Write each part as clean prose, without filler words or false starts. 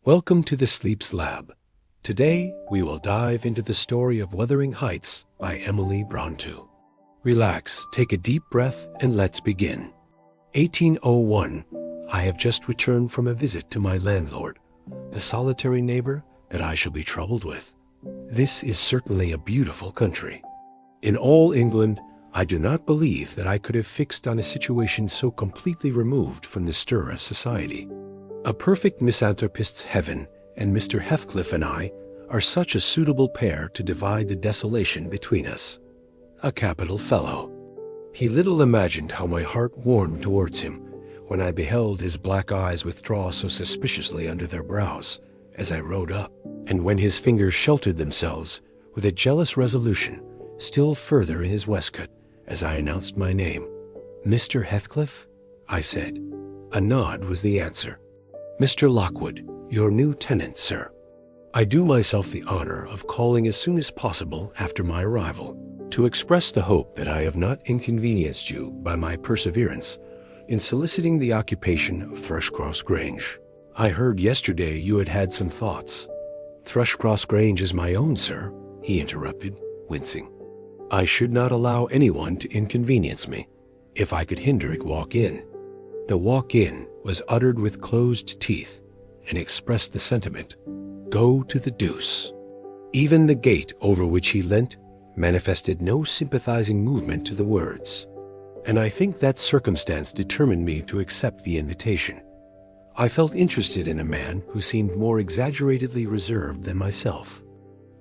Welcome to the Sleeps Lab. Today, we will dive into the story of Wuthering Heights by Emily Bronte. Relax, take a deep breath, and let's begin. 1801. I have just returned from a visit to my landlord, the solitary neighbor that I shall be troubled with. This is certainly a beautiful country. In all England, I do not believe that I could have fixed on a situation so completely removed from the stir of society. A perfect misanthropist's heaven, and Mr. Heathcliff and I are such a suitable pair to divide the desolation between us. A capital fellow. He little imagined how my heart warmed towards him when I beheld his black eyes withdraw so suspiciously under their brows as I rode up, and when his fingers sheltered themselves with a jealous resolution still further in his waistcoat as I announced my name. "Mr. Heathcliff?" I said. A nod was the answer. "Mr. Lockwood, your new tenant, sir. I do myself the honor of calling as soon as possible after my arrival, to express the hope that I have not inconvenienced you by my perseverance in soliciting the occupation of Thrushcross Grange. I heard yesterday you had had some thoughts." "Thrushcross Grange is my own, sir," he interrupted, wincing. "I should not allow anyone to inconvenience me. If I could hinder it, walk in." The walk-in was uttered with closed teeth and expressed the sentiment, "Go to the deuce." Even the gate over which he leant manifested no sympathizing movement to the words, and I think that circumstance determined me to accept the invitation. I felt interested in a man who seemed more exaggeratedly reserved than myself.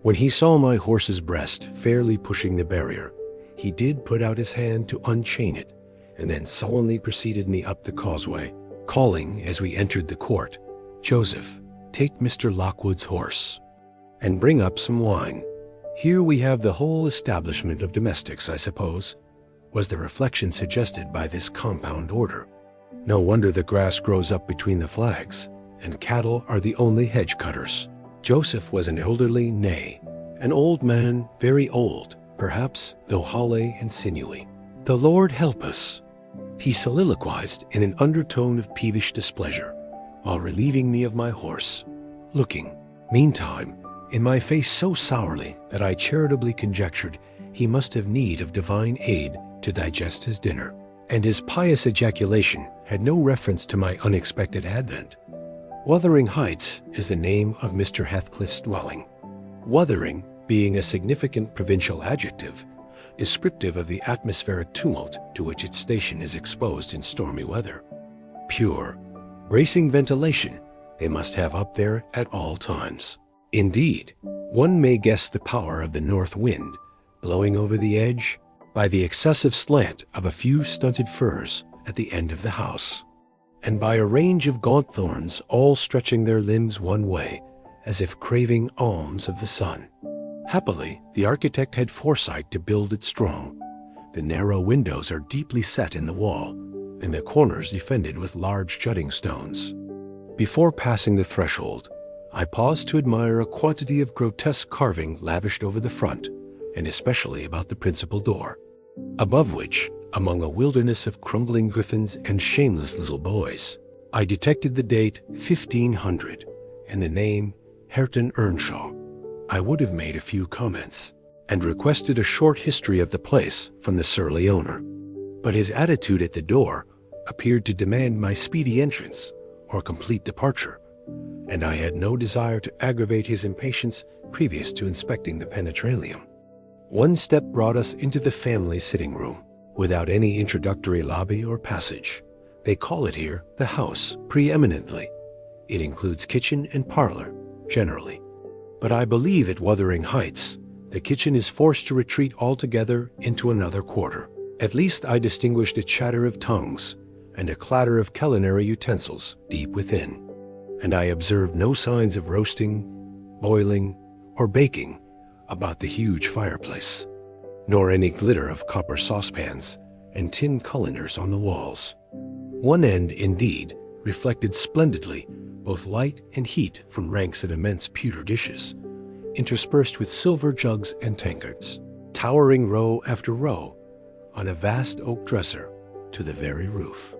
When he saw my horse's breast fairly pushing the barrier, he did put out his hand to unchain it, and then sullenly preceded me up the causeway, calling as we entered the court, "Joseph, take Mr. Lockwood's horse, and bring up some wine. Here we have the whole establishment of domestics, I suppose," was the reflection suggested by this compound order. "No wonder the grass grows up between the flags, and cattle are the only hedge cutters." Joseph was an elderly, nay, an old man, very old, perhaps, though hollow and sinewy. "The Lord help us," he soliloquized in an undertone of peevish displeasure, while relieving me of my horse, looking, meantime, in my face so sourly that I charitably conjectured he must have need of divine aid to digest his dinner, and his pious ejaculation had no reference to my unexpected advent. Wuthering Heights is the name of Mr. Heathcliff's dwelling, wuthering being a significant provincial adjective, descriptive of the atmospheric tumult to which its station is exposed in stormy weather. Pure, bracing ventilation they must have up there at all times. Indeed, one may guess the power of the north wind blowing over the edge by the excessive slant of a few stunted firs at the end of the house, and by a range of gaunt thorns all stretching their limbs one way, as if craving alms of the sun. Happily, the architect had foresight to build it strong. The narrow windows are deeply set in the wall, and the corners defended with large jutting stones. Before passing the threshold, I paused to admire a quantity of grotesque carving lavished over the front, and especially about the principal door, above which, among a wilderness of crumbling griffins and shameless little boys, I detected the date 1500 and the name Hareton Earnshaw. I would have made a few comments and requested a short history of the place from the surly owner, but his attitude at the door appeared to demand my speedy entrance or complete departure, and I had no desire to aggravate his impatience previous to inspecting the penetralium. One step brought us into the family sitting room, without any introductory lobby or passage. They call it here the house preeminently. It includes kitchen and parlor, generally. But I believe at Wuthering Heights, the kitchen is forced to retreat altogether into another quarter. At least I distinguished a chatter of tongues and a clatter of culinary utensils deep within, and I observed no signs of roasting, boiling, or baking about the huge fireplace, nor any glitter of copper saucepans and tin colanders on the walls. One end, indeed, reflected splendidly both light and heat from ranks of immense pewter dishes, interspersed with silver jugs and tankards, towering row after row on a vast oak dresser to the very roof.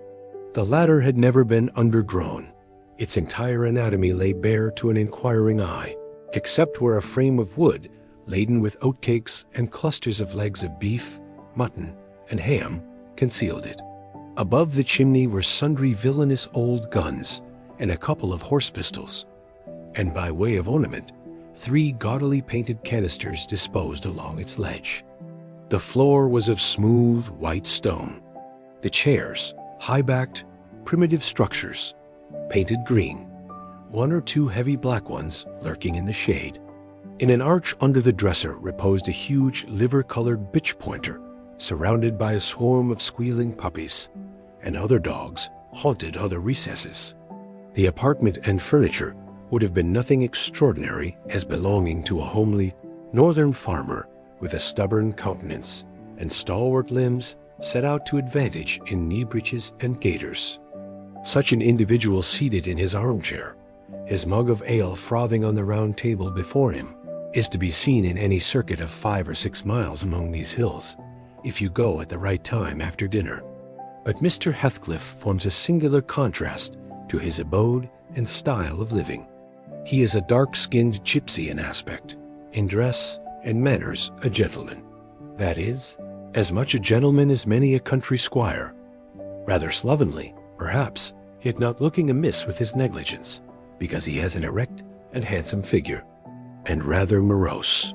The latter had never been underdrawn, Its entire anatomy lay bare to an inquiring eye, except where a frame of wood, laden with oatcakes and clusters of legs of beef, mutton, and ham, concealed it. Above the chimney were sundry villainous old guns and a couple of horse pistols, and by way of ornament, 3 gaudily painted canisters disposed along its ledge. The floor was of smooth white stone. The chairs, high-backed, primitive structures, painted green, 1 or 2 heavy black ones lurking in the shade. In an arch under the dresser reposed a huge liver-colored bitch pointer, surrounded by a swarm of squealing puppies, and other dogs haunted other recesses. The apartment and furniture would have been nothing extraordinary as belonging to a homely northern farmer with a stubborn countenance and stalwart limbs set out to advantage in knee breeches and gaiters. Such an individual seated in his armchair, his mug of ale frothing on the round table before him, is to be seen in any circuit of 5 or 6 miles among these hills, if you go at the right time after dinner. But Mr. Heathcliff forms a singular contrast to his abode and style of living. He is a dark-skinned gypsy in aspect, in dress and manners a gentleman. That is, as much a gentleman as many a country squire, rather slovenly, perhaps, yet not looking amiss with his negligence, because he has an erect and handsome figure, and rather morose.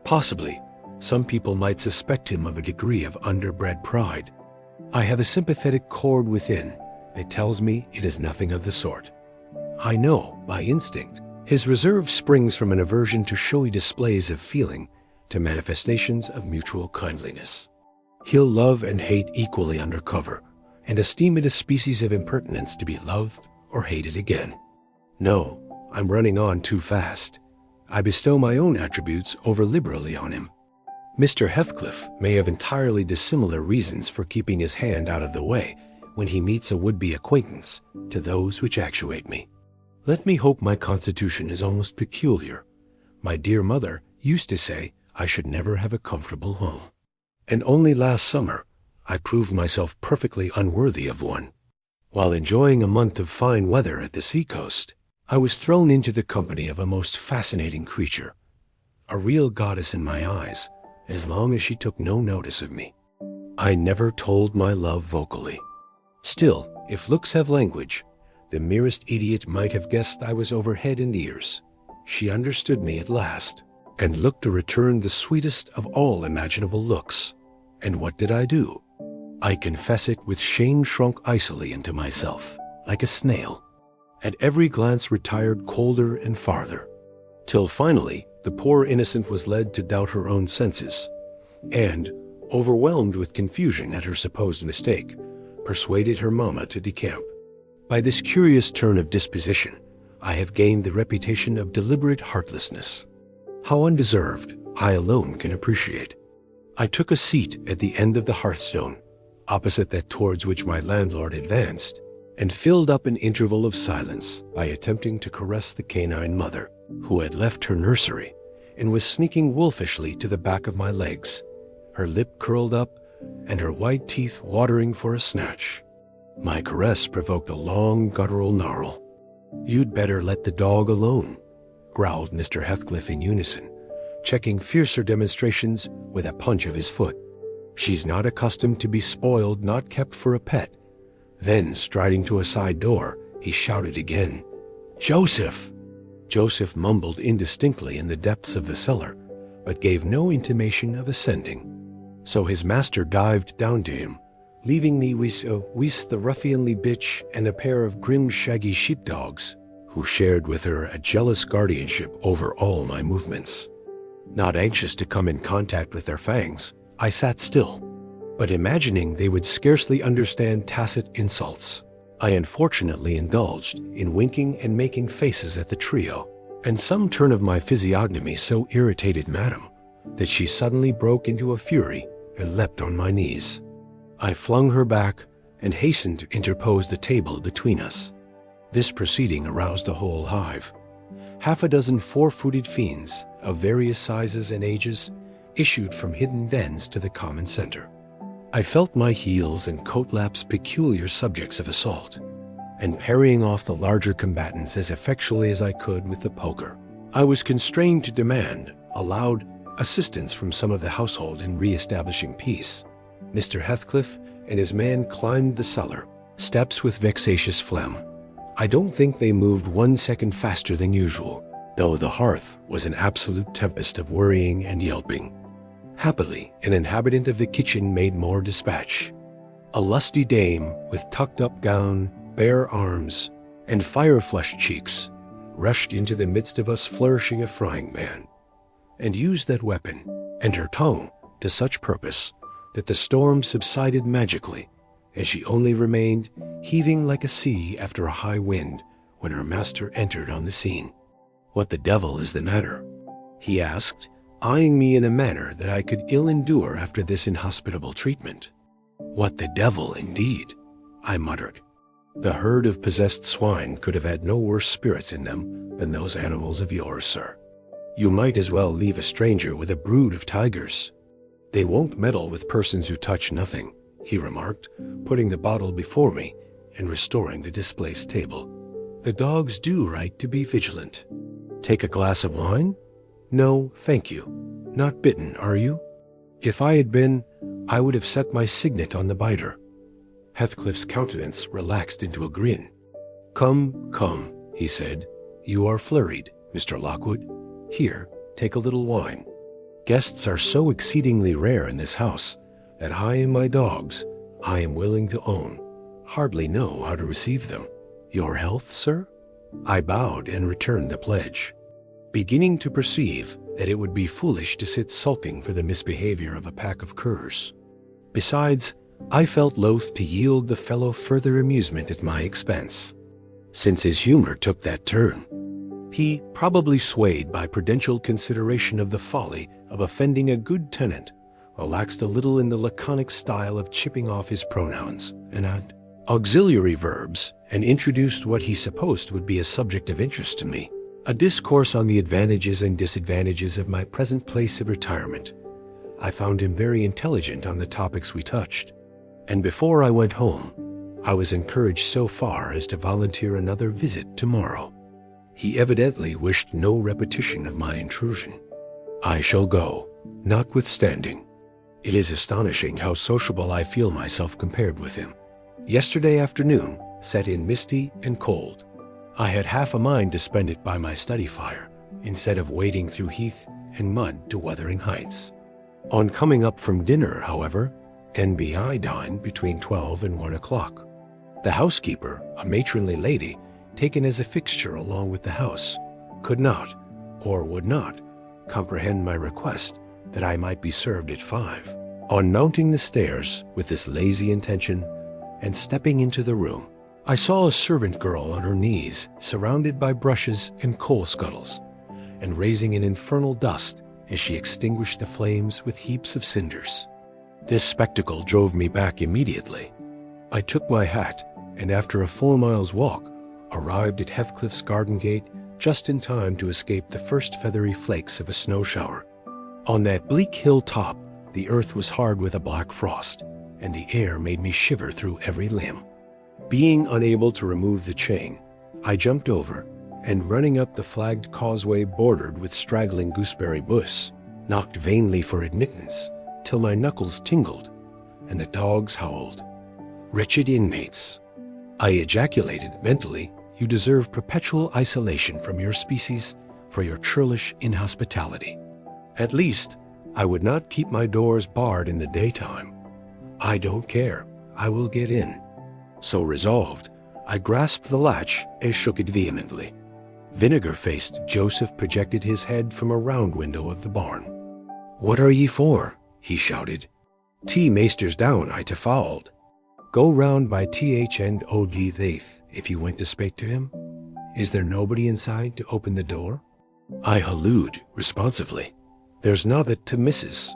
Possibly, some people might suspect him of a degree of underbred pride. I have a sympathetic chord within that tells me it is nothing of the sort. I know, by instinct, his reserve springs from an aversion to showy displays of feeling, to manifestations of mutual kindliness. He'll love and hate equally under cover, and esteem it a species of impertinence to be loved or hated again. No, I'm running on too fast. I bestow my own attributes over liberally on him. Mr. Heathcliff may have entirely dissimilar reasons for keeping his hand out of the way when he meets a would-be acquaintance to those which actuate me. Let me hope my constitution is almost peculiar. My dear mother used to say I should never have a comfortable home. And only last summer I proved myself perfectly unworthy of one. While enjoying a month of fine weather at the sea-coast, I was thrown into the company of a most fascinating creature, a real goddess in my eyes, as long as she took no notice of me. I never told my love vocally. Still, if looks have language, the merest idiot might have guessed I was over head and ears. She understood me at last, and looked to return the sweetest of all imaginable looks. And what did I do? I confess it with shame shrunk icily into myself, like a snail. At every glance retired colder and farther, till finally the poor innocent was led to doubt her own senses, and, overwhelmed with confusion at her supposed mistake, persuaded her mamma to decamp. By this curious turn of disposition, I have gained the reputation of deliberate heartlessness. How undeserved, I alone can appreciate. I took a seat at the end of the hearthstone, opposite that towards which my landlord advanced, and filled up an interval of silence by attempting to caress the canine mother, who had left her nursery and was sneaking wolfishly to the back of my legs, her lip curled up and her white teeth watering for a snatch. My caress provoked a long guttural gnarl. "You'd better let the dog alone," growled Mr. Heathcliff in unison, checking fiercer demonstrations with a punch of his foot. "She's not accustomed to be spoiled, not kept for a pet." Then, striding to a side door, he shouted again, "Joseph!" Joseph mumbled indistinctly in the depths of the cellar, but gave no intimation of ascending. So his master dived down to him, leaving me with the ruffianly bitch and a pair of grim shaggy sheepdogs, who shared with her a jealous guardianship over all my movements. Not anxious to come in contact with their fangs, I sat still, but imagining they would scarcely understand tacit insults, I unfortunately indulged in winking and making faces at the trio, and some turn of my physiognomy so irritated Madame that she suddenly broke into a fury and leapt on my knees. I flung her back and hastened to interpose the table between us. This proceeding aroused the whole hive. Half a dozen four-footed fiends of various sizes and ages issued from hidden dens to the common center. I felt my heels and coat laps peculiar subjects of assault. and parrying off the larger combatants as effectually as I could with the poker. I was constrained to demand, aloud, assistance from some of the household in re-establishing peace. Mr. Heathcliff and his man climbed the cellar, steps with vexatious phlegm. I don't think they moved 1 second faster than usual, though the hearth was an absolute tempest of worrying and yelping. Happily, an inhabitant of the kitchen made more dispatch. A lusty dame with tucked-up gown, bare arms, and fire-flushed cheeks rushed into the midst of us flourishing a frying pan, and used that weapon and her tongue to such purpose that the storm subsided magically, as she only remained heaving like a sea after a high wind when her master entered on the scene. "What the devil is the matter?" he asked, eyeing me in a manner that I could ill endure after this inhospitable treatment. "What the devil, indeed?" I muttered. "The herd of possessed swine could have had no worse spirits in them than those animals of yours, sir. You might as well leave a stranger with a brood of tigers. They won't meddle with persons who touch nothing," he remarked, putting the bottle before me and restoring the displaced table. "The dogs do right to be vigilant. Take a glass of wine? No, thank you. Not bitten, are you? If I had been, I would have set my signet on the biter." Heathcliff's countenance relaxed into a grin. "Come, come," he said. "You are flurried, Mr. Lockwood. Here, take a little wine. Guests are so exceedingly rare in this house that I and my dogs, I am willing to own, hardly know how to receive them. Your health, sir?" I bowed and returned the pledge, beginning to perceive that it would be foolish to sit sulking for the misbehavior of a pack of curs. Besides, I felt loath to yield the fellow further amusement at my expense, since his humor took that turn. He, probably swayed by prudential consideration of the folly of offending a good tenant, relaxed a little in the laconic style of chipping off his pronouns and auxiliary verbs, and introduced what he supposed would be a subject of interest to me, a discourse on the advantages and disadvantages of my present place of retirement. I found him very intelligent on the topics we touched, and before I went home, I was encouraged so far as to volunteer another visit tomorrow. He evidently wished no repetition of my intrusion. I shall go, notwithstanding. It is astonishing how sociable I feel myself compared with him. Yesterday afternoon set in misty and cold. I had half a mind to spend it by my study fire, instead of wading through heath and mud to Wuthering Heights. On coming up from dinner, however, NBI dined between 12 and 1 o'clock. The housekeeper, a matronly lady, taken as a fixture along with the house, could not, or would not, comprehend my request that I might be served at 5. On mounting the stairs with this lazy intention and stepping into the room, I saw a servant girl on her knees, surrounded by brushes and coal scuttles, and raising an infernal dust as she extinguished the flames with heaps of cinders. This spectacle drove me back immediately. I took my hat, and after a 4 miles walk, arrived at Heathcliff's garden gate just in time to escape the first feathery flakes of a snow shower. On that bleak hill top, the earth was hard with a black frost, and the air made me shiver through every limb. Being unable to remove the chain, I jumped over, and running up the flagged causeway bordered with straggling gooseberry bush, knocked vainly for admittance, till my knuckles tingled, and the dogs howled. Wretched inmates! I ejaculated mentally, you deserve perpetual isolation from your species for your churlish inhospitality. At least, I would not keep my doors barred in the daytime. I don't care, I will get in. So resolved, I grasped the latch and shook it vehemently. Vinegar-faced Joseph projected his head from a round window of the barn. "What are ye for?" he shouted. "T maesters down, I tefauld. Go round by th and od thaith if you went to spake to him. Is there nobody inside to open the door?" I hallooed responsively. "There's nothing to missus,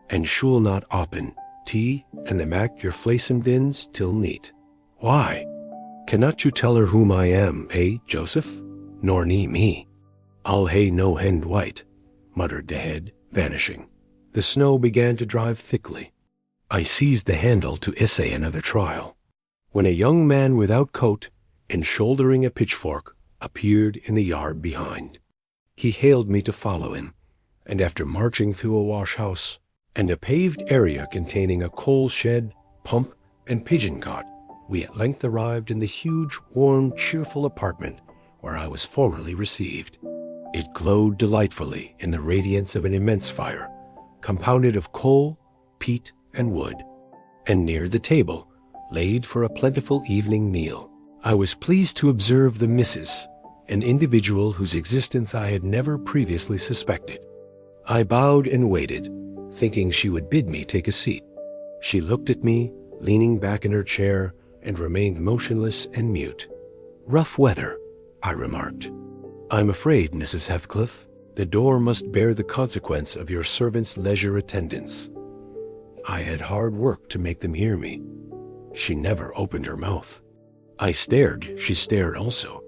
and shul not open, tea and the mac your flaysome dins till neat." "Why? Cannot you tell her whom I am, Joseph? Nor nee me." "I'll hae no hen white," muttered the head, vanishing. The snow began to drive thickly. I seized the handle to essay another trial, when a young man without coat and shouldering a pitchfork, appeared in the yard behind. He hailed me to follow him, and after marching through a wash-house and a paved area containing a coal shed, pump, and pigeon cot, we at length arrived in the huge, warm, cheerful apartment where I was formerly received. It glowed delightfully in the radiance of an immense fire, compounded of coal, peat, and wood, and near the table, laid for a plentiful evening meal, I was pleased to observe the Missus, an individual whose existence I had never previously suspected. I bowed and waited, thinking she would bid me take a seat. She looked at me, leaning back in her chair, and remained motionless and mute. "Rough weather," I remarked. "I'm afraid, Mrs. Heathcliff, the door must bear the consequence of your servant's leisure attendance." I had hard work to make them hear me. She never opened her mouth. I stared, she stared also.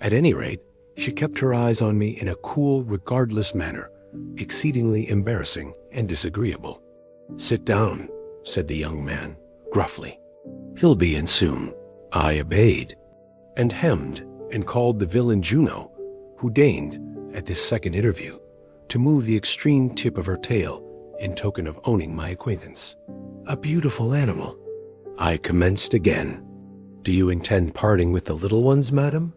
At any rate, she kept her eyes on me in a cool, regardless manner, exceedingly embarrassing and disagreeable. "Sit down," said the young man, gruffly. "He'll be in soon." I obeyed, and hemmed and called the villain Juno, who deigned, at this second interview, to move the extreme tip of her tail in token of owning my acquaintance. "A beautiful animal." I commenced again. "Do you intend parting with the little ones, madam?"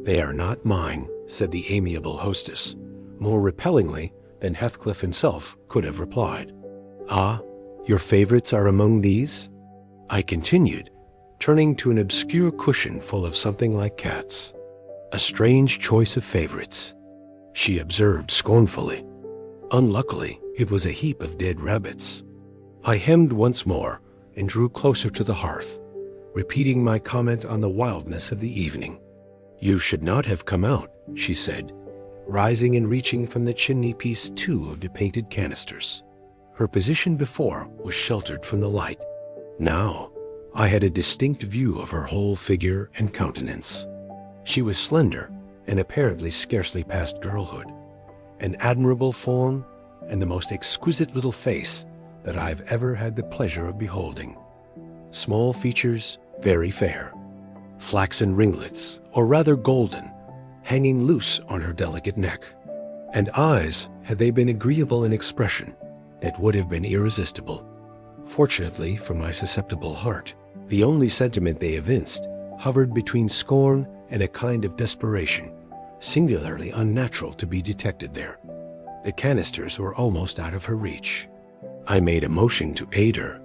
"They are not mine," said the amiable hostess, more repellingly than Heathcliff himself could have replied. "Ah, your favorites are among these?" I continued, turning to an obscure cushion full of something like cats. "A strange choice of favorites," she observed scornfully. Unluckily, it was a heap of dead rabbits. I hemmed once more and drew closer to the hearth, repeating my comment on the wildness of the evening. "You should not have come out," she said, rising and reaching from the chimney-piece 2 of the painted canisters. Her position before was sheltered from the light. Now, I had a distinct view of her whole figure and countenance. She was slender and apparently scarcely past girlhood, an admirable form, and the most exquisite little face that I have ever had the pleasure of beholding. Small features, very fair, flaxen ringlets, or rather golden, hanging loose on her delicate neck, and eyes, had they been agreeable in expression, that would have been irresistible. Fortunately for my susceptible heart, the only sentiment they evinced hovered between scorn and a kind of desperation, singularly unnatural to be detected there. The canisters were almost out of her reach. I made a motion to aid her.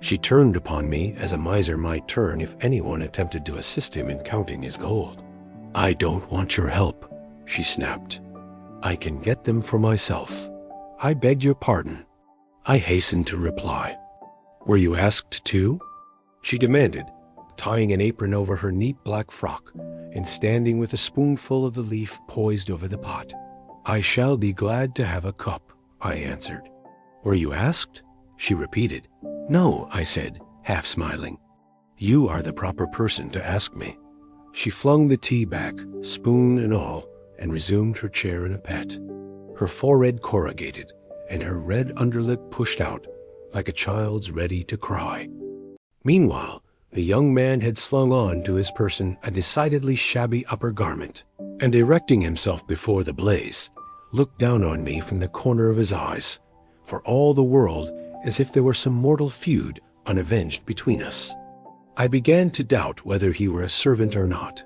She turned upon me as a miser might turn if anyone attempted to assist him in counting his gold. "I don't want your help," she snapped. "I can get them for myself." "I beg your pardon," I hastened to reply. "Were you asked too?" she demanded, tying an apron over her neat black frock and standing with a spoonful of the leaf poised over the pot. "I shall be glad to have a cup," I answered. "Were you asked?" she repeated. "No," I said, half smiling. "You are the proper person to ask me." She flung the tea back, spoon and all, and resumed her chair in a pet, her forehead corrugated and her red underlip pushed out like a child's ready to cry. Meanwhile, the young man had slung on to his person a decidedly shabby upper garment, and erecting himself before the blaze, looked down on me from the corner of his eyes, for all the world as if there were some mortal feud unavenged between us. I began to doubt whether he were a servant or not.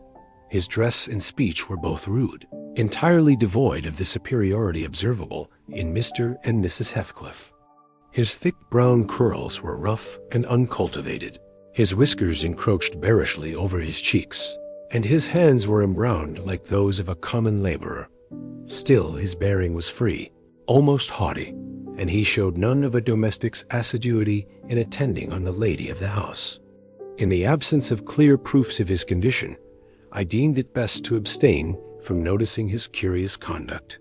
His dress and speech were both rude, entirely devoid of the superiority observable in Mr. and Mrs. Heathcliff. His thick brown curls were rough and uncultivated. His whiskers encroached bearishly over his cheeks, and his hands were embrowned like those of a common laborer. Still, his bearing was free, almost haughty, and he showed none of a domestic's assiduity in attending on the lady of the house. In the absence of clear proofs of his condition, I deemed it best to abstain from noticing his curious conduct.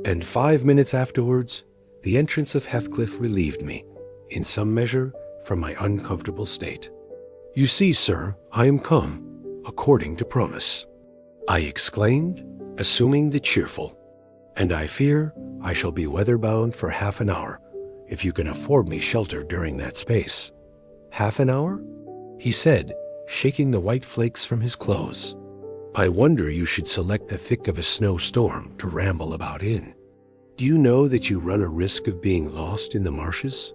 And 5 minutes afterwards, the entrance of Heathcliff relieved me, in some measure, from my uncomfortable state. "You see, sir, I am come, according to promise," I exclaimed, assuming the cheerful. "And I fear I shall be weather-bound for half an hour, if you can afford me shelter during that space." "Half an hour?" he said, shaking the white flakes from his clothes. "I wonder you should select the thick of a snowstorm to ramble about in. Do you know that you run a risk of being lost in the marshes?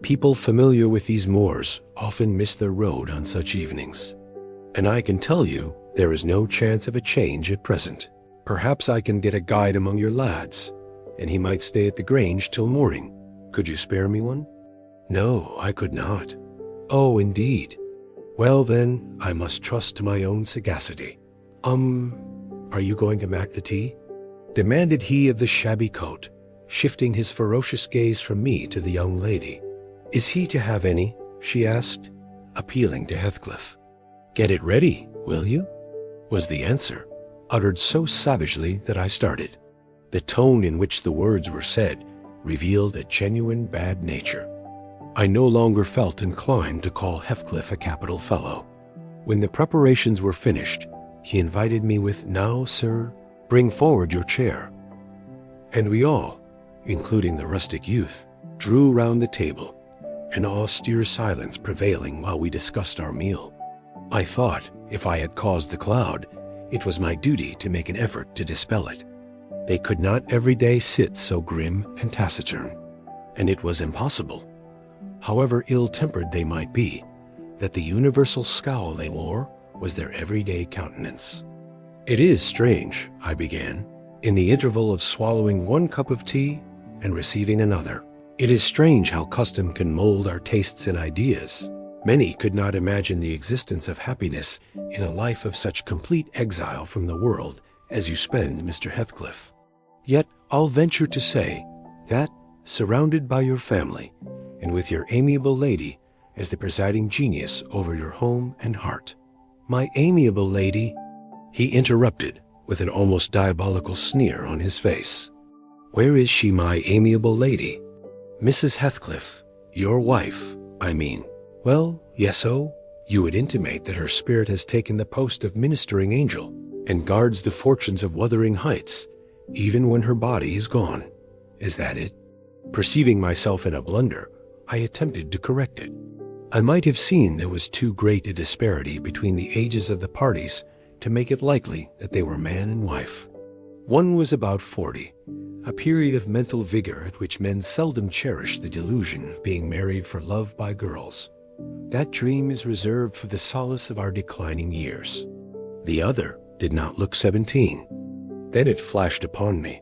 People familiar with these moors often miss their road on such evenings. And I can tell you there is no chance of a change at present. Perhaps I can get a guide among your lads, and he might stay at the Grange till morning. Could you spare me one?" "No, I could not." "Oh, indeed. Well then, I must trust to my own sagacity. Are you going to mac the tea?" demanded he of the shabby coat, shifting his ferocious gaze from me to the young lady. "Is he to have any?" she asked, appealing to Heathcliff. "Get it ready, will you?" was the answer, uttered so savagely that I started. The tone in which the words were said revealed a genuine bad nature. I no longer felt inclined to call Heathcliff a capital fellow. When the preparations were finished, he invited me with, "Now, sir, bring forward your chair." And we all, including the rustic youth, drew round the table, an austere silence prevailing while we discussed our meal. I thought, if I had caused the cloud, it was my duty to make an effort to dispel it. They could not every day sit so grim and taciturn, and it was impossible, however ill-tempered they might be, that the universal scowl they wore was their everyday countenance. "It is strange," I began, in the interval of swallowing one cup of tea and receiving another. "It is strange how custom can mold our tastes and ideas. Many could not imagine the existence of happiness in a life of such complete exile from the world as you spend, Mr. Heathcliff. Yet I'll venture to say that, surrounded by your family, and with your amiable lady as the presiding genius over your home and heart—" "My amiable lady," he interrupted with an almost diabolical sneer on his face. "Where is she, my amiable lady?" "Mrs. Heathcliff, your wife, I mean." "Well, yes-o, you would intimate that her spirit has taken the post of ministering angel, and guards the fortunes of Wuthering Heights, even when her body is gone. Is that it?" Perceiving myself in a blunder, I attempted to correct it. I might have seen there was too great a disparity between the ages of the parties to make it likely that they were man and wife. One was about 40, a period of mental vigor at which men seldom cherish the delusion of being married for love by girls. That dream is reserved for the solace of our declining years. The other did not look 17. Then it flashed upon me.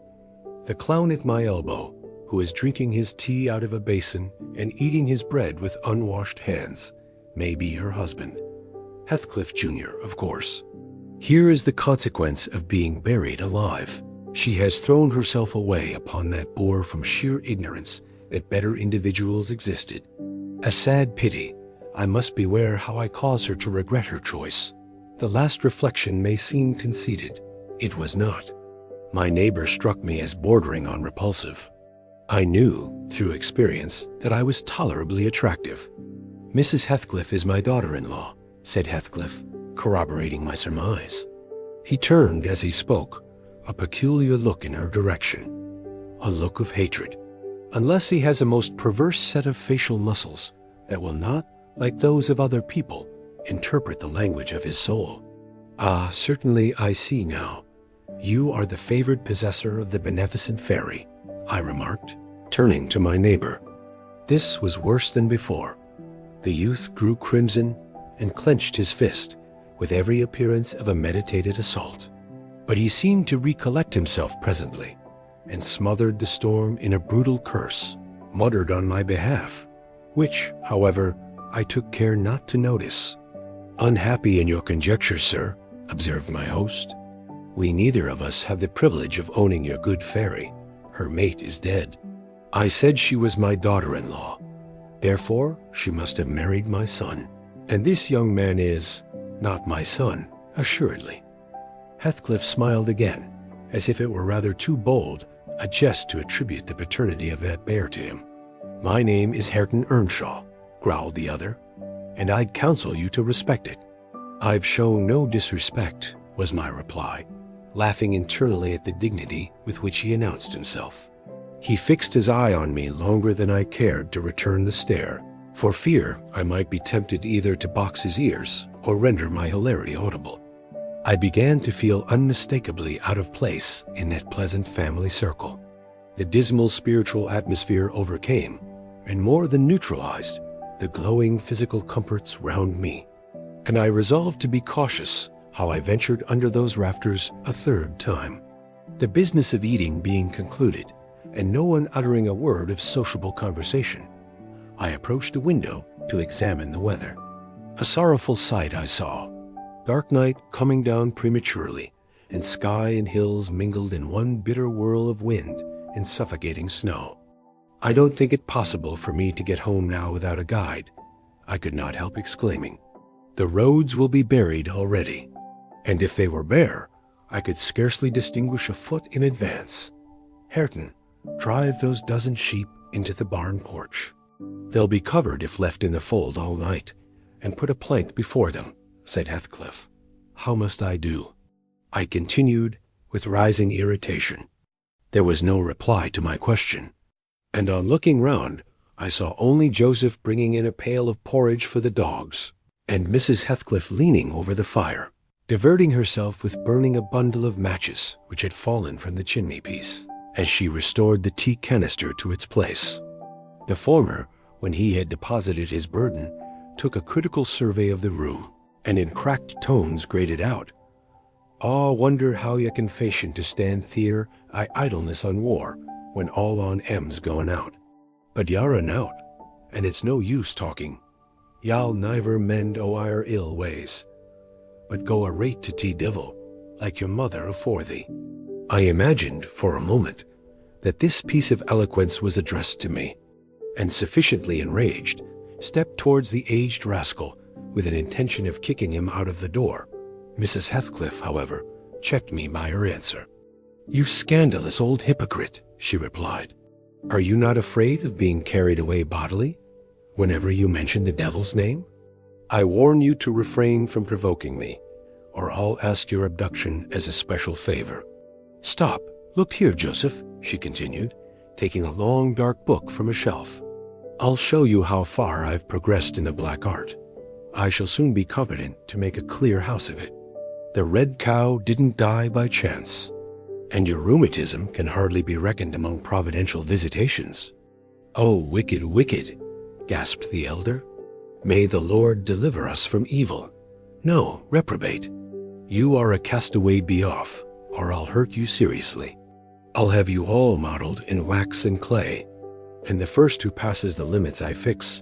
The clown at my elbow, who is drinking his tea out of a basin and eating his bread with unwashed hands, may be her husband. Heathcliff Jr., of course. Here is the consequence of being buried alive. She has thrown herself away upon that boor from sheer ignorance that better individuals existed. A sad pity. I must beware how I cause her to regret her choice. The last reflection may seem conceited. It was not. My neighbor struck me as bordering on repulsive. I knew, through experience, that I was tolerably attractive. "Mrs. Heathcliff is my daughter-in-law," said Heathcliff, corroborating my surmise. He turned as he spoke, a peculiar look in her direction, a look of hatred, unless he has a most perverse set of facial muscles that will not, like those of other people, interpret the language of his soul. "Ah, certainly I see now. You are the favored possessor of the beneficent fairy," I remarked, turning to my neighbor. This was worse than before. The youth grew crimson and clenched his fist, with every appearance of a meditated assault. But he seemed to recollect himself presently, and smothered the storm in a brutal curse, muttered on my behalf, which, however, I took care not to notice. "Unhappy in your conjecture, sir," observed my host. "We neither of us have the privilege of owning your good fairy. Her mate is dead. I said she was my daughter-in-law. Therefore, she must have married my son. And this young man is not my son, assuredly." Heathcliff smiled again, as if it were rather too bold a jest to attribute the paternity of that bear to him. "My name is Hareton Earnshaw," growled the other, "and I'd counsel you to respect it." "I've shown no disrespect," was my reply, laughing internally at the dignity with which he announced himself. He fixed his eye on me longer than I cared to return the stare, for fear I might be tempted either to box his ears or render my hilarity audible. I began to feel unmistakably out of place in that pleasant family circle. The dismal spiritual atmosphere overcame, and more than neutralized, the glowing physical comforts round me, and I resolved to be cautious how I ventured under those rafters a third time. The business of eating being concluded, and no one uttering a word of sociable conversation, I approached a window to examine the weather. A sorrowful sight I saw. Dark night coming down prematurely, and sky and hills mingled in one bitter whirl of wind and suffocating snow. I don't think it possible for me to get home now without a guide, I could not help exclaiming. The roads will be buried already, and if they were bare, I could scarcely distinguish a foot in advance. Hareton, drive those dozen sheep into the barn porch. They'll be covered if left in the fold all night, and put a plank before them, said Heathcliff. How must I do? I continued with rising irritation. There was no reply to my question, and on looking round, I saw only Joseph bringing in a pail of porridge for the dogs, and Mrs. Heathcliff leaning over the fire, diverting herself with burning a bundle of matches which had fallen from the chimney-piece, as she restored the tea canister to its place. The former, when he had deposited his burden, took a critical survey of the room, and in cracked tones grated out, "Aw, wonder how ye can fashion to stand theer I idleness on war, when all on M's going out. But y'are an out, and it's no use talking. Y'all niver mend o' our ill ways, but go a rate to tea divil, like your mother afore thee." I imagined for a moment that this piece of eloquence was addressed to me, and sufficiently enraged, stepped towards the aged rascal with an intention of kicking him out of the door. Mrs. Heathcliff, however, checked me by her answer. "You scandalous old hypocrite," she replied. "Are you not afraid of being carried away bodily whenever you mention the devil's name? I warn you to refrain from provoking me, or I'll ask your abduction as a special favor. Stop, look here, Joseph," she continued, taking a long dark book from a shelf. "I'll show you how far I've progressed in the black art. I shall soon be competent to make a clear house of it. The red cow didn't die by chance, and your rheumatism can hardly be reckoned among providential visitations." "Oh, wicked, wicked," gasped the elder. "May the Lord deliver us from evil. No, reprobate. You are a castaway, be off, or I'll hurt you seriously. I'll have you all modeled in wax and clay, and the first who passes the limits I fix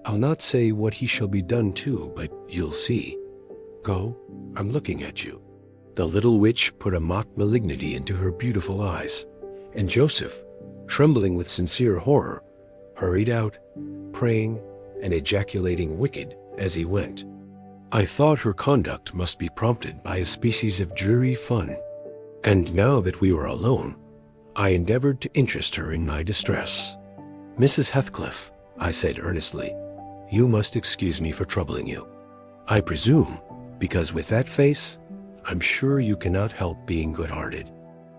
I'll not say what he shall be done to, but you'll see. Go, I'm looking at you." The little witch put a mock malignity into her beautiful eyes, and Joseph, trembling with sincere horror, hurried out, praying and ejaculating "wicked" as he went. I thought her conduct must be prompted by a species of dreary fun, and now that we were alone, I endeavored to interest her in my distress. "Mrs. Heathcliff," I said earnestly, "you must excuse me for troubling you. I presume, because with that face, I'm sure you cannot help being good-hearted.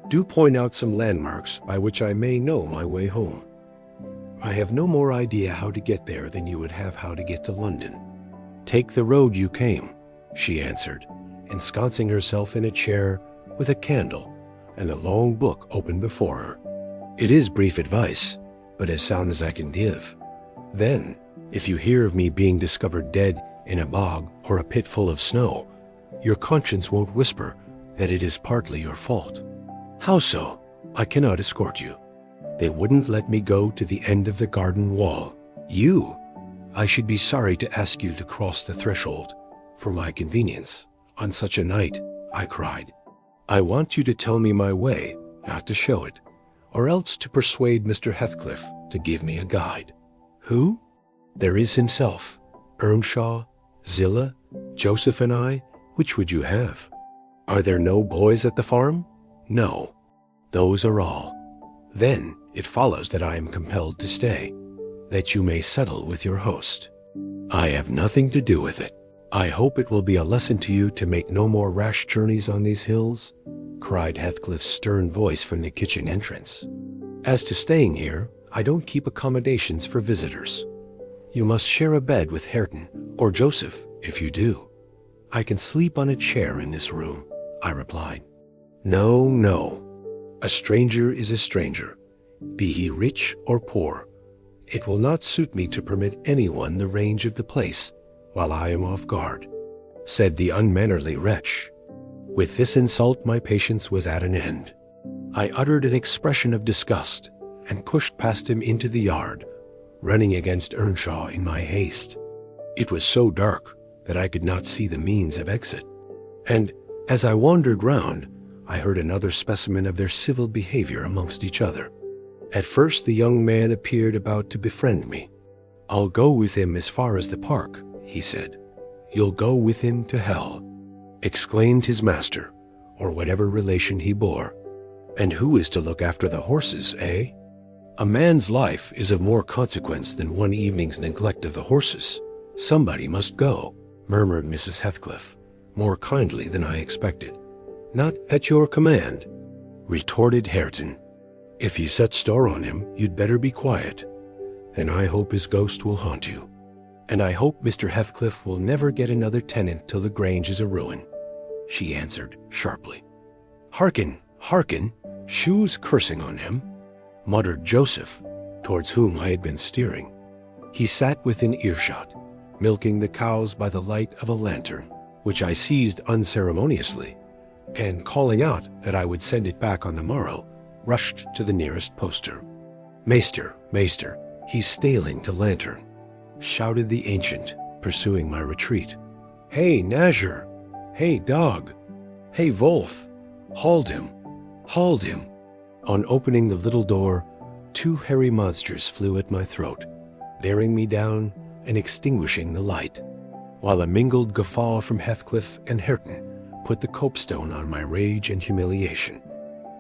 Do point out some landmarks by which I may know my way home. I have no more idea how to get there than you would have how to get to London." "Take the road you came," she answered, ensconcing herself in a chair with a candle and a long book open before her. "It is brief advice, but as sound as I can give. Then, if you hear of me being discovered dead in a bog or a pit full of snow, your conscience won't whisper that it is partly your fault." "How so? I cannot escort you. They wouldn't let me go to the end of the garden wall. You? I should be sorry to ask you to cross the threshold, for my convenience, on such a night," I cried. "I want you to tell me my way, not to show it, or else to persuade Mr. Heathcliff to give me a guide." "Who?" "There is himself, Earnshaw, Zillah, Joseph and I. Which would you have?" "Are there no boys at the farm?" "No. Those are all." "Then it follows that I am compelled to stay, that you may settle with your host." "I have nothing to do with it. I hope it will be a lesson to you to make no more rash journeys on these hills," cried Heathcliff's stern voice from the kitchen entrance. "As to staying here, I don't keep accommodations for visitors. You must share a bed with Hareton, or Joseph, if you do. I can sleep on a chair in this room, I replied. No, no. A stranger is a stranger, be he rich or poor. It will not suit me to permit anyone the range of the place while I am off guard, said the unmannerly wretch. With this insult my patience was at an end. I uttered an expression of disgust and pushed past him into the yard, running against Earnshaw in my haste. It was so dark that I could not see the means of exit, and as I wandered round, I heard another specimen of their civil behavior amongst each other. At first the young man appeared about to befriend me. I'll go with him as far as the park, he said. You'll go with him to hell, exclaimed his master, or whatever relation he bore. And who is to look after the horses, eh? A man's life is of more consequence than one evening's neglect of the horses. Somebody must go, murmured Mrs. Heathcliff, more kindly than I expected. Not at your command, retorted Hareton. If you set store on him, you'd better be quiet. Then I hope his ghost will haunt you. And I hope Mr. Heathcliff will never get another tenant till the Grange is a ruin, she answered sharply. Hearken, hearken, shoes cursing on him, muttered Joseph, towards whom I had been steering. He sat within earshot, milking the cows by the light of a lantern, which I seized unceremoniously, and calling out that I would send it back on the morrow, rushed to the nearest poster. Maester, maester, he's staling to lantern, shouted the ancient, pursuing my retreat. Hey, Nazir! Hey, dog! Hey, Wolf! Hold him! Hold him! On opening the little door, two hairy monsters flew at my throat, bearing me down and extinguishing the light, while a mingled guffaw from Heathcliff and Hareton put the copestone on my rage and humiliation.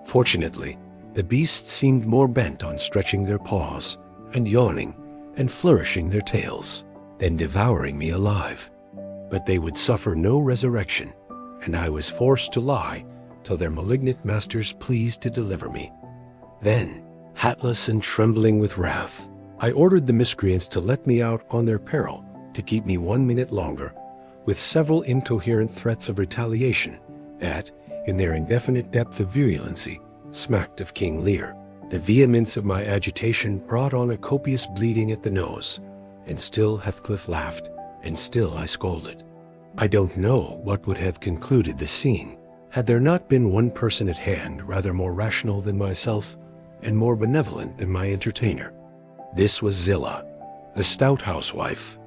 Fortunately, the beasts seemed more bent on stretching their paws and yawning and flourishing their tails than devouring me alive. But they would suffer no resurrection, and I was forced to lie till their malignant masters pleased to deliver me. Then, hatless and trembling with wrath, I ordered the miscreants to let me out on their peril to keep me 1 minute longer, with several incoherent threats of retaliation that, in their indefinite depth of virulency, smacked of King Lear. The vehemence of my agitation brought on a copious bleeding at the nose, and still Heathcliff laughed, and still I scolded. I don't know what would have concluded the scene, had there not been one person at hand rather more rational than myself, and more benevolent than my entertainer. This was Zillah, the stout housewife,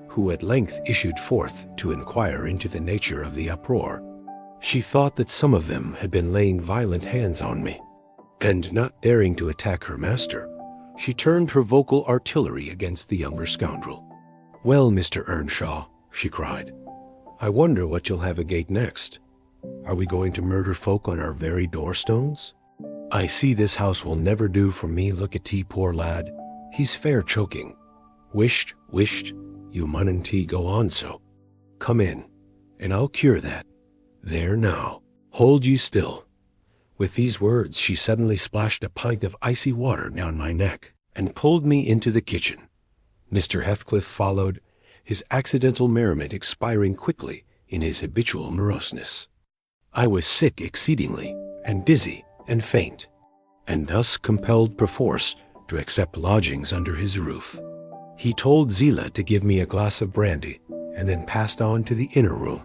who at length issued forth to inquire into the nature of the uproar. She thought that some of them had been laying violent hands on me, and not daring to attack her master, she turned her vocal artillery against the younger scoundrel. Well, Mr. Earnshaw, she cried, I wonder what you'll have agate next. Are we going to murder folk on our very doorstones? I see this house will never do for me. Look at he, poor lad. He's fair choking. Wisht, you munn't go on so. Come in, and I'll cure that. There now, hold ye still. With these words she suddenly splashed a pint of icy water down my neck, and pulled me into the kitchen. Mr. Heathcliff followed, his accidental merriment expiring quickly in his habitual moroseness. I was sick exceedingly, and dizzy, and faint, and thus compelled perforce to accept lodgings under his roof. He told Zillah to give me a glass of brandy, and then passed on to the inner room,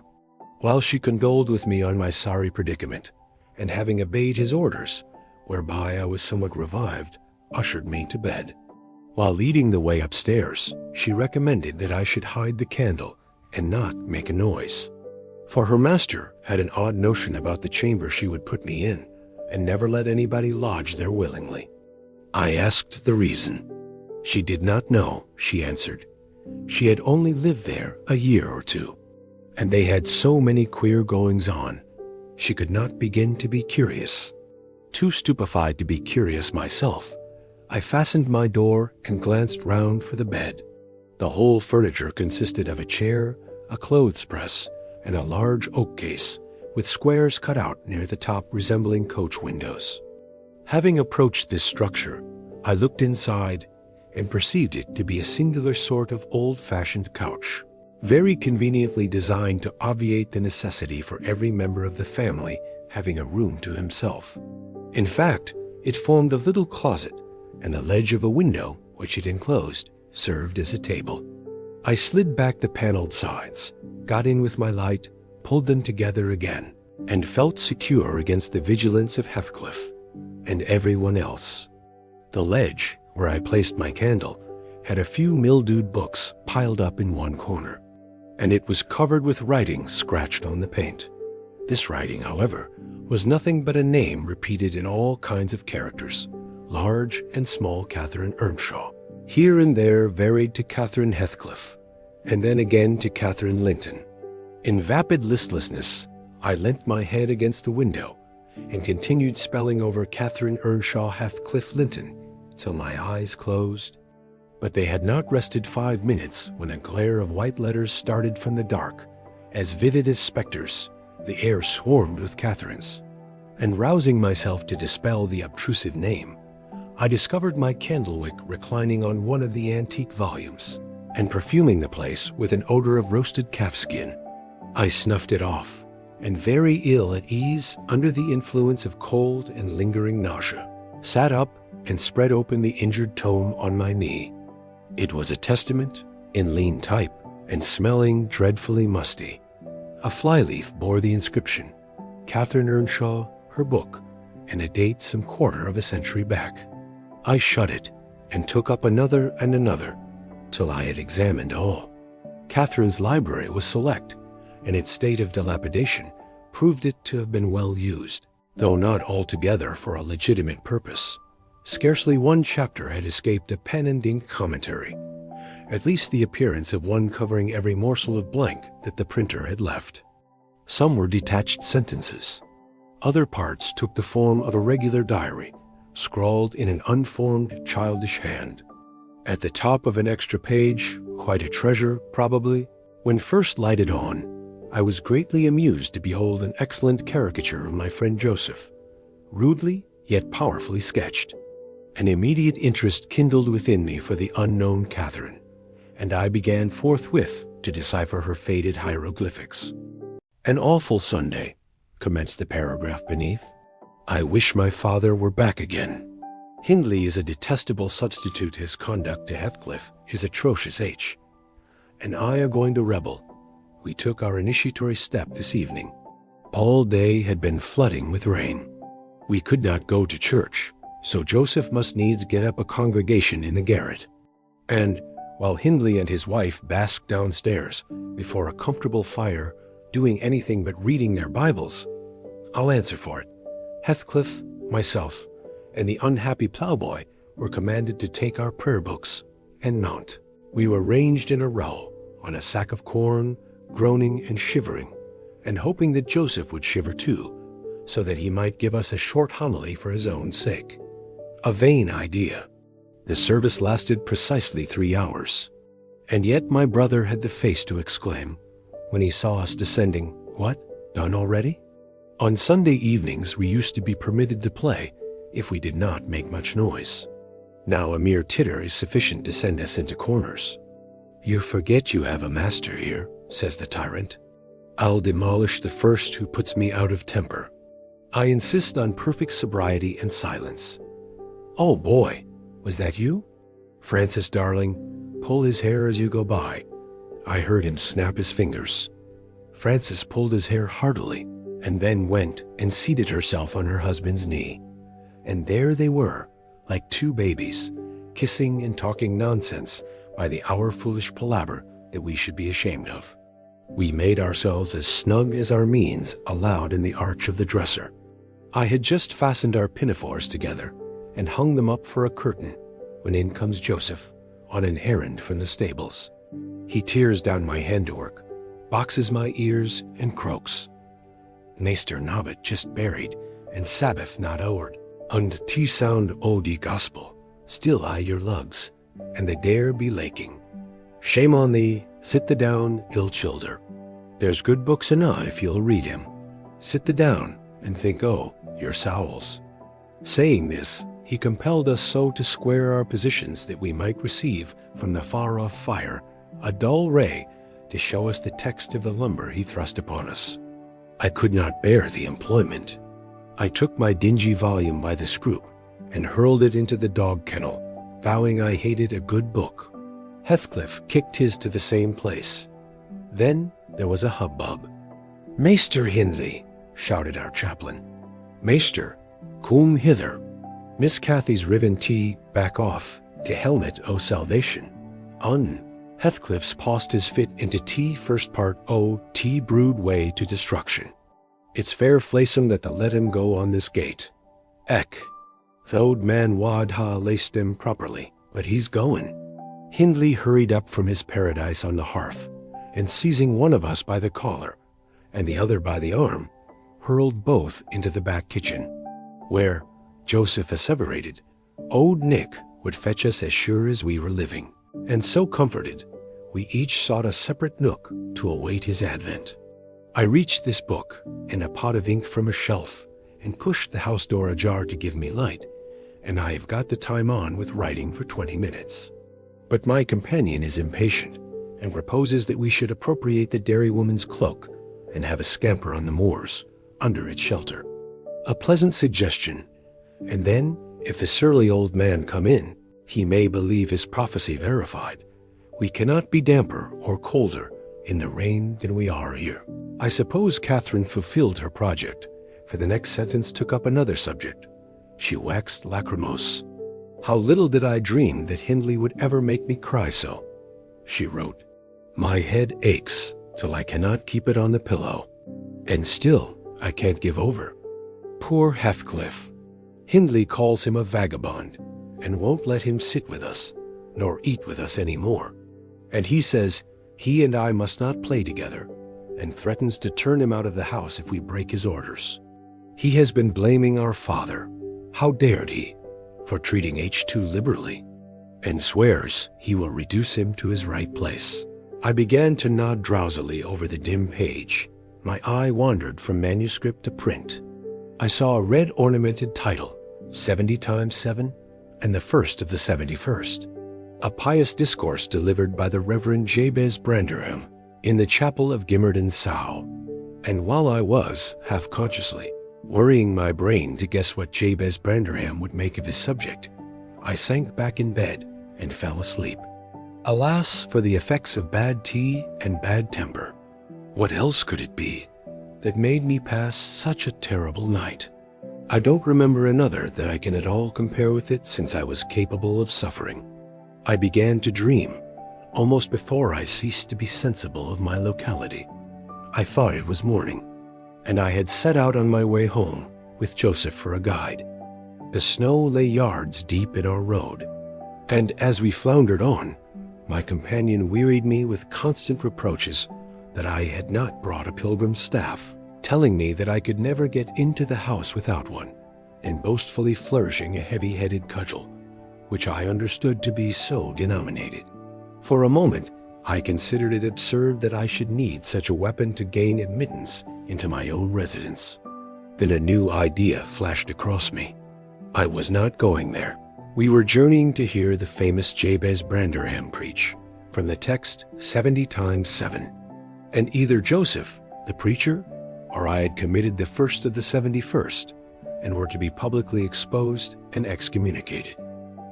while she condoled with me on my sorry predicament, and having obeyed his orders, whereby I was somewhat revived, ushered me to bed. While leading the way upstairs, she recommended that I should hide the candle and not make a noise, for her master had an odd notion about the chamber she would put me in, and never let anybody lodge there willingly. I asked the reason. She did not know, she answered. She had only lived there a year or two, and they had so many queer goings-on, she could not begin to be curious. Too stupefied to be curious myself, I fastened my door and glanced round for the bed. The whole furniture consisted of a chair, a clothes-press, and a large oak case, with squares cut out near the top resembling coach windows. Having approached this structure, I looked inside, and perceived it to be a singular sort of old-fashioned couch, very conveniently designed to obviate the necessity for every member of the family having a room to himself. In fact, it formed a little closet, and the ledge of a window, which it enclosed, served as a table. I slid back the paneled sides, got in with my light, pulled them together again, and felt secure against the vigilance of Heathcliff and everyone else. The ledge, where I placed my candle, had a few mildewed books piled up in one corner, and it was covered with writing scratched on the paint. This writing, however, was nothing but a name repeated in all kinds of characters, large and small Catherine Earnshaw, here and there varied to Catherine Heathcliff, and then again to Catherine Linton. In vapid listlessness, I leant my head against the window and continued spelling over Catherine Earnshaw Heathcliff Linton till my eyes closed. But they had not rested 5 minutes when a glare of white letters started from the dark, as vivid as specters. The air swarmed with Catherines, and rousing myself to dispel the obtrusive name, I discovered my candlewick reclining on one of the antique volumes, and perfuming the place with an odor of roasted calfskin. I snuffed it off, and very ill at ease under the influence of cold and lingering nausea, sat up and spread open the injured tome on my knee. It was a testament in lean type and smelling dreadfully musty. A flyleaf bore the inscription, Catherine Earnshaw, her book, and a date some quarter of a century back. I shut it and took up another and another till I had examined all. Catherine's library was select, and its state of dilapidation proved it to have been well used, though not altogether for a legitimate purpose. Scarcely one chapter had escaped a pen and ink commentary, at least the appearance of one covering every morsel of blank that the printer had left. Some were detached sentences. Other parts took the form of a regular diary, scrawled in an unformed, childish hand. At the top of an extra page, quite a treasure, probably, when first lighted on, I was greatly amused to behold an excellent caricature of my friend Joseph, rudely yet powerfully sketched. An immediate interest kindled within me for the unknown Catherine, and I began forthwith to decipher her faded hieroglyphics. An awful Sunday, commenced the paragraph beneath. I wish my father were back again. Hindley is a detestable substitute. His conduct to Heathcliff is atrocious H. And I are going to rebel. We took our initiatory step this evening. All day had been flooding with rain. We could not go to church, so Joseph must needs get up a congregation in the garret. And while Hindley and his wife basked downstairs before a comfortable fire, doing anything but reading their Bibles, I'll answer for it, Heathcliff, myself, and the unhappy ploughboy were commanded to take our prayer books and mount. We were ranged in a row on a sack of corn, groaning and shivering, and hoping that Joseph would shiver too, so that he might give us a short homily for his own sake. A vain idea. The service lasted precisely 3 hours, and yet my brother had the face to exclaim, when he saw us descending, "What, done already?" On Sunday evenings we used to be permitted to play if we did not make much noise. Now a mere titter is sufficient to send us into corners. "You forget you have a master here," says the tyrant. "I'll demolish the first who puts me out of temper." I insist on perfect sobriety and silence. "Oh boy, was that you? Francis, darling, pull his hair as you go by." I heard him snap his fingers. Francis pulled his hair heartily, and then went and seated herself on her husband's knee. And there they were, like two babies, kissing and talking nonsense by the hour foolish palaver that we should be ashamed of. We made ourselves as snug as our means allowed in the arch of the dresser. I had just fastened our pinafores together and hung them up for a curtain when in comes Joseph on an errand from the stables. He tears down my handiwork, boxes my ears, and croaks, "Meester Nobbet just buried, and Sabbath not o'ered, und tea sound o de gospel, still I your lugs, and they dare be laking. Shame on thee, sit thee down, ill childer. There's good books enough if you'll read him. Sit thee down, and think o' your sowls." Saying this, he compelled us so to square our positions that we might receive from the far-off fire a dull ray to show us the text of the lumber he thrust upon us. I could not bear the employment. I took my dingy volume by the scroop and hurled it into the dog kennel, vowing I hated a good book. Heathcliff kicked his to the same place. Then there was a hubbub. "Maester Hindley," shouted our chaplain. "Maester, come hither." Miss Cathy's riven tea back off, to helmet o salvation. Heathcliff's paused his fit into tea first part o tea brewed way to destruction. It's fair flaysome that they'll let him go on this gate. Eck, th'old man wad ha laced him properly, but he's going. Hindley hurried up from his paradise on the hearth, and seizing one of us by the collar, and the other by the arm, hurled both into the back kitchen, where, Joseph asseverated, old Nick would fetch us as sure as we were living. And so comforted, we each sought a separate nook to await his advent. I reached this book and a pot of ink from a shelf, and pushed the house door ajar to give me light, and I have got the time on with writing for 20 minutes. But my companion is impatient, and proposes that we should appropriate the dairywoman's cloak and have a scamper on the moors, under its shelter. A pleasant suggestion, and then, if the surly old man come in, he may believe his prophecy verified. We cannot be damper or colder in the rain than we are here. I suppose Catherine fulfilled her project, for the next sentence took up another subject. She waxed lachrymose. "How little did I dream that Hindley would ever make me cry so," she wrote. "My head aches till I cannot keep it on the pillow, and still I can't give over. Poor Heathcliff. Hindley calls him a vagabond, and won't let him sit with us, nor eat with us any more. And he says he and I must not play together, and threatens to turn him out of the house if we break his orders. He has been blaming our father, how dared he, for treating H too liberally, and swears he will reduce him to his right place." I began to nod drowsily over the dim page. My eye wandered from manuscript to print. I saw a red ornamented title, 70 times 7, and the first of the 71st. A pious discourse delivered by the Reverend Jabez Branderham in the chapel of Gimmerdon Sow. And while I was, half consciously, worrying my brain to guess what Jabez Branderham would make of his subject, I sank back in bed and fell asleep. Alas for the effects of bad tea and bad temper. What else could it be that made me pass such a terrible night? I don't remember another that I can at all compare with it since I was capable of suffering. I began to dream, almost before I ceased to be sensible of my locality. I thought it was morning, and I had set out on my way home with Joseph for a guide. The snow lay yards deep in our road, and as we floundered on, my companion wearied me with constant reproaches that I had not brought a pilgrim's staff, telling me that I could never get into the house without one, and boastfully flourishing a heavy-headed cudgel, which I understood to be so denominated. For a moment, I considered it absurd that I should need such a weapon to gain admittance into my own residence. Then a new idea flashed across me. I was not going there. We were journeying to hear the famous Jabez Branderham preach, from the text 70 times 7. And either Joseph, the preacher, or I had committed the first of the 71st, and were to be publicly exposed and excommunicated.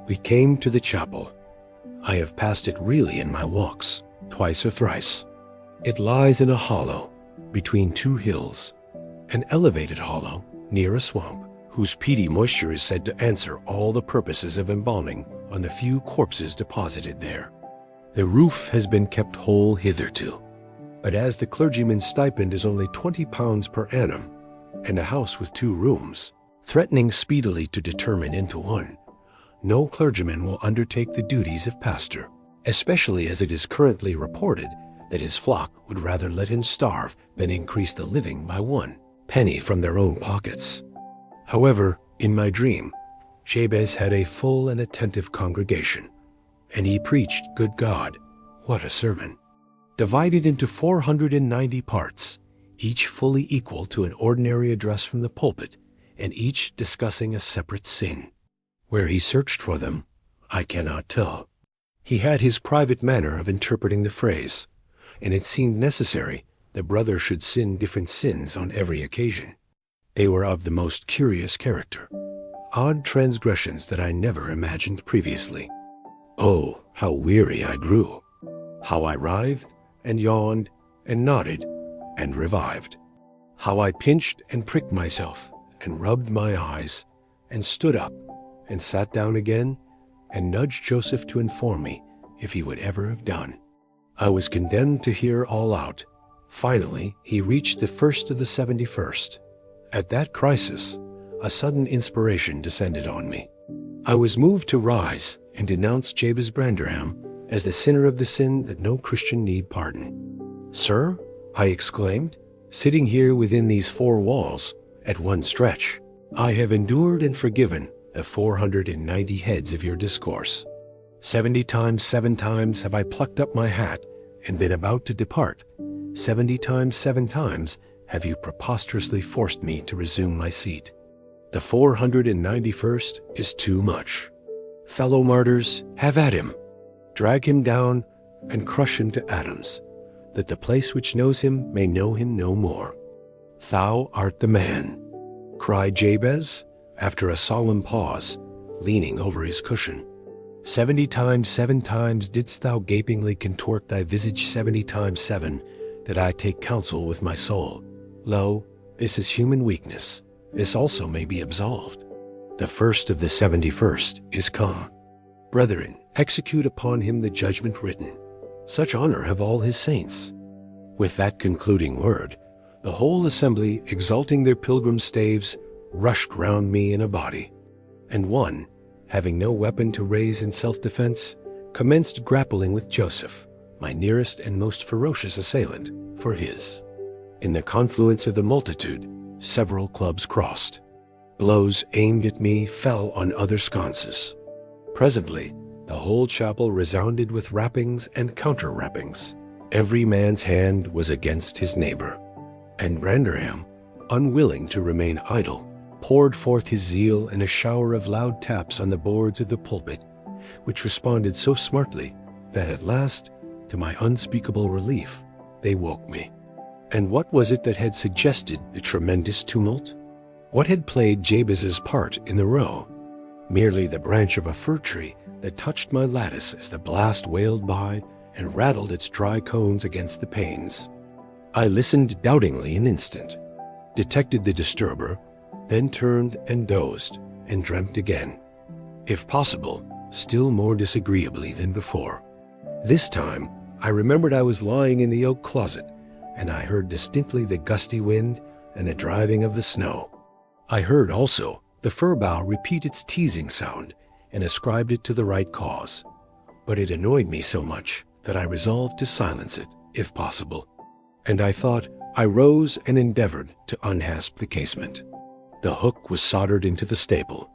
We came to the chapel. I have passed it really in my walks, twice or thrice. It lies in a hollow, between two hills, an elevated hollow near a swamp, whose peaty moisture is said to answer all the purposes of embalming on the few corpses deposited there. The roof has been kept whole hitherto, but as the clergyman's stipend is only £20 per annum, and a house with 2 rooms, threatening speedily to determine into one, no clergyman will undertake the duties of pastor, especially as it is currently reported that his flock would rather let him starve than increase the living by 1 penny from their own pockets. However, in my dream, Jabez had a full and attentive congregation, and he preached, good God, what a sermon! Divided into 490 parts, each fully equal to an ordinary address from the pulpit, and each discussing a separate sin. Where he searched for them, I cannot tell. He had his private manner of interpreting the phrase, and it seemed necessary the brother should sin different sins on every occasion. They were of the most curious character, odd transgressions that I never imagined previously. Oh, how weary I grew! How I writhed and yawned and nodded and revived! How I pinched and pricked myself and rubbed my eyes and stood up and sat down again and nudged Joseph to inform me if he would ever have done. I was condemned to hear all out. Finally, he reached the first of the 71st. At that crisis, a sudden inspiration descended on me. I was moved to rise and denounce Jabez Branderham as the sinner of the sin that no Christian need pardon. "Sir," I exclaimed, "sitting here within these four walls, at one stretch, I have endured and forgiven the 490 heads of your discourse. 70 times 7 times have I plucked up my hat and been about to depart. 70 times 7 times have you preposterously forced me to resume my seat. The 491st is too much. Fellow martyrs, have at him. Drag him down and crush him to atoms, that the place which knows him may know him no more." "Thou art the man," cried Jabez, after a solemn pause, leaning over his cushion. 70 times 7 times didst thou gapingly contort thy visage, 70 times 7 did I take counsel with my soul. Lo, this is human weakness, this also may be absolved. The first of the 71st is come. Brethren, execute upon him the judgment written. Such honor have all his saints." With that concluding word, the whole assembly, exalting their pilgrim staves, rushed round me in a body, and one, having no weapon to raise in self-defense, commenced grappling with Joseph, my nearest and most ferocious assailant, for his. In the confluence of the multitude, several clubs crossed. Blows aimed at me fell on other sconces. Presently, the whole chapel resounded with rappings and counter-rappings. Every man's hand was against his neighbor, and Branderham, unwilling to remain idle, poured forth his zeal in a shower of loud taps on the boards of the pulpit, which responded so smartly that at last, to my unspeakable relief, they woke me. And what was it that had suggested the tremendous tumult? What had played Jabez's part in the row? Merely the branch of a fir tree that touched my lattice as the blast wailed by and rattled its dry cones against the panes. I listened doubtingly an instant, detected the disturber, then turned and dozed and dreamt again, if possible, still more disagreeably than before. This time, I remembered I was lying in the oak closet, and I heard distinctly the gusty wind and the driving of the snow. I heard also the fir bough repeat its teasing sound and ascribed it to the right cause, but it annoyed me so much that I resolved to silence it, if possible, and I rose and endeavored to unhasp the casement. The hook was soldered into the staple,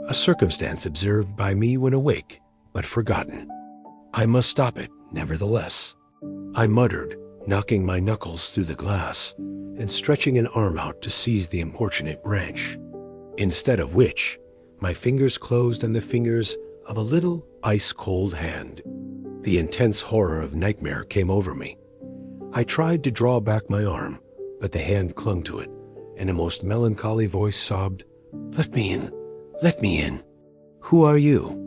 a circumstance observed by me when awake, but forgotten. I must stop it, nevertheless. I muttered, knocking my knuckles through the glass, and stretching an arm out to seize the importunate branch, instead of which my fingers closed on the fingers of a little ice-cold hand. The intense horror of nightmare came over me. I tried to draw back my arm, but the hand clung to it, and a most melancholy voice sobbed, "Let me in, let me in." "Who are you?"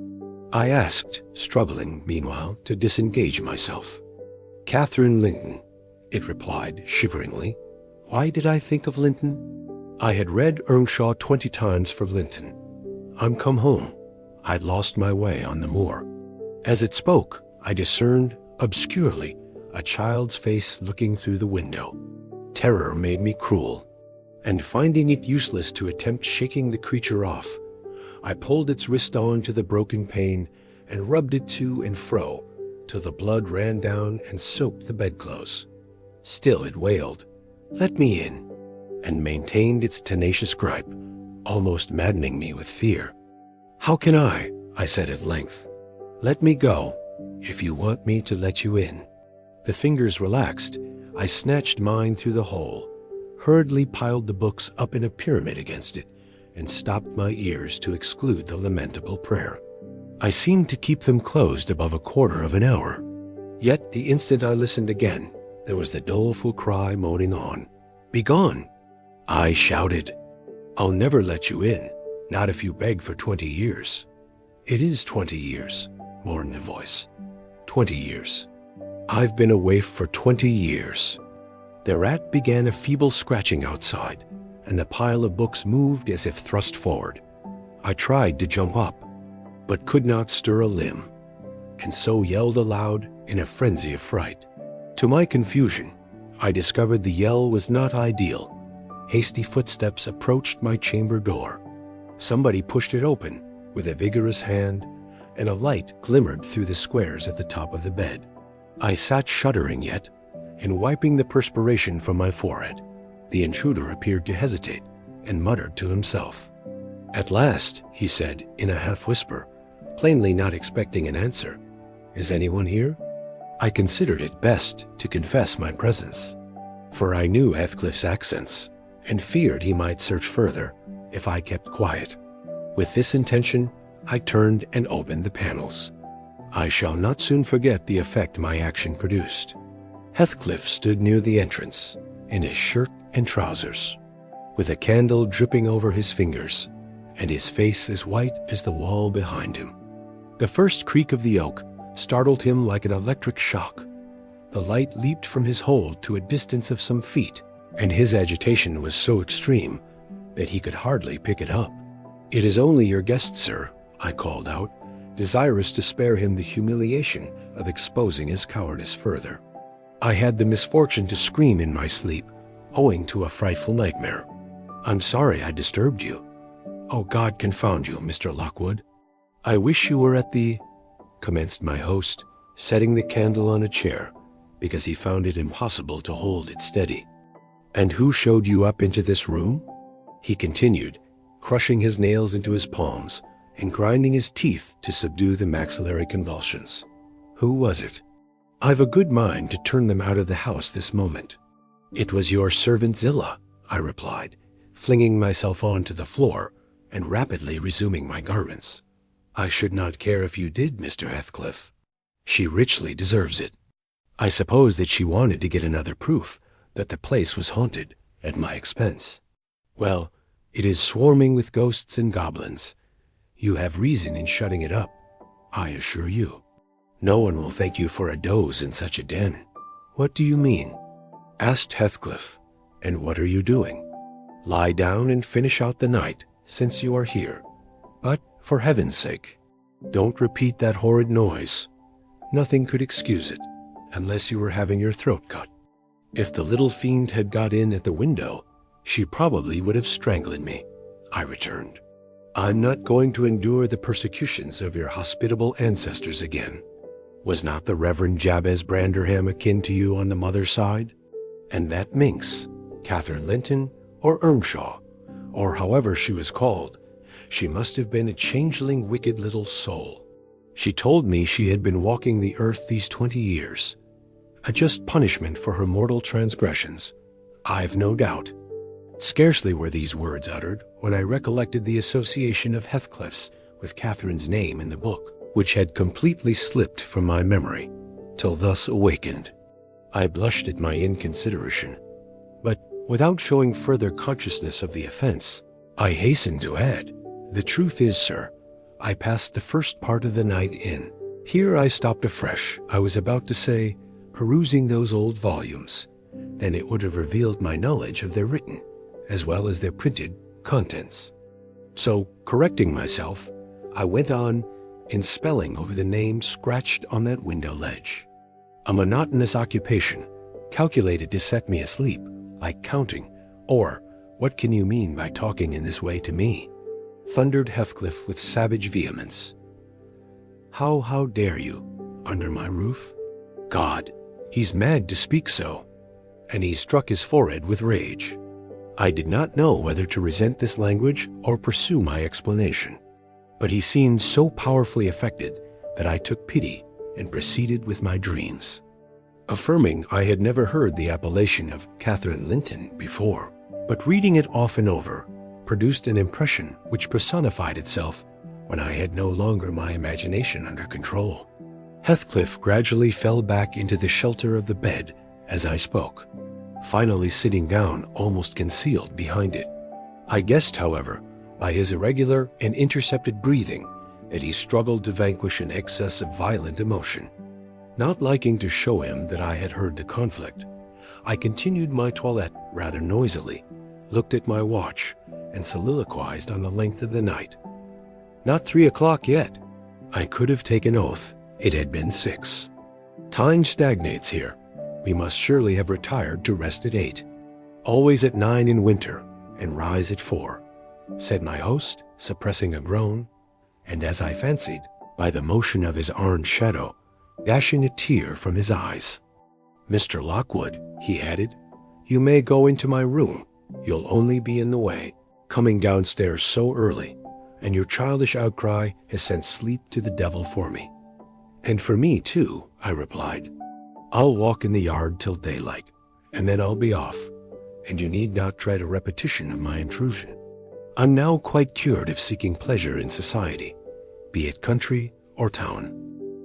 I asked, struggling, meanwhile, to disengage myself. "Catherine Linton," it replied shiveringly. Why did I think of Linton? I had read Earnshaw 20 times for Linton. I'm come home. I'd lost my way on the moor. As it spoke, I discerned, obscurely, a child's face looking through the window. Terror made me cruel, and finding it useless to attempt shaking the creature off, I pulled its wrist on to the broken pane and rubbed it to and fro till the blood ran down and soaked the bedclothes. Still it wailed, "Let me in," and maintained its tenacious gripe, almost maddening me with fear. "How can I said at length. "Let me go, if you want me to let you in." The fingers relaxed, I snatched mine through the hole, hurriedly piled the books up in a pyramid against it, and stopped my ears to exclude the lamentable prayer. I seemed to keep them closed above a quarter of an hour. Yet the instant I listened again, there was the doleful cry moaning on, "Begone!" I shouted, "I'll never let you in, not if you beg for 20 years. "It is 20 years, mourned the voice. 20 years. I've been a waif for 20 years. Thereat began a feeble scratching outside, and the pile of books moved as if thrust forward. I tried to jump up, but could not stir a limb, and so yelled aloud in a frenzy of fright. To my confusion, I discovered the yell was not ideal. Hasty footsteps approached my chamber door. Somebody pushed it open with a vigorous hand, and a light glimmered through the squares at the top of the bed. I sat shuddering yet, and wiping the perspiration from my forehead. The intruder appeared to hesitate, and muttered to himself. At last, he said in a half-whisper, plainly not expecting an answer, "Is anyone here?" I considered it best to confess my presence, for I knew Heathcliff's accents, and feared he might search further if I kept quiet. With this intention, I turned and opened the panels. I shall not soon forget the effect my action produced. Heathcliff stood near the entrance, in his shirt and trousers, with a candle dripping over his fingers, and his face as white as the wall behind him. The first creak of the oak startled him like an electric shock. The light leaped from his hold to a distance of some feet, and his agitation was so extreme that he could hardly pick it up. "It is only your guest, sir," I called out, desirous to spare him the humiliation of exposing his cowardice further. I had the misfortune to scream in my sleep, owing to a frightful nightmare. "I'm sorry I disturbed you." "Oh, God confound you, Mr. Lockwood. I wish you were at the—" commenced my host, setting the candle on a chair, because he found it impossible to hold it steady. "And who showed you up into this room?" he continued, crushing his nails into his palms and grinding his teeth to subdue the maxillary convulsions. "Who was it? I've a good mind to turn them out of the house this moment." "It was your servant Zillah," I replied, flinging myself onto the floor and rapidly resuming my garments. "I should not care if you did, Mr. Heathcliff. She richly deserves it. I suppose that she wanted to get another proof that the place was haunted at my expense. Well, it is swarming with ghosts and goblins. You have reason in shutting it up, I assure you. No one will thank you for a doze in such a den." "What do you mean?" asked Heathcliff. "And what are you doing?" "Lie down and finish out the night, since you are here. But, for heaven's sake, don't repeat that horrid noise. Nothing could excuse it, unless you were having your throat cut. If the little fiend had got in at the window, she probably would have strangled me," I returned. "I'm not going to endure the persecutions of your hospitable ancestors again. Was not the Reverend Jabez Branderham akin to you on the mother's side? And that minx, Catherine Linton, or Earnshaw, or however she was called, she must have been a changeling, wicked little soul. She told me she had been walking the earth these 20 years, a just punishment for her mortal transgressions, I've no doubt." Scarcely were these words uttered when I recollected the association of Heathcliff's with Catherine's name in the book, which had completely slipped from my memory, till thus awakened. I blushed at my inconsideration, but without showing further consciousness of the offense, I hastened to add, "The truth is, sir, I passed the first part of the night in." Here I stopped afresh. I was about to say, perusing those old volumes, then it would have revealed my knowledge of their written, as well as their printed, contents. So, correcting myself, I went on in spelling over the name scratched on that window ledge. A monotonous occupation, calculated to set me asleep, like counting, or "What can you mean by talking in this way to me?" thundered Heathcliff with savage vehemence. How dare you, under my roof? God, he's mad to speak so." And he struck his forehead with rage. I did not know whether to resent this language or pursue my explanation, but he seemed so powerfully affected that I took pity and proceeded with my dreams. Affirming I had never heard the appellation of Catherine Linton before, but reading it often over, produced an impression which personified itself when I had no longer my imagination under control. Heathcliff gradually fell back into the shelter of the bed as I spoke, finally sitting down almost concealed behind it. I guessed, however, by his irregular and intercepted breathing, that he struggled to vanquish an excess of violent emotion. Not liking to show him that I had heard the conflict, I continued my toilette rather noisily, looked at my watch, and soliloquized on the length of the night. Not 3 o'clock yet. I could have taken oath it had been 6. Time stagnates here. We must surely have retired to rest at 8. Always at 9 in winter, and rise at 4, said my host, suppressing a groan, and as I fancied, by the motion of his orange shadow, dashing a tear from his eyes. Mr. Lockwood, he added, you may go into my room. You'll only be in the way, coming downstairs so early, and your childish outcry has sent sleep to the devil for me. And for me, too, I replied. I'll walk in the yard till daylight, and then I'll be off, and you need not dread a repetition of my intrusion. I'm now quite cured of seeking pleasure in society, be it country or town.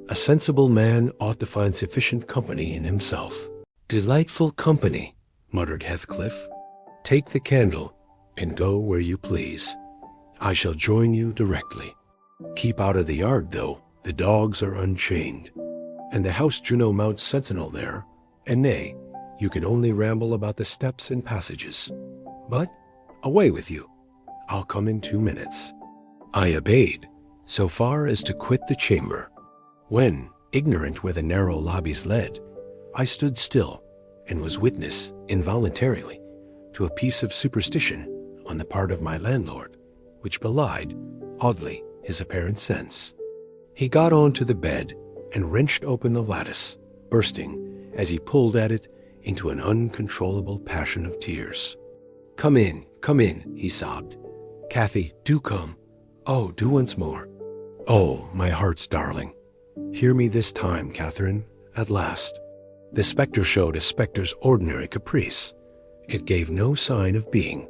A sensible man ought to find sufficient company in himself. Delightful company, muttered Heathcliff. Take the candle and go where you please. I shall join you directly. Keep out of the yard, though. The dogs are unchained, and the house Juno mounts sentinel there, and nay, you can only ramble about the steps and passages. But away with you. I'll come in 2 minutes. I obeyed, so far as to quit the chamber. When, ignorant where the narrow lobbies led, I stood still and was witness, involuntarily, to a piece of superstition on the part of my landlord, which belied, oddly, his apparent sense. He got on to the bed and wrenched open the lattice, bursting, as he pulled at it, into an uncontrollable passion of tears. Come in, he sobbed. Cathy, do come. Oh, do once more. Oh, my heart's darling. Hear me this time, Catherine, at last. The spectre showed a spectre's ordinary caprice. It gave no sign of being,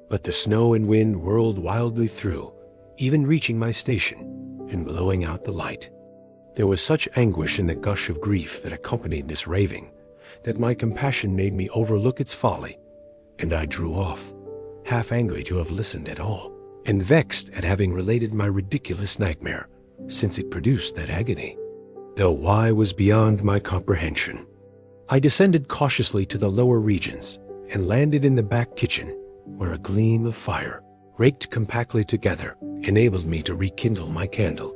but the snow and wind whirled wildly through, even reaching my station, and blowing out the light. There was such anguish in the gush of grief that accompanied this raving, that my compassion made me overlook its folly, and I drew off, half angry to have listened at all, and vexed at having related my ridiculous nightmare, since it produced that agony, though why was beyond my comprehension. I descended cautiously to the lower regions, and landed in the back kitchen, where a gleam of fire, raked compactly together, enabled me to rekindle my candle.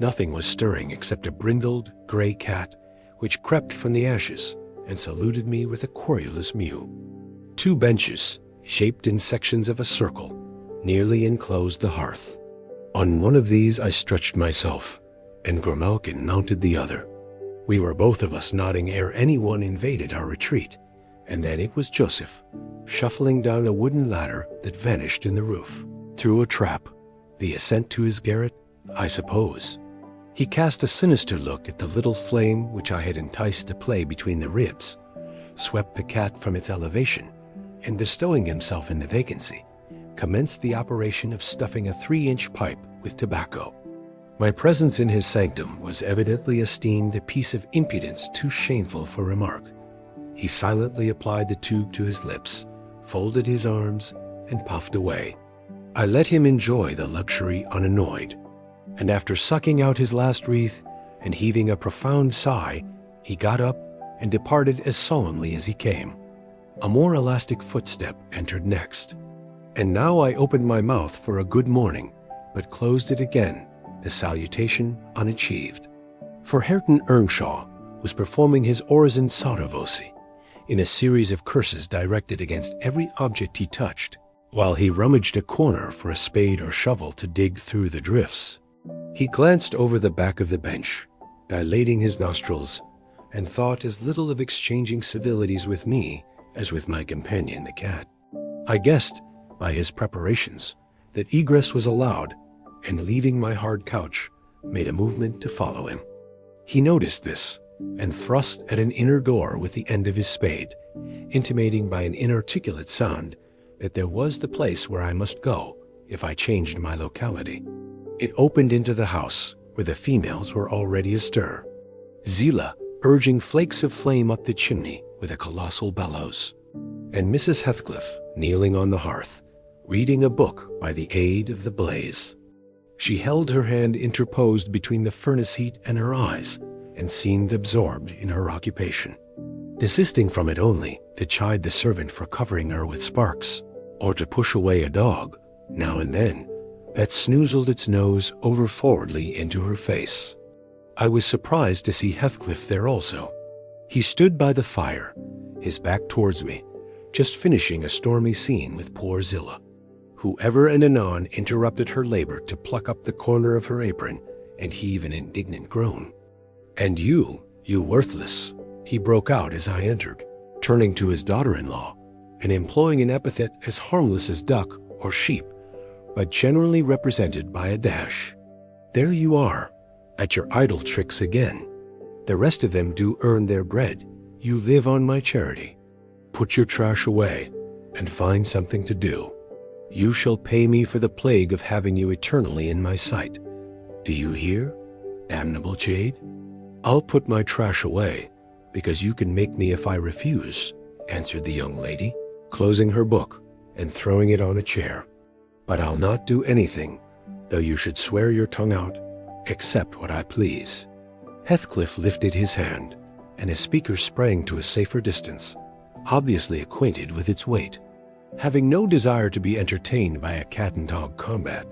Nothing was stirring except a brindled, gray cat, which crept from the ashes and saluted me with a querulous mew. 2 benches, shaped in sections of a circle, nearly enclosed the hearth. On one of these I stretched myself, and Grimalkin mounted the other. We were both of us nodding ere anyone invaded our retreat, and then it was Joseph, shuffling down a wooden ladder that vanished in the roof, through a trap, the ascent to his garret, I suppose. He cast a sinister look at the little flame which I had enticed to play between the ribs, swept the cat from its elevation, and bestowing himself in the vacancy, commenced the operation of stuffing a 3-inch pipe with tobacco. My presence in his sanctum was evidently esteemed a piece of impudence too shameful for remark. He silently applied the tube to his lips, folded his arms, and puffed away. I let him enjoy the luxury unannoyed, and after sucking out his last wreath and heaving a profound sigh, he got up and departed as solemnly as he came. A more elastic footstep entered next, and now I opened my mouth for a good morning, but closed it again, the salutation unachieved. For Hareton Earnshaw was performing his orison sotto voce in a series of curses directed against every object he touched, while he rummaged a corner for a spade or shovel to dig through the drifts. He glanced over the back of the bench, dilating his nostrils, and thought as little of exchanging civilities with me as with my companion the cat. I guessed, by his preparations, that egress was allowed, and leaving my hard couch, made a movement to follow him. He noticed this, and thrust at an inner door with the end of his spade, intimating by an inarticulate sound that there was the place where I must go if I changed my locality. It opened into the house, where the females were already astir, Zillah urging flakes of flame up the chimney with a colossal bellows, and Mrs. Heathcliff kneeling on the hearth, reading a book by the aid of the blaze. She held her hand interposed between the furnace heat and her eyes, and seemed absorbed in her occupation, desisting from it only to chide the servant for covering her with sparks, or to push away a dog, now and then, that snoozled its nose over forwardly into her face. I was surprised to see Heathcliff there also. He stood by the fire, his back towards me, just finishing a stormy scene with poor Zillah, who ever and anon interrupted her labor to pluck up the corner of her apron and heave an indignant groan. "And you worthless," he broke out as I entered, turning to his daughter-in-law, and employing an epithet as harmless as duck or sheep, but generally represented by a dash. "There you are, at your idle tricks again. The rest of them do earn their bread. You live on my charity. Put your trash away, and find something to do. You shall pay me for the plague of having you eternally in my sight. Do you hear, damnable jade? I'll put my trash away, because you can make me if I refuse," answered the young lady, closing her book and throwing it on a chair. "But I'll not do anything, though you should swear your tongue out, except what I please." Heathcliff lifted his hand, and his speaker sprang to a safer distance, obviously acquainted with its weight. Having no desire to be entertained by a cat-and-dog combat,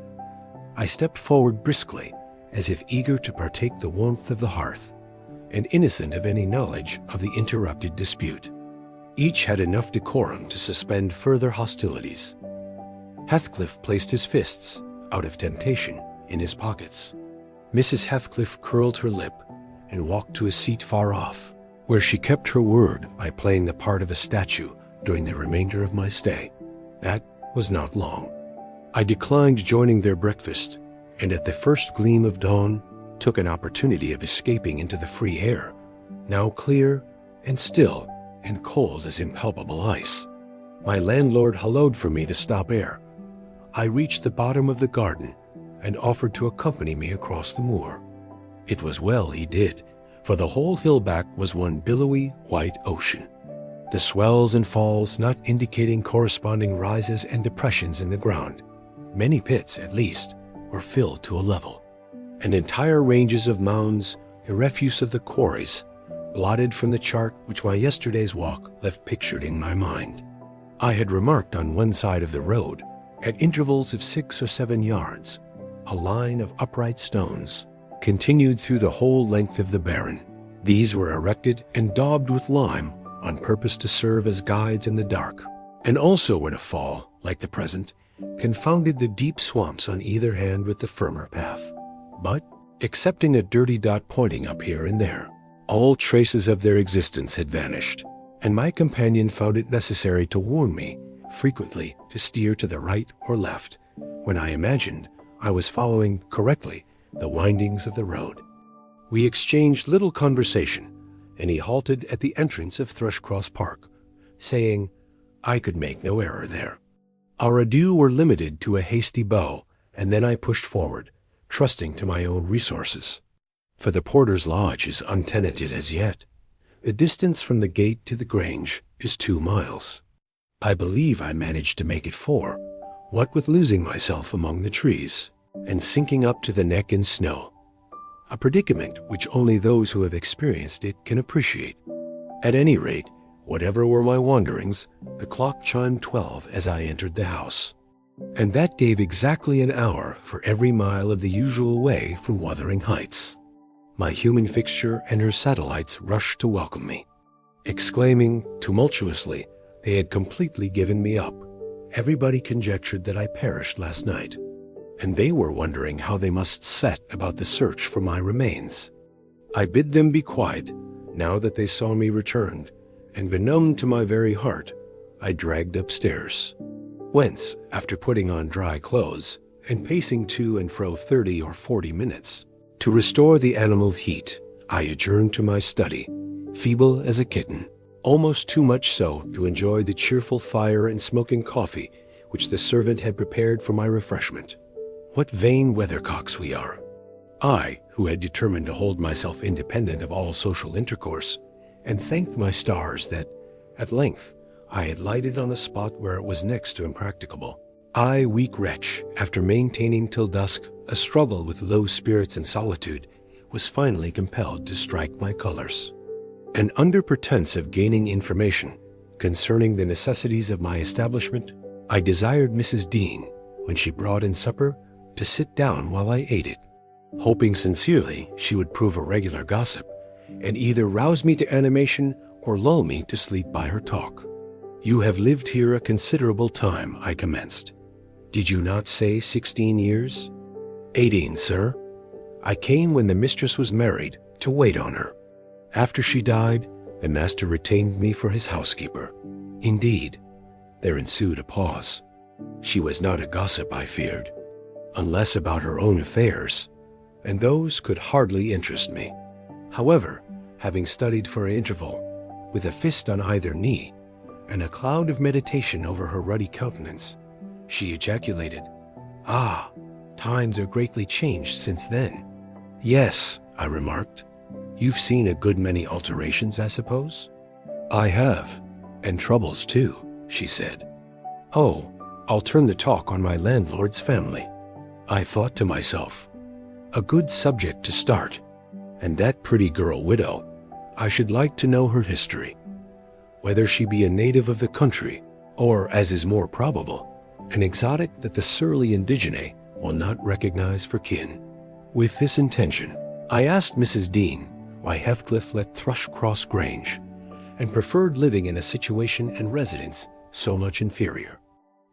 I stepped forward briskly, as if eager to partake the warmth of the hearth, and innocent of any knowledge of the interrupted dispute. Each had enough decorum to suspend further hostilities. Heathcliff placed his fists, out of temptation, in his pockets. Mrs. Heathcliff curled her lip and walked to a seat far off, where she kept her word by playing the part of a statue during the remainder of my stay. That was not long. I declined joining their breakfast, and at the first gleam of dawn took an opportunity of escaping into the free air, now clear and still and cold as impalpable ice. My landlord hallooed for me to stop air. I reached the bottom of the garden and offered to accompany me across the moor. It was well he did, for the whole hillback was one billowy white ocean, the swells and falls not indicating corresponding rises and depressions in the ground. Many pits, at least, were filled to a level, and entire ranges of mounds, a refuse of the quarries, blotted from the chart which my yesterday's walk left pictured in my mind. I had remarked on one side of the road, at intervals of 6 or 7 yards, a line of upright stones continued through the whole length of the barren. These were erected and daubed with lime on purpose to serve as guides in the dark, and also were to fall, like the present, confounded the deep swamps on either hand with the firmer path. But, excepting a dirty dot pointing up here and there, all traces of their existence had vanished, and my companion found it necessary to warn me frequently to steer to the right or left, when I imagined I was following correctly the windings of the road. We exchanged little conversation, and he halted at the entrance of Thrushcross Park, saying I could make no error there. Our adieux were limited to a hasty bow, and then I pushed forward, trusting to my own resources. For the porter's lodge is untenanted as yet. The distance from the gate to the grange is 2 miles. I believe I managed to make it 4, what with losing myself among the trees, and sinking up to the neck in snow, a predicament which only those who have experienced it can appreciate. At any rate, whatever were my wanderings, the clock chimed 12 as I entered the house, and that gave exactly an hour for every mile of the usual way from Wuthering Heights. My human fixture and her satellites rushed to welcome me, exclaiming tumultuously they had completely given me up. Everybody conjectured that I perished last night, and they were wondering how they must set about the search for my remains. I bid them be quiet, now that they saw me returned, and benumbed to my very heart, I dragged upstairs, whence, after putting on dry clothes, and pacing to and fro 30 or 40 minutes, to restore the animal heat, I adjourned to my study, feeble as a kitten, almost too much so to enjoy the cheerful fire and smoking coffee which the servant had prepared for my refreshment. What vain weathercocks we are! I, who had determined to hold myself independent of all social intercourse, and thanked my stars that, at length, I had lighted on a spot where it was next to impracticable. I, weak wretch, after maintaining till dusk a struggle with low spirits and solitude, was finally compelled to strike my colors. And under pretense of gaining information concerning the necessities of my establishment, I desired Mrs. Dean, when she brought in supper, to sit down while I ate it, hoping sincerely she would prove a regular gossip, and either rouse me to animation or lull me to sleep by her talk. "You have lived here a considerable time," I commenced. "Did you not say 16 years?" 18, sir. I came when the mistress was married to wait on her. After she died, the master retained me for his housekeeper." "Indeed." There ensued a pause. She was not a gossip, I feared, unless about her own affairs, and those could hardly interest me. However, having studied for an interval, with a fist on either knee, and a cloud of meditation over her ruddy countenance, she ejaculated, "Ah, times are greatly changed since then." "Yes," I remarked. "You've seen a good many alterations, I suppose?" "I have, and troubles too," she said. "Oh, I'll turn the talk on my landlord's family." I thought to myself, a good subject to start, and that pretty girl widow, I should like to know her history, whether she be a native of the country, or, as is more probable, an exotic that the surly indigene will not recognize for kin. With this intention, I asked Mrs. Dean why Heathcliff left Thrushcross Grange, and preferred living in a situation and residence so much inferior.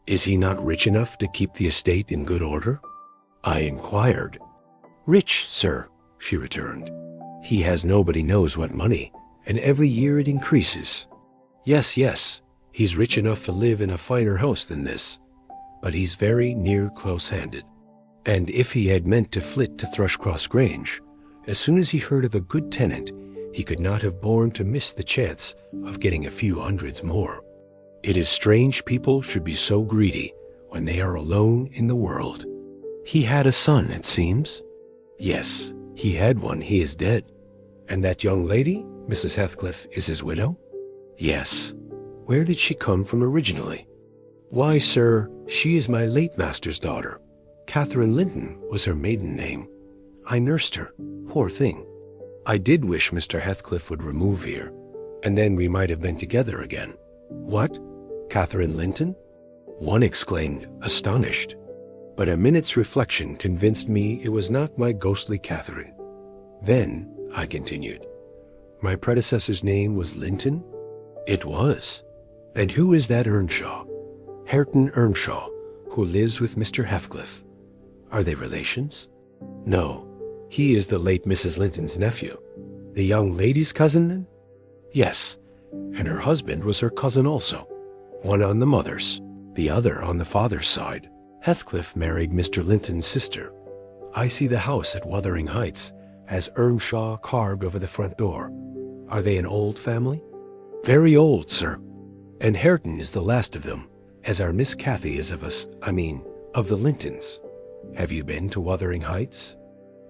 "Is he not rich enough to keep the estate in good order?" I inquired. "Rich, sir," she returned. "He has nobody knows what money, and every year it increases." Yes, he's rich enough to live in a finer house than this, but he's very near close-handed. And if he had meant to flit to Thrushcross Grange, as soon as he heard of a good tenant, he could not have borne to miss the chance of getting a few hundreds more. It is strange people should be so greedy when they are alone in the world. He had a son, it seems. Yes, he had one. He is dead. And that young lady, Mrs. Heathcliff, is his widow? Yes. Where did she come from originally? Why, sir, she is my late master's daughter. Catherine Linton was her maiden name. I nursed her, poor thing. I did wish Mr. Heathcliff would remove here, and then we might have been together again. What? Catherine Linton? One exclaimed, astonished. But a minute's reflection convinced me it was not my ghostly Catherine. Then, I continued, my predecessor's name was Linton? It was. And who is that Earnshaw? Hareton Earnshaw, who lives with Mr. Heathcliff. Are they relations? No, he is the late Mrs. Linton's nephew. The young lady's cousin, then? Yes, and her husband was her cousin also, one on the mother's, the other on the father's side. Heathcliff married Mr. Linton's sister. I see the house at Wuthering Heights has Earnshaw carved over the front door. Are they an old family? Very old, sir. And Hareton is the last of them, as our Miss Cathy is of us, of the Lintons. Have you been to Wuthering Heights?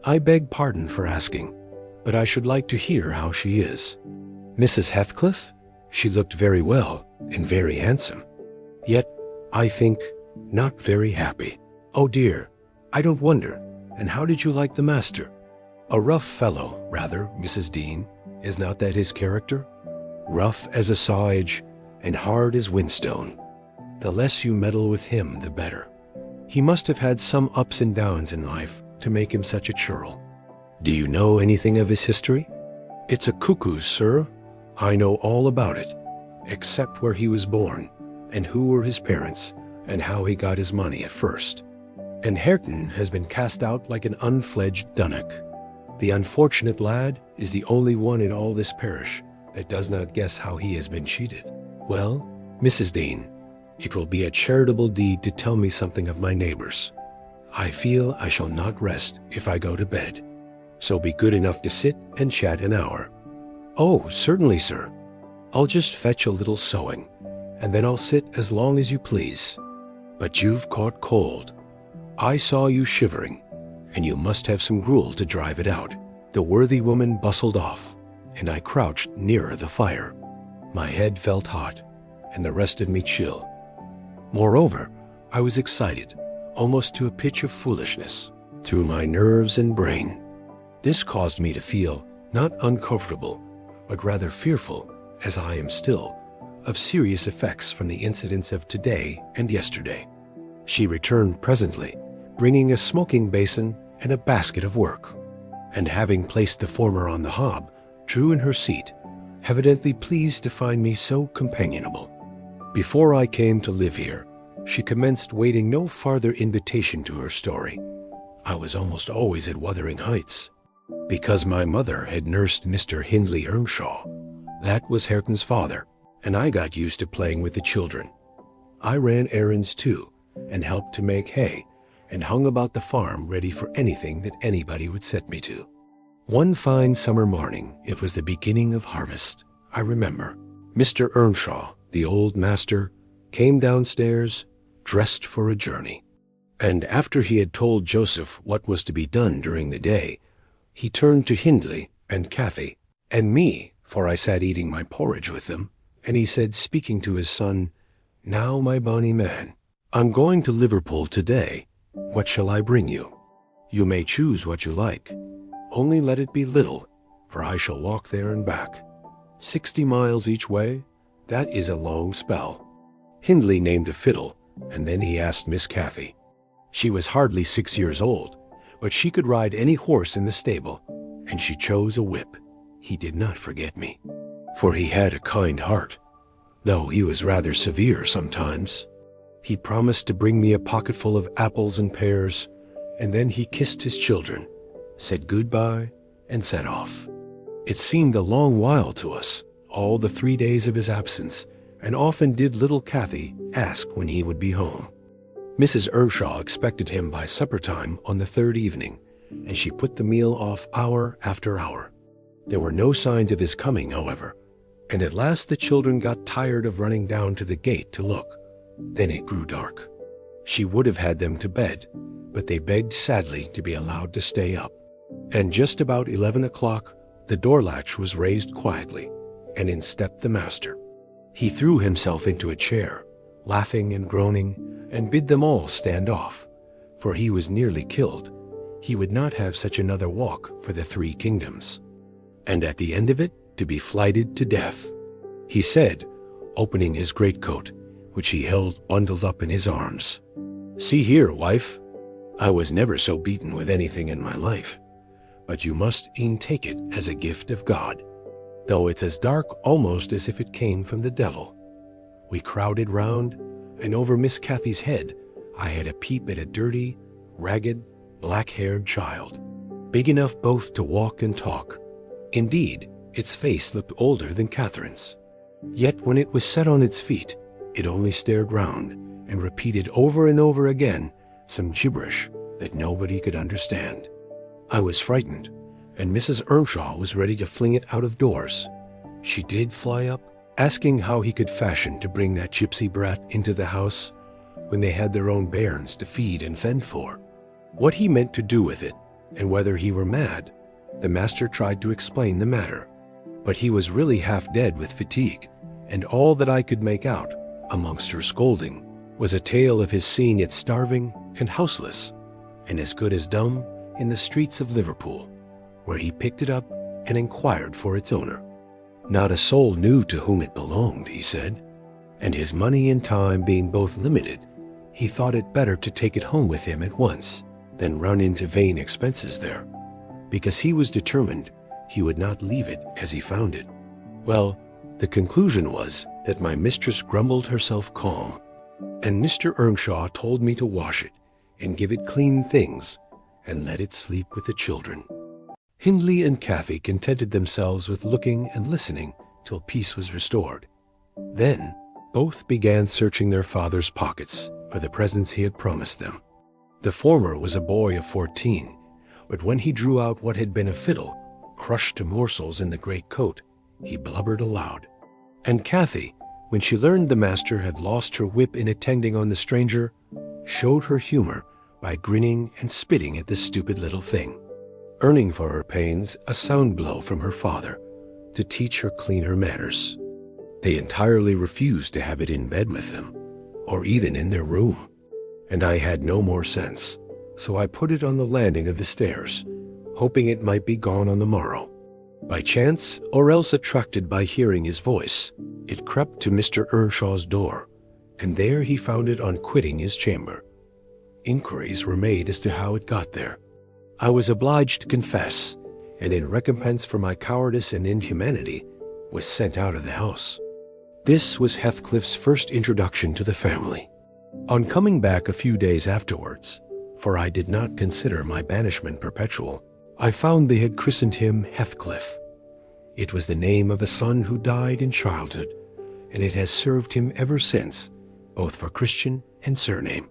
I beg pardon for asking, but I should like to hear how she is. Mrs. Heathcliff? She looked very well and very handsome. Yet, I think, not very happy. Oh dear, I don't wonder. And how did you like the master? A rough fellow, rather, Mrs. Dean. Is not that his character? Rough as a saw edge and hard as whinstone. The less you meddle with him, the better. He must have had some ups and downs in life to make him such a churl. Do you know anything of his history? It's a cuckoo's, sir. I know all about it, except where he was born, and who were his parents, and how he got his money at first. And Hareton has been cast out like an unfledged dunnock. The unfortunate lad is the only one in all this parish that does not guess how he has been cheated. Well, Mrs. Dean, it will be a charitable deed to tell me something of my neighbors. I feel I shall not rest if I go to bed, so be good enough to sit and chat an hour. Oh, certainly, sir. I'll just fetch a little sewing, and then I'll sit as long as you please. But you've caught cold. I saw you shivering, and you must have some gruel to drive it out." The worthy woman bustled off, and I crouched nearer the fire. My head felt hot, and the rest of me chill. Moreover, I was excited, almost to a pitch of foolishness, through my nerves and brain. This caused me to feel not uncomfortable, but rather fearful, as I am still, of serious effects from the incidents of today and yesterday. She returned presently, bringing a smoking basin and a basket of work, and having placed the former on the hob, drew in her seat, evidently pleased to find me so companionable. Before I came to live here, she commenced waiting no farther invitation to her story. I was almost always at Wuthering Heights, because my mother had nursed Mr. Hindley Earnshaw. That was Hareton's father, and I got used to playing with the children. I ran errands too, and helped to make hay, and hung about the farm ready for anything that anybody would set me to. One fine summer morning, it was the beginning of harvest, I remember. Mr. Earnshaw, the old master, came downstairs, dressed for a journey. And after he had told Joseph what was to be done during the day, he turned to Hindley and Cathy, and me, for I sat eating my porridge with them, and he said, speaking to his son, "Now, my bonny man, I'm going to Liverpool today. What shall I bring you? You may choose what you like. Only let it be little, for I shall walk there and back. 60 miles each way, that is a long spell." Hindley named a fiddle, and then he asked Miss Cathy. She was hardly 6 years old, but she could ride any horse in the stable, and she chose a whip. He did not forget me, for he had a kind heart, though he was rather severe sometimes. He promised to bring me a pocketful of apples and pears, and then he kissed his children, said goodbye, and set off. It seemed a long while to us, all the 3 days of his absence, and often did little Cathy ask when he would be home. Mrs. Earnshaw expected him by supper time on the 3rd evening, and she put the meal off hour after hour. There were no signs of his coming, however, and at last the children got tired of running down to the gate to look. Then it grew dark. She would have had them to bed, but they begged sadly to be allowed to stay up. And just about 11 o'clock, the door latch was raised quietly, and in stepped the master. He threw himself into a chair, laughing and groaning, and bid them all stand off, for he was nearly killed. He would not have such another walk for the 3 kingdoms, and at the end of it to be flighted to death. He said, opening his greatcoat, which he held bundled up in his arms, "See here, wife, I was never so beaten with anything in my life, but you must e'en take it as a gift of God, though it's as dark almost as if it came from the devil." We crowded round, and over Miss Cathy's head I had a peep at a dirty, ragged, black-haired child, big enough both to walk and talk. Indeed, its face looked older than Catherine's. Yet when it was set on its feet, it only stared round and repeated over and over again some gibberish that nobody could understand. I was frightened, and Mrs. Earnshaw was ready to fling it out of doors. She did fly up, asking how he could fashion to bring that gypsy brat into the house when they had their own bairns to feed and fend for. What he meant to do with it, and whether he were mad, the master tried to explain the matter, but he was really half dead with fatigue, and all that I could make out, amongst her scolding, was a tale of his seeing it starving and houseless, and as good as dumb, in the streets of Liverpool, where he picked it up and inquired for its owner. Not a soul knew to whom it belonged, he said, and his money and time being both limited, he thought it better to take it home with him at once than run into vain expenses there, because he was determined he would not leave it as he found it. Well, the conclusion was that my mistress grumbled herself calm, and Mr. Earnshaw told me to wash it and give it clean things and let it sleep with the children. Hindley and Cathy contented themselves with looking and listening till peace was restored. Then both began searching their father's pockets for the presents he had promised them. The former was a boy of 14, but when he drew out what had been a fiddle, crushed to morsels in the great coat, he blubbered aloud. And Kathy, when she learned the master had lost her whip in attending on the stranger, showed her humor by grinning and spitting at the stupid little thing, earning for her pains a sound blow from her father to teach her cleaner manners. They entirely refused to have it in bed with them, or even in their room, and I had no more sense, so I put it on the landing of the stairs, hoping it might be gone on the morrow. By chance, or else attracted by hearing his voice, it crept to Mr. Earnshaw's door, and there he found it on quitting his chamber. Inquiries were made as to how it got there. I was obliged to confess, and in recompense for my cowardice and inhumanity, was sent out of the house. This was Heathcliff's first introduction to the family. On coming back a few days afterwards, for I did not consider my banishment perpetual, I found they had christened him Heathcliff. It was the name of a son who died in childhood, and it has served him ever since, both for Christian and surname.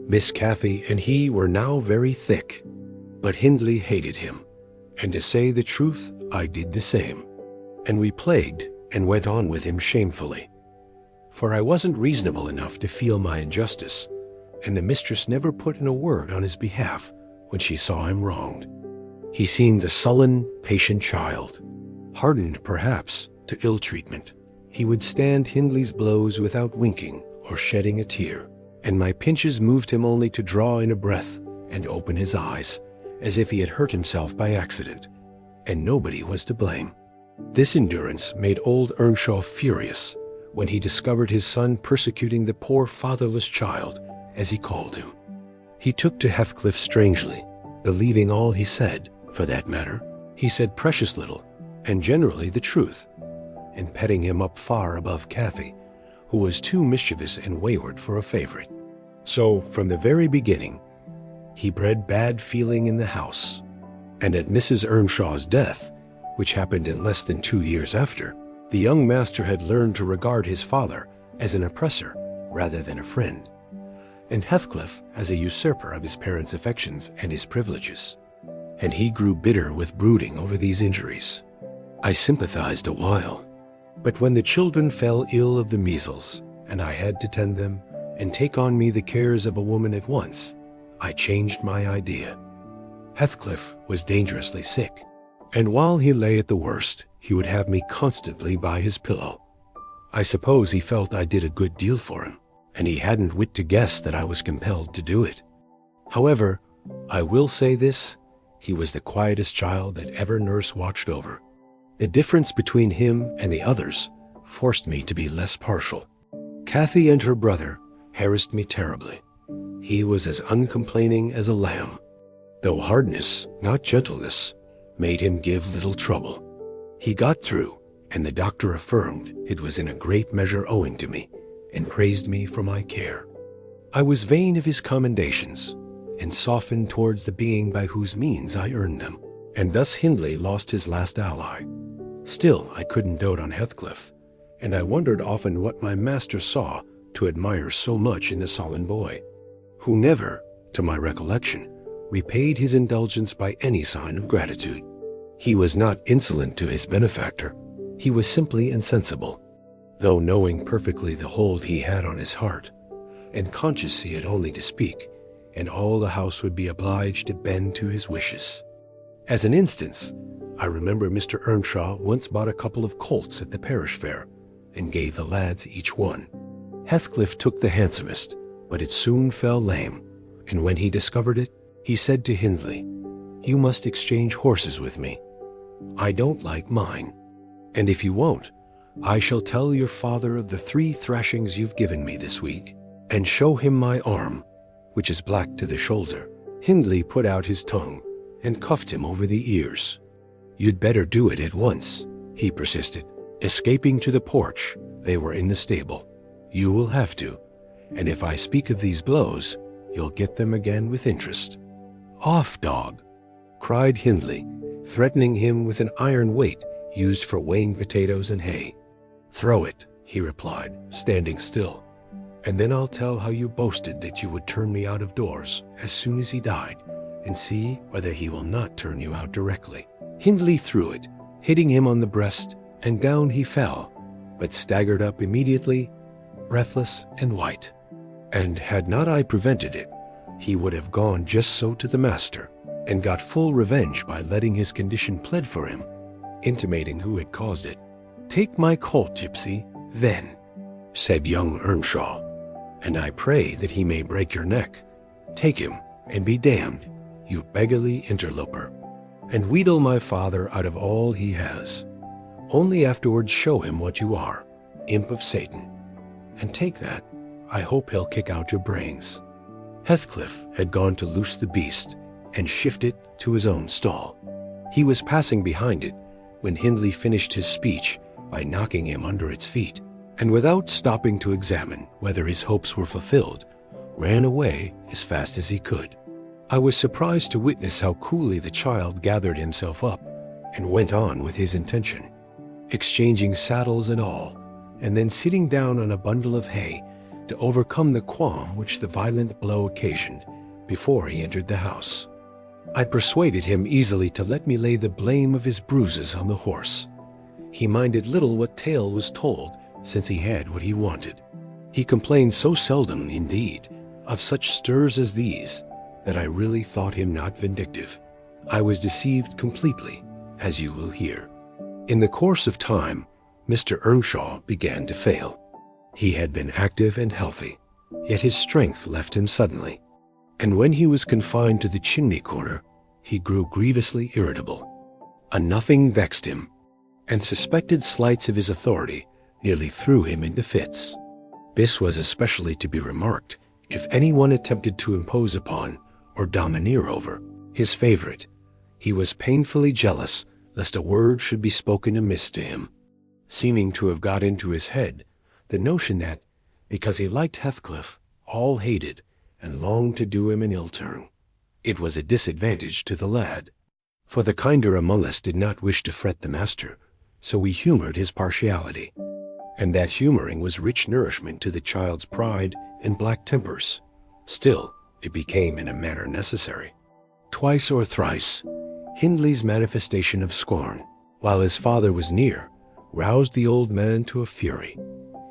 Miss Cathy and he were now very thick, but Hindley hated him, and to say the truth, I did the same, and we plagued and went on with him shamefully. For I wasn't reasonable enough to feel my injustice, and the mistress never put in a word on his behalf when she saw him wronged. He seemed a sullen, patient child, hardened perhaps to ill treatment. He would stand Hindley's blows without winking or shedding a tear, and my pinches moved him only to draw in a breath and open his eyes, as if he had hurt himself by accident, and nobody was to blame. This endurance made old Earnshaw furious when he discovered his son persecuting the poor fatherless child, as he called him. He took to Heathcliff strangely, believing all he said. For that matter, he said precious little, and generally the truth, and petting him up far above Cathy, who was too mischievous and wayward for a favorite. So, from the very beginning, he bred bad feeling in the house, and at Mrs. Earnshaw's death, which happened in less than 2 years after, the young master had learned to regard his father as an oppressor rather than a friend, and Heathcliff as a usurper of his parents' affections and his privileges. And he grew bitter with brooding over these injuries. I sympathized a while, but when the children fell ill of the measles, and I had to tend them and take on me the cares of a woman at once, I changed my idea. Heathcliff was dangerously sick, and while he lay at the worst, he would have me constantly by his pillow. I suppose he felt I did a good deal for him, and he hadn't wit to guess that I was compelled to do it. However, I will say this, he was the quietest child that ever nurse watched over. The difference between him and the others forced me to be less partial. Cathy and her brother harassed me terribly. He was as uncomplaining as a lamb, though hardness, not gentleness, made him give little trouble. He got through, and the doctor affirmed it was in a great measure owing to me, and praised me for my care. I was vain of his commendations, and softened towards the being by whose means I earned them, and thus Hindley lost his last ally. Still, I couldn't dote on Heathcliff, and I wondered often what my master saw to admire so much in the sullen boy, who never, to my recollection, repaid his indulgence by any sign of gratitude. He was not insolent to his benefactor, he was simply insensible, though knowing perfectly the hold he had on his heart, and conscious he had only to speak, and all the house would be obliged to bend to his wishes. As an instance, I remember Mr. Earnshaw once bought a couple of colts at the parish fair, and gave the lads each one. Heathcliff took the handsomest, but it soon fell lame, and when he discovered it, he said to Hindley, "You must exchange horses with me. I don't like mine, and if you won't, I shall tell your father of the 3 thrashings you've given me this week, and show him my arm, which is black to the shoulder." Hindley put out his tongue and cuffed him over the ears. "You'd better do it at once," he persisted. Escaping to the porch, they were in the stable. "You will have to, and if I speak of these blows, you'll get them again with interest." "Off, dog!" cried Hindley, threatening him with an iron weight used for weighing potatoes and hay. "Throw it," he replied, standing still, "and then I'll tell how you boasted that you would turn me out of doors as soon as he died, and see whether he will not turn you out directly." Hindley threw it, hitting him on the breast, and down he fell, but staggered up immediately, breathless and white. And had not I prevented it, he would have gone just so to the master, and got full revenge by letting his condition plead for him, intimating who had caused it. "Take my colt, gypsy, then," said young Earnshaw, "and I pray that he may break your neck. Take him, and be damned, you beggarly interloper, and wheedle my father out of all he has. Only afterwards show him what you are, imp of Satan. And take that, I hope he'll kick out your brains." Heathcliff had gone to loose the beast and shift it to his own stall. He was passing behind it when Hindley finished his speech by knocking him under its feet, and without stopping to examine whether his hopes were fulfilled, ran away as fast as he could. I was surprised to witness how coolly the child gathered himself up and went on with his intention, exchanging saddles and all, and then sitting down on a bundle of hay to overcome the qualm which the violent blow occasioned before he entered the house. I persuaded him easily to let me lay the blame of his bruises on the horse. He minded little what tale was told, since he had what he wanted. He complained so seldom, indeed, of such stirs as these, that I really thought him not vindictive. I was deceived completely, as you will hear. In the course of time, Mr. Earnshaw began to fail. He had been active and healthy, yet his strength left him suddenly, and when he was confined to the chimney corner, he grew grievously irritable. A nothing vexed him, and suspected slights of his authority nearly threw him into fits. This was especially to be remarked if anyone attempted to impose upon or domineer over his favorite. He was painfully jealous lest a word should be spoken amiss to him, seeming to have got into his head the notion that, because he liked Heathcliff, all hated and longed to do him an ill turn. It was a disadvantage to the lad, for the kinder among us did not wish to fret the master, so we humored his partiality, and that humoring was rich nourishment to the child's pride and black tempers. Still, it became in a manner necessary. Twice or thrice, Hindley's manifestation of scorn, while his father was near, roused the old man to a fury.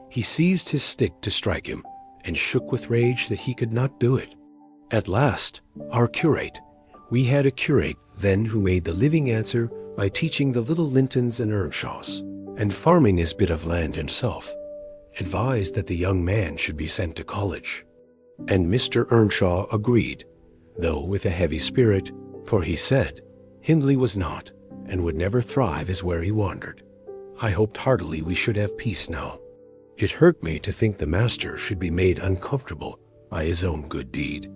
He seized his stick to strike him, and shook with rage that he could not do it. At last, our curate, we had a curate then who made the living answer by teaching the little Lintons and Earnshaws, and farming his bit of land himself, advised that the young man should be sent to college. And Mr. Earnshaw agreed, though with a heavy spirit, for he said Hindley was not, and would never thrive as where he wandered. I hoped heartily we should have peace now. It hurt me to think the master should be made uncomfortable by his own good deed.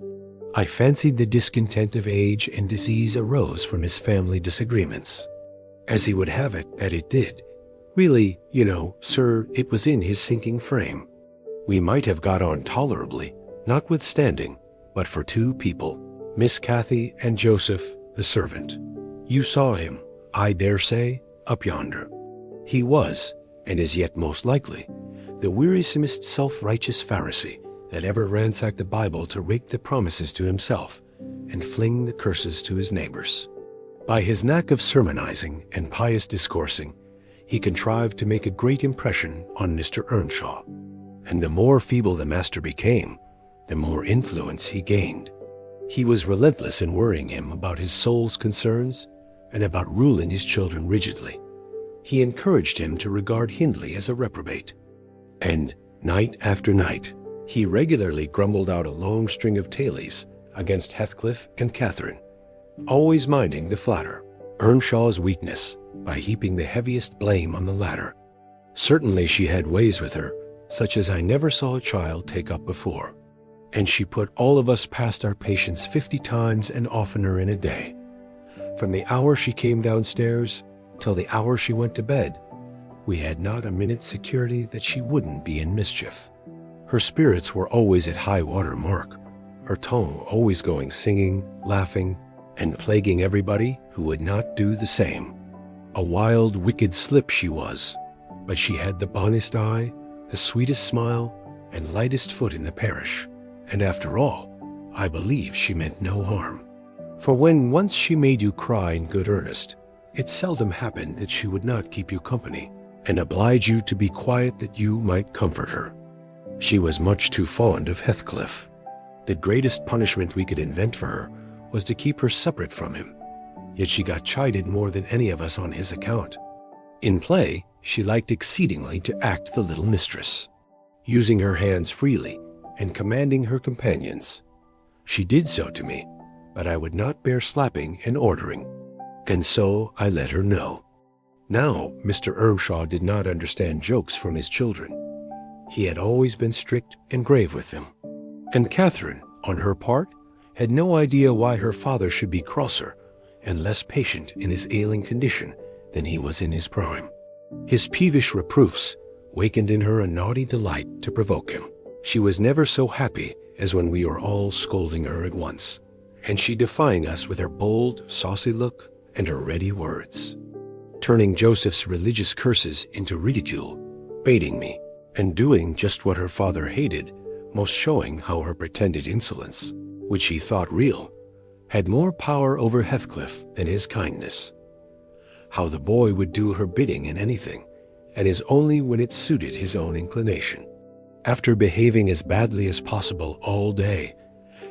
I fancied the discontent of age and disease arose from his family disagreements, as he would have it that it did. Really, you know, sir, it was in his sinking frame. We might have got on tolerably, notwithstanding, but for two people, Miss Cathy and Joseph, the servant. You saw him, I dare say, up yonder. He was, and is yet most likely, the wearisomest self-righteous Pharisee that ever ransacked the Bible to rake the promises to himself and fling the curses to his neighbors. By his knack of sermonizing and pious discoursing, he contrived to make a great impression on Mr. Earnshaw, and the more feeble the master became, the more influence he gained. He was relentless in worrying him about his soul's concerns and about ruling his children rigidly. He encouraged him to regard Hindley as a reprobate, and night after night he regularly grumbled out a long string of tailies against Heathcliff and Catherine, always minding to flatter Earnshaw's weakness by heaping the heaviest blame on the latter. Certainly she had ways with her, such as I never saw a child take up before, and she put all of us past our patience 50 times and oftener in a day. From the hour she came downstairs till the hour she went to bed, we had not a minute's security that she wouldn't be in mischief. Her spirits were always at high water mark, her tongue always going singing, laughing, and plaguing everybody who would not do the same. A wild, wicked slip she was, but she had the bonniest eye, the sweetest smile, and lightest foot in the parish, and after all, I believe she meant no harm. For when once she made you cry in good earnest, it seldom happened that she would not keep you company, and oblige you to be quiet that you might comfort her. She was much too fond of Heathcliff. The greatest punishment we could invent for her was to keep her separate from him, yet she got chided more than any of us on his account. In play, she liked exceedingly to act the little mistress, using her hands freely and commanding her companions. She did so to me, but I would not bear slapping and ordering, and so I let her know. Now, Mr. Earnshaw did not understand jokes from his children. He had always been strict and grave with them. And Catherine, on her part, had no idea why her father should be crosser and less patient in his ailing condition than he was in his prime. His peevish reproofs wakened in her a naughty delight to provoke him. She was never so happy as when we were all scolding her at once, and she defying us with her bold, saucy look and her ready words, turning Joseph's religious curses into ridicule, baiting me, and doing just what her father hated, most showing how her pretended insolence, which he thought real, had more power over Heathcliff than his kindness. How the boy would do her bidding in anything, and is only when it suited his own inclination. After behaving as badly as possible all day,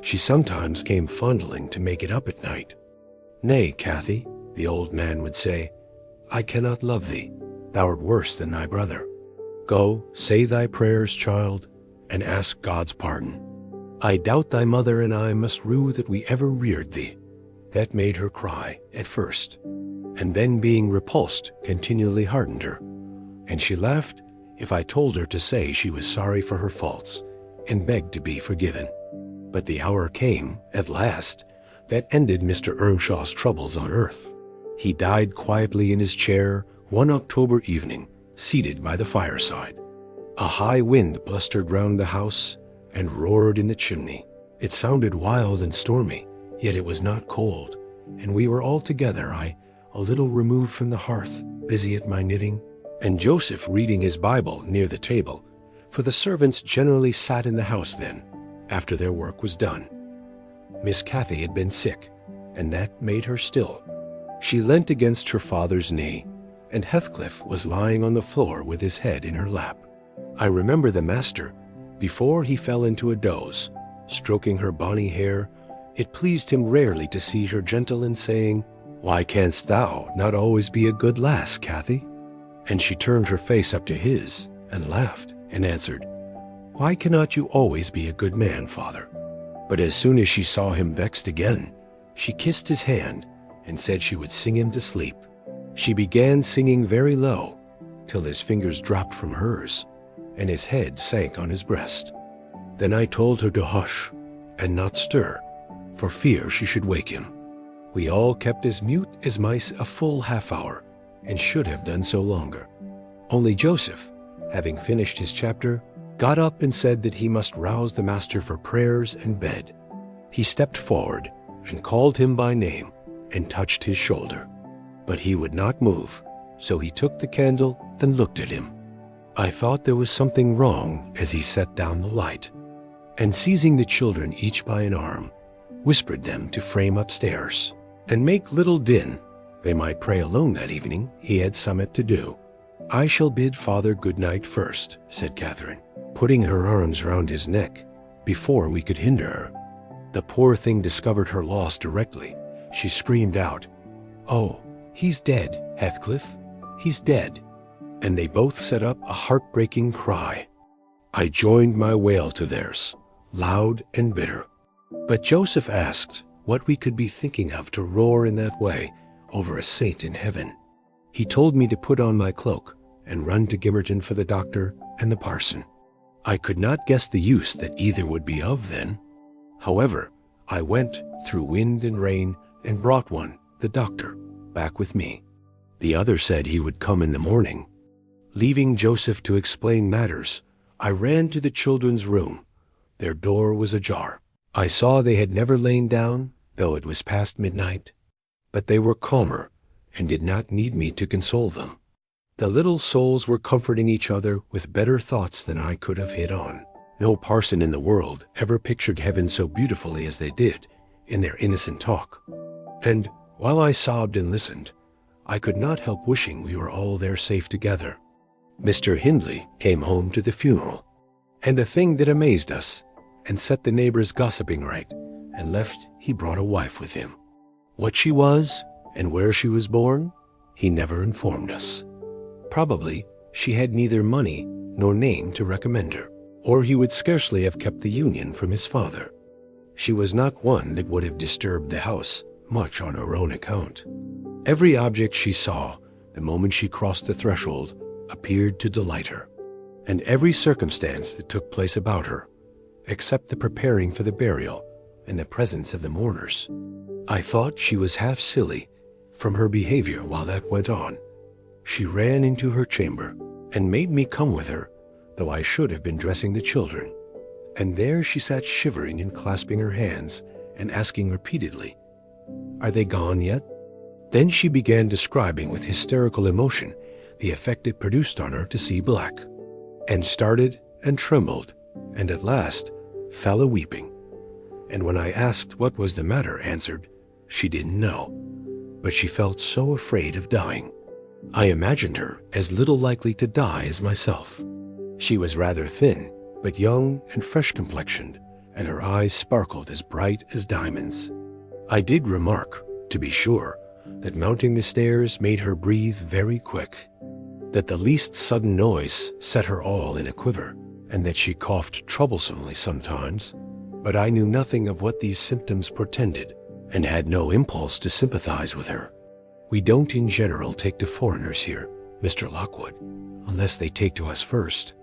she sometimes came fondling to make it up at night. "Nay, Cathy," the old man would say, "I cannot love thee. Thou art worse than thy brother. Go, say thy prayers, child, and ask God's pardon. I doubt thy mother and I must rue that we ever reared thee." That made her cry at first, and then being repulsed continually hardened her, and she laughed if I told her to say she was sorry for her faults and begged to be forgiven. But the hour came, at last, that ended Mr. Earnshaw's troubles on earth. He died quietly in his chair one October evening, seated by the fireside. A high wind blustered round the house and roared in the chimney. It sounded wild and stormy, yet it was not cold, and we were all together, I a little removed from the hearth, busy at my knitting, and Joseph reading his Bible near the table, for the servants generally sat in the house then, after their work was done. Miss Cathy had been sick, and that made her still. She leant against her father's knee, and Heathcliff was lying on the floor with his head in her lap. I remember the master, before he fell into a doze, stroking her bonny hair. It pleased him rarely to see her gentle and saying, "Why canst thou not always be a good lass, Cathy?" And she turned her face up to his, and laughed, and answered, "Why cannot you always be a good man, father?" But as soon as she saw him vexed again, she kissed his hand, and said she would sing him to sleep. She began singing very low, till his fingers dropped from hers, and his head sank on his breast. Then I told her to hush, and not stir, for fear she should wake him. We all kept as mute as mice a full half-hour, and should have done so longer. Only Joseph, having finished his chapter, got up and said that he must rouse the master for prayers and bed. He stepped forward, and called him by name, and touched his shoulder. But he would not move, so he took the candle, then looked at him. I thought there was something wrong as he set down the light, and seizing the children each by an arm, whispered them to frame upstairs, and make little din. They might pray alone that evening. He had somewhat to do. "I shall bid father good night first," said Catherine, putting her arms round his neck, before we could hinder her. The poor thing discovered her loss directly. She screamed out, "Oh, he's dead, Heathcliff, he's dead." And they both set up a heartbreaking cry. I joined my wail to theirs, loud and bitter. But Joseph asked what we could be thinking of to roar in that way over a saint in heaven. He told me to put on my cloak and run to Gimmerton for the doctor and the parson. I could not guess the use that either would be of then. However, I went through wind and rain and brought one, the doctor, back with me. The other said he would come in the morning. Leaving Joseph to explain matters, I ran to the children's room. Their door was ajar. I saw they had never lain down, though it was past midnight. But they were calmer, and did not need me to console them. The little souls were comforting each other with better thoughts than I could have hit on. No parson in the world ever pictured heaven so beautifully as they did in their innocent talk. And while I sobbed and listened, I could not help wishing we were all there safe together. Mr. Hindley came home to the funeral, and a thing that amazed us and set the neighbors gossiping right, and left he brought a wife with him. What she was and where she was born, he never informed us. Probably she had neither money nor name to recommend her, or he would scarcely have kept the union from his father. She was not one that would have disturbed the house much on her own account. Every object she saw, the moment she crossed the threshold, appeared to delight her, and every circumstance that took place about her, except the preparing for the burial and the presence of the mourners. I thought she was half silly from her behavior while that went on. She ran into her chamber and made me come with her, though I should have been dressing the children. And there she sat shivering and clasping her hands and asking repeatedly, "Are they gone yet?" Then she began describing with hysterical emotion the effect it produced on her to see black, and started and trembled, and at last fell a-weeping. And when I asked what was the matter, answered she didn't know, but she felt so afraid of dying. I imagined her as little likely to die as myself. She was rather thin, but young and fresh-complexioned, and her eyes sparkled as bright as diamonds. I did remark, to be sure, that mounting the stairs made her breathe very quick, that the least sudden noise set her all in a quiver, and that she coughed troublesomely sometimes, but I knew nothing of what these symptoms portended, and had no impulse to sympathize with her. We don't in general take to foreigners here, Mr. Lockwood, unless they take to us first.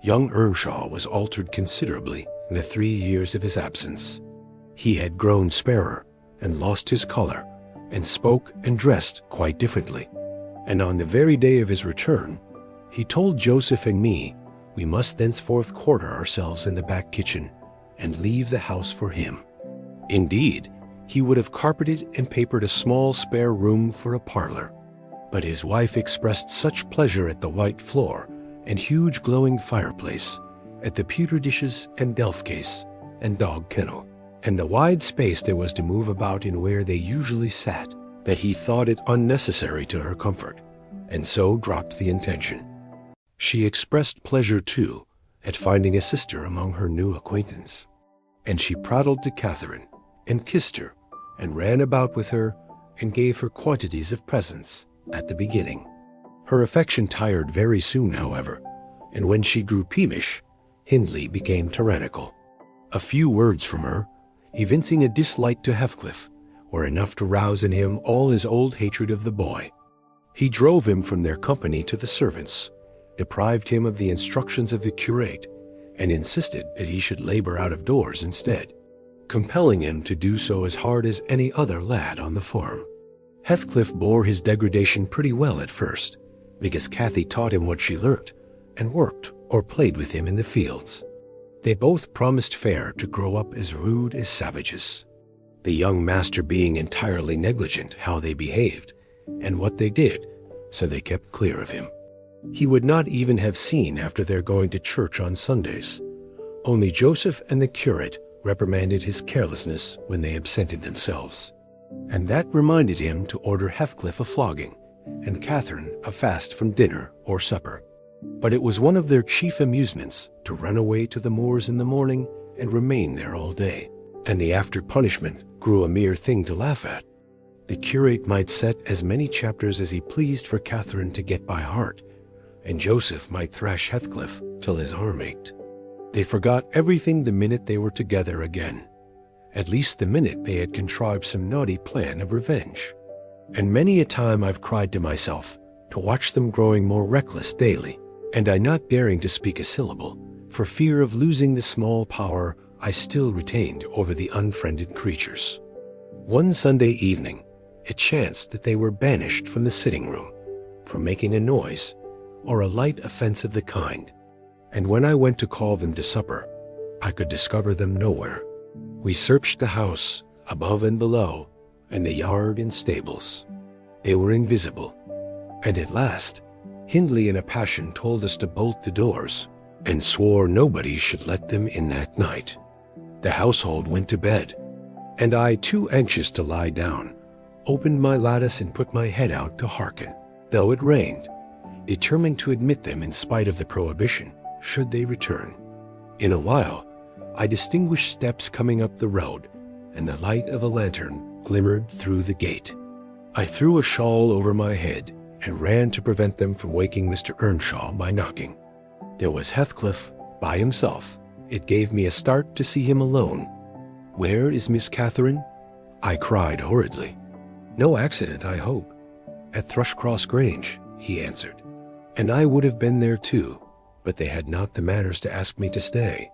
Young Earnshaw was altered considerably in the 3 years of his absence. He had grown sparer and lost his color, and spoke and dressed quite differently. And on the very day of his return, he told Joseph and me we must thenceforth quarter ourselves in the back kitchen and leave the house for him. Indeed, he would have carpeted and papered a small spare room for a parlor, but his wife expressed such pleasure at the white floor and huge glowing fireplace, at the pewter dishes and delf case and dog kennel, and the wide space there was to move about in where they usually sat, that he thought it unnecessary to her comfort, and so dropped the intention. She expressed pleasure, too, at finding a sister among her new acquaintance, and she prattled to Catherine, and kissed her, and ran about with her, and gave her quantities of presents at the beginning. Her affection tired very soon, however, and when she grew peevish, Hindley became tyrannical. A few words from her, evincing a dislike to Heathcliff, were enough to rouse in him all his old hatred of the boy. He drove him from their company to the servants, deprived him of the instructions of the curate, and insisted that he should labor out of doors instead, compelling him to do so as hard as any other lad on the farm. Heathcliff bore his degradation pretty well at first, because Cathy taught him what she learnt, and worked or played with him in the fields. They both promised fair to grow up as rude as savages, the young master being entirely negligent how they behaved and what they did, so they kept clear of him. He would not even have seen after their going to church on Sundays. Only Joseph and the curate reprimanded his carelessness when they absented themselves, and that reminded him to order Heathcliff a flogging, and Catherine a fast from dinner or supper. But it was one of their chief amusements to run away to the moors in the morning and remain there all day, and the after punishment grew a mere thing to laugh at. The curate might set as many chapters as he pleased for Catherine to get by heart, and Joseph might thrash Heathcliff till his arm ached. They forgot everything the minute they were together again, at least the minute they had contrived some naughty plan of revenge. And many a time I've cried to myself to watch them growing more reckless daily, and I not daring to speak a syllable, for fear of losing the small power I still retained over the unfriended creatures. One Sunday evening, it chanced that they were banished from the sitting-room for making a noise, or a light offense of the kind, and when I went to call them to supper, I could discover them nowhere. We searched the house, above and below, and the yard and stables. They were invisible, and at last Hindley in a passion told us to bolt the doors, and swore nobody should let them in that night. The household went to bed, and I, too anxious to lie down, opened my lattice and put my head out to hearken. Though it rained, determined to admit them in spite of the prohibition, should they return. In a while, I distinguished steps coming up the road, and the light of a lantern glimmered through the gate. I threw a shawl over my head and ran to prevent them from waking Mr. Earnshaw by knocking. There was Heathcliff by himself. It gave me a start to see him alone. "Where is Miss Catherine?" I cried hurriedly. "No accident, I hope." "At Thrushcross Grange," he answered. "And I would have been there too, but they had not the manners to ask me to stay."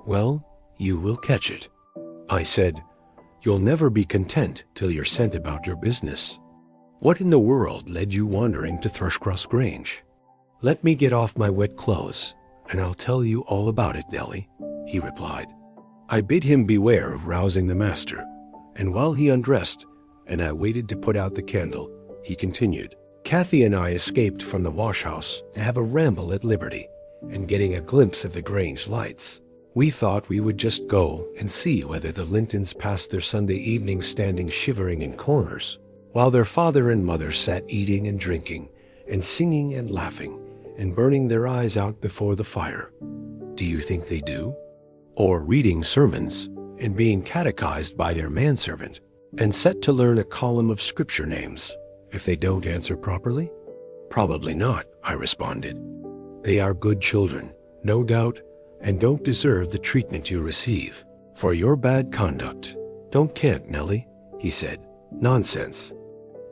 "Well, you will catch it." I said, "You'll never be content till you're sent about your business. What in the world led you wandering to Thrushcross Grange?" "Let me get off my wet clothes, and I'll tell you all about it, Nellie," he replied. I bid him beware of rousing the master, and while he undressed and I waited to put out the candle, he continued, "Cathy and I escaped from the wash-house to have a ramble at Liberty, and getting a glimpse of the Grange lights, we thought we would just go and see whether the Lintons passed their Sunday evenings standing shivering in corners, while their father and mother sat eating and drinking, and singing and laughing, and burning their eyes out before the fire. Do you think they do? Or reading sermons, and being catechized by their manservant, and set to learn a column of scripture names, if they don't answer properly? Probably not, I responded. They are good children, no doubt, and don't deserve the treatment you receive for your bad conduct. Don't cant, Nellie, he said. Nonsense.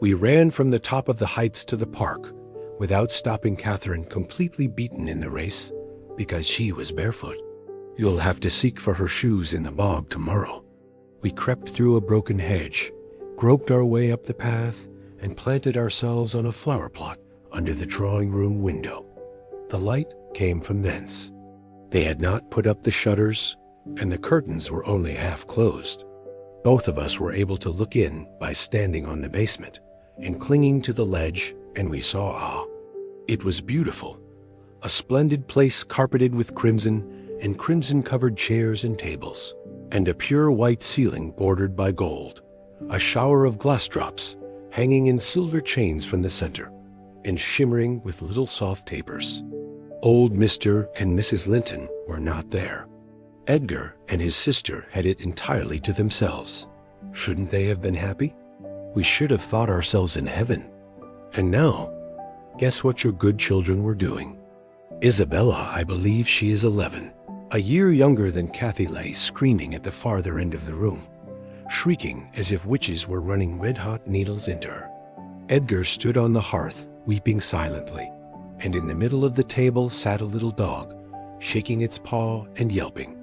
We ran from the top of the heights to the park, without stopping Catherine completely beaten in the race, because she was barefoot. You'll have to seek for her shoes in the bog tomorrow. We crept through a broken hedge, groped our way up the path, and planted ourselves on a flower plot under the drawing-room window. The light came from thence. They had not put up the shutters, and the curtains were only half closed. Both of us were able to look in by standing on the basement and clinging to the ledge, and we saw, it was beautiful. A splendid place carpeted with crimson, and crimson-covered chairs and tables, and a pure white ceiling bordered by gold, a shower of glass drops hanging in silver chains from the center, and shimmering with little soft tapers. Old Mr. and Mrs. Linton were not there. Edgar and his sister had it entirely to themselves. Shouldn't they have been happy? We should have thought ourselves in heaven. And now, guess what your good children were doing? Isabella, I believe she is 11, a year younger than Cathy, lay screaming at the farther end of the room, shrieking as if witches were running red-hot needles into her. Edgar stood on the hearth, weeping silently, and in the middle of the table sat a little dog, shaking its paw and yelping,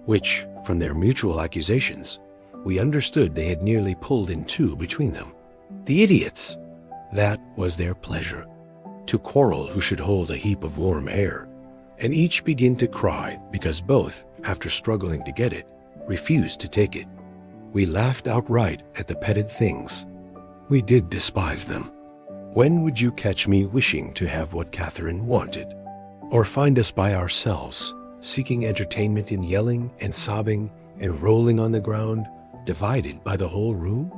which, from their mutual accusations, we understood they had nearly pulled in two between them. The idiots! That was their pleasure, to quarrel who should hold a heap of warm air, and each begin to cry because both, after struggling to get it, refused to take it. We laughed outright at the petted things. We did despise them. When would you catch me wishing to have what Catherine wanted? Or find us by ourselves, seeking entertainment in yelling and sobbing and rolling on the ground, divided by the whole room?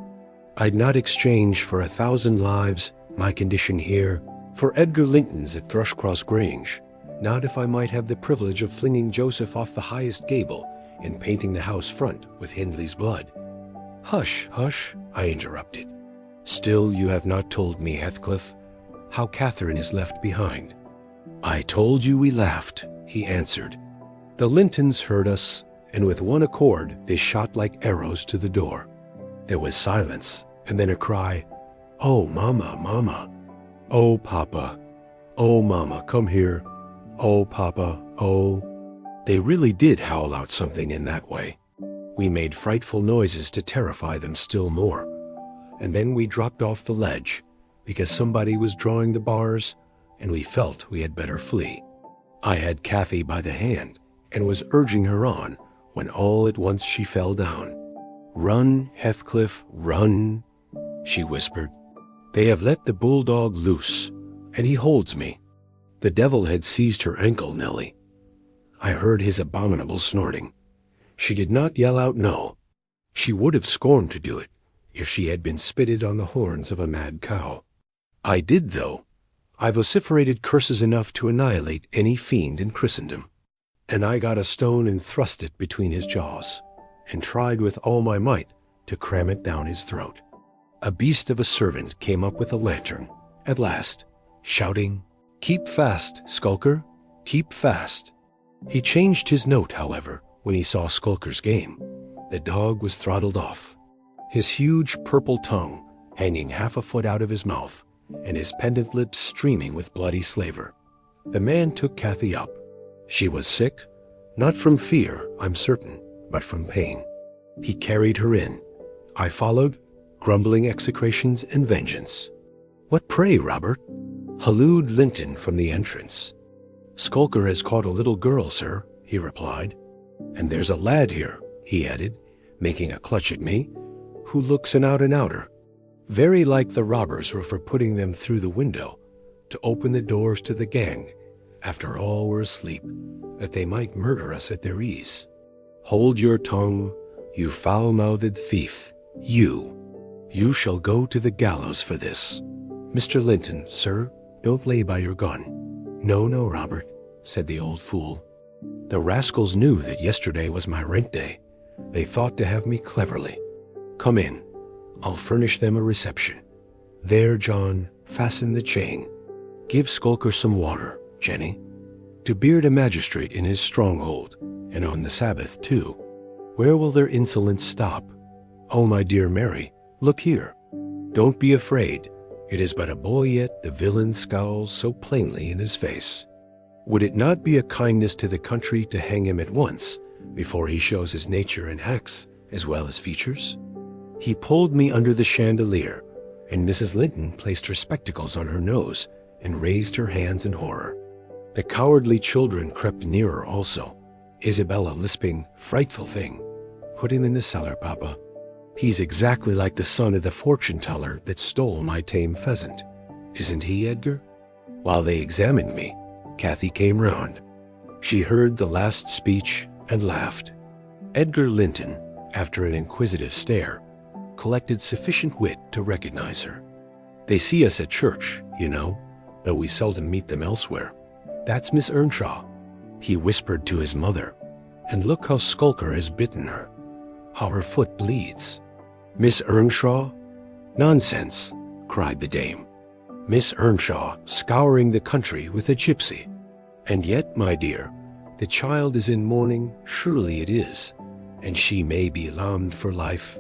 I'd not exchange for 1,000 lives my condition here for Edgar Linton's at Thrushcross Grange, not if I might have the privilege of flinging Joseph off the highest gable and painting the house front with Hindley's blood. Hush, hush, I interrupted. Still you have not told me, Heathcliff, how Catherine is left behind. I told you we laughed, he answered. The Lintons heard us, and with one accord they shot like arrows to the door. There was silence, and then a cry, "Oh, Mama, Mama! Oh, Papa! Oh, Mama, come here! Oh, Papa, oh!" They really did howl out something in that way. We made frightful noises to terrify them still more, and then we dropped off the ledge, because somebody was drawing the bars, and we felt we had better flee. I had Cathy by the hand, and was urging her on, when all at once she fell down. "Run, Heathcliff, run," she whispered. "They have let the bulldog loose, and he holds me." The devil had seized her ankle, Nellie. I heard his abominable snorting. She did not yell out no. She would have scorned to do it, if she had been spitted on the horns of a mad cow. I did, though. I vociferated curses enough to annihilate any fiend in Christendom. And I got a stone and thrust it between his jaws, and tried with all my might to cram it down his throat. A beast of a servant came up with a lantern, at last, shouting, "Keep fast, Skulker, keep fast." He changed his note, however, when he saw Skulker's game. The dog was throttled off, his huge purple tongue hanging half a foot out of his mouth, and his pendant lips streaming with bloody slaver. The man took Kathy up. She was sick, not from fear, I'm certain, but from pain. He carried her in. I followed, grumbling execrations and vengeance. "What pray, Robert?" hallooed Linton from the entrance. "Skulker has caught a little girl, sir," he replied. "And there's a lad here," he added, making a clutch at me, "who looks an out-and-outer. Very like the robbers were for putting them through the window to open the doors to the gang after all were asleep, that they might murder us at their ease. Hold your tongue, you foul-mouthed thief, you. You shall go to the gallows for this. Mr. Linton, sir, don't lay by your gun." "No, no, Robert," said the old fool. "The rascals knew that yesterday was my rent day. They thought to have me cleverly. Come in. I'll furnish them a reception. There, John, fasten the chain. Give Skulker some water, Jenny. To beard a magistrate in his stronghold, and on the Sabbath, too. Where will their insolence stop? Oh, my dear Mary, look here. Don't be afraid. It is but a boy yet the villain scowls so plainly in his face. Would it not be a kindness to the country to hang him at once, before he shows his nature and acts, as well as features?" He pulled me under the chandelier, and Mrs. Linton placed her spectacles on her nose and raised her hands in horror. The cowardly children crept nearer also, Isabella lisping, "Frightful thing. Put him in the cellar, Papa. He's exactly like the son of the fortune-teller that stole my tame pheasant. Isn't he, Edgar?" While they examined me, Kathy came round. She heard the last speech and laughed. Edgar Linton, after an inquisitive stare, collected sufficient wit to recognize her. "They see us at church, you know, though we seldom meet them elsewhere. That's Miss Earnshaw," he whispered to his mother. "And look how Skulker has bitten her, how her foot bleeds." "Miss Earnshaw? Nonsense," cried the dame. "Miss Earnshaw scouring the country with a gypsy. And yet, my dear, the child is in mourning, surely it is, and she may be lamed for life.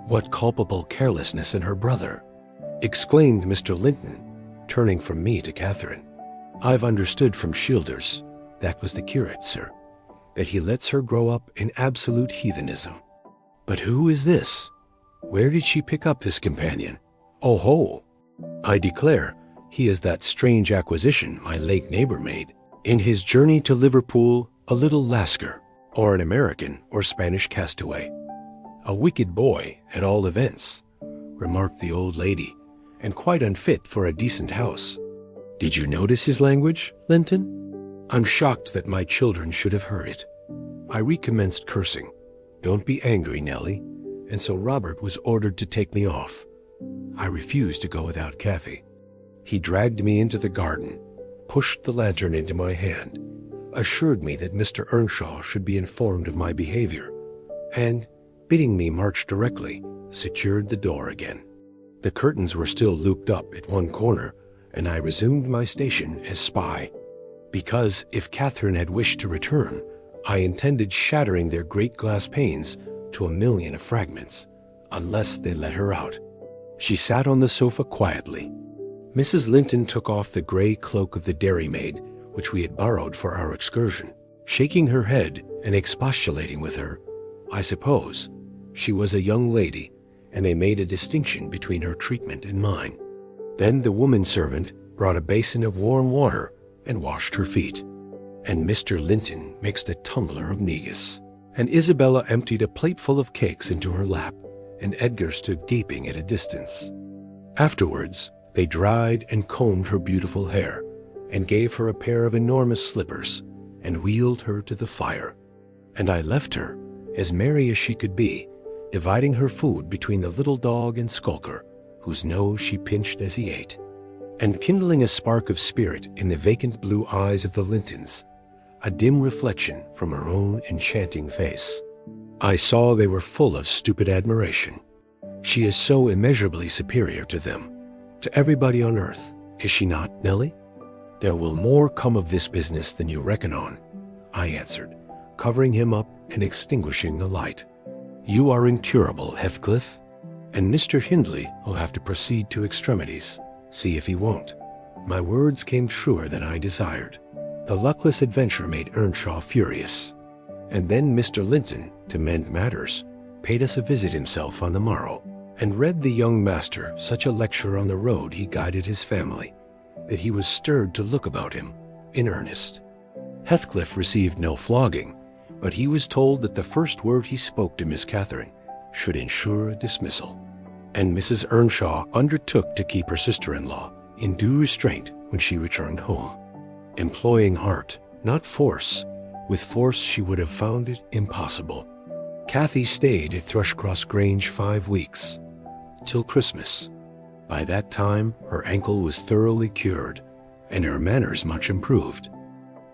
What culpable carelessness in her brother!" exclaimed Mr. Linton, turning from me to Catherine. "I've understood from Shielders, that was the curate, sir, that he lets her grow up in absolute heathenism. But who is this? Where did she pick up this companion? Oh ho! I declare, he is that strange acquisition my late neighbor made. In his journey to Liverpool, a little Lascar, or an American or Spanish castaway. A wicked boy, at all events," remarked the old lady, "and quite unfit for a decent house. Did you notice his language, Linton? I'm shocked that my children should have heard it. I recommenced cursing. Don't be angry, Nellie. And so Robert was ordered to take me off. I refused to go without Kathy. He dragged me into the garden, pushed the lantern into my hand, assured me that Mr. Earnshaw should be informed of my behavior, and, bidding me march directly, secured the door again. The curtains were still looped up at one corner, and I resumed my station as spy, because if Catherine had wished to return, I intended shattering their great glass panes to 1,000,000 of fragments, unless they let her out. She sat on the sofa quietly. Mrs. Linton took off the gray cloak of the dairymaid, which we had borrowed for our excursion. Shaking her head and expostulating with her, I suppose, she was a young lady, and they made a distinction between her treatment and mine. Then the woman servant brought a basin of warm water and washed her feet, and Mr. Linton mixed a tumbler of negus, and Isabella emptied a plateful of cakes into her lap, and Edgar stood gaping at a distance. Afterwards, they dried and combed her beautiful hair, and gave her a pair of enormous slippers, and wheeled her to the fire. And I left her, as merry as she could be, dividing her food between the little dog and Skulker, whose nose she pinched as he ate. and kindling a spark of spirit in the vacant blue eyes of the Lintons, a dim reflection from her own enchanting face. I saw they were full of stupid admiration. She is so immeasurably superior to them, to everybody on earth, is she not, Nellie? There will more come of this business than you reckon on, I answered, covering him up and extinguishing the light. You are incurable, Heathcliff, and Mr. Hindley will have to proceed to extremities. See if he won't. My words came truer than I desired. The luckless adventure made Earnshaw furious. And then Mr. Linton, to mend matters, paid us a visit himself on the morrow, and read the young master such a lecture on the road he guided his family, that he was stirred to look about him, in earnest. Heathcliff received no flogging, but he was told that the first word he spoke to Miss Catherine should ensure a dismissal. And Mrs. Earnshaw undertook to keep her sister-in-law in due restraint when she returned home, employing art, not force. With force she would have found it impossible. Cathy stayed at Thrushcross Grange 5 weeks, till Christmas. By that time her ankle was thoroughly cured, and her manners much improved.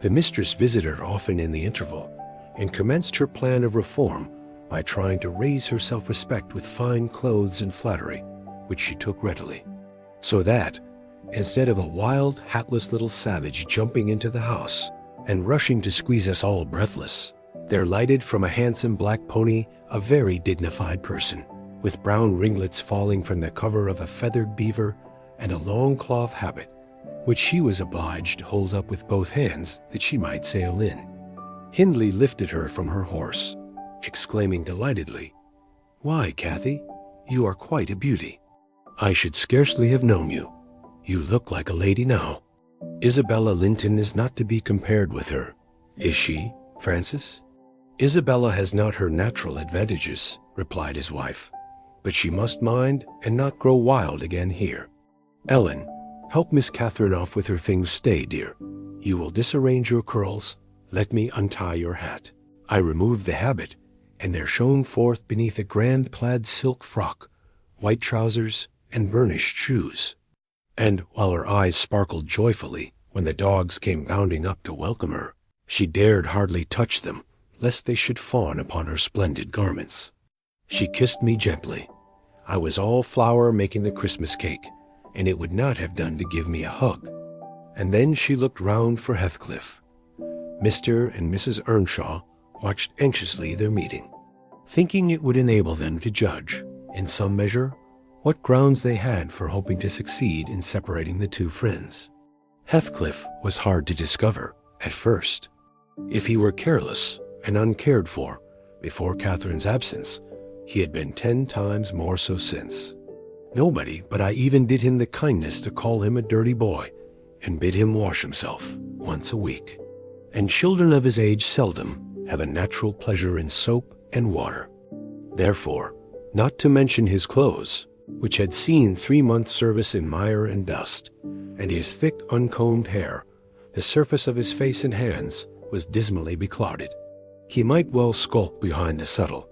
The mistress visited her often in the interval, and commenced her plan of reform by trying to raise her self-respect with fine clothes and flattery, which she took readily. So that, instead of a wild, hatless little savage jumping into the house and rushing to squeeze us all breathless, there lighted from a handsome black pony a very dignified person, with brown ringlets falling from the cover of a feathered beaver and a long cloth habit, which she was obliged to hold up with both hands that she might sail in. Hindley lifted her from her horse, exclaiming delightedly, "Why, Cathy, you are quite a beauty. I should scarcely have known you. You look like a lady now. Isabella Linton is not to be compared with her, is she, Francis?" "Isabella has not her natural advantages," replied his wife, "but she must mind and not grow wild again here. Ellen, help Miss Catherine off with her things. Stay, dear. You will disarrange your curls. Let me untie your hat." I removed the habit, and there shone forth beneath a grand plaid silk frock, white trousers, and burnished shoes. And while her eyes sparkled joyfully when the dogs came bounding up to welcome her, she dared hardly touch them, lest they should fawn upon her splendid garments. She kissed me gently. I was all flour making the Christmas cake, and it would not have done to give me a hug. And then she looked round for Heathcliff. Mr. and Mrs. Earnshaw watched anxiously their meeting, thinking it would enable them to judge, in some measure, what grounds they had for hoping to succeed in separating the two friends. Heathcliff was hard to discover, at first. If he were careless and uncared for before Catherine's absence, he had been 10 times more so since. Nobody but I even did him the kindness to call him a dirty boy, and bid him wash himself once a week. And children of his age seldom have a natural pleasure in soap and water. Therefore, not to mention his clothes, which had seen 3 months' service in mire and dust, and his thick uncombed hair, the surface of his face and hands was dismally beclouded. He might well skulk behind the settle,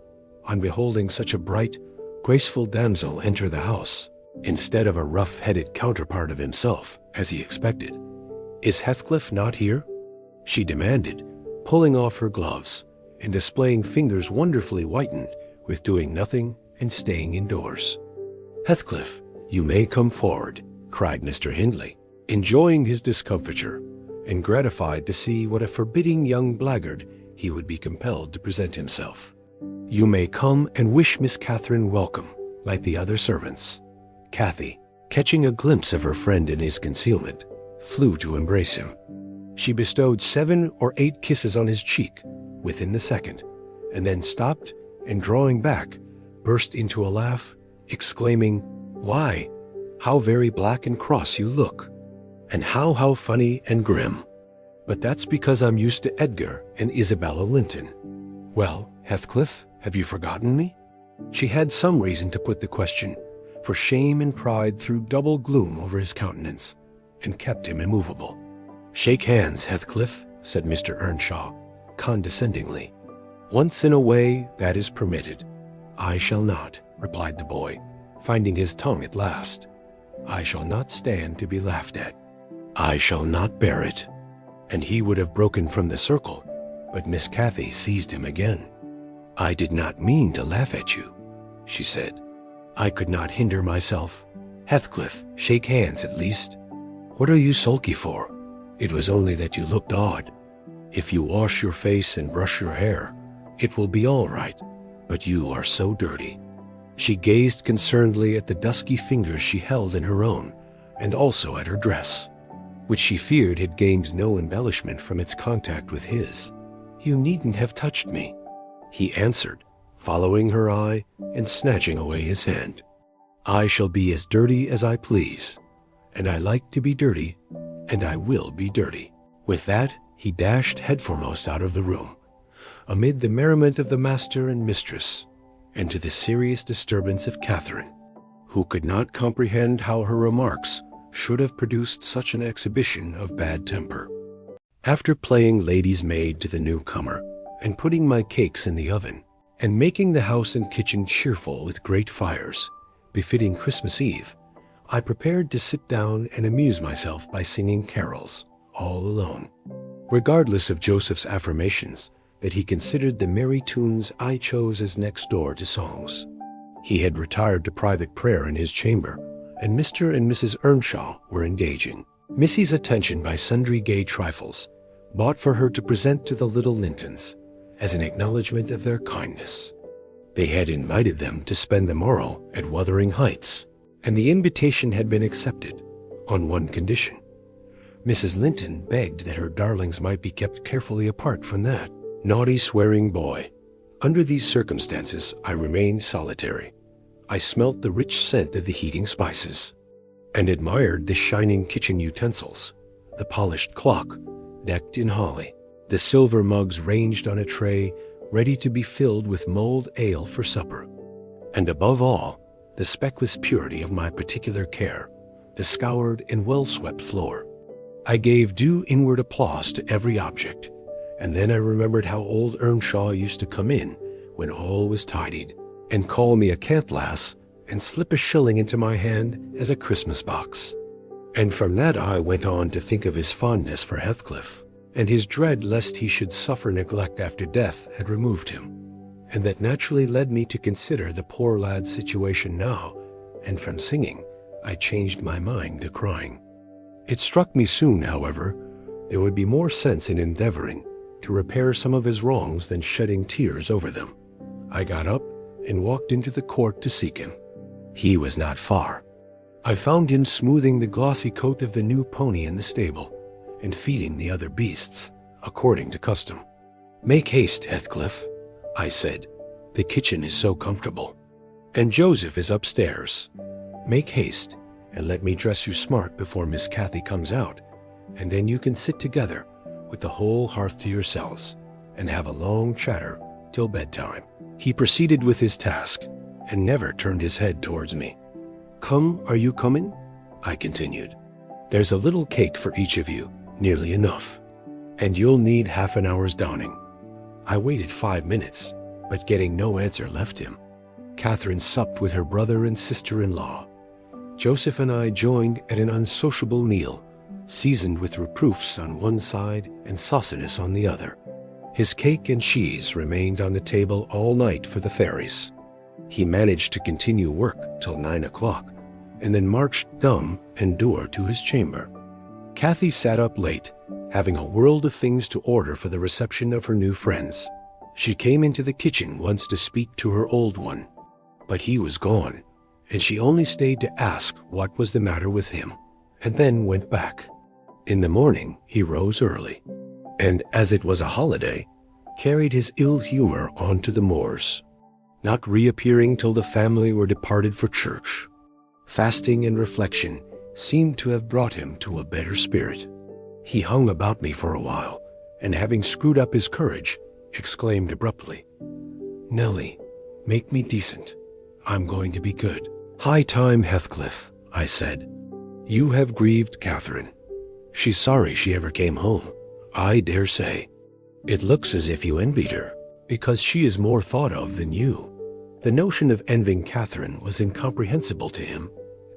on beholding such a bright, graceful damsel enter the house, instead of a rough-headed counterpart of himself, as he expected. "Is Heathcliff not here?" she demanded, pulling off her gloves, and displaying fingers wonderfully whitened with doing nothing and staying indoors. "Heathcliff, you may come forward," cried Mr. Hindley, enjoying his discomfiture, and gratified to see what a forbidding young blackguard he would be compelled to present himself. "You may come and wish Miss Catherine welcome, like the other servants." Cathy, catching a glimpse of her friend in his concealment, flew to embrace him. She bestowed 7 or 8 kisses on his cheek within the second, and then stopped, and drawing back, burst into a laugh, exclaiming, "Why, how very black and cross you look, and how funny and grim. But that's because I'm used to Edgar and Isabella Linton. Well, Heathcliff, have you forgotten me?" She had some reason to put the question, for shame and pride threw double gloom over his countenance, and kept him immovable. "Shake hands, Heathcliff," said Mr. Earnshaw, condescendingly. "Once in a way that is permitted." "I shall not," replied the boy, finding his tongue at last. I shall not stand to be laughed at. I shall not bear it." And he would have broken from the circle, but Miss Cathy seized him again. "I did not mean to laugh at you," she said. I could not hinder myself. "Heathcliff, shake hands at least. What are you sulky for? It was only that you looked odd. If you wash your face and brush your hair, it will be all right, but you are so dirty." She gazed concernedly at the dusky fingers she held in her own, and also at her dress, which she feared had gained no embellishment from its contact with his. "You needn't have touched me," he answered, following her eye and snatching away his hand. "I shall be as dirty as I please, and I like to be dirty, and I will be dirty." With that, he dashed headforemost out of the room, amid the merriment of the master and mistress, and to the serious disturbance of Catherine, who could not comprehend how her remarks should have produced such an exhibition of bad temper. After playing lady's maid to the newcomer, and putting my cakes in the oven, and making the house and kitchen cheerful with great fires, befitting Christmas Eve, I prepared to sit down and amuse myself by singing carols, all alone, regardless of Joseph's affirmations that he considered the merry tunes I chose as next door to songs. He had retired to private prayer in his chamber, and Mr. and Mrs. Earnshaw were engaging Missy's attention by sundry gay trifles, bought for her to present to the little Lintons, as an acknowledgment of their kindness. They had invited them to spend the morrow at Wuthering Heights, and the invitation had been accepted, on one condition. Mrs. Linton begged that her darlings might be kept carefully apart from that naughty, swearing boy. Under these circumstances, I remained solitary. I smelt the rich scent of the heating spices, and admired the shining kitchen utensils, the polished clock, decked in holly, the silver mugs ranged on a tray, ready to be filled with mulled ale for supper, and above all, the speckless purity of my particular care, the scoured and well-swept floor. I gave due inward applause to every object, and then I remembered how old Earnshaw used to come in when all was tidied, and call me a cant-lass, and slip a shilling into my hand as a Christmas box. And from that I went on to think of his fondness for Heathcliff, and his dread lest he should suffer neglect after death had removed him, and that naturally led me to consider the poor lad's situation now, and from singing I changed my mind to crying. It struck me soon, however, there would be more sense in endeavoring to repair some of his wrongs than shedding tears over them. I got up and walked into the court to seek him. He was not far. I found him smoothing the glossy coat of the new pony in the stable, and feeding the other beasts, according to custom. "Make haste, Heathcliff," I said. "The kitchen is so comfortable. And Joseph is upstairs. Make haste, and let me dress you smart before Miss Cathy comes out, and then you can sit together with the whole hearth to yourselves, and have a long chatter till bedtime." He proceeded with his task, and never turned his head towards me. "Come, are you coming?" I continued. "There's a little cake for each of you, nearly enough, and you'll need half an hour's donning." I waited 5 minutes, but getting no answer left him. Catherine supped with her brother and sister-in-law. Joseph and I joined at an unsociable meal, seasoned with reproofs on one side and sauciness on the other. His cake and cheese remained on the table all night for the fairies. He managed to continue work till 9 o'clock, and then marched dumb and dour to his chamber. Cathy sat up late, having a world of things to order for the reception of her new friends. She came into the kitchen once to speak to her old one, but he was gone, and she only stayed to ask what was the matter with him, and then went back. In the morning he rose early, and as it was a holiday, carried his ill humor on to the moors, not reappearing till the family were departed for church. Fasting and reflection seemed to have brought him to a better spirit. He hung about me for a while, and having screwed up his courage, exclaimed abruptly, "Nellie, make me decent. I'm going to be good." "High time, Heathcliff," I said. "You have grieved Catherine. She's sorry she ever came home, I dare say. It looks as if you envied her, because she is more thought of than you." The notion of envying Catherine was incomprehensible to him,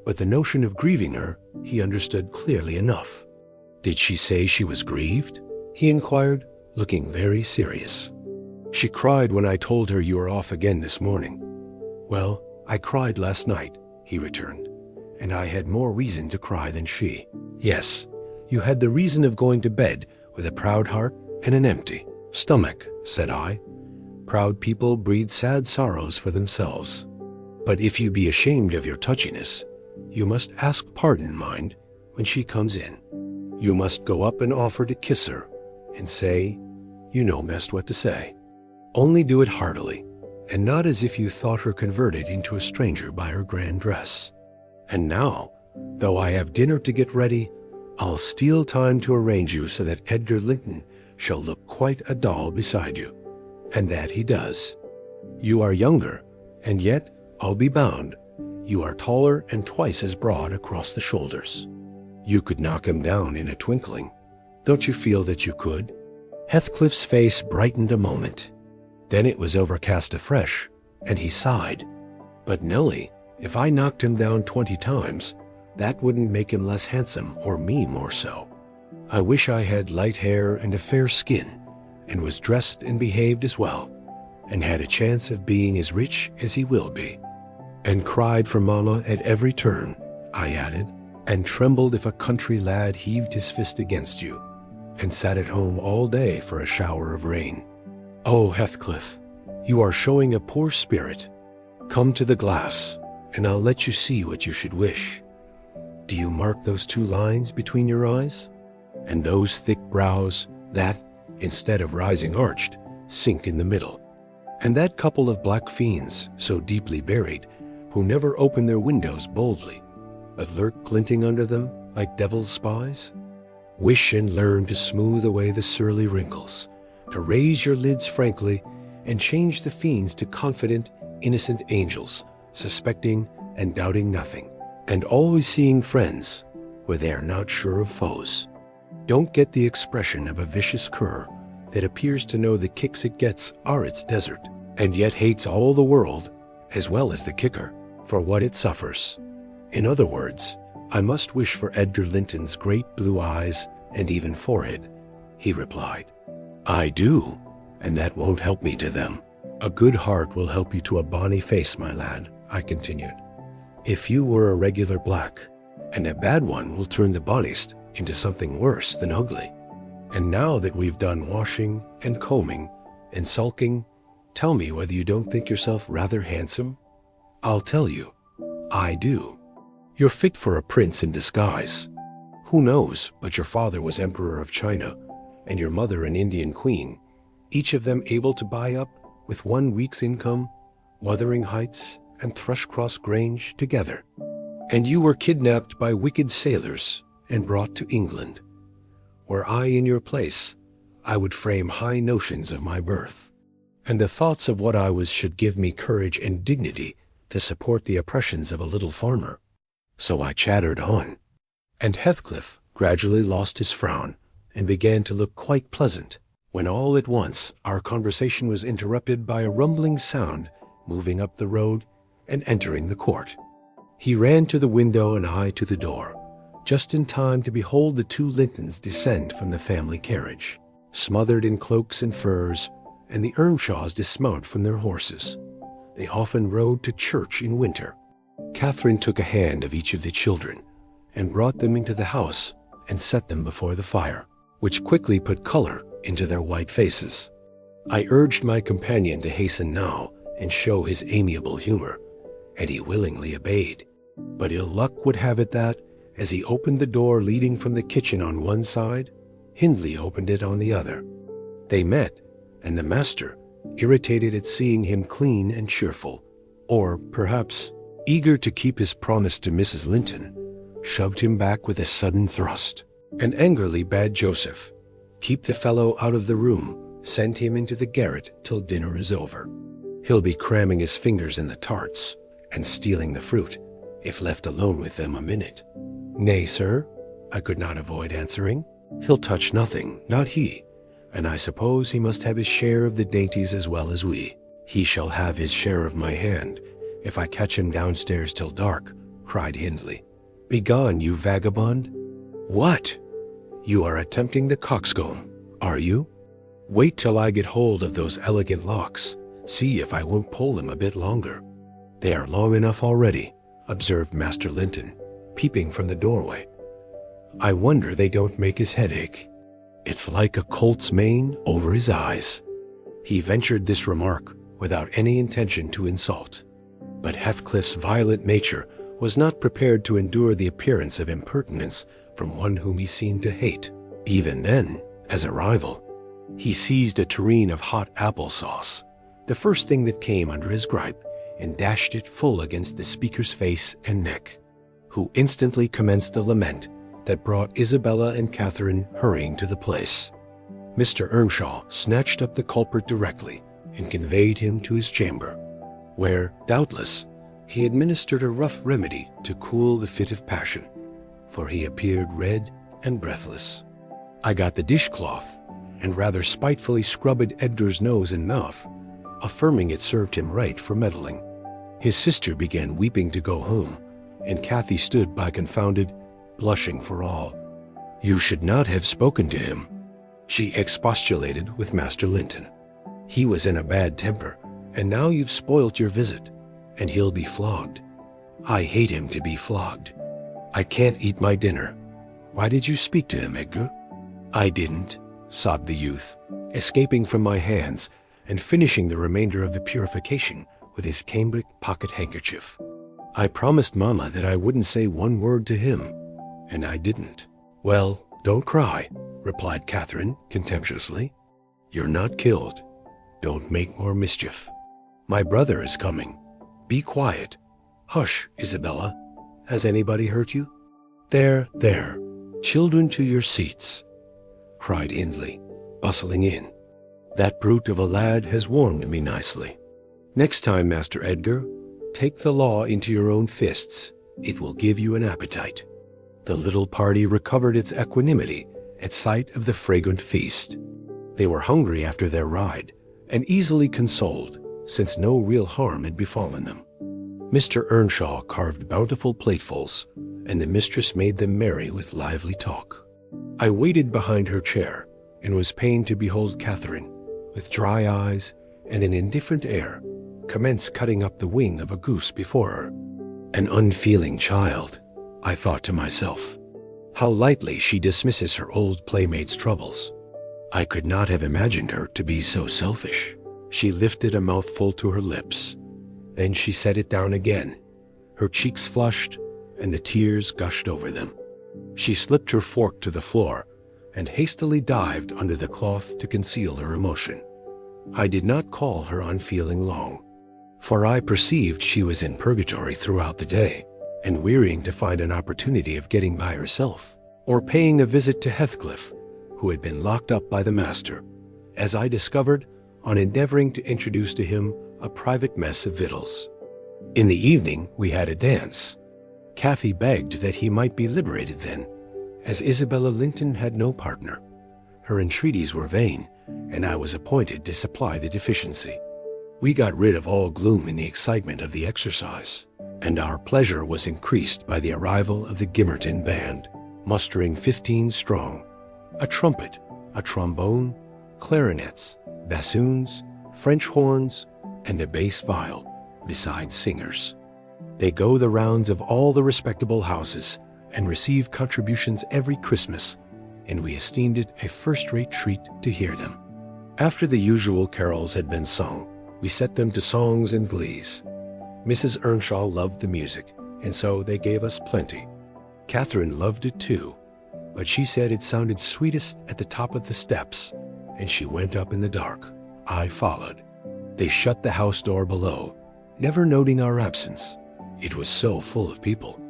but the notion of grieving her he understood clearly enough. "Did she say she was grieved?" he inquired, looking very serious. "She cried when I told her you were off again this morning." "Well, I cried last night," he returned, "and I had more reason to cry than she." "Yes, you had the reason of going to bed with a proud heart and an empty stomach," said I. "Proud people breed sad sorrows for themselves. But if you be ashamed of your touchiness, you must ask pardon, mind, when she comes in. You must go up and offer to kiss her, and say, you know best what to say. Only do it heartily, and not as if you thought her converted into a stranger by her grand dress. And now, though I have dinner to get ready, I'll steal time to arrange you so that Edgar Linton shall look quite a doll beside you. And that he does. You are younger, and yet, I'll be bound, you are taller and twice as broad across the shoulders. You could knock him down in a twinkling. Don't you feel that you could?" Heathcliff's face brightened a moment. Then it was overcast afresh, and he sighed. "But Nellie, if I knocked him down 20 times, that wouldn't make him less handsome or me more so. I wish I had light hair and a fair skin, and was dressed and behaved as well, and had a chance of being as rich as he will be. And cried for mamma at every turn," I added, "and trembled if a country lad heaved his fist against you, and sat at home all day for a shower of rain. Oh, Heathcliff, you are showing a poor spirit. Come to the glass, and I'll let you see what you should wish. Do you mark those 2 lines between your eyes? And those thick brows that, instead of rising arched, sink in the middle? And that couple of black fiends, so deeply buried, who never open their windows boldly, but lurk glinting under them like devil's spies? Wish and learn to smooth away the surly wrinkles, to raise your lids frankly, and change the fiends to confident, innocent angels, suspecting and doubting nothing, and always seeing friends where they are not sure of foes. Don't get the expression of a vicious cur that appears to know the kicks it gets are its desert, and yet hates all the world, as well as the kicker, for what it suffers. In other words, I must wish for Edgar Linton's great blue eyes and even forehead," he replied. "I do, and that won't help me to them. A good heart will help you to a bonny face, my lad," I continued. "If you were a regular black, and a bad one will turn the bonniest into something worse than ugly. And now that we've done washing and combing and sulking, tell me whether you don't think yourself rather handsome?" "I'll tell you. I do. You're fit for a prince in disguise. Who knows but your father was Emperor of China, and your mother an Indian queen, each of them able to buy up, with 1 week's income, Wuthering Heights and Thrushcross Grange together. And you were kidnapped by wicked sailors and brought to England. Were I in your place, I would frame high notions of my birth, and the thoughts of what I was should give me courage and dignity to support the oppressions of a little farmer." So I chattered on, and Heathcliff gradually lost his frown and began to look quite pleasant, when all at once our conversation was interrupted by a rumbling sound moving up the road and entering the court. He ran to the window and I to the door, just in time to behold the 2 Lintons descend from the family carriage, smothered in cloaks and furs, and the Earnshaws dismount from their horses. They often rode to church in winter. Catherine took a hand of each of the children and brought them into the house and set them before the fire, which quickly put color into their white faces. I urged my companion to hasten now and show his amiable humor, and he willingly obeyed. But ill luck would have it that, as he opened the door leading from the kitchen on one side, Hindley opened it on the other. They met, and the master, irritated at seeing him clean and cheerful, or perhaps eager to keep his promise to Mrs. Linton, shoved him back with a sudden thrust, and angrily bade Joseph keep the fellow out of the room, send him into the garret till dinner is over. He'll be cramming his fingers in the tarts and stealing the fruit, if left alone with them a minute. "Nay, sir," I could not avoid answering, "he'll touch nothing, not he, and I suppose he must have his share of the dainties as well as we. He shall have his share of my hand, if I catch him downstairs till dark, cried Hindley. "Begone, you vagabond!" "What? You are attempting the coxcomb, are you? Wait till I get hold of those elegant locks. See if I won't pull them a bit longer." "They are long enough already," observed Master Linton, peeping from the doorway. "I wonder they don't make his head ache. It's like a colt's mane over his eyes." He ventured this remark without any intention to insult, but Heathcliff's violent nature was not prepared to endure the appearance of impertinence from one whom he seemed to hate. Even then, as a rival, he seized a tureen of hot apple sauce, the first thing that came under his gripe, and dashed it full against the speaker's face and neck, who instantly commenced a lament that brought Isabella and Catherine hurrying to the place. Mr. Earnshaw snatched up the culprit directly and conveyed him to his chamber, where, doubtless, he administered a rough remedy to cool the fit of passion, for he appeared red and breathless. I got the dishcloth and rather spitefully scrubbed Edgar's nose and mouth, affirming it served him right for meddling. His sister began weeping to go home, and Cathy stood by confounded, blushing for all. "You should not have spoken to him," she expostulated with Master Linton. "He was in a bad temper, and now you've spoilt your visit, and he'll be flogged. I hate him to be flogged. I can't eat my dinner. Why did you speak to him, Edgar?" "I didn't," sobbed the youth, escaping from my hands and finishing the remainder of the purification with his cambric pocket handkerchief. "I promised Mamma that I wouldn't say one word to him, and I didn't." "Well, don't cry," replied Catherine contemptuously. "You're not killed. Don't make more mischief. My brother is coming. Be quiet. Hush, Isabella. Has anybody hurt you?" "There, there. Children, to your seats," cried Hindley, bustling in. "That brute of a lad has warmed me nicely. Next time, Master Edgar, take the law into your own fists. It will give you an appetite." The little party recovered its equanimity at sight of the fragrant feast. They were hungry after their ride, and easily consoled, since no real harm had befallen them. Mr. Earnshaw carved bountiful platefuls, and the mistress made them merry with lively talk. I waited behind her chair, and was pained to behold Catherine, with dry eyes and an indifferent air, commence cutting up the wing of a goose before her. An unfeeling child, I thought to myself. How lightly she dismisses her old playmate's troubles. I could not have imagined her to be so selfish. She lifted a mouthful to her lips. Then she set it down again. Her cheeks flushed, and the tears gushed over them. She slipped her fork to the floor and hastily dived under the cloth to conceal her emotion. I did not call her unfeeling long, for I perceived she was in purgatory throughout the day, and wearying to find an opportunity of getting by herself, or paying a visit to Heathcliff, who had been locked up by the master, as I discovered on endeavoring to introduce to him a private mess of victuals. In the evening we had a dance. Cathy begged that he might be liberated then, as Isabella Linton had no partner. Her entreaties were vain, and I was appointed to supply the deficiency. We got rid of all gloom in the excitement of the exercise, and our pleasure was increased by the arrival of the Gimmerton band, mustering 15 strong, a trumpet, a trombone, clarinets, bassoons, French horns, and a bass viol, besides singers. They go the rounds of all the respectable houses and receive contributions every Christmas, and we esteemed it a first-rate treat to hear them. After the usual carols had been sung, we set them to songs and glees. Mrs. Earnshaw loved the music, and so they gave us plenty. Catherine loved it too, but she said it sounded sweetest at the top of the steps, and she went up in the dark. I followed. They shut the house door below, never noting our absence. It was so full of people.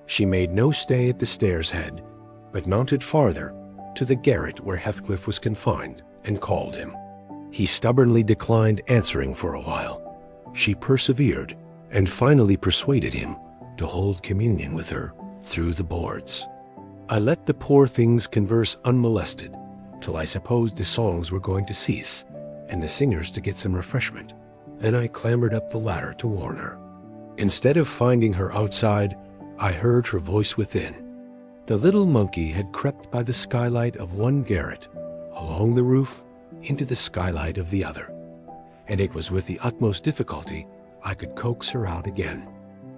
She made no stay at the stairs head, but mounted farther, to the garret where Heathcliff was confined, and called him. He stubbornly declined answering for a while. She persevered, and finally persuaded him to hold communion with her through the boards. I let the poor things converse unmolested, till I supposed the songs were going to cease, and the singers to get some refreshment, and I clambered up the ladder to warn her. Instead of finding her outside, I heard her voice within. The little monkey had crept by the skylight of one garret, along the roof, into the skylight of the other, and it was with the utmost difficulty I could coax her out again.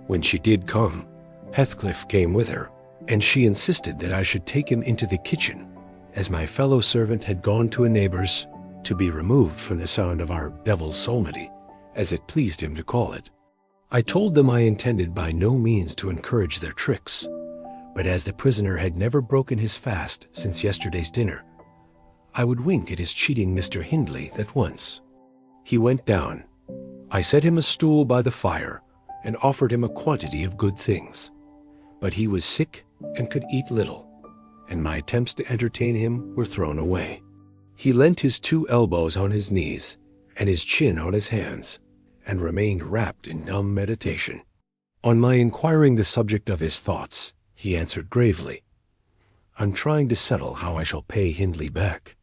When she did come, Heathcliff came with her, and she insisted that I should take him into the kitchen, as my fellow servant had gone to a neighbor's to be removed from the sound of our devil's psalmody, as it pleased him to call it. I told them I intended by no means to encourage their tricks, but as the prisoner had never broken his fast since yesterday's dinner, I would wink at his cheating Mr. Hindley at once. He went down. I set him a stool by the fire and offered him a quantity of good things, but he was sick and could eat little, and my attempts to entertain him were thrown away. He leant his 2 elbows on his knees and his chin on his hands, and remained wrapped in dumb meditation. On my inquiring the subject of his thoughts, he answered gravely, "I'm trying to settle how I shall pay Hindley back.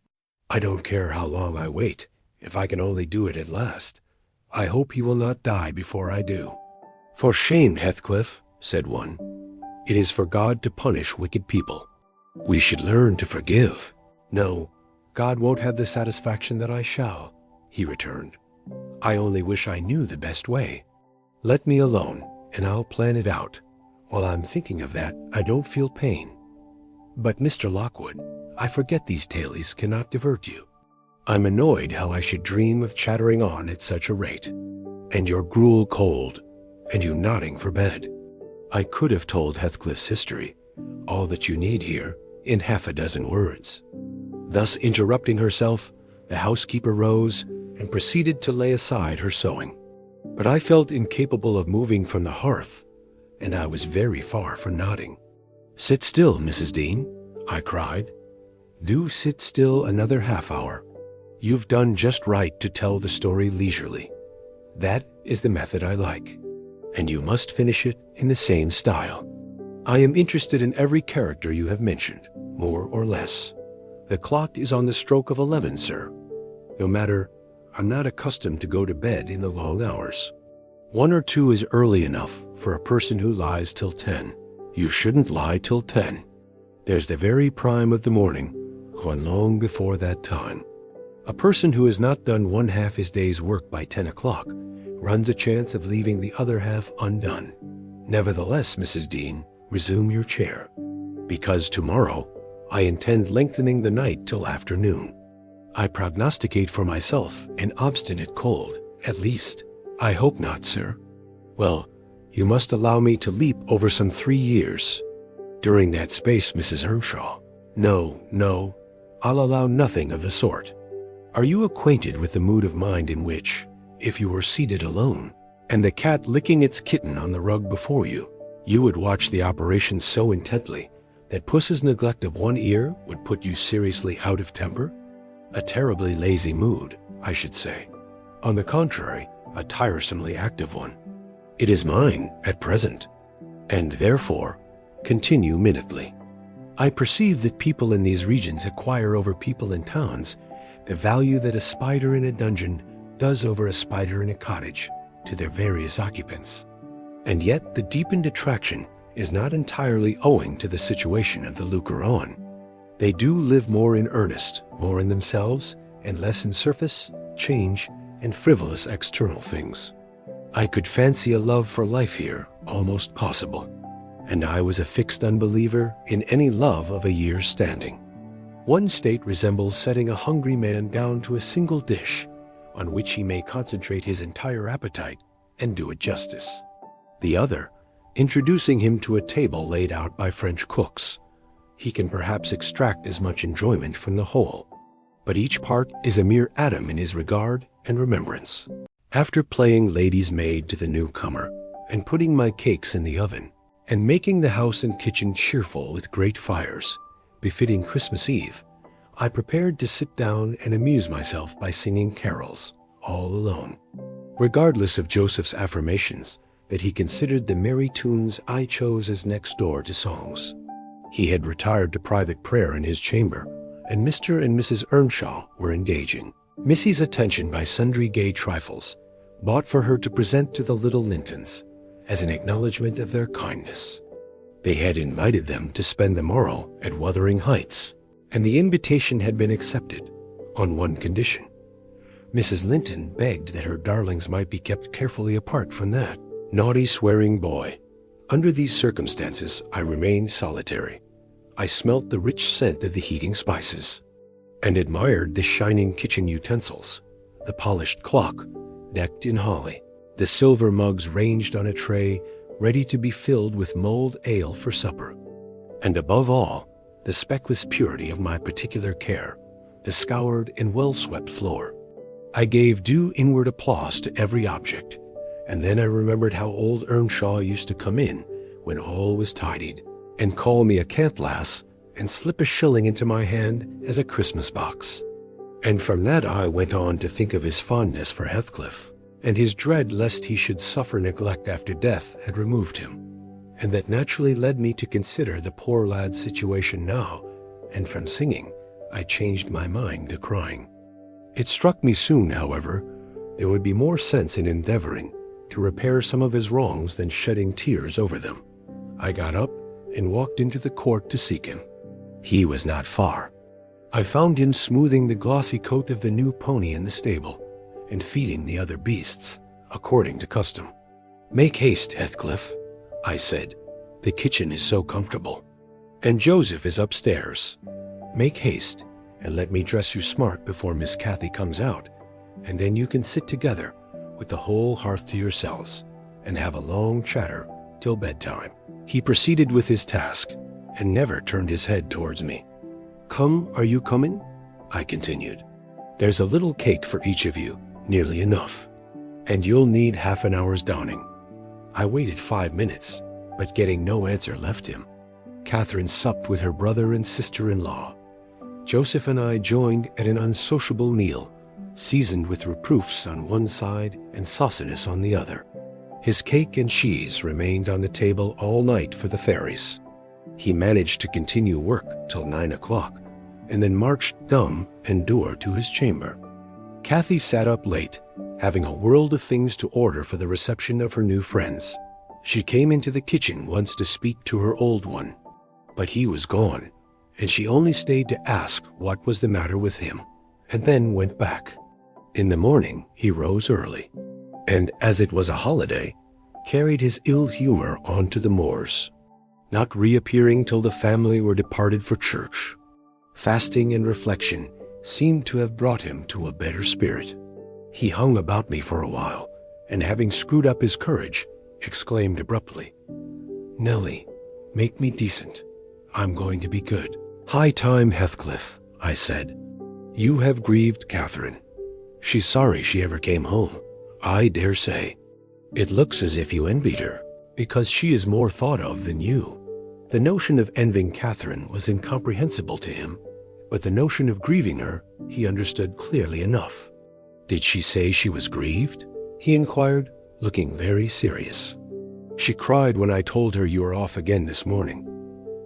I don't care how long I wait, if I can only do it at last. I hope he will not die before I do." "For shame, Heathcliff," said one. "It is for God to punish wicked people. We should learn to forgive." "No, God won't have the satisfaction that I shall," he returned. "I only wish I knew the best way. Let me alone, and I'll plan it out. While I'm thinking of that, I don't feel pain. But, Mr. Lockwood, I forget these tales cannot divert you. I'm annoyed how I should dream of chattering on at such a rate, and your gruel cold, and you nodding for bed." I could have told Heathcliff's history, all that you need hear, in 6 words. Thus interrupting herself, the housekeeper rose and proceeded to lay aside her sewing. But I felt incapable of moving from the hearth, and I was very far from nodding. "Sit still, Mrs. Dean," I cried. "Do sit still another half-hour. You've done just right to tell the story leisurely. That is the method I like, and you must finish it in the same style. I am interested in every character you have mentioned, more or less. The clock is on the stroke of 11, sir. No matter, I'm not accustomed to go to bed in the long hours. 1 or 2 is early enough for a person who lies till 10. You shouldn't lie till 10. There's the very prime of the morning, when long before that time. A person who has not done 1/2 his day's work by 10 o'clock runs a chance of leaving the other half undone. Nevertheless, Mrs. Dean, resume your chair, because tomorrow I intend lengthening the night till afternoon. I prognosticate for myself an obstinate cold, at least. I hope not, sir. Well, you must allow me to leap over some 3 years. During that space, Mrs. Earnshaw. No, I'll allow nothing of the sort. Are you acquainted with the mood of mind in which, if you were seated alone, and the cat licking its kitten on the rug before you, you would watch the operation so intently that Puss's neglect of one ear would put you seriously out of temper? A terribly lazy mood, I should say. On the contrary, a tiresomely active one. It is mine at present, and therefore continue minutely. I perceive that people in these regions acquire over people in towns the value that a spider in a dungeon does over a spider in a cottage to their various occupants. And yet the deepened attraction is not entirely owing to the situation of the looker-on. They do live more in earnest, more in themselves, and less in surface, change, and frivolous external things. I could fancy a love for life here almost possible, and I was a fixed unbeliever in any love of a year's standing. One state resembles setting a hungry man down to a single dish, on which he may concentrate his entire appetite and do it justice. The other, introducing him to a table laid out by French cooks. He can perhaps extract as much enjoyment from the whole, but each part is a mere atom in his regard and remembrance. After playing lady's maid to the newcomer, and putting my cakes in the oven, and making the house and kitchen cheerful with great fires, befitting Christmas Eve, I prepared to sit down and amuse myself by singing carols, all alone. Regardless of Joseph's affirmations that he considered the merry tunes I chose as next door to songs. He had retired to private prayer in his chamber, and Mr. and Mrs. Earnshaw were engaging Missy's attention by sundry gay trifles, bought for her to present to the little Lintons, as an acknowledgment of their kindness. They had invited them to spend the morrow at Wuthering Heights, and the invitation had been accepted on one condition. Mrs. Linton begged that her darlings might be kept carefully apart from that naughty, swearing boy. Under these circumstances, I remained solitary. I smelt the rich scent of the heating spices, and admired the shining kitchen utensils, the polished clock decked in holly, the silver mugs ranged on a tray ready to be filled with mulled ale for supper, and above all, the speckless purity of my particular care, the scoured and well-swept floor. I gave due inward applause to every object, and then I remembered how old Earnshaw used to come in when all was tidied, and call me a cant-lass, and slip a shilling into my hand as a Christmas box. And from that I went on to think of his fondness for Heathcliff, and his dread lest he should suffer neglect after death had removed him, and that naturally led me to consider the poor lad's situation now, and from singing I changed my mind to crying. It struck me soon, however, there would be more sense in endeavoring to repair some of his wrongs than shedding tears over them. I got up and walked into the court to seek him. He was not far. I found him smoothing the glossy coat of the new pony in the stable, and feeding the other beasts, according to custom. "Make haste, Heathcliff," I said. "The kitchen is so comfortable. And Joseph is upstairs. Make haste, and let me dress you smart before Miss Cathy comes out, and then you can sit together with the whole hearth to yourselves, and have a long chatter till bedtime." He proceeded with his task, and never turned his head towards me. "Come, are you coming?" I continued. "There's a little cake for each of you, nearly enough, and you'll need half an hour's donning." I waited 5 minutes, but getting no answer left him. Catherine supped with her brother and sister-in-law. Joseph and I joined at an unsociable meal, seasoned with reproofs on one side and sauciness on the other. His cake and cheese remained on the table all night for the fairies. He managed to continue work till 9 o'clock, and then marched dumb and dour to his chamber. Cathy sat up late, having a world of things to order for the reception of her new friends. She came into the kitchen once to speak to her old one, but he was gone, and she only stayed to ask what was the matter with him, and then went back. In the morning he rose early, and as it was a holiday, carried his ill humor on to the moors, not reappearing till the family were departed for church. Fasting and reflection seemed to have brought him to a better spirit. He hung about me for a while, and having screwed up his courage, exclaimed abruptly, "Nellie, make me decent. I'm going to be good." "High time, Heathcliff," I said. "You have grieved Catherine. She's sorry she ever came home, I dare say. It looks as if you envied her, because she is more thought of than you." The notion of envying Catherine was incomprehensible to him, but the notion of grieving her he understood clearly enough. "Did she say she was grieved?" he inquired, looking very serious. "She cried when I told her you were off again this morning."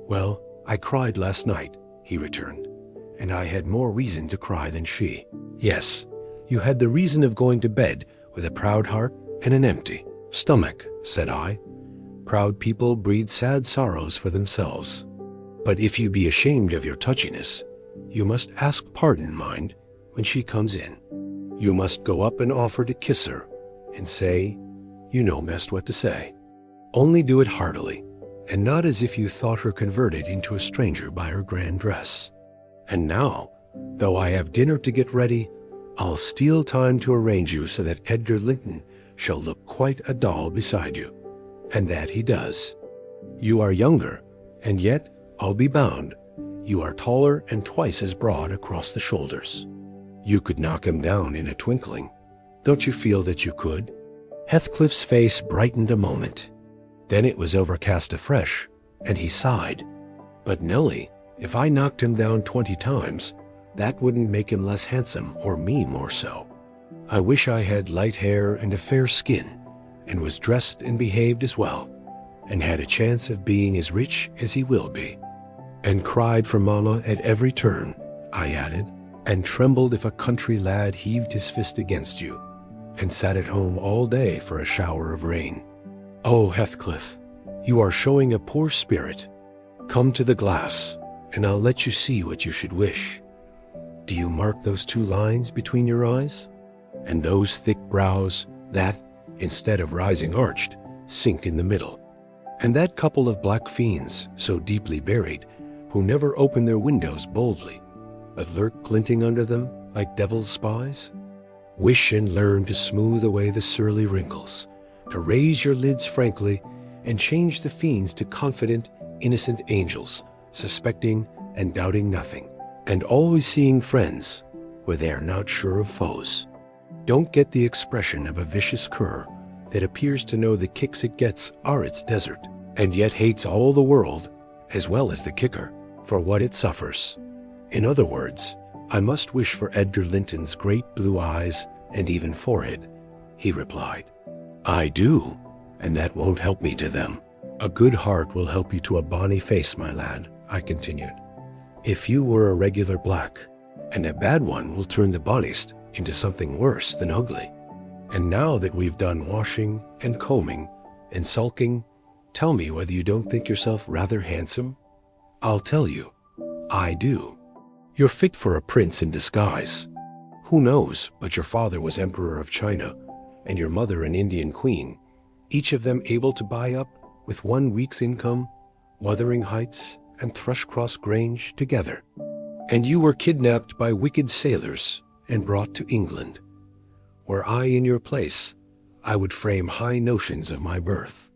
"Well, I cried last night," he returned, "and I had more reason to cry than she." "Yes, you had the reason of going to bed with a proud heart and an empty stomach," said I. "Proud people breed sad sorrows for themselves. But if you be ashamed of your touchiness, you must ask pardon, mind, when she comes in. You must go up and offer to kiss her, and say, you know best what to say. Only do it heartily, and not as if you thought her converted into a stranger by her grand dress. And now, though I have dinner to get ready, I'll steal time to arrange you so that Edgar Linton shall look quite a doll beside you. And that he does. You are younger, and yet, I'll be bound, you are taller and twice as broad across the shoulders. You could knock him down in a twinkling. Don't you feel that you could?" Heathcliff's face brightened a moment. Then it was overcast afresh, and he sighed. "But Nellie, if I knocked him down 20 times, that wouldn't make him less handsome or me more so. I wish I had light hair and a fair skin, and was dressed and behaved as well, and had a chance of being as rich as he will be. And cried for mamma at every turn," I added, "and trembled if a country lad heaved his fist against you, and sat at home all day for a shower of rain. Oh, Heathcliff, You are showing a poor spirit. Come to the glass, and I'll let you see what you should wish. Do you mark those 2 lines between your eyes? And those thick brows that, instead of rising arched, sink in the middle? And that couple of black fiends, so deeply buried, who never open their windows boldly, but lurk glinting under them like devil's spies? Wish and learn to smooth away the surly wrinkles, to raise your lids frankly, and change the fiends to confident, innocent angels, suspecting and doubting nothing, and always seeing friends where they are not sure of foes. Don't get the expression of a vicious cur that appears to know the kicks it gets are its desert, and yet hates all the world, as well as the kicker, for what it suffers. In other words, I must wish for Edgar Linton's great blue eyes and even forehead, he replied. I do, and that won't help me to them. A good heart will help you to a bonny face, my lad, I continued. If you were a regular black, and a bad one will turn the bonniest into something worse than ugly. And now that we've done washing and combing and sulking, tell me whether you don't think yourself rather handsome? I'll tell you, I do. You're fit for a prince in disguise. Who knows but your father was Emperor of China, and your mother an Indian queen, each of them able to buy up, with 1 week's income, Wuthering Heights and Thrushcross Grange together. And you were kidnapped by wicked sailors and brought to England. Were I in your place, I would frame high notions of my birth,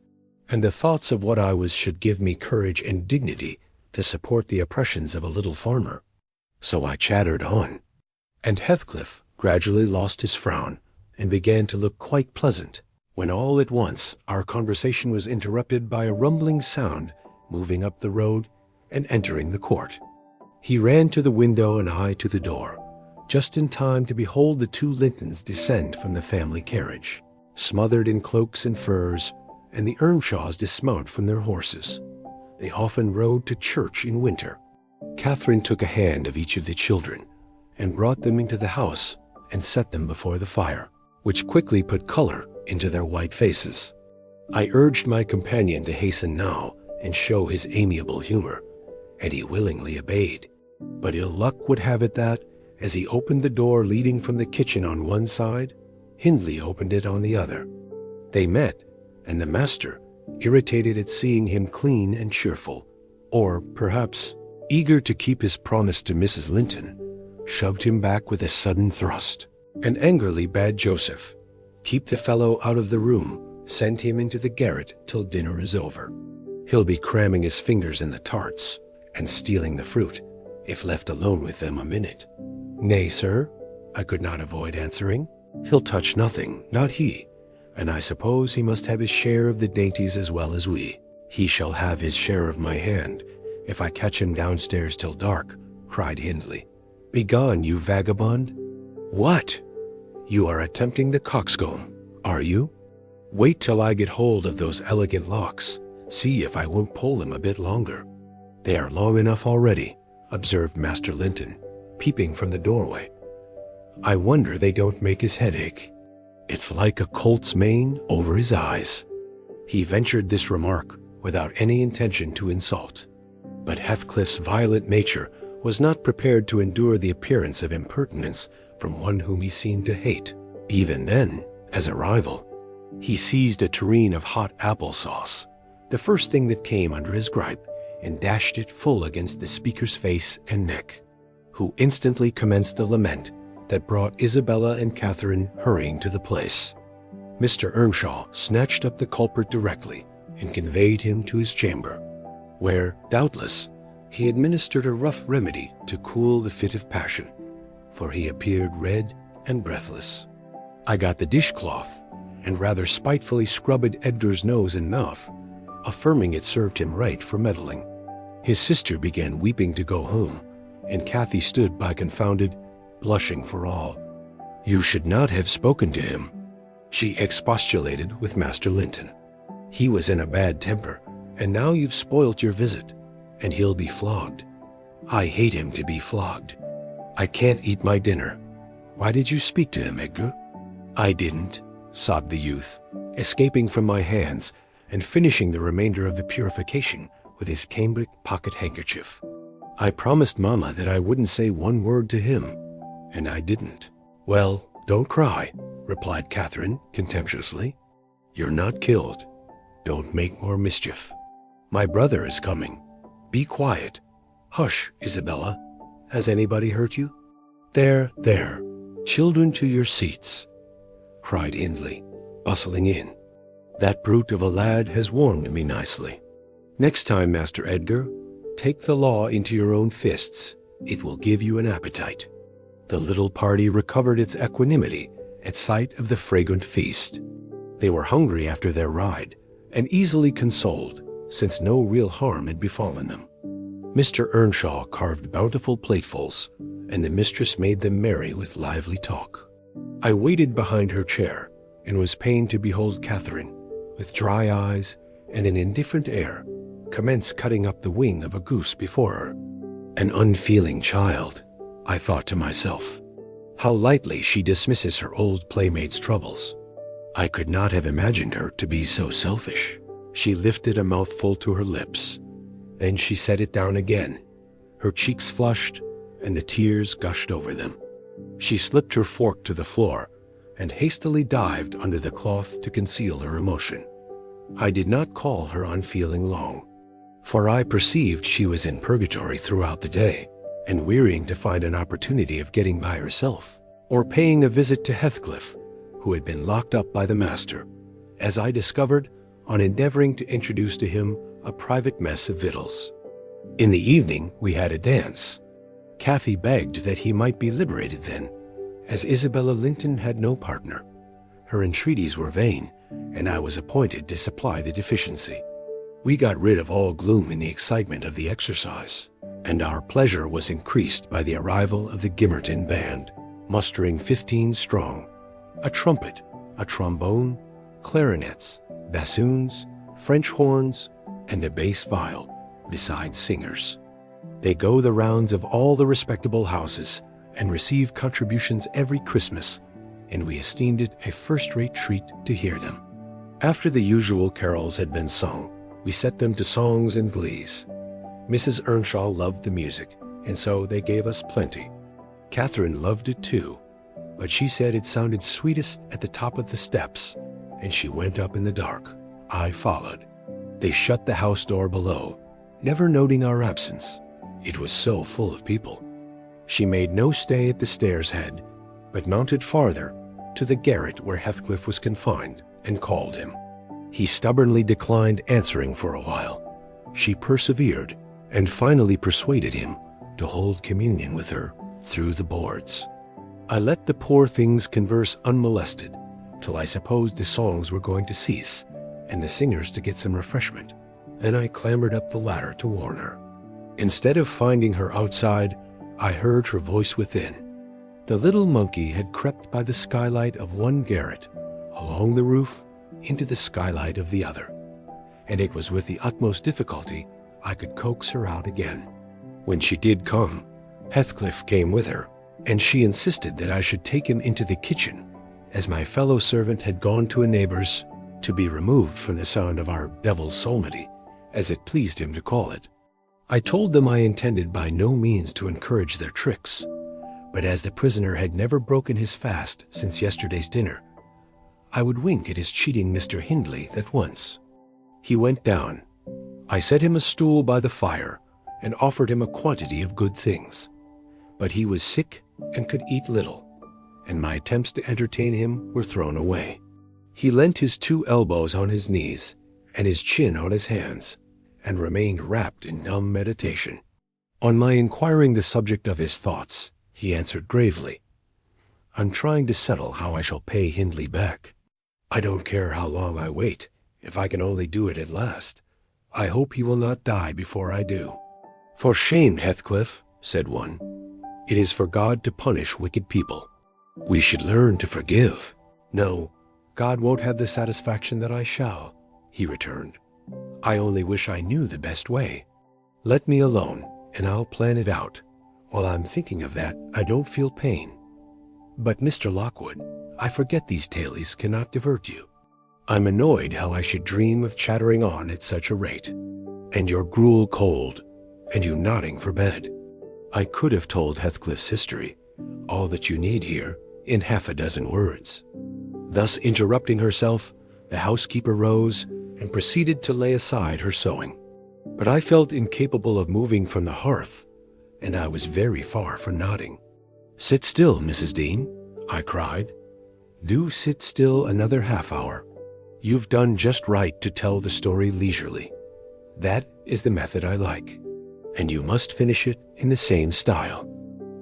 and the thoughts of what I was should give me courage and dignity to support the oppressions of a little farmer. So I chattered on, and Heathcliff gradually lost his frown and began to look quite pleasant, when all at once our conversation was interrupted by a rumbling sound moving up the road and entering the court. He ran to the window and I to the door, just in time to behold the 2 Lintons descend from the family carriage, smothered in cloaks and furs, and the Earnshaws dismount from their horses. They often rode to church in winter. Catherine took a hand of each of the children and brought them into the house and set them before the fire, which quickly put color into their white faces. I urged my companion to hasten now and show his amiable humor, and he willingly obeyed. But ill luck would have it that, as he opened the door leading from the kitchen on one side, Hindley opened it on the other. They met, and the master, irritated at seeing him clean and cheerful, or perhaps eager to keep his promise to Mrs. Linton, shoved him back with a sudden thrust, and angrily bade Joseph keep the fellow out of the room, send him into the garret till dinner is over. He'll be cramming his fingers in the tarts and stealing the fruit, if left alone with them a minute. Nay, sir, I could not avoid answering. He'll touch nothing, not he, and I suppose he must have his share of the dainties as well as we. He shall have his share of my hand, if I catch him downstairs till dark, cried Hindley. Begone, you vagabond. What? You are attempting the coxcomb, are you? Wait till I get hold of those elegant locks. See if I won't pull them a bit longer. They are long enough already, observed Master Linton, peeping from the doorway. I wonder they don't make his head ache. It's like a colt's mane over his eyes. He ventured this remark without any intention to insult, but Heathcliff's violent nature was not prepared to endure the appearance of impertinence from one whom he seemed to hate. Even then, as a rival, he seized a tureen of hot apple sauce, the first thing that came under his gripe, and dashed it full against the speaker's face and neck, who instantly commenced a lament that brought Isabella and Catherine hurrying to the place. Mr. Earnshaw snatched up the culprit directly and conveyed him to his chamber, where, doubtless, he administered a rough remedy to cool the fit of passion, for he appeared red and breathless. I got the dishcloth and rather spitefully scrubbed Edgar's nose and mouth, affirming it served him right for meddling. His sister began weeping to go home, and Cathy stood by confounded, blushing for all. You should not have spoken to him, she expostulated with Master Linton. He was in a bad temper, and now you've spoilt your visit, and he'll be flogged. I hate him to be flogged. I can't eat my dinner. Why did you speak to him, Edgar? I didn't, sobbed the youth, escaping from my hands and finishing the remainder of the purification with his cambric pocket handkerchief. I promised Mama that I wouldn't say one word to him, and I didn't. "Well, don't cry," replied Catherine contemptuously. "You're not killed. Don't make more mischief. My brother is coming. Be quiet. Hush, Isabella. Has anybody hurt you?" "There, there. Children to your seats," cried Hindley, bustling in. "That brute of a lad has warmed me nicely. Next time, Master Edgar, take the law into your own fists. It will give you an appetite." The little party recovered its equanimity at sight of the fragrant feast. They were hungry after their ride, and easily consoled, since no real harm had befallen them. Mr. Earnshaw carved bountiful platefuls, and the mistress made them merry with lively talk. I waited behind her chair, and was pained to behold Catherine, with dry eyes and an indifferent air, commence cutting up the wing of a goose before her. An unfeeling child, I thought to myself. How lightly she dismisses her old playmate's troubles. I could not have imagined her to be so selfish. She lifted a mouthful to her lips. Then she set it down again. Her cheeks flushed, and the tears gushed over them. She slipped her fork to the floor, and hastily dived under the cloth to conceal her emotion. I did not call her unfeeling long, for I perceived she was in purgatory throughout the day, and wearying to find an opportunity of getting by herself, or paying a visit to Heathcliff, who had been locked up by the master, as I discovered on endeavoring to introduce to him a private mess of victuals. In the evening we had a dance. Cathy begged that he might be liberated then, as Isabella Linton had no partner. Her entreaties were vain, and I was appointed to supply the deficiency. We got rid of all gloom in the excitement of the exercise, and our pleasure was increased by the arrival of the Gimmerton band, mustering 15 strong, a trumpet, a trombone, clarinets, bassoons, French horns, and a bass viol, besides singers. They go the rounds of all the respectable houses and receive contributions every Christmas, and we esteemed it a first-rate treat to hear them. After the usual carols had been sung, we set them to songs and glees. Mrs. Earnshaw loved the music, and so they gave us plenty. Catherine loved it too, but she said it sounded sweetest at the top of the steps, and she went up in the dark. I followed. They shut the house door below, never noting our absence. It was so full of people. She made no stay at the stairs head, but mounted farther, to the garret where Heathcliff was confined, and called him. He stubbornly declined answering for a while. She persevered, and finally persuaded him to hold communion with her through the boards. I let the poor things converse unmolested, till I supposed the songs were going to cease, and the singers to get some refreshment, and I clambered up the ladder to warn her. Instead of finding her outside, I heard her voice within. The little monkey had crept by the skylight of one garret, along the roof, into the skylight of the other, and it was with the utmost difficulty I could coax her out again. When she did come, Heathcliff came with her, and she insisted that I should take him into the kitchen, as my fellow servant had gone to a neighbor's to be removed from the sound of our devil's psalmody, as it pleased him to call it. I told them I intended by no means to encourage their tricks, but as the prisoner had never broken his fast since yesterday's dinner, I would wink at his cheating Mr. Hindley that once. He went down. I set him a stool by the fire, and offered him a quantity of good things. But he was sick and could eat little, and my attempts to entertain him were thrown away. He leant his 2 elbows on his knees, and his chin on his hands, and remained wrapped in dumb meditation. On my inquiring the subject of his thoughts, he answered gravely, "I'm trying to settle how I shall pay Hindley back. I don't care how long I wait, if I can only do it at last. I hope he will not die before I do." "For shame, Heathcliff," said one. "It is for God to punish wicked people. We should learn to forgive." "No, God won't have the satisfaction that I shall," he returned. "I only wish I knew the best way. Let me alone, and I'll plan it out. While I'm thinking of that, I don't feel pain. But, Mr. Lockwood, I forget these tailies cannot divert you." I'm annoyed how I should dream of chattering on at such a rate, and your gruel cold, and you nodding for bed. I could have told Heathcliff's history, all that you need here, in half a dozen words. Thus interrupting herself, the housekeeper rose and proceeded to lay aside her sewing. But I felt incapable of moving from the hearth, and I was very far from nodding. "Sit still, Mrs. Dean," I cried. "Do sit still another half-hour. You've done just right to tell the story leisurely. That is the method I like, and you must finish it in the same style.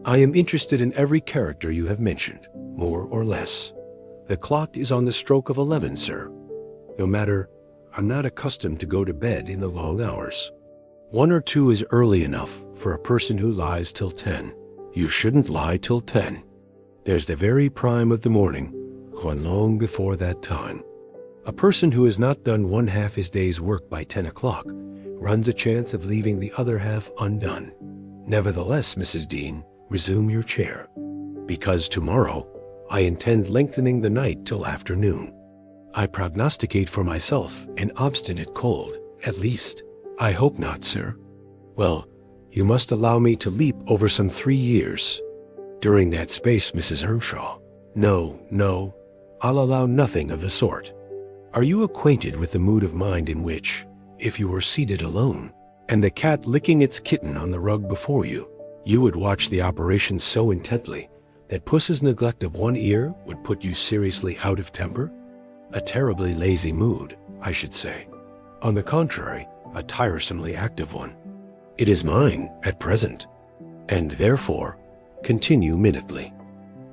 I am interested in every character you have mentioned, more or less. The clock is on the stroke of 11, sir. No matter, I'm not accustomed to go to bed in the long hours. 1 or 2 is early enough for a person who lies till 10. You shouldn't lie till 10. There's the very prime of the morning, gone long before that time. A person who has not done one half his day's work by 10 o'clock runs a chance of leaving the other half undone. Nevertheless, Mrs. Dean, resume your chair, because tomorrow I intend lengthening the night till afternoon. I prognosticate for myself an obstinate cold, at least. I hope not, sir. Well, you must allow me to leap over some 3 years. During that space, Mrs. Earnshaw. No, I'll allow nothing of the sort. Are you acquainted with the mood of mind in which, if you were seated alone, and the cat licking its kitten on the rug before you, you would watch the operation so intently that Puss's neglect of one ear would put you seriously out of temper? A terribly lazy mood, I should say. On the contrary, a tiresomely active one. It is mine at present, and therefore continue minutely.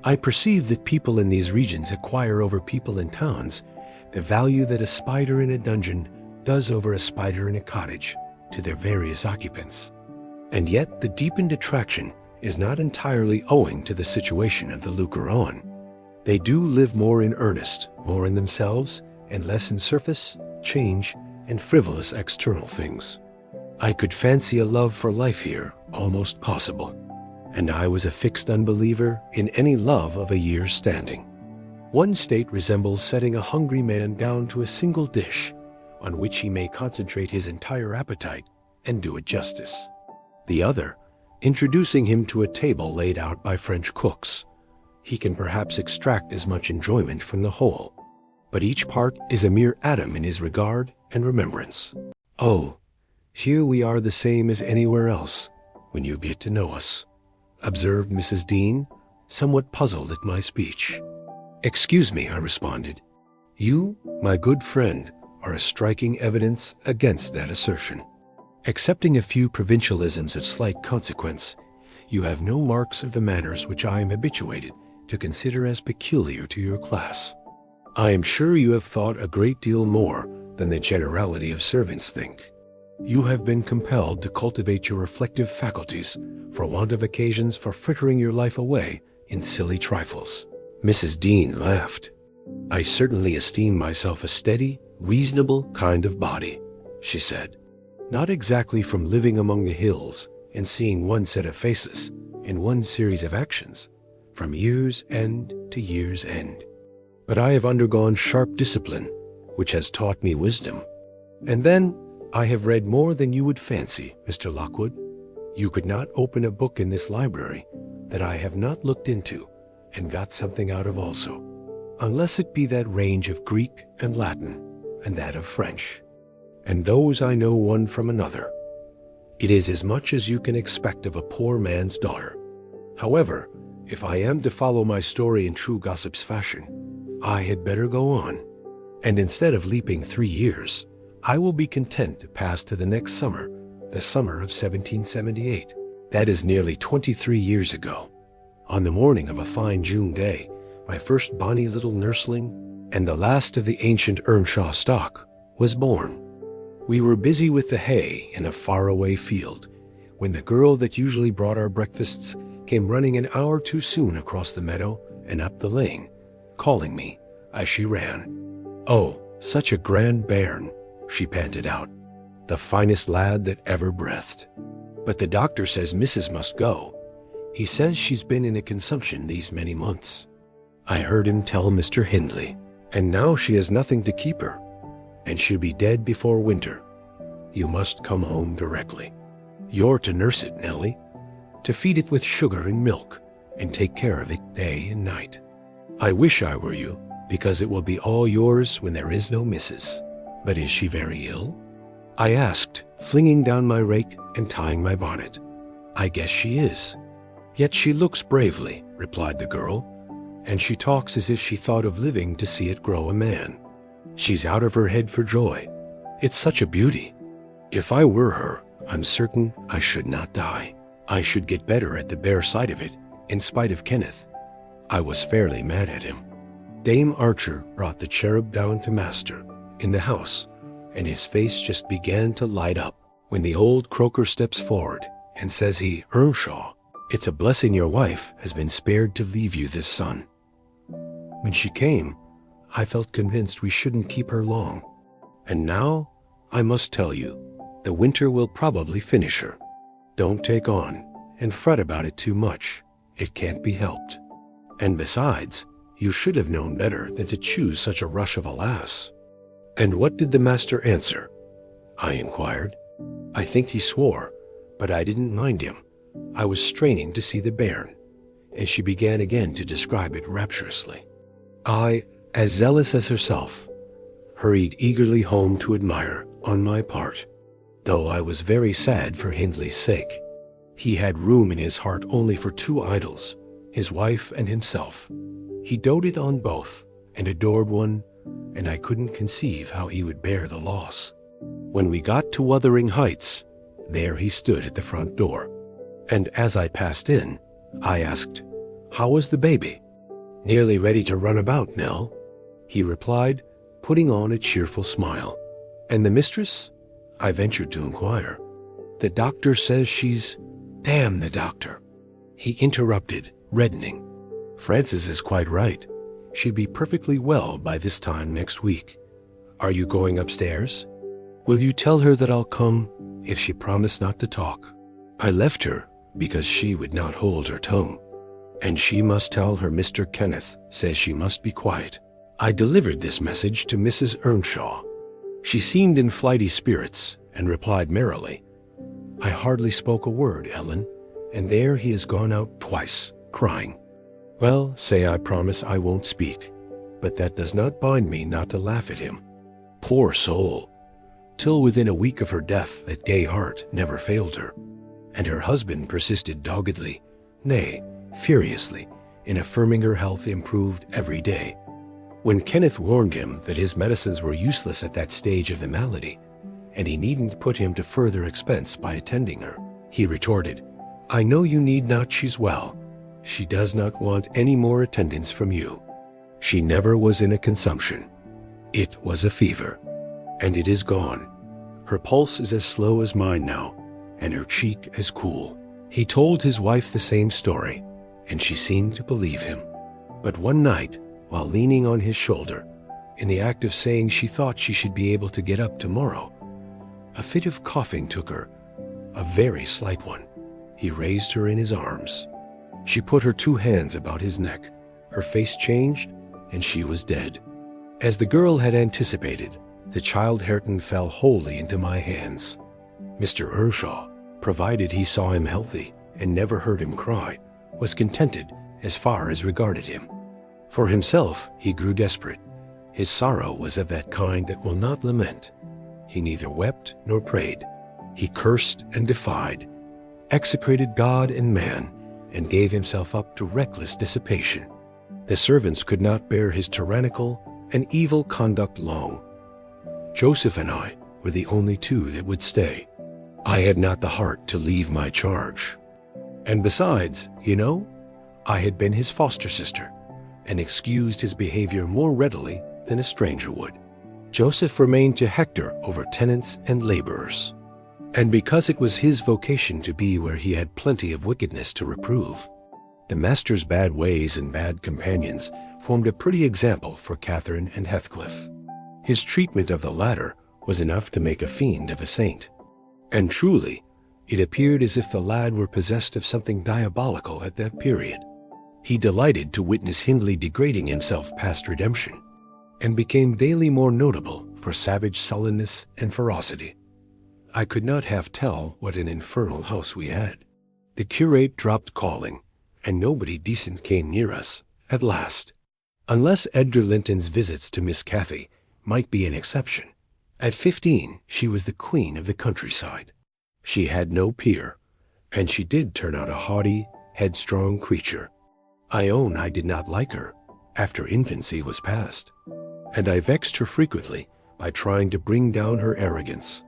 I perceive that people in these regions acquire over people in towns the value that a spider in a dungeon does over a spider in a cottage to their various occupants. And yet the deepened attraction is not entirely owing to the situation of the looker-on. They do live more in earnest, more in themselves, and less in surface, change, and frivolous external things. I could fancy a love for life here almost possible, and I was a fixed unbeliever in any love of a year's standing. One state resembles setting a hungry man down to a single dish on which he may concentrate his entire appetite and do it justice. The other, introducing him to a table laid out by French cooks. He can perhaps extract as much enjoyment from the whole, but each part is a mere atom in his regard and remembrance. Oh, here we are the same as anywhere else, when you get to know us, observed Mrs. Dean, somewhat puzzled at my speech. Excuse me, I responded. You, my good friend, are a striking evidence against that assertion. Excepting a few provincialisms of slight consequence, you have no marks of the manners which I am habituated to consider as peculiar to your class. I am sure you have thought a great deal more than the generality of servants think. You have been compelled to cultivate your reflective faculties for want of occasions for frittering your life away in silly trifles. Mrs. Dean laughed. I certainly esteem myself a steady, reasonable kind of body, she said. Not exactly from living among the hills and seeing one set of faces in one series of actions, from year's end to year's end. But I have undergone sharp discipline, which has taught me wisdom. And then I have read more than you would fancy, Mr. Lockwood. You could not open a book in this library that I have not looked into and got something out of also, unless it be that range of Greek and Latin and that of French. And those I know one from another. It is as much as you can expect of a poor man's daughter. However, if I am to follow my story in true gossip's fashion, I had better go on. And instead of leaping 3 years, I will be content to pass to the next summer, the summer of 1778. That is nearly 23 years ago. On the morning of a fine June day, my first bonny little nursling, and the last of the ancient Earnshaw stock, was born. We were busy with the hay in a faraway field, when the girl that usually brought our breakfasts came running an hour too soon across the meadow and up the lane, calling me as she ran. Oh, such a grand bairn, she panted out, the finest lad that ever breathed. But the doctor says Mrs. must go. He says she's been in a consumption these many months. I heard him tell Mr. Hindley. And now she has nothing to keep her, and she'll be dead before winter. You must come home directly. You're to nurse it, Nellie, to feed it with sugar and milk, and take care of it day and night. I wish I were you, because it will be all yours when there is no missus. But is she very ill? I asked, flinging down my rake and tying my bonnet. I guess she is. Yet she looks bravely, replied the girl, and she talks as if she thought of living to see it grow a man. She's out of her head for joy. It's such a beauty. If I were her, I'm certain I should not die. I should get better at the bare sight of it, in spite of Kenneth. I was fairly mad at him. Dame Archer brought the cherub down to master in the house, and his face just began to light up when the old croaker steps forward and says he, Earnshaw, it's a blessing your wife has been spared to leave you this son. When she came, I felt convinced we shouldn't keep her long. And now, I must tell you, the winter will probably finish her. Don't take on and fret about it too much. It can't be helped. And besides, you should have known better than to choose such a rush of a lass. And what did the master answer? I inquired. I think he swore, but I didn't mind him. I was straining to see the bairn, and she began again to describe it rapturously. I, as zealous as herself, hurried eagerly home to admire on my part, though I was very sad for Hindley's sake. He had room in his heart only for two idols, his wife and himself. He doted on both and adored one, and I couldn't conceive how he would bear the loss. When we got to Wuthering Heights, there he stood at the front door, and as I passed in, I asked, How was the baby? Nearly ready to run about, Nell, he replied, putting on a cheerful smile. And the mistress? I ventured to inquire. The doctor says she's... Damn the doctor, he interrupted, reddening. Frances is quite right. She'd be perfectly well by this time next week. Are you going upstairs? Will you tell her that I'll come if she promised not to talk? I left her because she would not hold her tongue, and she must tell her Mr. Kenneth says she must be quiet. I delivered this message to Mrs. Earnshaw. She seemed in flighty spirits and replied merrily, I hardly spoke a word, Ellen, and there he has gone out twice, crying. Well, say I promise I won't speak, but that does not bind me not to laugh at him. Poor soul! Till within a week of her death that gay heart never failed her, and her husband persisted doggedly, nay, furiously, in affirming her health improved every day. When Kenneth warned him that his medicines were useless at that stage of the malady, and he needn't put him to further expense by attending her, he retorted, I know you need not, she's well. She does not want any more attendance from you. She never was in a consumption. It was a fever, and it is gone. Her pulse is as slow as mine now, and her cheek as cool. He told his wife the same story, and she seemed to believe him. But one night, while leaning on his shoulder, in the act of saying she thought she should be able to get up tomorrow, a fit of coughing took her, a very slight one. He raised her in his arms. She put her two hands about his neck. Her face changed, and she was dead. As the girl had anticipated, the child Hareton fell wholly into my hands. Mr. Earnshaw, provided he saw him healthy and never heard him cry, was contented as far as regarded him. For himself, he grew desperate. His sorrow was of that kind that will not lament. He neither wept nor prayed. He cursed and defied, execrated God and man, and gave himself up to reckless dissipation. The servants could not bear his tyrannical and evil conduct long. Joseph and I were the only two that would stay. I had not the heart to leave my charge. And besides, I had been his foster sister, and excused his behavior more readily than a stranger would. Joseph remained to hector over tenants and laborers, and because it was his vocation to be where he had plenty of wickedness to reprove, the master's bad ways and bad companions formed a pretty example for Catherine and Heathcliff. His treatment of the latter was enough to make a fiend of a saint, and truly, it appeared as if the lad were possessed of something diabolical at that period. He delighted to witness Hindley degrading himself past redemption, and became daily more notable for savage sullenness and ferocity. I could not half tell what an infernal house we had. The curate dropped calling, and nobody decent came near us, at last. Unless Edgar Linton's visits to Miss Cathy might be an exception. At 15, she was the queen of the countryside. She had no peer, and she did turn out a haughty, headstrong creature. I own I did not like her after infancy was past, and I vexed her frequently by trying to bring down her arrogance.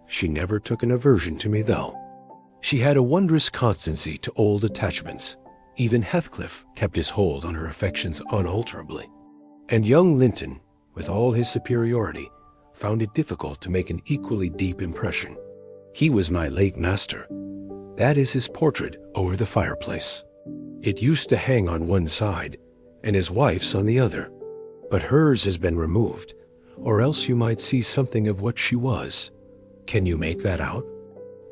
She never took an aversion to me, though. She had a wondrous constancy to old attachments. Even Heathcliff kept his hold on her affections unalterably. And young Linton, with all his superiority, found it difficult to make an equally deep impression. He was my late master. That is his portrait over the fireplace. It used to hang on one side, and his wife's on the other. But hers has been removed, or else you might see something of what she was. Can you make that out?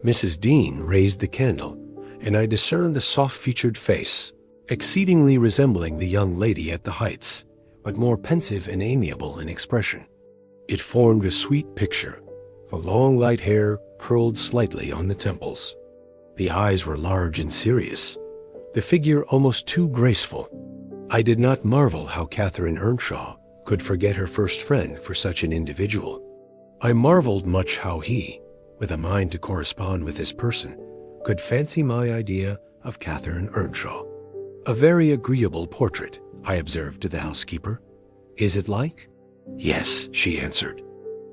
Mrs. Dean raised the candle, and I discerned a soft-featured face, exceedingly resembling the young lady at the Heights, but more pensive and amiable in expression. It formed a sweet picture, the long light hair curled slightly on the temples. The eyes were large and serious, the figure almost too graceful. I did not marvel how Catherine Earnshaw could forget her first friend for such an individual. I marveled much how he, with a mind to correspond with his person, could fancy my idea of Catherine Earnshaw. A very agreeable portrait, I observed to the housekeeper. Is it like? Yes, she answered,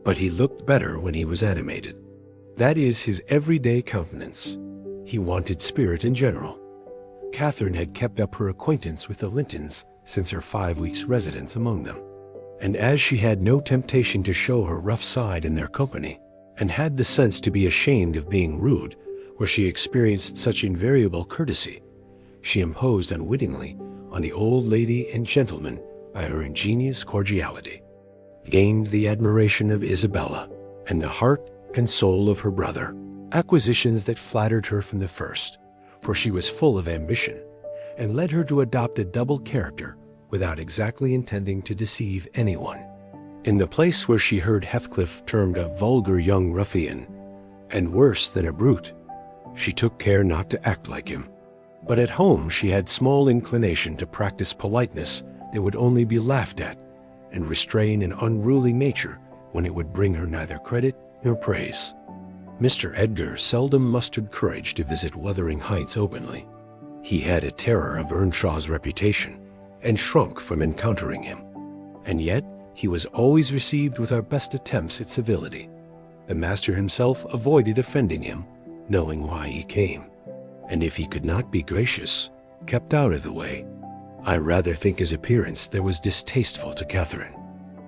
but he looked better when he was animated. That is his everyday countenance. He wanted spirit in general. Catherine had kept up her acquaintance with the Lintons since her 5 weeks' residence among them, and as she had no temptation to show her rough side in their company, and had the sense to be ashamed of being rude where she experienced such invariable courtesy, she imposed unwittingly on the old lady and gentleman by her ingenious cordiality, gained the admiration of Isabella, and the heart and soul of her brother, acquisitions that flattered her from the first, for she was full of ambition, and led her to adopt a double character without exactly intending to deceive anyone. In the place where she heard Heathcliff termed a vulgar young ruffian, and worse than a brute, she took care not to act like him. But at home she had small inclination to practice politeness that would only be laughed at, and restrain an unruly nature when it would bring her neither credit nor praise. Mr. Edgar seldom mustered courage to visit Wuthering Heights openly. He had a terror of Earnshaw's reputation, and shrunk from encountering him. And yet he was always received with our best attempts at civility. The master himself avoided offending him, knowing why he came, and if he could not be gracious, kept out of the way. I rather think his appearance there was distasteful to Catherine.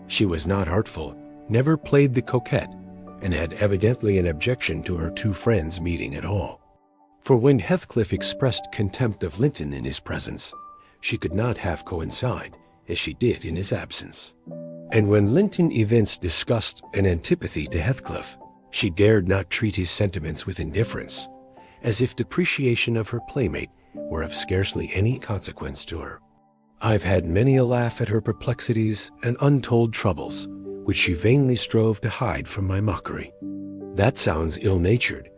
She was not artful, never played the coquette, and had evidently an objection to her two friends meeting at all. For when Heathcliff expressed contempt of Linton in his presence, she could not half coincide as she did in his absence. And when Linton evinced disgust and antipathy to Heathcliff, she dared not treat his sentiments with indifference, as if depreciation of her playmate were of scarcely any consequence to her. I've had many a laugh at her perplexities and untold troubles, which she vainly strove to hide from my mockery. That sounds ill-natured,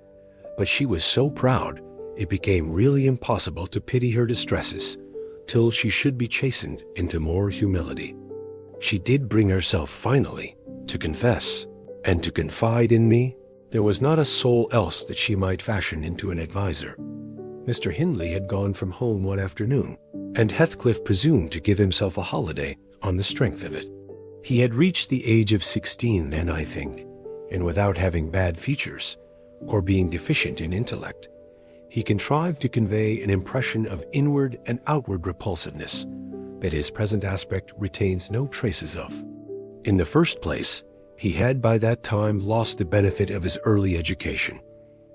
but she was so proud it became really impossible to pity her distresses, till she should be chastened into more humility. She did bring herself finally to confess, and to confide in me. There was not a soul else that she might fashion into an adviser. Mr. Hindley had gone from home one afternoon, and Heathcliff presumed to give himself a holiday on the strength of it. He had reached the age of 16 then, I think, and without having bad features, or being deficient in intellect, he contrived to convey an impression of inward and outward repulsiveness that his present aspect retains no traces of. In the first place, he had by that time lost the benefit of his early education.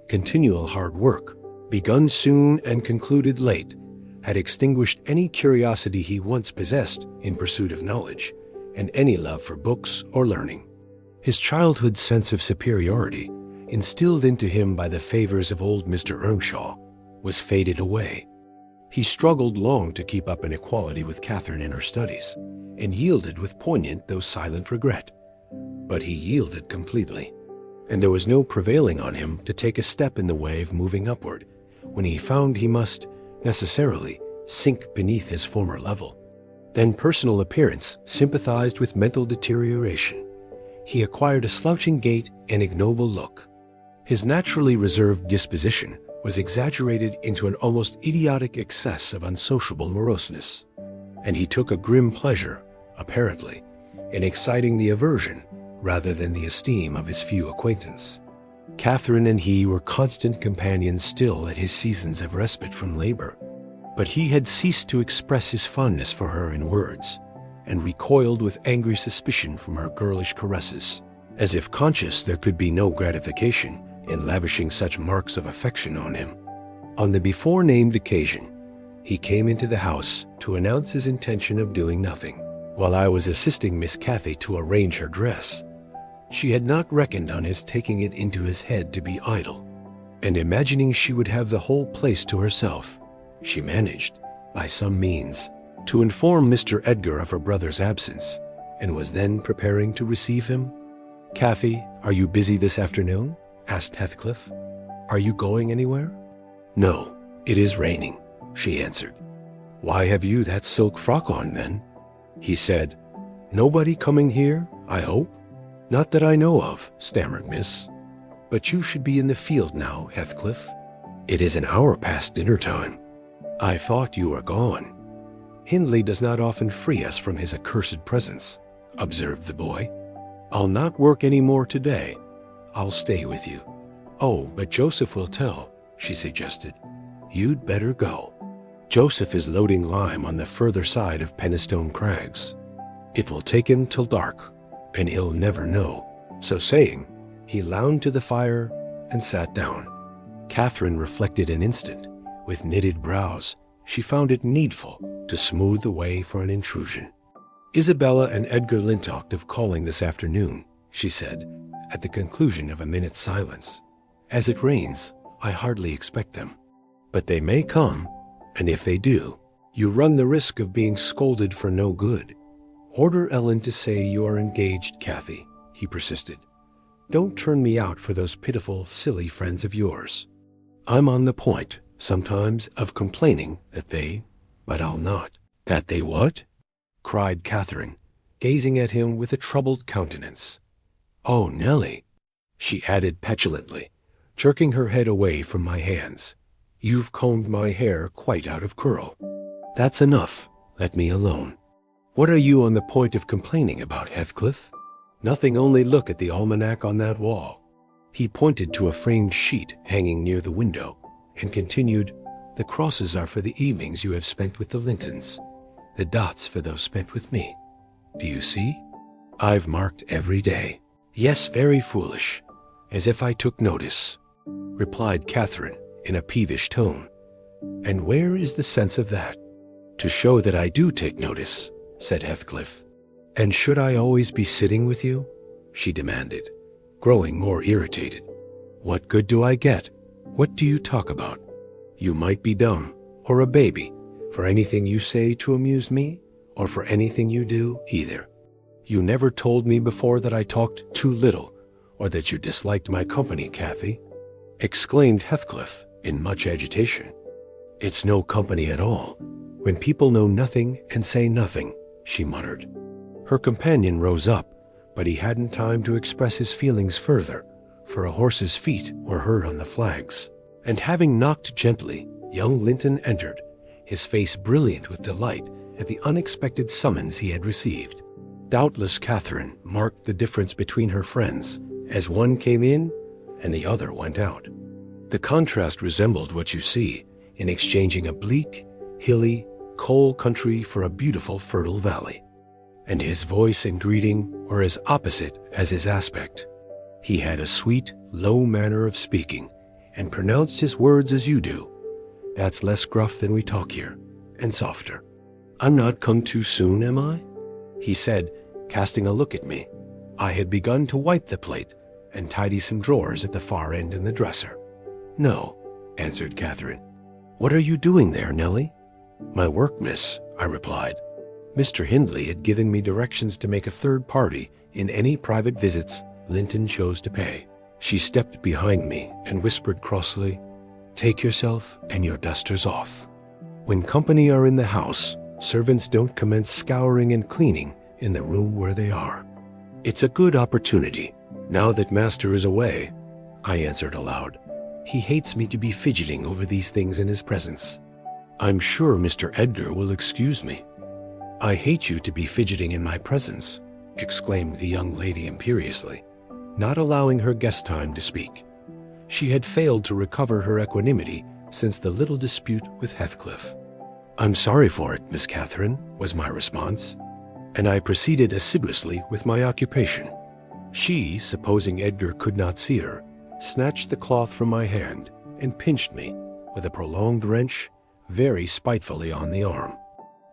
Continual hard work, begun soon and concluded late, had extinguished any curiosity he once possessed in pursuit of knowledge, and any love for books or learning. His childhood's sense of superiority, instilled into him by the favors of old Mr. Earnshaw, was faded away. He struggled long to keep up an equality with Catherine in her studies, and yielded with poignant though silent regret. But he yielded completely, and there was no prevailing on him to take a step in the way of moving upward, when he found he must, necessarily, sink beneath his former level. Then personal appearance sympathized with mental deterioration. He acquired a slouching gait and ignoble look. His naturally reserved disposition was exaggerated into an almost idiotic excess of unsociable moroseness, and he took a grim pleasure, apparently, in exciting the aversion rather than the esteem of his few acquaintance. Catherine and he were constant companions still at his seasons of respite from labor, but he had ceased to express his fondness for her in words, and recoiled with angry suspicion from her girlish caresses, as if conscious there could be no gratification in lavishing such marks of affection on him. On the before-named occasion, he came into the house to announce his intention of doing nothing, while I was assisting Miss Cathy to arrange her dress. She had not reckoned on his taking it into his head to be idle, and imagining she would have the whole place to herself, she managed, by some means, to inform Mr. Edgar of her brother's absence, and was then preparing to receive him. "Cathy, are you busy this afternoon?" asked Heathcliff. "Are you going anywhere?" "No, it is raining," she answered. "Why have you that silk frock on, then?" He said, "Nobody coming here, I hope?" "Not that I know of," stammered Miss. "But you should be in the field now, Heathcliff. It is an hour past dinner time." "I thought you were gone." "Hindley does not often free us from his accursed presence," observed the boy. "I'll not work any more today. I'll stay with you." "Oh, but Joseph will tell," she suggested. "You'd better go. Joseph is loading lime on the further side of Penistone Crags. It will take him till dark, and he'll never know." So saying, he lounged to the fire and sat down. Catherine reflected an instant. With knitted brows, she found it needful to smooth the way for an intrusion. "Isabella and Edgar Lindt talked of calling this afternoon," she said, at the conclusion of a minute's silence. "As it rains, I hardly expect them. But they may come, and if they do, you run the risk of being scolded for no good. Order Ellen to say you are engaged, Cathy," he persisted. "Don't turn me out for those pitiful, silly friends of yours. I'm on the point, sometimes, of complaining that they, but I'll not." "That they what?" cried Catherine, gazing at him with a troubled countenance. "Oh, Nellie," she added petulantly, jerking her head away from my hands, "you've combed my hair quite out of curl. That's enough. Let me alone. What are you on the point of complaining about, Heathcliff?" "Nothing, only look at the almanac on that wall." He pointed to a framed sheet hanging near the window, and continued, "The crosses are for the evenings you have spent with the Lintons, the dots for those spent with me. Do you see? I've marked every day." "Yes, very foolish, as if I took notice," replied Catherine in a peevish tone. "And where is the sense of that?" "To show that I do take notice," said Heathcliff. "And should I always be sitting with you?" she demanded, growing more irritated. "What good do I get? What do you talk about? You might be dumb, or a baby, for anything you say to amuse me, or for anything you do either. You never told me before that I talked too little, or that you disliked my company, Cathy," exclaimed Heathcliff in much agitation. "It's no company at all, when people know nothing and say nothing," she muttered. Her companion rose up, but he hadn't time to express his feelings further, for a horse's feet were heard on the flags, and having knocked gently, young Linton entered, his face brilliant with delight at the unexpected summons he had received. Doubtless Catherine marked the difference between her friends, as one came in and the other went out. The contrast resembled what you see in exchanging a bleak, hilly, coal country for a beautiful, fertile valley. And his voice and greeting were as opposite as his aspect. He had a sweet, low manner of speaking, and pronounced his words as you do. That's less gruff than we talk here, and softer. "I'm not come too soon, am I?" he said, casting a look at me. I had begun to wipe the plate and tidy some drawers at the far end in the dresser. "No," answered Catherine. "What are you doing there, Nellie?" My work, miss, I replied. Mr. Hindley had given me directions to make a third party in any private visits Linton chose to pay. She stepped behind me and whispered crossly, "Take yourself and your dusters off. When company are in the house, servants don't commence scouring and cleaning in the room where they are. It's a good opportunity, now that master is away," I answered aloud. "He hates me to be fidgeting over these things in his presence." "I'm sure Mr. Edgar will excuse me." "I hate you to be fidgeting in my presence," exclaimed the young lady imperiously, not allowing her guest time to speak. She had failed to recover her equanimity since the little dispute with Heathcliff. "I'm sorry for it, Miss Catherine," was my response, and I proceeded assiduously with my occupation. She, supposing Edgar could not see her, snatched the cloth from my hand and pinched me, with a prolonged wrench, very spitefully on the arm.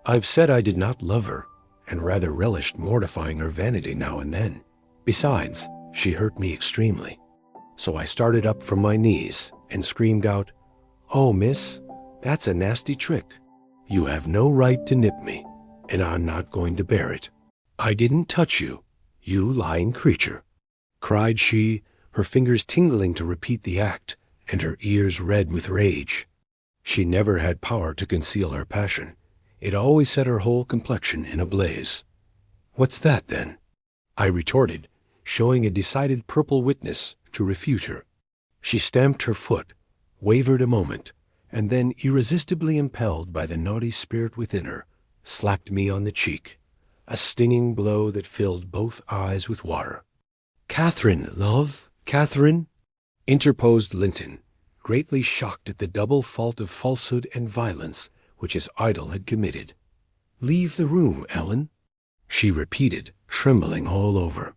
I've said I did not love her, and rather relished mortifying her vanity now and then. Besides, she hurt me extremely. So I started up from my knees and screamed out, "Oh, miss, that's a nasty trick. You have no right to nip me, and I'm not going to bear it. I didn't touch you, you lying creature," cried she, her fingers tingling to repeat the act, and her ears red with rage. She never had power to conceal her passion. It always set her whole complexion in a blaze. "What's that, then?" I retorted, showing a decided purple witness to refute her. She stamped her foot, wavered a moment, and then, irresistibly impelled by the naughty spirit within her, slapped me on the cheek, a stinging blow that filled both eyes with water. "Catherine, love, Catherine," interposed Linton, greatly shocked at the double fault of falsehood and violence which his idol had committed. "Leave the room, Ellen," she repeated, trembling all over.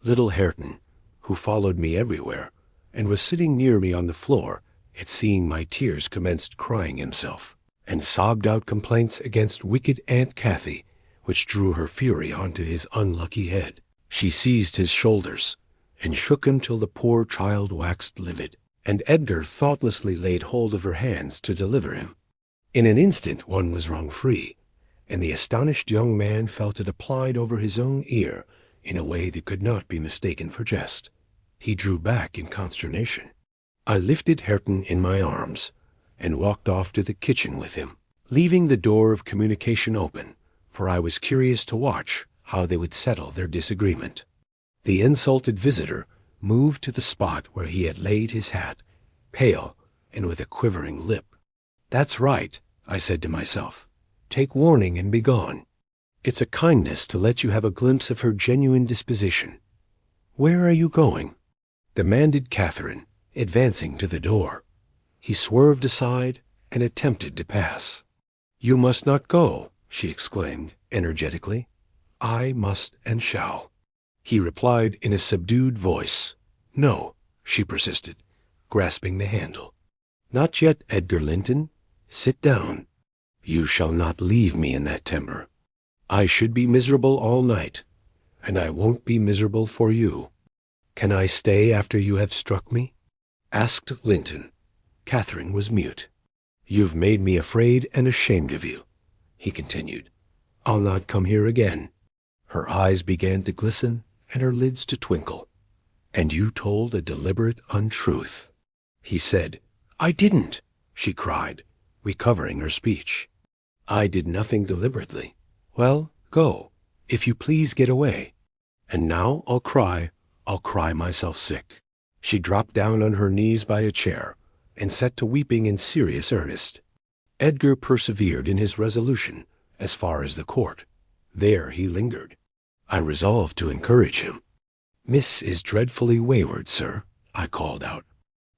Little Hareton, who followed me everywhere, and was sitting near me on the floor, at seeing my tears commenced crying himself, and sobbed out complaints against wicked Aunt Cathy, which drew her fury onto his unlucky head. She seized his shoulders, and shook him till the poor child waxed livid, and Edgar thoughtlessly laid hold of her hands to deliver him. In an instant one was wrung free, and the astonished young man felt it applied over his own ear in a way that could not be mistaken for jest. He drew back in consternation. I lifted Hareton in my arms, and walked off to the kitchen with him, leaving the door of communication open, for I was curious to watch how they would settle their disagreement. The insulted visitor moved to the spot where he had laid his hat, pale and with a quivering lip. "That's right," I said to myself. "Take warning and be gone. It's a kindness to let you have a glimpse of her genuine disposition. Where are you going?" demanded Catherine, advancing to the door. He swerved aside and attempted to pass. "You must not go," she exclaimed energetically. "I must and shall." He replied in a subdued voice. "No," she persisted, grasping the handle. "Not yet, Edgar Linton. Sit down. You shall not leave me in that temper. I should be miserable all night, and I won't be miserable for you." "Can I stay after you have struck me?" asked Linton. Catherine was mute. "You've made me afraid and ashamed of you," he continued. "I'll not come here again." Her eyes began to glisten and her lids to twinkle. "And you told a deliberate untruth," he said. "I didn't," she cried, recovering her speech. "I did nothing deliberately." "Well, go. If you please get away. And now I'll cry myself sick." She dropped down on her knees by a chair, and set to weeping in serious earnest. Edgar persevered in his resolution as far as the court. There he lingered. I resolved to encourage him. "Miss is dreadfully wayward, sir," I called out.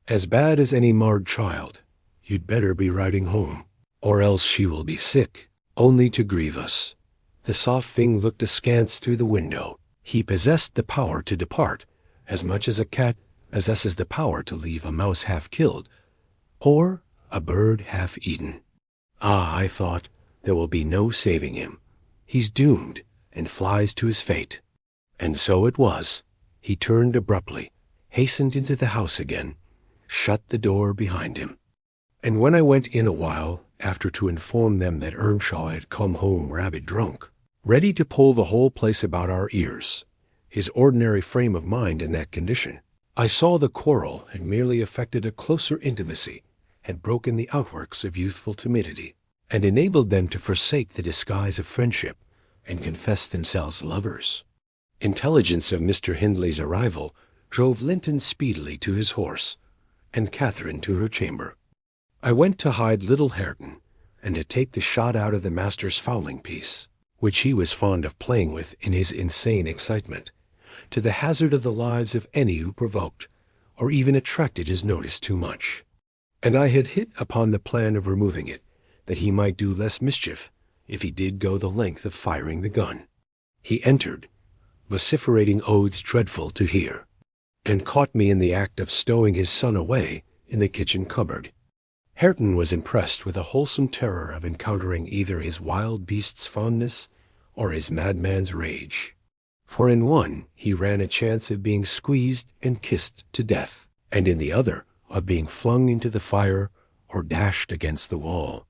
"As bad as any marred child. You'd better be riding home, or else she will be sick, only to grieve us." The soft thing looked askance through the window. He possessed the power to depart, as much as a cat possesses the power to leave a mouse half killed, or a bird half eaten. "Ah," I thought, "there will be no saving him. He's doomed, and flies to his fate." And so it was. He turned abruptly, hastened into the house again, shut the door behind him. And when I went in a while, after to inform them that Earnshaw had come home rabid drunk, ready to pull the whole place about our ears. His ordinary frame of mind in that condition, I saw the quarrel had merely effected a closer intimacy, had broken the outworks of youthful timidity, and enabled them to forsake the disguise of friendship and confess themselves lovers. Intelligence of Mr. Hindley's arrival drove Linton speedily to his horse, and Catherine to her chamber. I went to hide little Hareton, and to take the shot out of the master's fowling piece, which he was fond of playing with in his insane excitement, to the hazard of the lives of any who provoked, or even attracted his notice too much. And I had hit upon the plan of removing it, that he might do less mischief if he did go the length of firing the gun. He entered, vociferating oaths dreadful to hear, and caught me in the act of stowing his son away in the kitchen cupboard. Hareton was impressed with a wholesome terror of encountering either his wild beast's fondness or his madman's rage. For in one he ran a chance of being squeezed and kissed to death, and in the other of being flung into the fire or dashed against the wall.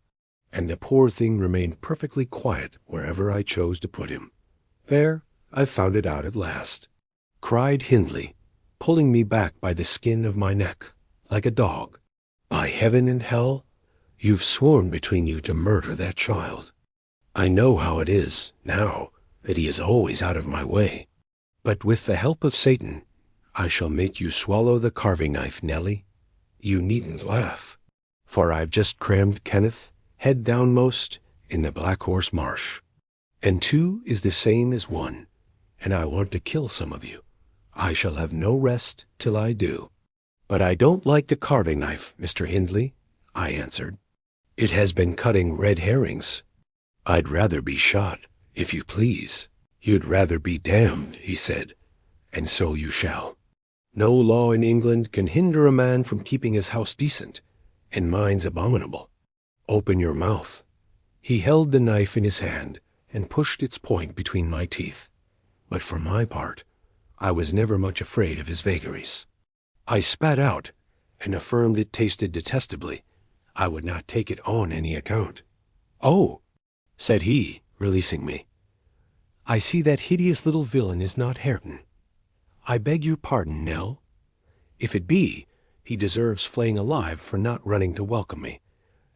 And the poor thing remained perfectly quiet wherever I chose to put him. There I found it out at last, cried Hindley, pulling me back by the skin of my neck, like a dog. By heaven and hell, you've sworn between you to murder that child. I know how it is, now, that he is always out of my way. But with the help of Satan, I shall make you swallow the carving knife, Nellie. You needn't laugh, for I've just crammed Kenneth, head downmost, in the Black Horse Marsh. And 2 is the same as 1, and I want to kill some of you. I shall have no rest till I do. But I don't like the carving knife, Mr. Hindley, I answered. It has been cutting red herrings. I'd rather be shot, if you please. You'd rather be damned, he said, and so you shall. No law in England can hinder a man from keeping his house decent, and mine's abominable. Open your mouth. He held the knife in his hand and pushed its point between my teeth. But for my part, I was never much afraid of his vagaries. I spat out, and affirmed it tasted detestably. I would not take it on any account. "Oh," said he, releasing me, "I see that hideous little villain is not Hareton. I beg your pardon, Nell. If it be, he deserves flaying alive for not running to welcome me,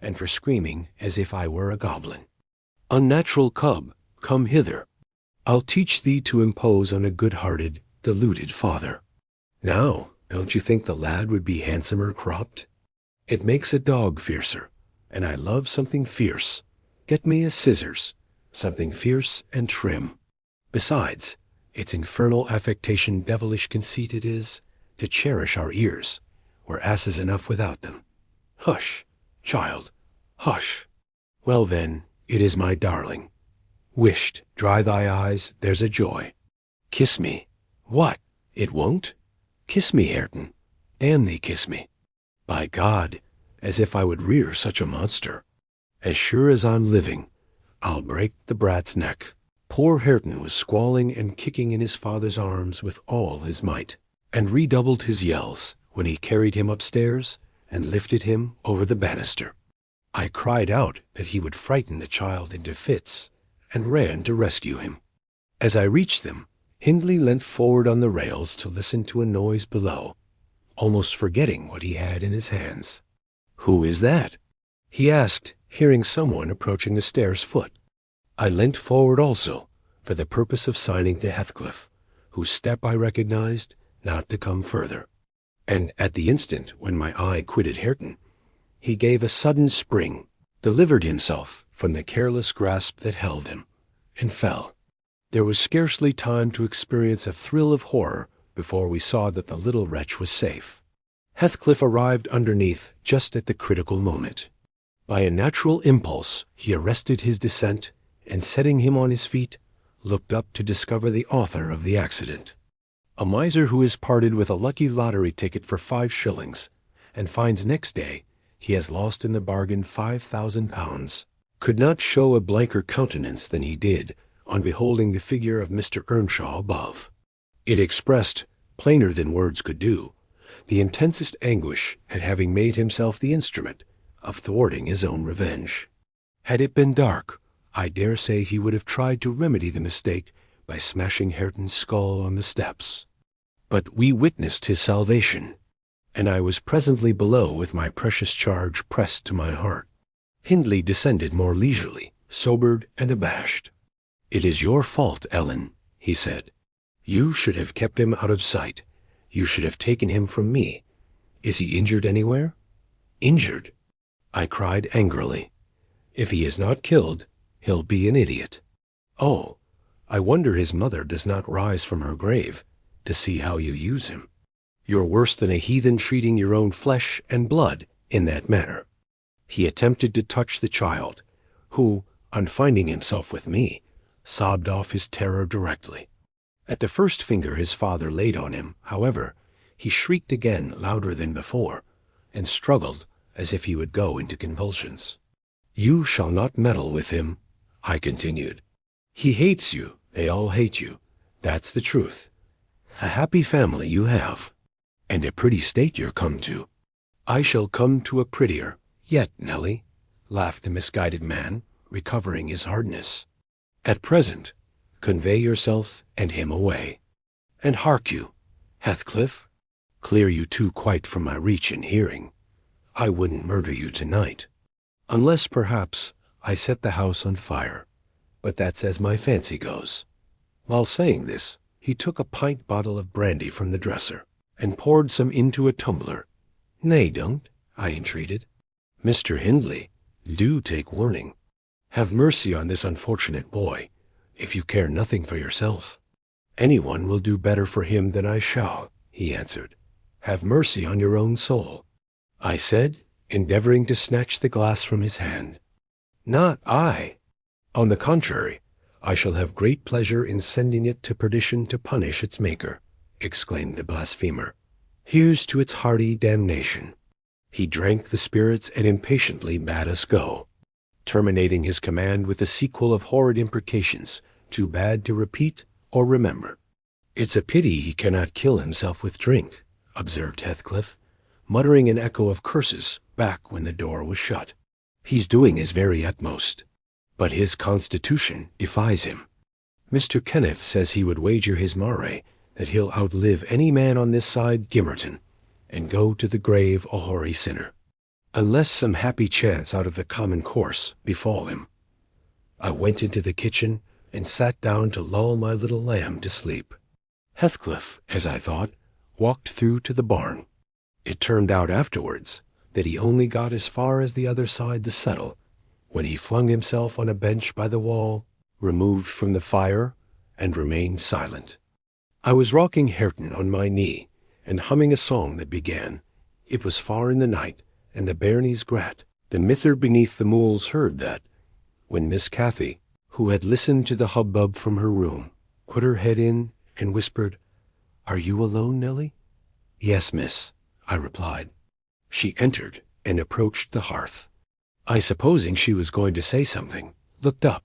and for screaming as if I were a goblin. Unnatural cub, come hither. I'll teach thee to impose on a good-hearted, deluded father. Now, don't you think the lad would be handsomer cropped? It makes a dog fiercer, and I love something fierce. Get me a scissors, something fierce and trim. Besides, its infernal affectation devilish conceit it is, to cherish our ears, we're asses enough without them. Hush, child, hush. Well then, it is my darling. Wisht, dry thy eyes, there's a joy. Kiss me. What? It won't? Kiss me, Hareton. Damn thee, kiss me. By God, as if I would rear such a monster. As sure as I'm living, I'll break the brat's neck." Poor Hareton was squalling and kicking in his father's arms with all his might, and redoubled his yells when he carried him upstairs and lifted him over the banister. I cried out that he would frighten the child into fits, and ran to rescue him. As I reached them, Hindley leant forward on the rails to listen to a noise below, almost forgetting what he had in his hands. "Who is that?" he asked, hearing someone approaching the stairs foot. I leant forward also, for the purpose of signing to Heathcliff, whose step I recognized, not to come further. And at the instant when my eye quitted Hareton, he gave a sudden spring, delivered himself from the careless grasp that held him, and fell. There was scarcely time to experience a thrill of horror before we saw that the little wretch was safe. Heathcliff arrived underneath just at the critical moment. By a natural impulse, he arrested his descent, and setting him on his feet, looked up to discover the author of the accident. A miser who is parted with a lucky lottery ticket for 5 shillings, and finds next day he has lost in the bargain £5,000, could not show a blanker countenance than he did on beholding the figure of Mr. Earnshaw above. It expressed, plainer than words could do, the intensest anguish at having made himself the instrument of thwarting his own revenge. Had it been dark, I dare say he would have tried to remedy the mistake by smashing Hareton's skull on the steps. But we witnessed his salvation, and I was presently below with my precious charge pressed to my heart. Hindley descended more leisurely, sobered and abashed. "It is your fault, Ellen," he said. "You should have kept him out of sight. You should have taken him from me. Is he injured anywhere?" "Injured?" I cried angrily. "If he is not killed, he'll be an idiot. Oh, I wonder his mother does not rise from her grave to see how you use him. You're worse than a heathen treating your own flesh and blood in that manner." He attempted to touch the child, who, on finding himself with me, sobbed off his terror directly. At the first finger his father laid on him, however, he shrieked again louder than before, and struggled as if he would go into convulsions. "You shall not meddle with him," I continued. "He hates you. They all hate you. That's the truth. A happy family you have, and a pretty state you're come to." "I shall come to a prettier yet, Nellie," laughed the misguided man, recovering his hardness. "At present, convey yourself and him away. And hark you, Heathcliff, clear you two quite from my reach and hearing. I wouldn't murder you tonight, unless perhaps I set the house on fire, but that's as my fancy goes." While saying this, he took a pint bottle of brandy from the dresser and poured some into a tumbler. "Nay, don't," I entreated. "Mr. Hindley, do take warning. Have mercy on this unfortunate boy, if you care nothing for yourself." "Anyone will do better for him than I shall," he answered. "Have mercy on your own soul," I said, endeavoring to snatch the glass from his hand. "Not I. On the contrary, I shall have great pleasure in sending it to perdition to punish its maker," exclaimed the blasphemer. "Here's to its hearty damnation." He drank the spirits and impatiently bade us go, terminating his command with a sequel of horrid imprecations too bad to repeat or remember. "It's a pity he cannot kill himself with drink," observed Heathcliff, muttering an echo of curses back when the door was shut. "He's doing his very utmost, but his constitution defies him. Mr. Kenneth says he would wager his mare that he'll outlive any man on this side Gimmerton, and go to the grave a hoary sinner, unless some happy chance out of the common course befall him." I went into the kitchen and sat down to lull my little lamb to sleep. Heathcliff, as I thought, walked through to the barn. It turned out afterwards that he only got as far as the other side the settle, when he flung himself on a bench by the wall, removed from the fire, and remained silent. I was rocking Hareton on my knee, and humming a song that began, "It was far in the night, and the bairnies grat, the mither beneath the mools heard that," when Miss Cathy, who had listened to the hubbub from her room, put her head in and whispered, "Are you alone, Nellie?" "Yes, miss," I replied. She entered and approached the hearth. I, supposing she was going to say something, looked up.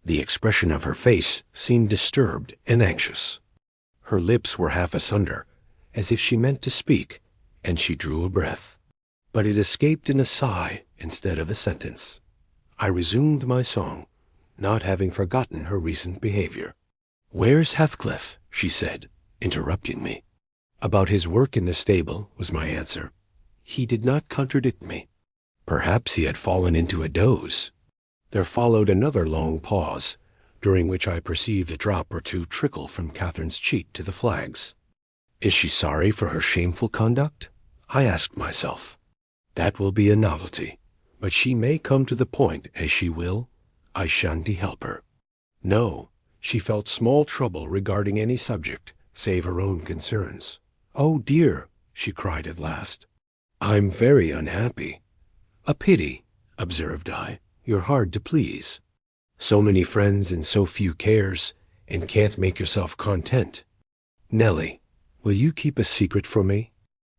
The expression of her face seemed disturbed and anxious. Her lips were half asunder, as if she meant to speak, and she drew a breath. But it escaped in a sigh instead of a sentence. I resumed my song, not having forgotten her recent behavior. "Where's Heathcliff?" she said, interrupting me. "About his work in the stable," was my answer. He did not contradict me. Perhaps he had fallen into a doze. There followed another long pause, during which I perceived a drop or two trickle from Catherine's cheek to the flags. Is she sorry for her shameful conduct? I asked myself. That will be a novelty, but she may come to the point as she will. I shan't help her. No, she felt small trouble regarding any subject, save her own concerns. "Oh dear," she cried at last, "I'm very unhappy." "A pity," observed I. "You're hard to please. So many friends and so few cares, and can't make yourself content. Nellie, will you keep a secret from me?"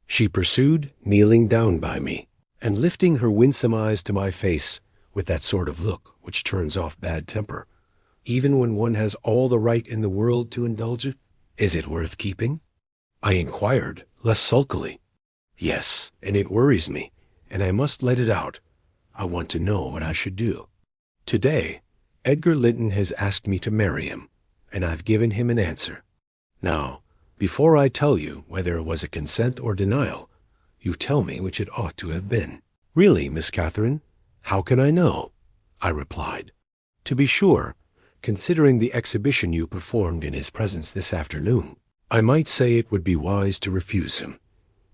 she pursued, kneeling down by me, and lifting her winsome eyes to my face with that sort of look which turns off bad temper, even when one has all the right in the world to indulge it. "Is it worth keeping?" I inquired, less sulkily. "Yes, and it worries me, and I must let it out, I want to know what I should do. Today, Edgar Linton has asked me to marry him, and I've given him an answer. Now, before I tell you whether it was a consent or denial, you tell me which it ought to have been." "Really, Miss Catherine, how can I know?" I replied. "To be sure, considering the exhibition you performed in his presence this afternoon, I might say it would be wise to refuse him.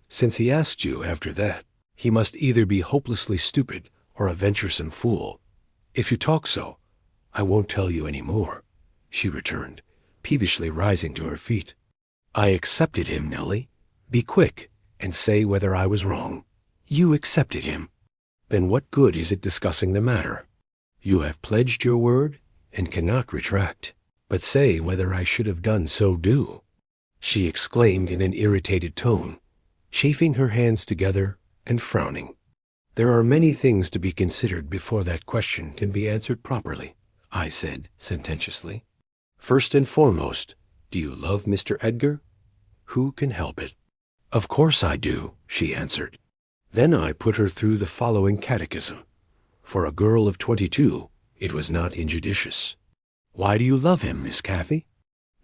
Since he asked you after that, he must either be hopelessly stupid or a venturesome fool. If you talk so, I won't tell you any more," she returned, peevishly rising to her feet. "I accepted him, Nellie. Be quick, and say whether I was wrong." "You accepted him. Then what good is it discussing the matter? You have pledged your word, and cannot retract. But say whether I should have done so do," she exclaimed in an irritated tone, chafing her hands together and frowning. "There are many things to be considered before that question can be answered properly," I said sententiously. "First and foremost, do you love Mr. Edgar?" "Who can help it?" "Of course I do," she answered. Then I put her through the following catechism. For a girl of 22, it was not injudicious. "Why do you love him, Miss Cathy?"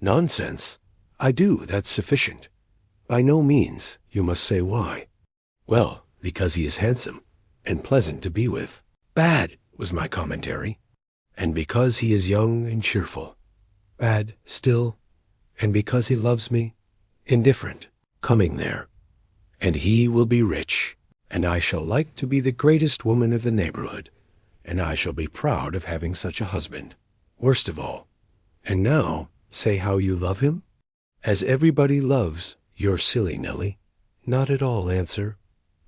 "Nonsense. I do, that's sufficient. By no means, you must say why." "Well, because he is handsome and pleasant to be with." "Bad," was my commentary. "And because he is young and cheerful." "Bad still. And because he loves me." "Indifferent." "Coming there." "And he will be rich, and I shall like to be the greatest woman of the neighborhood, and I shall be proud of having such a husband. Worst of all. And now, say how you love him?" "As everybody loves. You're silly, Nellie." "Not at all answer.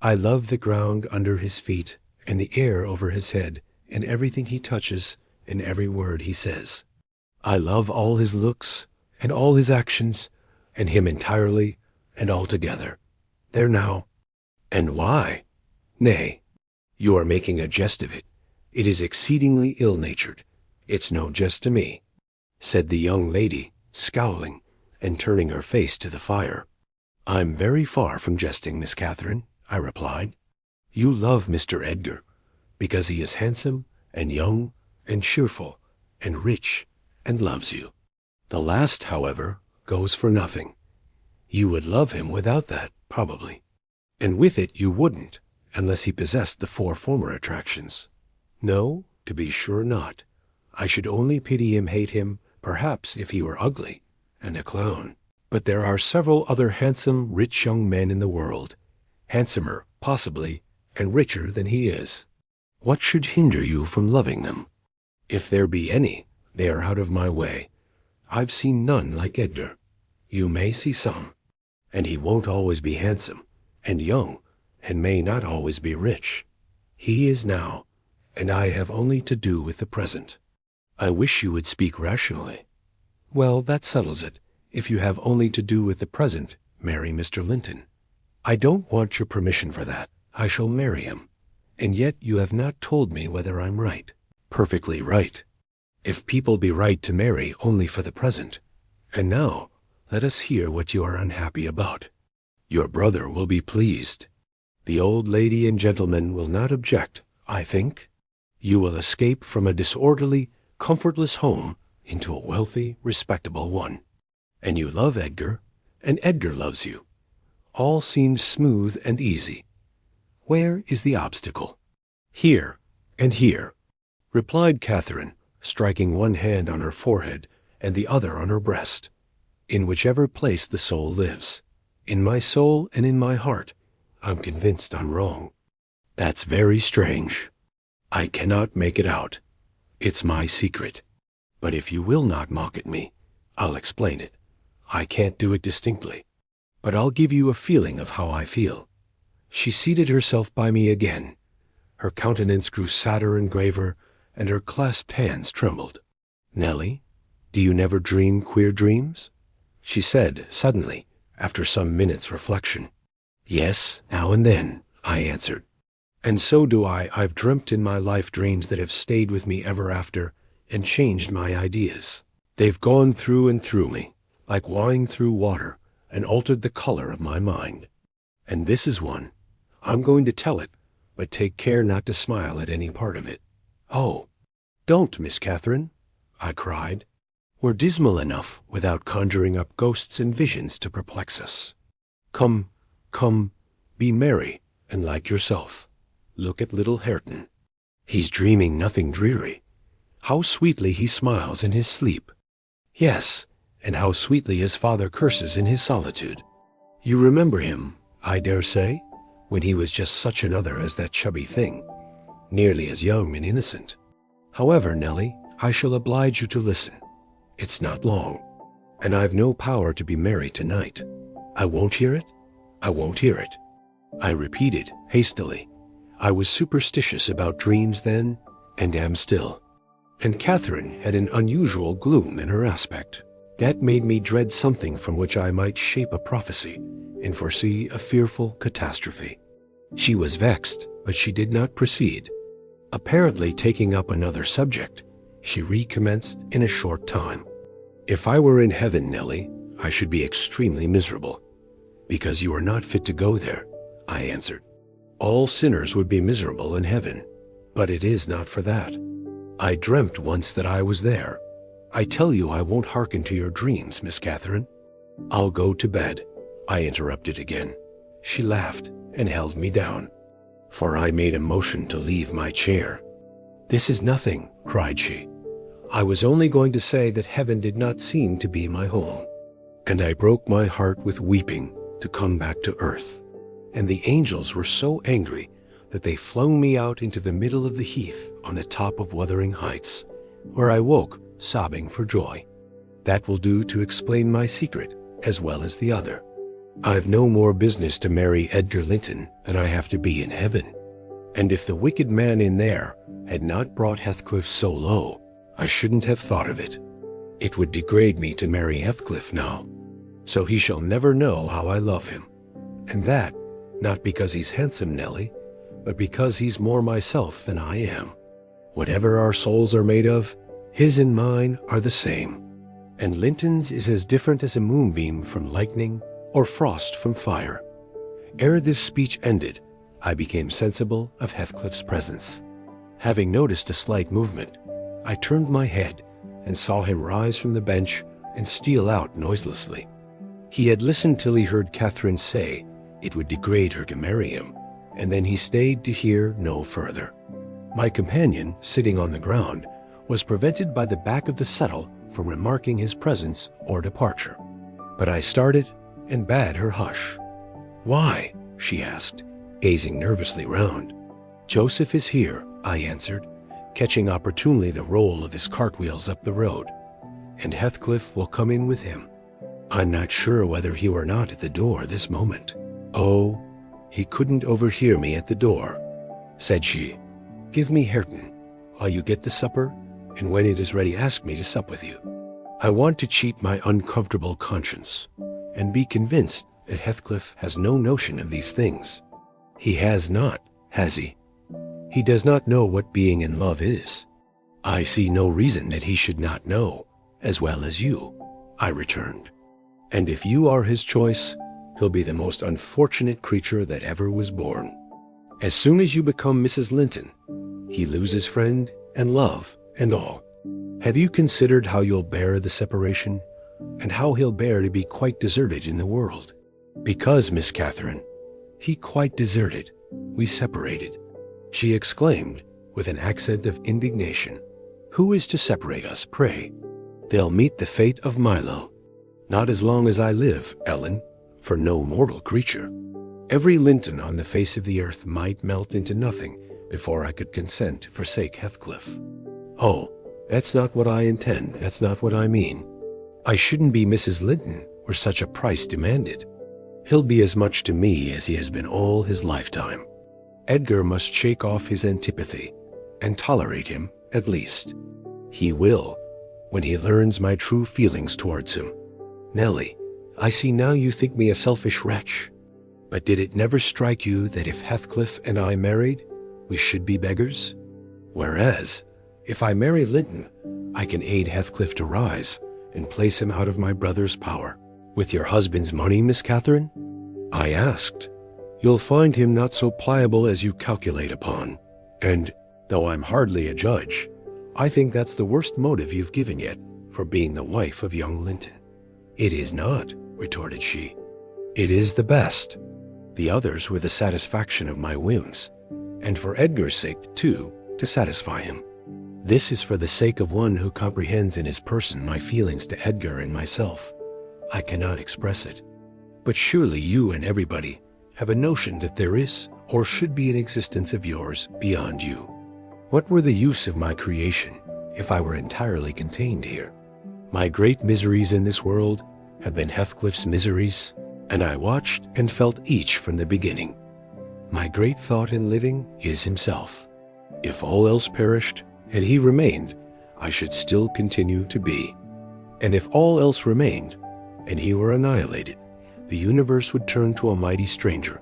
I love the ground under his feet, and the air over his head, and everything he touches, and every word he says. I love all his looks, and all his actions, and him entirely and altogether. There now." "And why?" "Nay, you are making a jest of it. It is exceedingly ill-natured. It's no jest to me," said the young lady, scowling and turning her face to the fire. "I'm very far from jesting, Miss Catherine," I replied. "You love Mr. Edgar because he is handsome and young and cheerful and rich and loves you. The last, however, goes for nothing. You would love him without that, probably. And with it you wouldn't, unless he possessed the 4 former attractions. No, to be sure not. I should only pity him, hate him, perhaps, if he were ugly and a clown. But there are several other handsome, rich young men in the world, handsomer, possibly, and richer than he is. What should hinder you from loving them? If there be any, they are out of my way. I've seen none like Edgar. You may see some. And he won't always be handsome and young, and may not always be rich. He is now, and I have only to do with the present." "I wish you would speak rationally." "Well, that settles it. If you have only to do with the present, marry Mr. Linton." "I don't want your permission for that. I shall marry him. And yet you have not told me whether I'm right." "Perfectly right. If people be right to marry only for the present. And now, let us hear what you are unhappy about. Your brother will be pleased. The old lady and gentleman will not object, I think. You will escape from a disorderly, comfortless home into a wealthy, respectable one. And you love Edgar, and Edgar loves you. All seems smooth and easy. Where is the obstacle?" "Here, and here," replied Catherine, striking one hand on her forehead and the other on her breast. "In whichever place the soul lives. In my soul and in my heart, I'm convinced I'm wrong." "That's very strange. I cannot make it out. It's my secret. But if you will not mock at me, I'll explain it. I can't do it distinctly, but I'll give you a feeling of how I feel." She seated herself by me again. Her countenance grew sadder and graver, and her clasped hands trembled. "Nellie, do you never dream queer dreams?" she said suddenly, after some minutes' reflection. "Yes, now and then," I answered. "And so do I. I've dreamt in my life dreams that have stayed with me ever after and changed my ideas. They've gone through and through me, like wine through water, and altered the color of my mind. And this is one. I'm going to tell it, but take care not to smile at any part of it. Oh, don't, Miss Catherine, I cried. We're dismal enough without conjuring up ghosts and visions to perplex us. Come, come, be merry and like yourself. Look at little Hareton. He's dreaming nothing dreary. How sweetly he smiles in his sleep. Yes, and how sweetly his father curses in his solitude. You remember him, I dare say, when he was just such another as that chubby thing, nearly as young and innocent. However, Nellie, I shall oblige you to listen. It's not long, and I've no power to be merry tonight. I won't hear it. I won't hear it. I repeated hastily. I was superstitious about dreams then, and am still. And Catherine had an unusual gloom in her aspect. That made me dread something from which I might shape a prophecy and foresee a fearful catastrophe. She was vexed, but she did not proceed. Apparently taking up another subject, she recommenced in a short time. If I were in heaven, Nellie, I should be extremely miserable. Because you are not fit to go there, I answered. All sinners would be miserable in heaven, but it is not for that. I dreamt once that I was there. I tell you I won't hearken to your dreams, Miss Catherine. I'll go to bed, I interrupted again. She laughed and held me down, for I made a motion to leave my chair. This is nothing, cried she. I was only going to say that heaven did not seem to be my home. And I broke my heart with weeping to come back to earth. And the angels were so angry that they flung me out into the middle of the heath on the top of Wuthering Heights, where I woke sobbing for joy. That will do to explain my secret as well as the other. I've no more business to marry Edgar Linton than I have to be in heaven. And if the wicked man in there had not brought Heathcliff so low, I shouldn't have thought of it. It would degrade me to marry Heathcliff now. So he shall never know how I love him. And that, not because he's handsome, Nellie, but because he's more myself than I am. Whatever our souls are made of, his and mine are the same. And Linton's is as different as a moonbeam from lightning or frost from fire. Ere this speech ended, I became sensible of Heathcliff's presence. Having noticed a slight movement, I turned my head and saw him rise from the bench and steal out noiselessly. He had listened till he heard Catherine say it would degrade her to marry him, and then he stayed to hear no further. My companion, sitting on the ground, was prevented by the back of the settle from remarking his presence or departure. But I started and bade her hush. Why? She asked, gazing nervously round. Joseph is here, I answered, catching opportunely the roll of his cartwheels up the road, and Heathcliff will come in with him. I'm not sure whether he were not at the door this moment. Oh, he couldn't overhear me at the door, said she. Give me Hareton while you get the supper, and when it is ready ask me to sup with you. I want to cheat my uncomfortable conscience, and be convinced that Heathcliff has no notion of these things. He has not, has he? He does not know what being in love is. I see no reason that he should not know, as well as you, I returned. And if you are his choice, he'll be the most unfortunate creature that ever was born. As soon as you become Mrs. Linton, he loses friend and love and all. Have you considered how you'll bear the separation, and how he'll bear to be quite deserted in the world? Because, Miss Catherine, he quite deserted, we separated, she exclaimed with an accent of indignation. Who is to separate us, pray? They'll meet the fate of Milo. Not as long as I live, Ellen, for no mortal creature. Every Linton on the face of the earth might melt into nothing before I could consent to forsake Heathcliff. Oh, that's not what I intend, that's not what I mean. I shouldn't be Mrs. Linton were such a price demanded. He'll be as much to me as he has been all his lifetime. Edgar must shake off his antipathy, and tolerate him, at least. He will, when he learns my true feelings towards him. Nellie, I see now you think me a selfish wretch. But did it never strike you that if Heathcliff and I married, we should be beggars? Whereas, if I marry Linton, I can aid Heathcliff to rise and place him out of my brother's power. With your husband's money, Miss Catherine? I asked. you'll find him not so pliable as you calculate upon. And, though I'm hardly a judge, I think that's the worst motive you've given yet for being the wife of young Linton." "It is not," retorted she. "It is the best. The others were the satisfaction of my whims, and for Edgar's sake, too, to satisfy him. This is for the sake of one who comprehends in his person my feelings to Edgar and myself. I cannot express it. But surely you and everybody have a notion that there is or should be an existence of yours beyond you. What were the use of my creation if I were entirely contained here? My great miseries in this world have been Heathcliff's miseries, and I watched and felt each from the beginning. My great thought in living is himself. If all else perished, and he remained, I should still continue to be. And if all else remained, and he were annihilated, the universe would turn to a mighty stranger.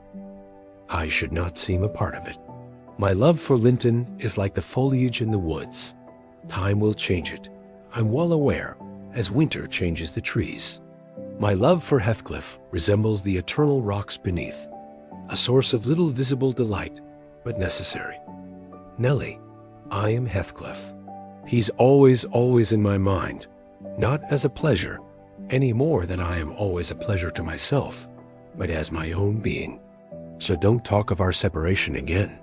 I should not seem a part of it. My love for Linton is like the foliage in the woods. Time will change it, I'm well aware, as winter changes the trees. My love for Heathcliff resembles the eternal rocks beneath, a source of little visible delight, but necessary. Nellie, I am Heathcliff. He's always in my mind, not as a pleasure, any more than I am always a pleasure to myself, but as my own being. So don't talk of our separation again.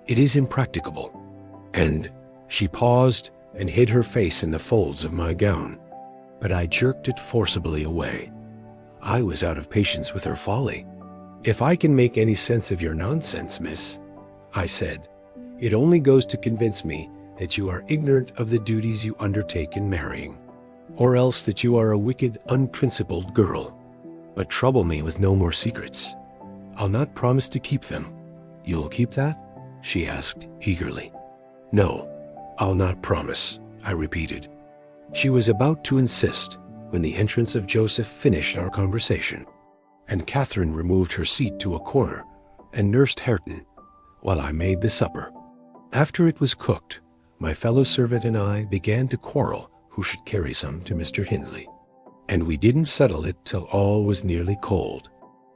It is impracticable." And she paused and hid her face in the folds of my gown, but I jerked it forcibly away. I was out of patience with her folly. "If I can make any sense of your nonsense, miss," I said, "it only goes to convince me that you are ignorant of the duties you undertake in marrying, or else that you are a wicked, unprincipled girl. But trouble me with no more secrets. I'll not promise to keep them. You'll keep that?" she asked eagerly. "No, I'll not promise," I repeated. She was about to insist when the entrance of Joseph finished our conversation, and Catherine removed her seat to a corner and nursed Hareton while I made the supper. After it was cooked, my fellow servant and I began to quarrel who should carry some to Mr. Hindley, and we didn't settle it till all was nearly cold.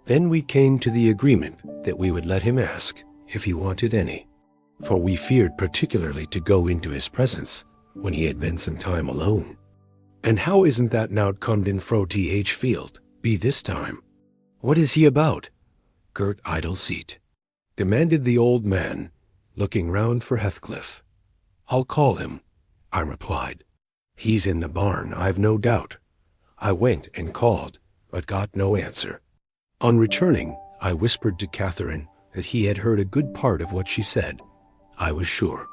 Then we came to the agreement that we would let him ask if he wanted any, for we feared particularly to go into his presence when he had been some time alone. "And how isn't that Nowt Cumden fro T.H. Field be this time? What is he about? Girt idle seat," demanded the old man, looking round for Heathcliff. "I'll call him," I replied. "He's in the barn, I've no doubt." I went and called, but got no answer. On returning, I whispered to Catherine that he had heard a good part of what she said, I was sure,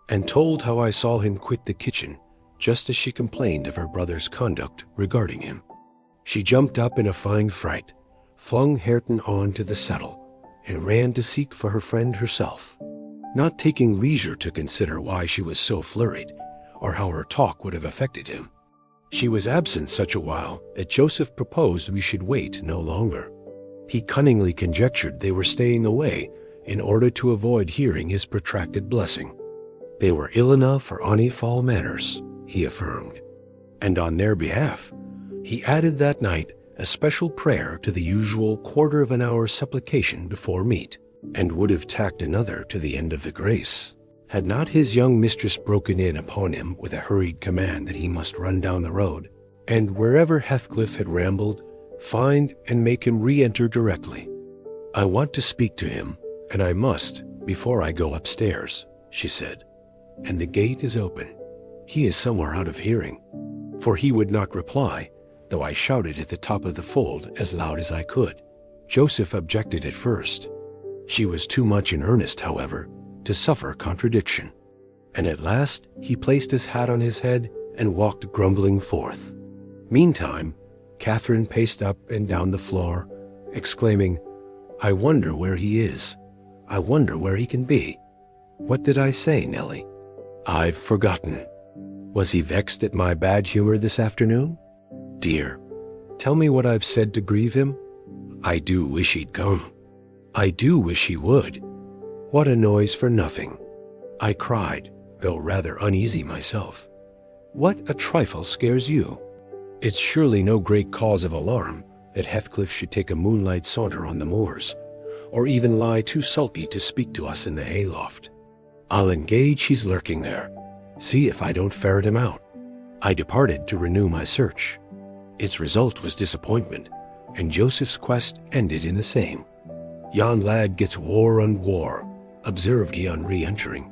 and told how I saw him quit the kitchen just as she complained of her brother's conduct regarding him. She jumped up in a fine fright, flung Hareton on to the settle, and ran to seek for her friend herself, not taking leisure to consider why she was so flurried, or how her talk would have affected him. She was absent such a while that Joseph proposed we should wait no longer. He cunningly conjectured they were staying away in order to avoid hearing his protracted blessing. They were ill enough for ony fall manners, he affirmed, and on their behalf he added that night a special prayer to the usual quarter of an hour's supplication before meat, and would have tacked another to the end of the grace, had not his young mistress broken in upon him with a hurried command that he must run down the road, and wherever Heathcliff had rambled, find and make him re-enter directly. "I want to speak to him, and I must before I go upstairs," she said, "and the gate is open. He is somewhere out of hearing." For he would not reply, though I shouted at the top of the fold as loud as I could. Joseph objected at first. She was too much in earnest, however, to suffer contradiction, and at last he placed his hat on his head and walked grumbling forth. Meantime, Catherine paced up and down the floor, exclaiming, "I wonder where he is. I wonder where he can be. What did I say, Nellie? I've forgotten. Was he vexed at my bad humor this afternoon? Dear, tell me what I've said to grieve him. I do wish he'd come. I do wish he would. What a noise for nothing." I cried, though rather uneasy myself. "What a trifle scares you? It's surely no great cause of alarm that Heathcliff should take a moonlight saunter on the moors, or even lie too sulky to speak to us in the hayloft. I'll engage he's lurking there, see if I don't ferret him out. I departed to renew my search. Its result was disappointment, and Joseph's quest ended in the same. "Yon lad gets war on war," observed he on re-entering.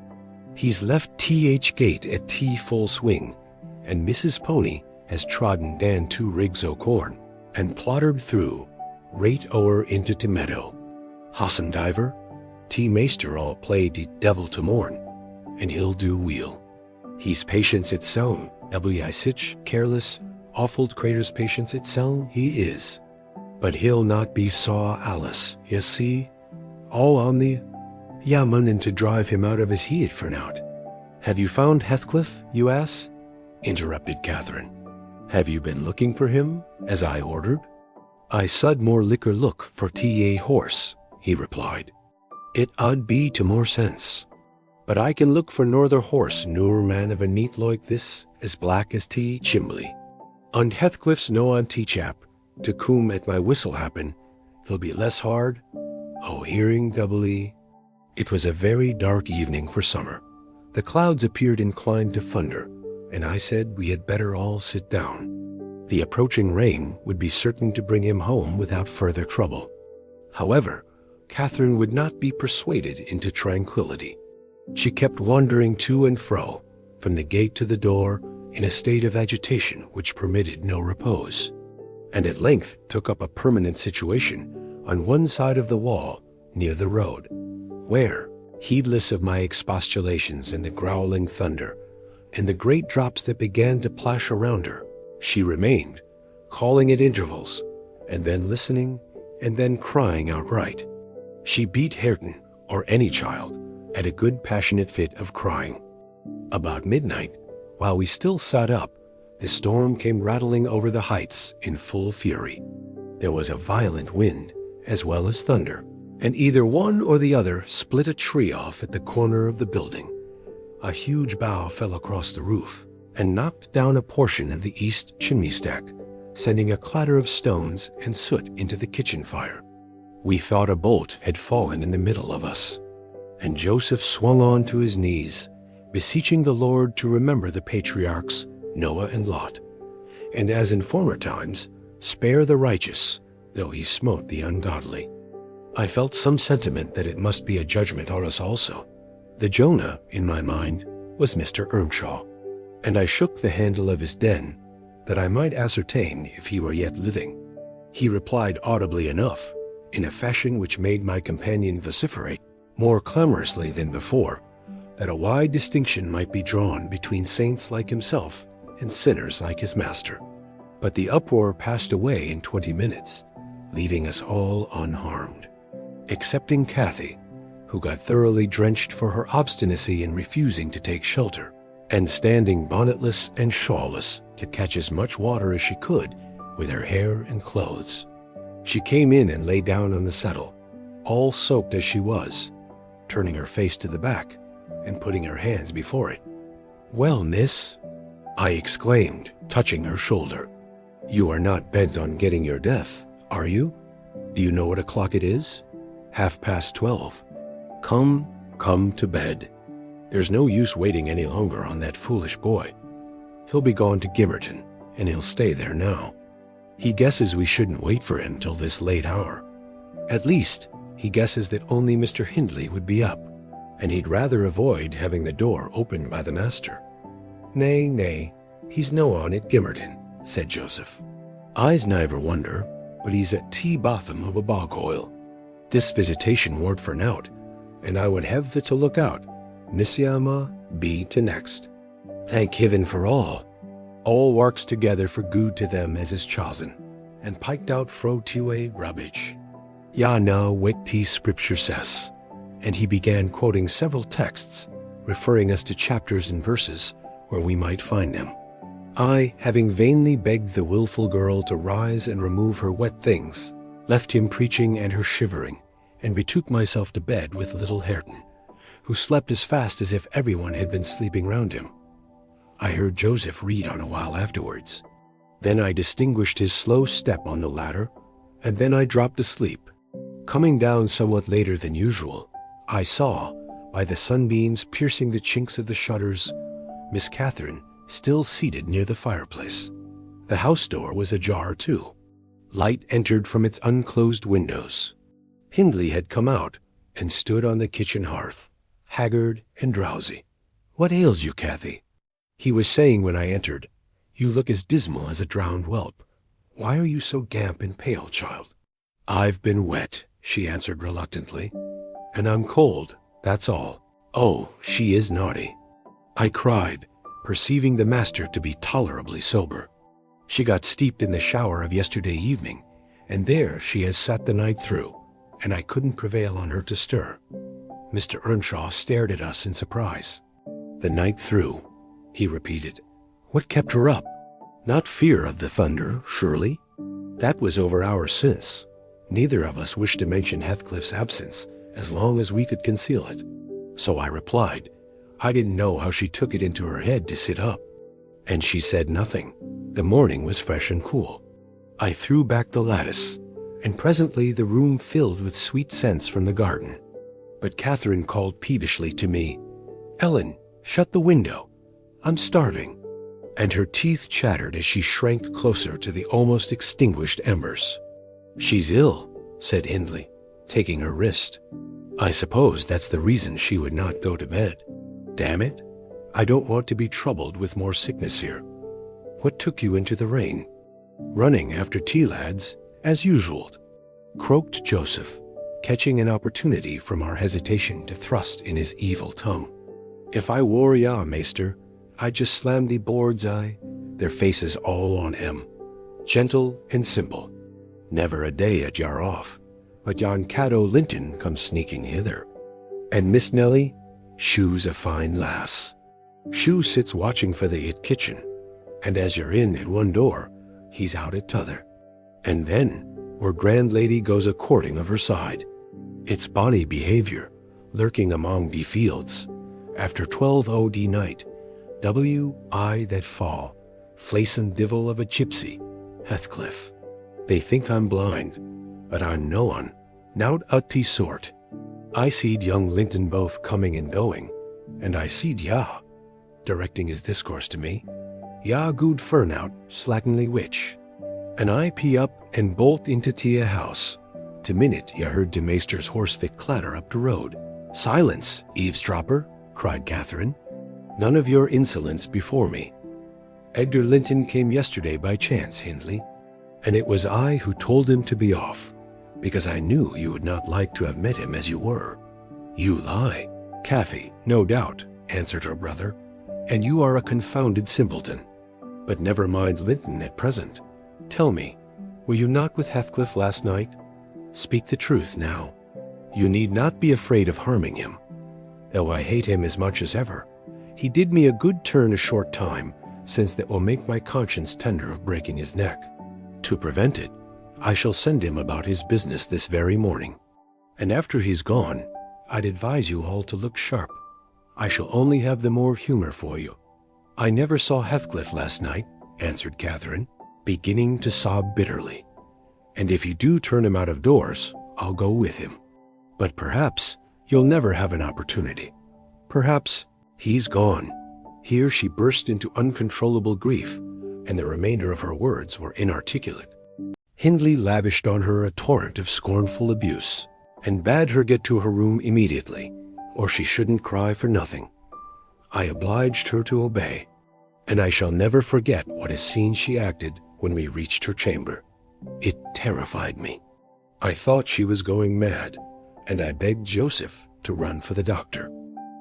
"He's left T.H. Gate at T full swing, and Mrs. Pony has trodden Dan 2 rigs o' corn, and ploddered through, right o'er into t' meadow. Hossum diver, T. Maester all play de devil to morn, and he'll do weel. He's patience itseln, ebly I sich, careless, awful craters patience itseln he is. But he'll not be saw Alice, ye see, all on the munnin' to drive him out of his head for nowt." "Have you found Heathcliff, you ass?" interrupted Catherine. "Have you been looking for him, as I ordered?" "I sud more liquor look for T.A. horse," he replied. "It ud be to more sense. But I can look for norther horse nor man of a neat like this, as black as T. Chimbley. Und Heathcliff's no on T. chap, to coom at my whistle happen, he'll be less hard, hearing doubly." It was a very dark evening for summer. The clouds appeared inclined to thunder, and I said we had better all sit down. The approaching rain would be certain to bring him home without further trouble. However, Catherine would not be persuaded into tranquility. She kept wandering to and fro, from the gate to the door, in a state of agitation which permitted no repose, and at length took up a permanent situation on one side of the wall near the road, where, heedless of my expostulations and the growling thunder, and the great drops that began to plash around her, she remained, calling at intervals, and then listening, and then crying outright. She beat Hareton, or any child, at a good passionate fit of crying. About midnight, while we still sat up, the storm came rattling over the heights in full fury. There was a violent wind, as well as thunder, and either one or the other split a tree off at the corner of the building. A huge bough fell across the roof, and knocked down a portion of the east chimney stack, sending a clatter of stones and soot into the kitchen fire. We thought a bolt had fallen in the middle of us, and Joseph swung on to his knees, beseeching the Lord to remember the patriarchs, Noah and Lot, and as in former times, spare the righteous, though he smote the ungodly. I felt some sentiment that it must be a judgment on us also. The Jonah, in my mind, was Mr. Earnshaw, and I shook the handle of his den, that I might ascertain if he were yet living. He replied audibly enough, in a fashion which made my companion vociferate, more clamorously than before, that a wide distinction might be drawn between saints like himself and sinners like his master. But the uproar passed away in 20 minutes, leaving us all unharmed, excepting Cathy, who got thoroughly drenched for her obstinacy in refusing to take shelter, and standing bonnetless and shawlless to catch as much water as she could with her hair and clothes. She came in and lay down on the settle, all soaked as she was, turning her face to the back and putting her hands before it. "Well, miss," I exclaimed, touching her shoulder, "you are not bent on getting your death, are you? Do you know what o'clock it is? 12:30. Come to bed. There's no use waiting any longer on that foolish boy. He'll be gone to Gimmerton, and he'll stay there now. He guesses we shouldn't wait for him till this late hour. At least, he guesses that only Mr. Hindley would be up, and he'd rather avoid having the door opened by the master." Nay, he's no on at Gimmerton," said Joseph. "I's niver wonder, but he's at T bottom of a bog hole. This visitation ward for nowt, and I would have the to look out, Nisyama be to next. Thank Heaven for all. All works together for good to them as is chosen, and piked out fro tiwe rubbish. Ya know what T scripture says." And he began quoting several texts, referring us to chapters and verses where we might find them. I, having vainly begged the wilful girl to rise and remove her wet things, left him preaching and her shivering, and betook myself to bed with little Hareton, who slept as fast as if everyone had been sleeping round him. I heard Joseph read on a while afterwards. Then I distinguished his slow step on the ladder, and then I dropped asleep, Coming down somewhat later than usual, I saw, by the sunbeams piercing the chinks of the shutters, Miss Catherine still seated near the fireplace. The house door was ajar too. Light entered from its unclosed windows. Hindley had come out and stood on the kitchen hearth, haggard and drowsy. "What ails you, Cathy?" he was saying when I entered. "You look as dismal as a drowned whelp. Why are you so damp and pale, child?" "I've been wet," she answered reluctantly, "and I'm cold, that's all. Oh, she is naughty," I cried, perceiving the master to be tolerably sober. "She got steeped in the shower of yesterday evening, and there she has sat the night through, and I couldn't prevail on her to stir." Mr. Earnshaw stared at us in surprise. "The night through," he repeated. "What kept her up? Not fear of the thunder, surely? That was over hours since. Neither of us wished to mention Heathcliff's absence as long as we could conceal it. So I replied, I didn't know how she took it into her head to sit up. And she said nothing. The morning was fresh and cool. I threw back the lattice, and presently the room filled with sweet scents from the garden. But Catherine called peevishly to me, "Ellen, shut the window. I'm starving." And her teeth chattered as she shrank closer to the almost extinguished embers. "She's ill," said Hindley, taking her wrist. "I suppose that's the reason she would not go to bed. Damn it, I don't want to be troubled with more sickness here. What took you into the rain?" "Running after tea, lads, as usual," croaked Joseph, catching an opportunity from our hesitation to thrust in his evil tongue. "If I wore ya, maester, I'd just slam the boards, their faces all on 'em. Gentle and simple. Never a day at yar off, but yon Caddo Linton comes sneaking hither. And Miss Nelly, Shu's a fine lass. Shu sits watching for the it kitchen, and as you're in at one door, he's out at t'other. And then, where grand lady goes a-courting of her side. It's bonny behavior, lurking among the fields. After 12 O.D. night, W.I. that fall, flaysome divil of a gypsy, Heathcliff. They think I'm blind, but I'm no one, nowt ut te sort. I seed young Linton both coming and going, and I seed ya," directing his discourse to me, "ya good furnout, slatternly witch. And I pee up and bolt into Tia house. To minute ya heard de maester's horse-fit clatter up the road." "Silence, eavesdropper," cried Catherine. "None of your insolence before me. Edgar Linton came yesterday by chance, Hindley, and it was I who told him to be off, because I knew you would not like to have met him as you were." "You lie." "Cathy, no doubt," answered her brother, "and you are a confounded simpleton. But never mind Linton at present. Tell me, were you not with Heathcliff last night? Speak the truth now. You need not be afraid of harming him. Though I hate him as much as ever, he did me a good turn a short time since that will make my conscience tender of breaking his neck. To prevent it, I shall send him about his business this very morning. And after he's gone, I'd advise you all to look sharp. I shall only have the more humor for you." "I never saw Heathcliff last night," answered Catherine, beginning to sob bitterly. "And if you do turn him out of doors, I'll go with him. But perhaps you'll never have an opportunity. Perhaps he's gone." Here she burst into uncontrollable grief, and the remainder of her words were inarticulate. Hindley lavished on her a torrent of scornful abuse, and bade her get to her room immediately, or she shouldn't cry for nothing. I obliged her to obey, and I shall never forget what a scene she acted when we reached her chamber. It terrified me. I thought she was going mad, and I begged Joseph to run for the doctor.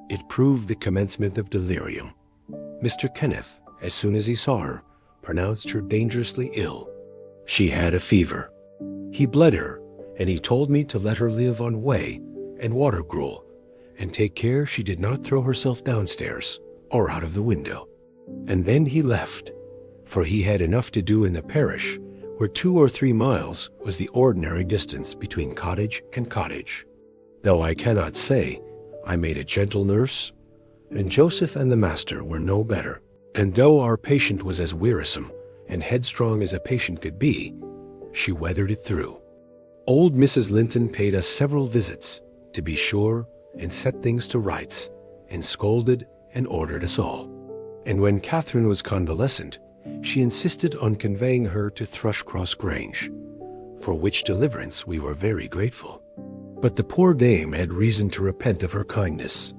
It proved the commencement of delirium. Mr. Kenneth, as soon as he saw her, pronounced her dangerously ill. She had a fever. He bled her, and he told me to let her live on whey and water gruel, and take care she did not throw herself downstairs or out of the window. And then he left, for he had enough to do in the parish, where 2 or 3 miles was the ordinary distance between cottage and cottage. Though I cannot say I made a gentle nurse, and Joseph and the master were no better. And though our patient was as wearisome and headstrong as a patient could be, she weathered it through. Old Mrs. Linton paid us several visits, to be sure, and set things to rights, and scolded and ordered us all. And when Catherine was convalescent, she insisted on conveying her to Thrushcross Grange, for which deliverance we were very grateful. But the poor dame had reason to repent of her kindness.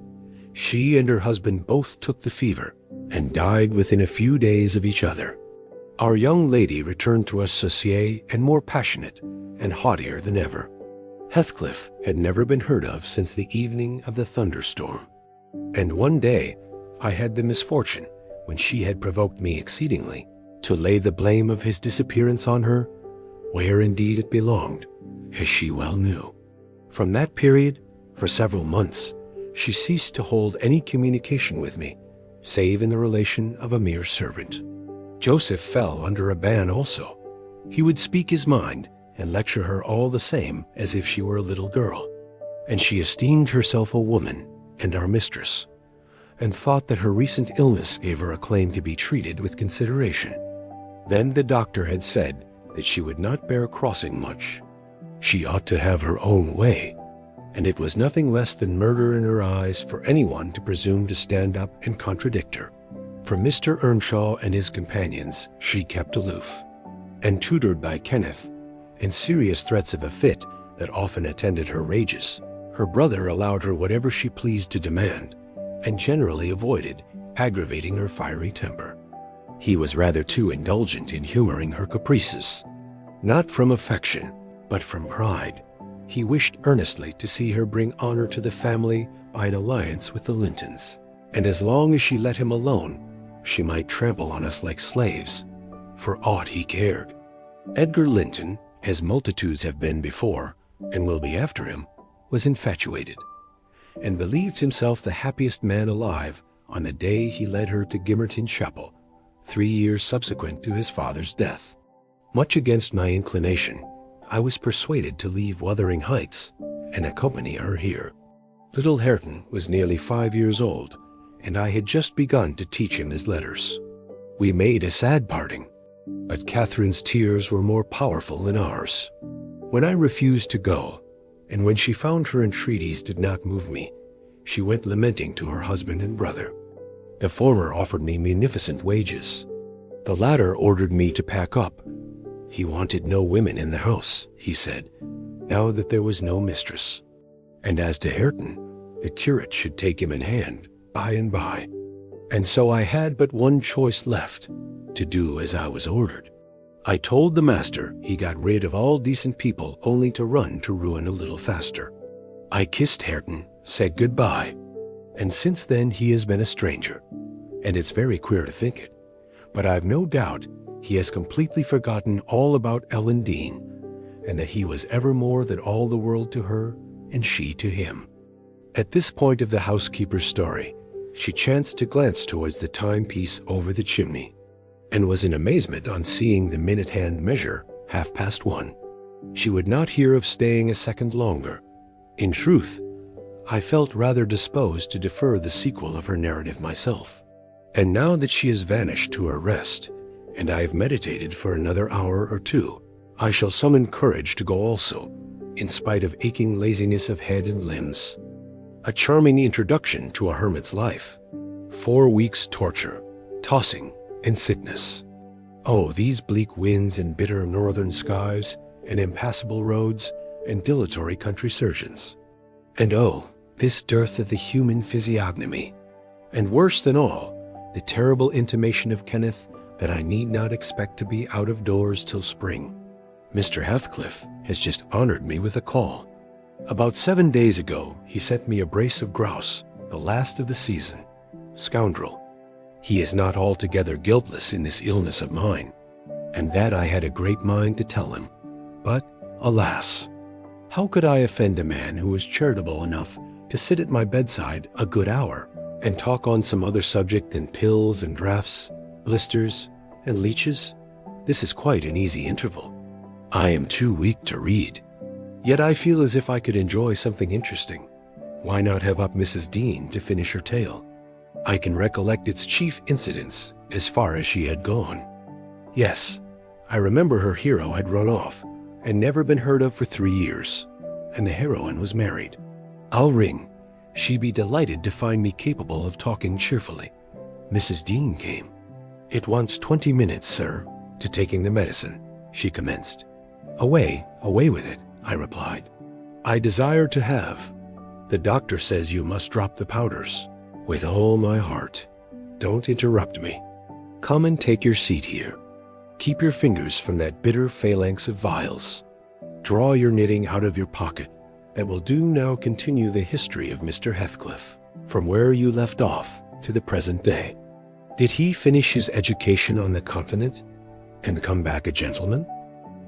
She and her husband both took the fever, and died within a few days of each other. Our young lady returned to us saucier and more passionate, and haughtier than ever. Heathcliff had never been heard of since the evening of the thunderstorm. And one day I had the misfortune, when she had provoked me exceedingly, to lay the blame of his disappearance on her, where indeed it belonged, as she well knew. From that period, for several months, she ceased to hold any communication with me, save in the relation of a mere servant. Joseph fell under a ban also. He would speak his mind, and lecture her all the same as if she were a little girl. And she esteemed herself a woman, and our mistress, and thought that her recent illness gave her a claim to be treated with consideration. Then the doctor had said that she would not bear crossing much. She ought to have her own way, and it was nothing less than murder in her eyes for anyone to presume to stand up and contradict her. From Mr. Earnshaw and his companions she kept aloof, and tutored by Kenneth, and serious threats of a fit that often attended her rages. Her brother allowed her whatever she pleased to demand, and generally avoided aggravating her fiery temper. He was rather too indulgent in humoring her caprices. Not from affection, but from pride, he wished earnestly to see her bring honor to the family by an alliance with the Lintons, and as long as she let him alone, she might trample on us like slaves, for aught he cared. Edgar Linton, as multitudes have been before, and will be after him, was infatuated, and believed himself the happiest man alive on the day he led her to Gimmerton Chapel, 3 years subsequent to his father's death. Much against my inclination, I was persuaded to leave Wuthering Heights and accompany her here. Little Hareton was nearly 5 years old, and I had just begun to teach him his letters. We made a sad parting, but Catherine's tears were more powerful than ours. When I refused to go, and when she found her entreaties did not move me, she went lamenting to her husband and brother. The former offered me munificent wages. The latter ordered me to pack up. He wanted no women in the house, he said, now that there was no mistress. And as to Hareton, the curate should take him in hand by and by. And so I had but one choice left, to do as I was ordered. I told the master he got rid of all decent people only to run to ruin a little faster. I kissed Hareton, said goodbye, and since then he has been a stranger, and it's very queer to think it, but I've no doubt he has completely forgotten all about Ellen Dean, and that he was ever more than all the world to her, and she to him. At this point of the housekeeper's story, she chanced to glance towards the timepiece over the chimney, and was in amazement on seeing the minute-hand measure 1:30. She would not hear of staying a second longer. In truth, I felt rather disposed to defer the sequel of her narrative myself. And now that she has vanished to her rest, and I have meditated for another hour or two, I shall summon courage to go also, in spite of aching laziness of head and limbs. A charming introduction to a hermit's life. 4 weeks' torture, tossing, and sickness. Oh, these bleak winds and bitter northern skies, and impassable roads, and dilatory country surgeons. And oh, this dearth of the human physiognomy. And worse than all, the terrible intimation of Kenneth that I need not expect to be out of doors till spring. Mr. Heathcliff has just honored me with a call. About 7 days ago, he sent me a brace of grouse, the last of the season. Scoundrel. He is not altogether guiltless in this illness of mine, and that I had a great mind to tell him. But, alas, how could I offend a man who was charitable enough to sit at my bedside a good hour, and talk on some other subject than pills and draughts, blisters, and leeches? This is quite an easy interval. I am too weak to read. Yet I feel as if I could enjoy something interesting. Why not have up Mrs. Dean to finish her tale? I can recollect its chief incidents as far as she had gone. Yes, I remember her hero had run off, and never been heard of for 3 years, and the heroine was married. I'll ring. She'd be delighted to find me capable of talking cheerfully. Mrs. Dean came. It wants 20 minutes, sir, to taking the medicine, she commenced. Away with it, I replied. I desire to have. The doctor says you must drop the powders. With all my heart. Don't interrupt me. Come and take your seat here. Keep your fingers from that bitter phalanx of vials. Draw your knitting out of your pocket. That will do. Now continue the history of Mr. Heathcliff, from where you left off to the present day. Did he finish his education on the continent and come back a gentleman?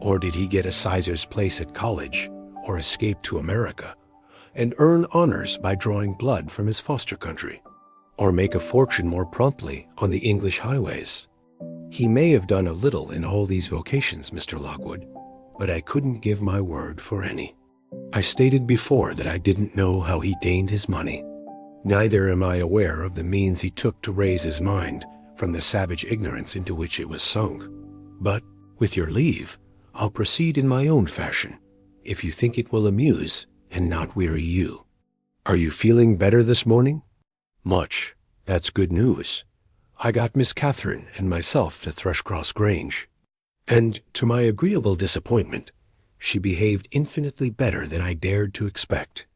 Or did he get a sizar's place at college or escape to America and earn honors by drawing blood from his foster country? Or make a fortune more promptly on the English highways? He may have done a little in all these vocations, Mr. Lockwood, but I couldn't give my word for any. I stated before that I didn't know how he gained his money. Neither am I aware of the means he took to raise his mind from the savage ignorance into which it was sunk. But, with your leave, I'll proceed in my own fashion, if you think it will amuse and not weary you. Are you feeling better this morning? Much. That's good news. I got Miss Catherine and myself to Thrushcross Grange, and, to my agreeable disappointment, she behaved infinitely better than I dared to expect.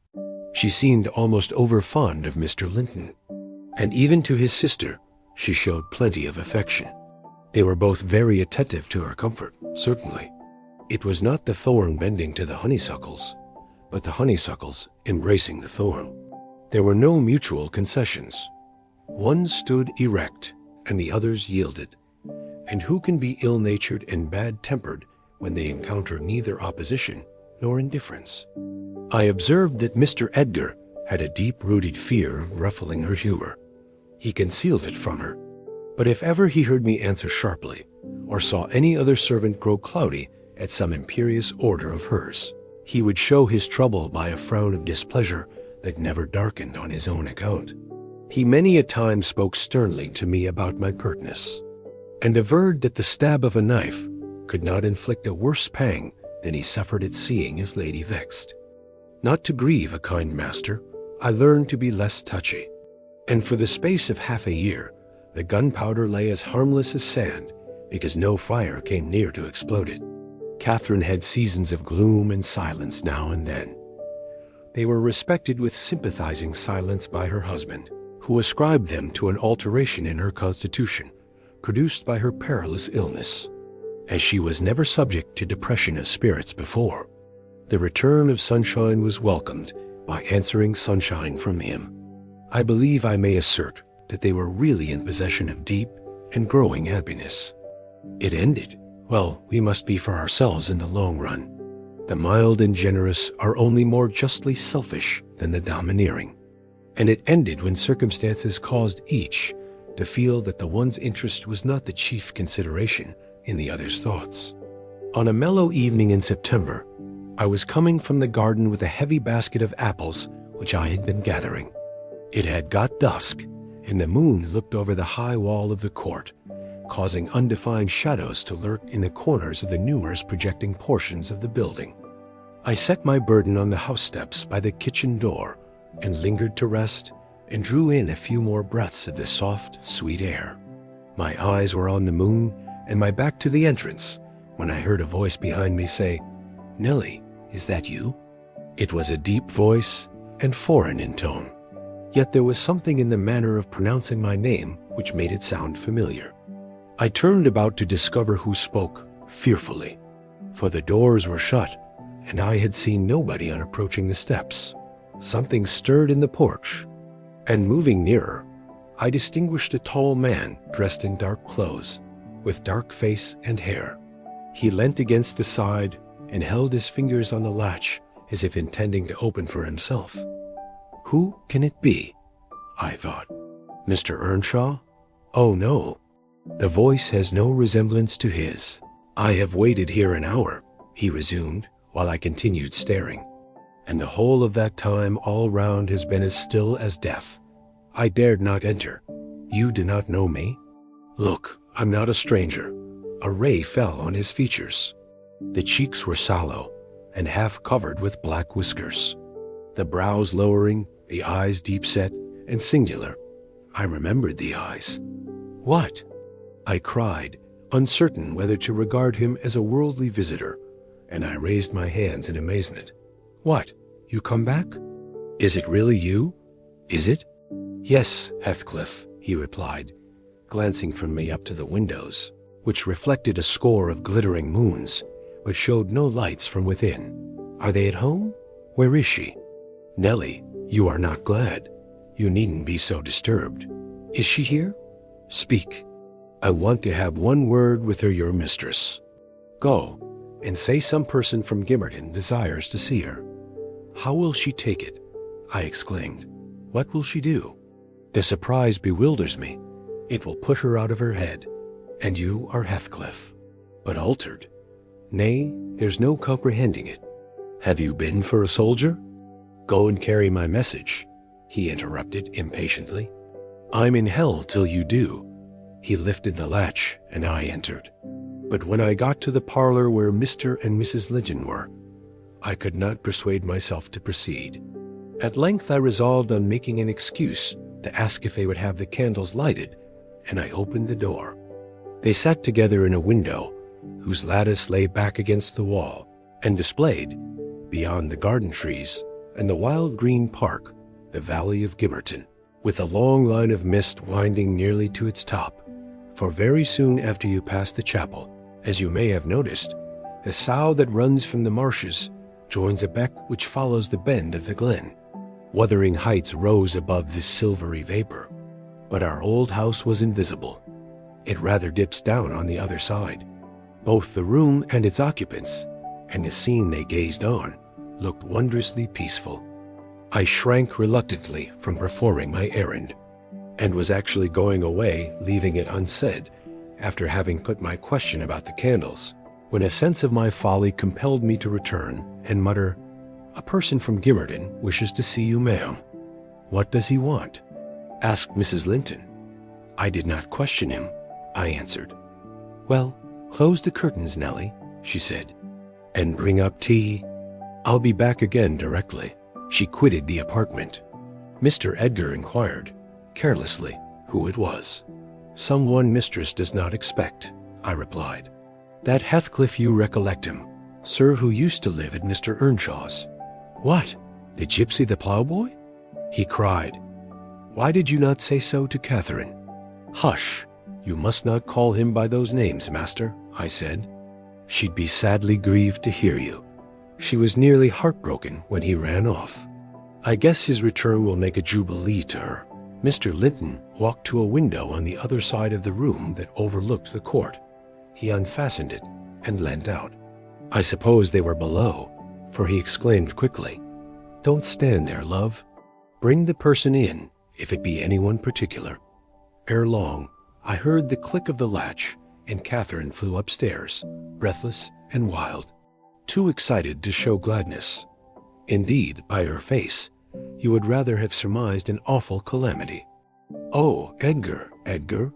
She seemed almost over-fond of Mr. Linton, and even to his sister she showed plenty of affection. They were both very attentive to her comfort, certainly. It was not the thorn bending to the honeysuckles, but the honeysuckles embracing the thorn. There were no mutual concessions. One stood erect, and the others yielded. And who can be ill-natured and bad-tempered when they encounter neither opposition nor indifference? I observed that Mr. Edgar had a deep-rooted fear of ruffling her humor. He concealed it from her, but if ever he heard me answer sharply, or saw any other servant grow cloudy at some imperious order of hers, he would show his trouble by a frown of displeasure that never darkened on his own account. He many a time spoke sternly to me about my pertness, and averred that the stab of a knife could not inflict a worse pang than he suffered at seeing his lady vexed. Not to grieve a kind master, I learned to be less touchy, and for the space of half a year the gunpowder lay as harmless as sand, because no fire came near to explode it. Catherine had seasons of gloom and silence now and then. They were respected with sympathizing silence by her husband, who ascribed them to an alteration in her constitution, produced by her perilous illness. As she was never subject to depression of spirits before, the return of sunshine was welcomed by answering sunshine from him. I believe I may assert that they were really in possession of deep and growing happiness. It ended. Well, we must be for ourselves in the long run. The mild and generous are only more justly selfish than the domineering. And it ended when circumstances caused each to feel that the one's interest was not the chief consideration in the other's thoughts. On a mellow evening in September, I was coming from the garden with a heavy basket of apples which I had been gathering. It had got dusk, and the moon looked over the high wall of the court, causing undefined shadows to lurk in the corners of the numerous projecting portions of the building. I set my burden on the house steps by the kitchen door and lingered to rest and drew in a few more breaths of the soft, sweet air. My eyes were on the moon and my back to the entrance when I heard a voice behind me say, "Nellie, is that you?" It was a deep voice and foreign in tone, yet there was something in the manner of pronouncing my name which made it sound familiar. I turned about to discover who spoke, fearfully, for the doors were shut, and I had seen nobody on approaching the steps. Something stirred in the porch, and moving nearer, I distinguished a tall man dressed in dark clothes, with dark face and hair. He leant against the side and held his fingers on the latch as if intending to open for himself. Who can it be? I thought. Mr. Earnshaw? Oh, no. The voice has no resemblance to his. "I have waited here an hour," he resumed, while I continued staring, "and the whole of that time all round has been as still as death. I dared not enter. You do not know me? Look, I'm not a stranger." A ray fell on his features. The cheeks were sallow and half covered with black whiskers, the brows lowering, the eyes deep-set and singular. I remembered the eyes. "What?" I cried, uncertain whether to regard him as a worldly visitor, and I raised my hands in amazement. "What? You come back? Is it really you? Is it?" "Yes, Heathcliff," he replied, glancing from me up to the windows, which reflected a score of glittering moons, but showed no lights from within. "Are they at home? Where is she? Nellie, you are not glad. You needn't be so disturbed. Is she here? Speak. I want to have one word with her, your mistress. Go, and say some person from Gimmerton desires to see her." "How will she take it?" I exclaimed. "What will she do?" "The surprise bewilders me. It will put her out of her head. And you are Heathcliff, but altered. Nay, there's no comprehending it. Have you been for a soldier?" "Go and carry my message," he interrupted impatiently. "I'm in hell till you do." He lifted the latch, and I entered. But when I got to the parlor where Mr. and Mrs. Linton were, I could not persuade myself to proceed. At length I resolved on making an excuse to ask if they would have the candles lighted, and I opened the door. They sat together in a window, whose lattice lay back against the wall, and displayed, beyond the garden trees and the wild green park, the valley of Gimmerton, with a long line of mist winding nearly to its top. For very soon after you pass the chapel, as you may have noticed, the sough that runs from the marshes joins a beck which follows the bend of the glen. Wuthering Heights rose above this silvery vapor, but our old house was invisible. It rather dips down on the other side. Both the room and its occupants, and the scene they gazed on, looked wondrously peaceful. I shrank reluctantly from performing my errand, and was actually going away, leaving it unsaid, after having put my question about the candles, when a sense of my folly compelled me to return and mutter, "A person from Gimmerton wishes to see you, ma'am." "What does he want?" "Ask Mrs. Linton." I did not question him. I answered. "Well, close the curtains, Nellie," she said, "and bring up tea. I'll be back again directly." She quitted the apartment. Mr. Edgar inquired, carelessly, who it was. "Someone mistress does not expect," I replied. "That Heathcliff, you recollect him, sir, who used to live at Mr. Earnshaw's." "What, the gypsy, the ploughboy?" he cried. "Why did you not say so to Catherine?" "Hush, you must not call him by those names, master," I said. "She'd be sadly grieved to hear you. She was nearly heartbroken when he ran off. I guess his return will make a jubilee to her." Mr. Linton walked to a window on the other side of the room that overlooked the court. He unfastened it and leant out. I suppose they were below, for he exclaimed quickly, "Don't stand there, love. Bring the person in, if it be anyone particular." Ere long, I heard the click of the latch, and Catherine flew upstairs, breathless and wild, too excited to show gladness. Indeed, by her face, you would rather have surmised an awful calamity. "Oh, Edgar, Edgar,"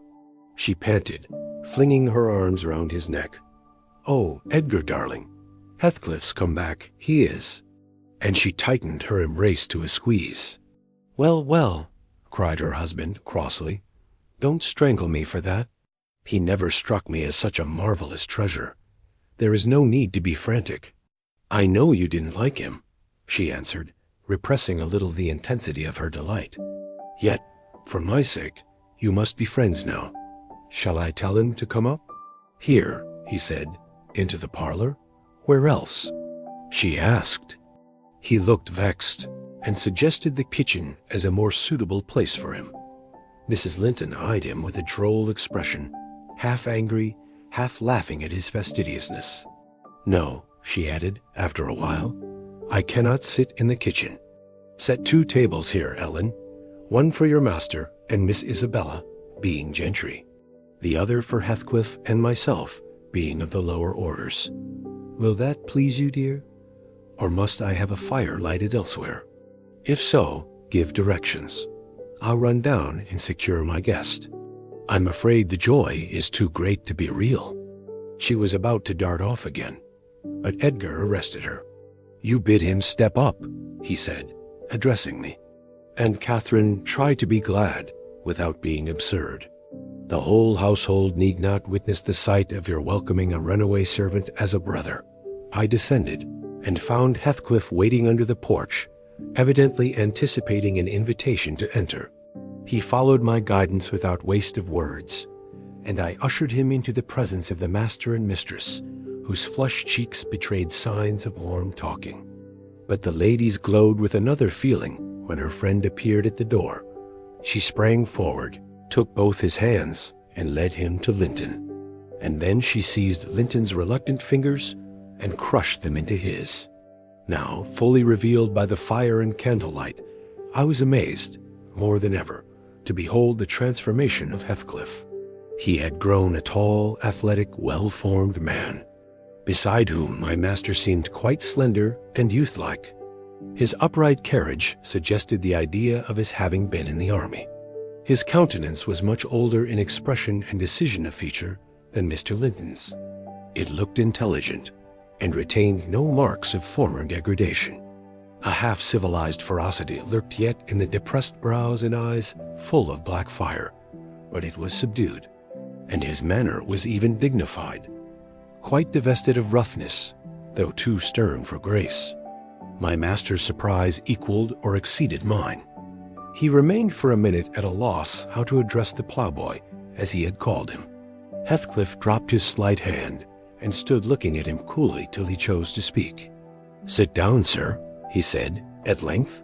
she panted, flinging her arms round his neck. "Oh, Edgar, darling, Heathcliff's come back, he is." And she tightened her embrace to a squeeze. "Well, well," cried her husband crossly, "don't strangle me for that. He never struck me as such a marvelous treasure. There is no need to be frantic." "I know you didn't like him," she answered, repressing a little the intensity of her delight. "Yet, for my sake, you must be friends now. Shall I tell him to come up?" "Here," he said. "Into the parlor? Where else?" she asked. He looked vexed, and suggested the kitchen as a more suitable place for him. Mrs. Linton eyed him with a droll expression, half angry, half laughing at his fastidiousness. "No," she added, after a while, "I cannot sit in the kitchen. Set 2 tables here, Ellen, one for your master and Miss Isabella, being gentry, the other for Heathcliff and myself, being of the lower orders. Will that please you, dear? Or must I have a fire lighted elsewhere? If so, give directions. I'll run down and secure my guest. I'm afraid the joy is too great to be real." She was about to dart off again, but Edgar arrested her. "You bid him step up," he said, addressing me. And Catherine tried to be glad without being absurd. "The whole household need not witness the sight of your welcoming a runaway servant as a brother." I descended and found Heathcliff waiting under the porch, evidently anticipating an invitation to enter. He followed my guidance without waste of words, and I ushered him into the presence of the master and mistress, whose flushed cheeks betrayed signs of warm talking. But the ladies glowed with another feeling when her friend appeared at the door. She sprang forward, took both his hands, and led him to Linton. And then she seized Linton's reluctant fingers and crushed them into his. Now, fully revealed by the fire and candlelight, I was amazed, more than ever, to behold the transformation of Heathcliff. He had grown a tall, athletic, well-formed man, beside whom my master seemed quite slender and youth-like. His upright carriage suggested the idea of his having been in the army. His countenance was much older in expression and decision of feature than Mr. Linton's. It looked intelligent, and retained no marks of former degradation. A half-civilized ferocity lurked yet in the depressed brows and eyes full of black fire, but it was subdued, and his manner was even dignified, quite divested of roughness, though too stern for grace. My master's surprise equaled or exceeded mine. He remained for a minute at a loss how to address the ploughboy, as he had called him. Heathcliff dropped his slight hand and stood looking at him coolly till he chose to speak. "Sit down, sir," he said, at length.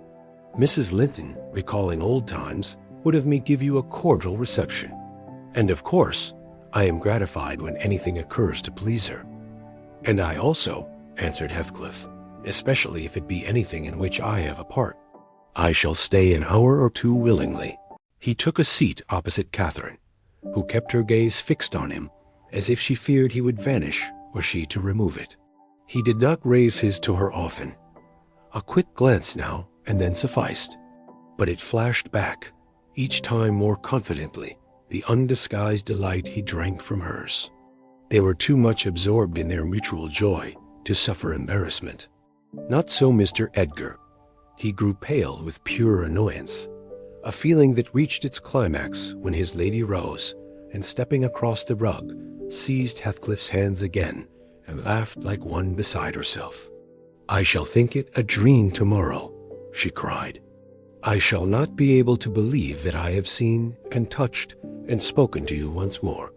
"Mrs. Linton, recalling old times, would have me give you a cordial reception. And of course, I am gratified when anything occurs to please her." "And I also," answered Heathcliff, "especially if it be anything in which I have a part. I shall stay an hour or two willingly." He took a seat opposite Catherine, who kept her gaze fixed on him, as if she feared he would vanish were she to remove it. He did not raise his to her often. A quick glance now and then sufficed, but it flashed back, each time more confidently, the undisguised delight he drank from hers. They were too much absorbed in their mutual joy to suffer embarrassment. Not so Mr. Edgar. He grew pale with pure annoyance, a feeling that reached its climax when his lady rose, and stepping across the rug, seized Heathcliff's hands again, and laughed like one beside herself. "I shall think it a dream tomorrow," she cried. "I shall not be able to believe that I have seen and touched and spoken to you once more.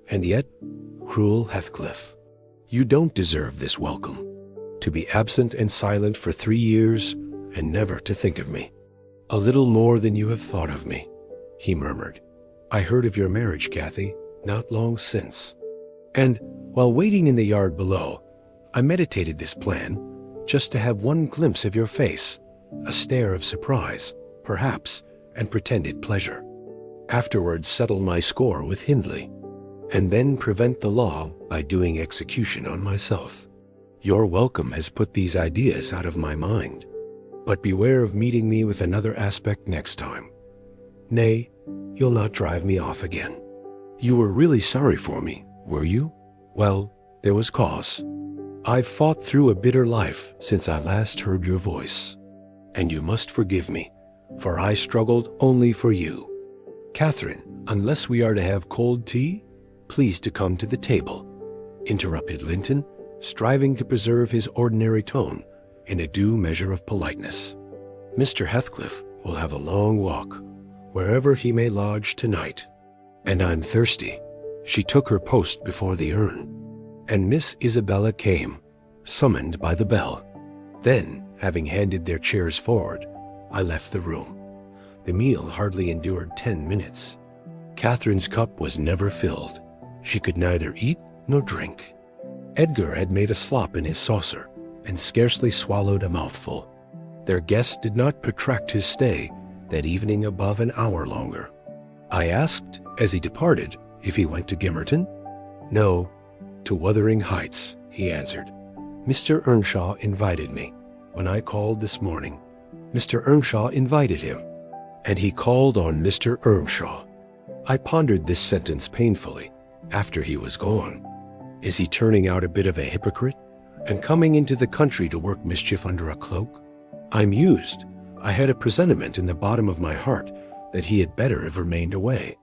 And yet, cruel Heathcliff, you don't deserve this welcome. To be absent and silent for 3 years and never to think of me." "A little more than you have thought of me," he murmured. "I heard of your marriage, Cathy, not long since. And while waiting in the yard below, I meditated this plan, just to have one glimpse of your face, a stare of surprise, perhaps, and pretended pleasure. Afterwards settle my score with Hindley, and then prevent the law by doing execution on myself. Your welcome has put these ideas out of my mind, but beware of meeting me with another aspect next time. Nay, you'll not drive me off again. You were really sorry for me, were you? Well, there was cause. I've fought through a bitter life since I last heard your voice, and you must forgive me, for I struggled only for you. Catherine, unless we are to have cold tea, please to come to the table," interrupted Linton, striving to preserve his ordinary tone in a due measure of politeness. "Mr. Heathcliff will have a long walk, wherever he may lodge tonight. And I'm thirsty." She took her post before the urn, and Miss Isabella came, summoned by the bell. Then, having handed their chairs forward, I left the room. The meal hardly endured 10 minutes. Catherine's cup was never filled. She could neither eat nor drink. Edgar had made a slop in his saucer, and scarcely swallowed a mouthful. Their guest did not protract his stay that evening above an hour longer. I asked, as he departed, if he went to Gimmerton. "No, to Wuthering Heights," he answered. "Mr. Earnshaw invited me. When I called this morning, Mr. Earnshaw invited him, and he called on Mr. Earnshaw." I pondered this sentence painfully after he was gone. Is he turning out a bit of a hypocrite, and coming into the country to work mischief under a cloak? I mused. I had a presentiment in the bottom of my heart that he had better have remained away.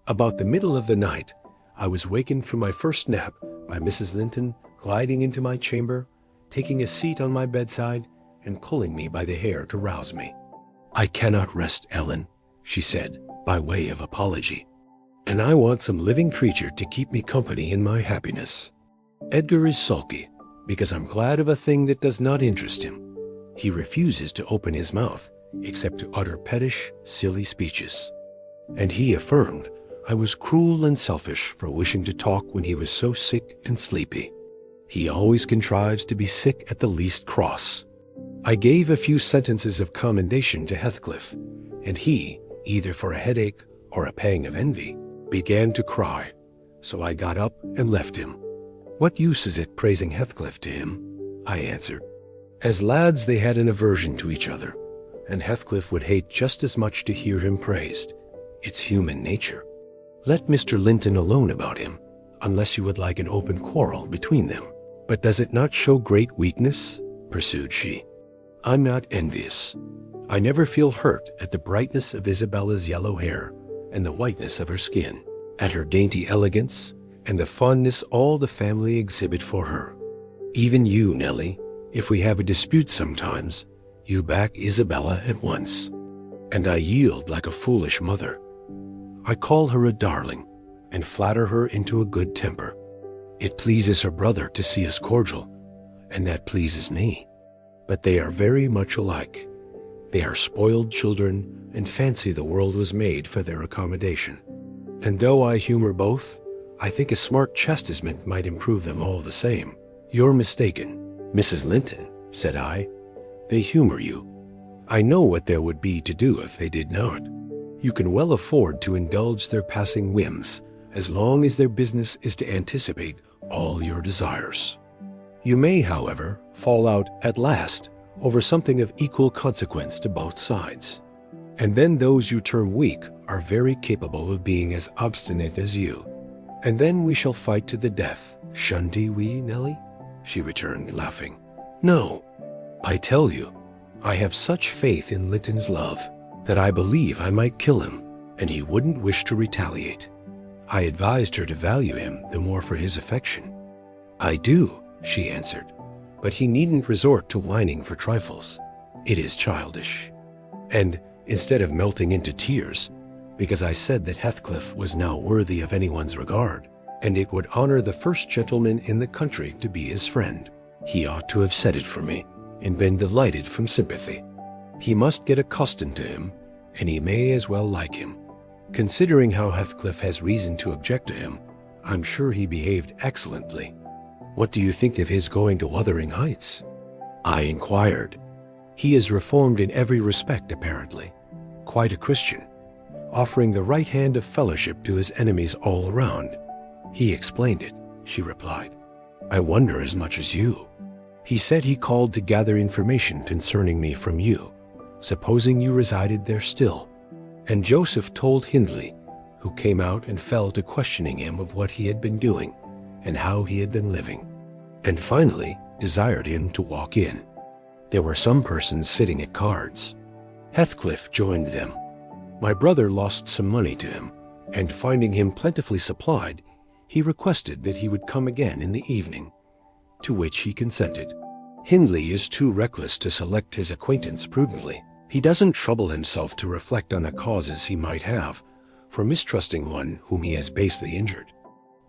About the middle of the night, I was wakened from my first nap by Mrs. Linton gliding into my chamber, taking a seat on my bedside, and pulling me by the hair to rouse me. "I cannot rest, Ellen," she said, by way of apology, "and I want some living creature to keep me company in my happiness. Edgar is sulky, because I'm glad of a thing that does not interest him. He refuses to open his mouth, except to utter pettish, silly speeches. And he affirmed I was cruel and selfish for wishing to talk when he was so sick and sleepy. He always contrives to be sick at the least cross." I gave a few sentences of commendation to Heathcliff, and he, either for a headache or a pang of envy, began to cry, so I got up and left him. "What use is it praising Heathcliff to him?" I answered. As lads they had an aversion to each other, and Heathcliff would hate just as much to hear him praised. It's human nature. Let Mr. Linton alone about him, unless you would like an open quarrel between them. "But does it not show great weakness?" pursued she. "I'm not envious. I never feel hurt at the brightness of Isabella's yellow hair and the whiteness of her skin, at her dainty elegance and the fondness all the family exhibit for her. Even you, Nellie, if we have a dispute sometimes, you back Isabella at once, and I yield like a foolish mother. I call her a darling and flatter her into a good temper. It pleases her brother to see us cordial, and that pleases me. But they are very much alike. They are spoiled children and fancy the world was made for their accommodation. And though I humor both, I think a smart chastisement might improve them all the same." "You're mistaken, Mrs. Linton," said I. "They humor you. I know what there would be to do if they did not. You can well afford to indulge their passing whims, as long as their business is to anticipate all your desires. You may, however, fall out at last over something of equal consequence to both sides. And then those you term weak are very capable of being as obstinate as you. And then we shall fight to the death, shunty we, Nellie?" she returned, laughing. "No, I tell you, I have such faith in Linton's love that I believe I might kill him, and he wouldn't wish to retaliate. I advised her to value him the more for his affection." "I do," she answered, "but he needn't resort to whining for trifles. It is childish." And instead of melting into tears, because I said that Heathcliff was now worthy of anyone's regard, and it would honor the first gentleman in the country to be his friend, he ought to have said it for me, and been delighted from sympathy. He must get accustomed to him, and he may as well like him. Considering how Heathcliff has reason to object to him, I'm sure he behaved excellently. "What do you think of his going to Wuthering Heights?" I inquired. "He is reformed in every respect, apparently. Quite a Christian, offering the right hand of fellowship to his enemies all around." "He explained it," she replied. "I wonder as much as you. He said he called to gather information concerning me from you, supposing you resided there still. And Joseph told Hindley, who came out and fell to questioning him of what he had been doing and how he had been living, and finally desired him to walk in. There were some persons sitting at cards. Heathcliff joined them. My brother lost some money to him, and finding him plentifully supplied, he requested that he would come again in the evening, to which he consented. Hindley is too reckless to select his acquaintance prudently. He doesn't trouble himself to reflect on the causes he might have for mistrusting one whom he has basely injured.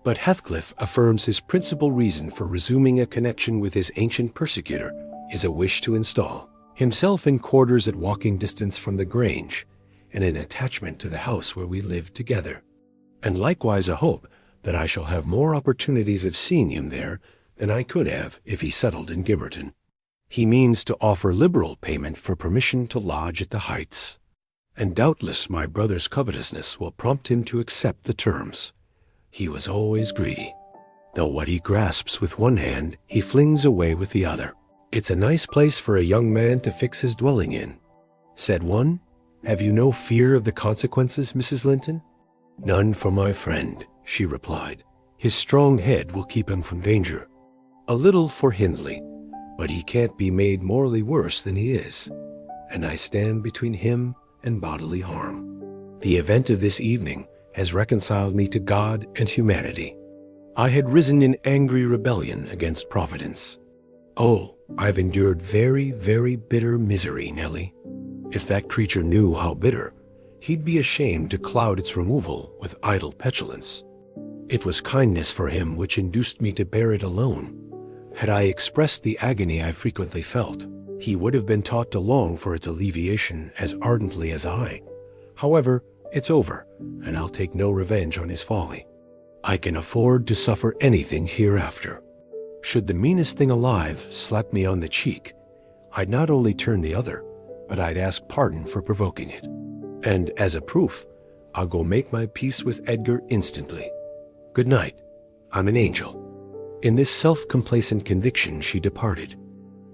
But Heathcliff affirms his principal reason for resuming a connection with his ancient persecutor is a wish to install himself in quarters at walking distance from the Grange, and an attachment to the house where we lived together, and likewise a hope that I shall have more opportunities of seeing him there than I could have if he settled in Gimmerton. He means to offer liberal payment for permission to lodge at the Heights, and doubtless my brother's covetousness will prompt him to accept the terms. He was always greedy, though what he grasps with one hand he flings away with the other. It's a nice place for a young man to fix his dwelling in. Said one, "Have you no fear of the consequences, Mrs. Linton?" "None for my friend," she replied. "His strong head will keep him from danger." A little for Hindley, but he can't be made morally worse than he is, and I stand between him and bodily harm. The event of this evening has reconciled me to God and humanity. I had risen in angry rebellion against Providence. Oh, I've endured very, very bitter misery, Nellie. If that creature knew how bitter, he'd be ashamed to cloud its removal with idle petulance. It was kindness for him which induced me to bear it alone. Had I expressed the agony I frequently felt, he would have been taught to long for its alleviation as ardently as I. However, it's over, and I'll take no revenge on his folly. I can afford to suffer anything hereafter. Should the meanest thing alive slap me on the cheek, I'd not only turn the other, but I'd ask pardon for provoking it. And as a proof, I'll go make my peace with Edgar instantly. Good night. I'm an angel. In this self-complacent conviction she departed,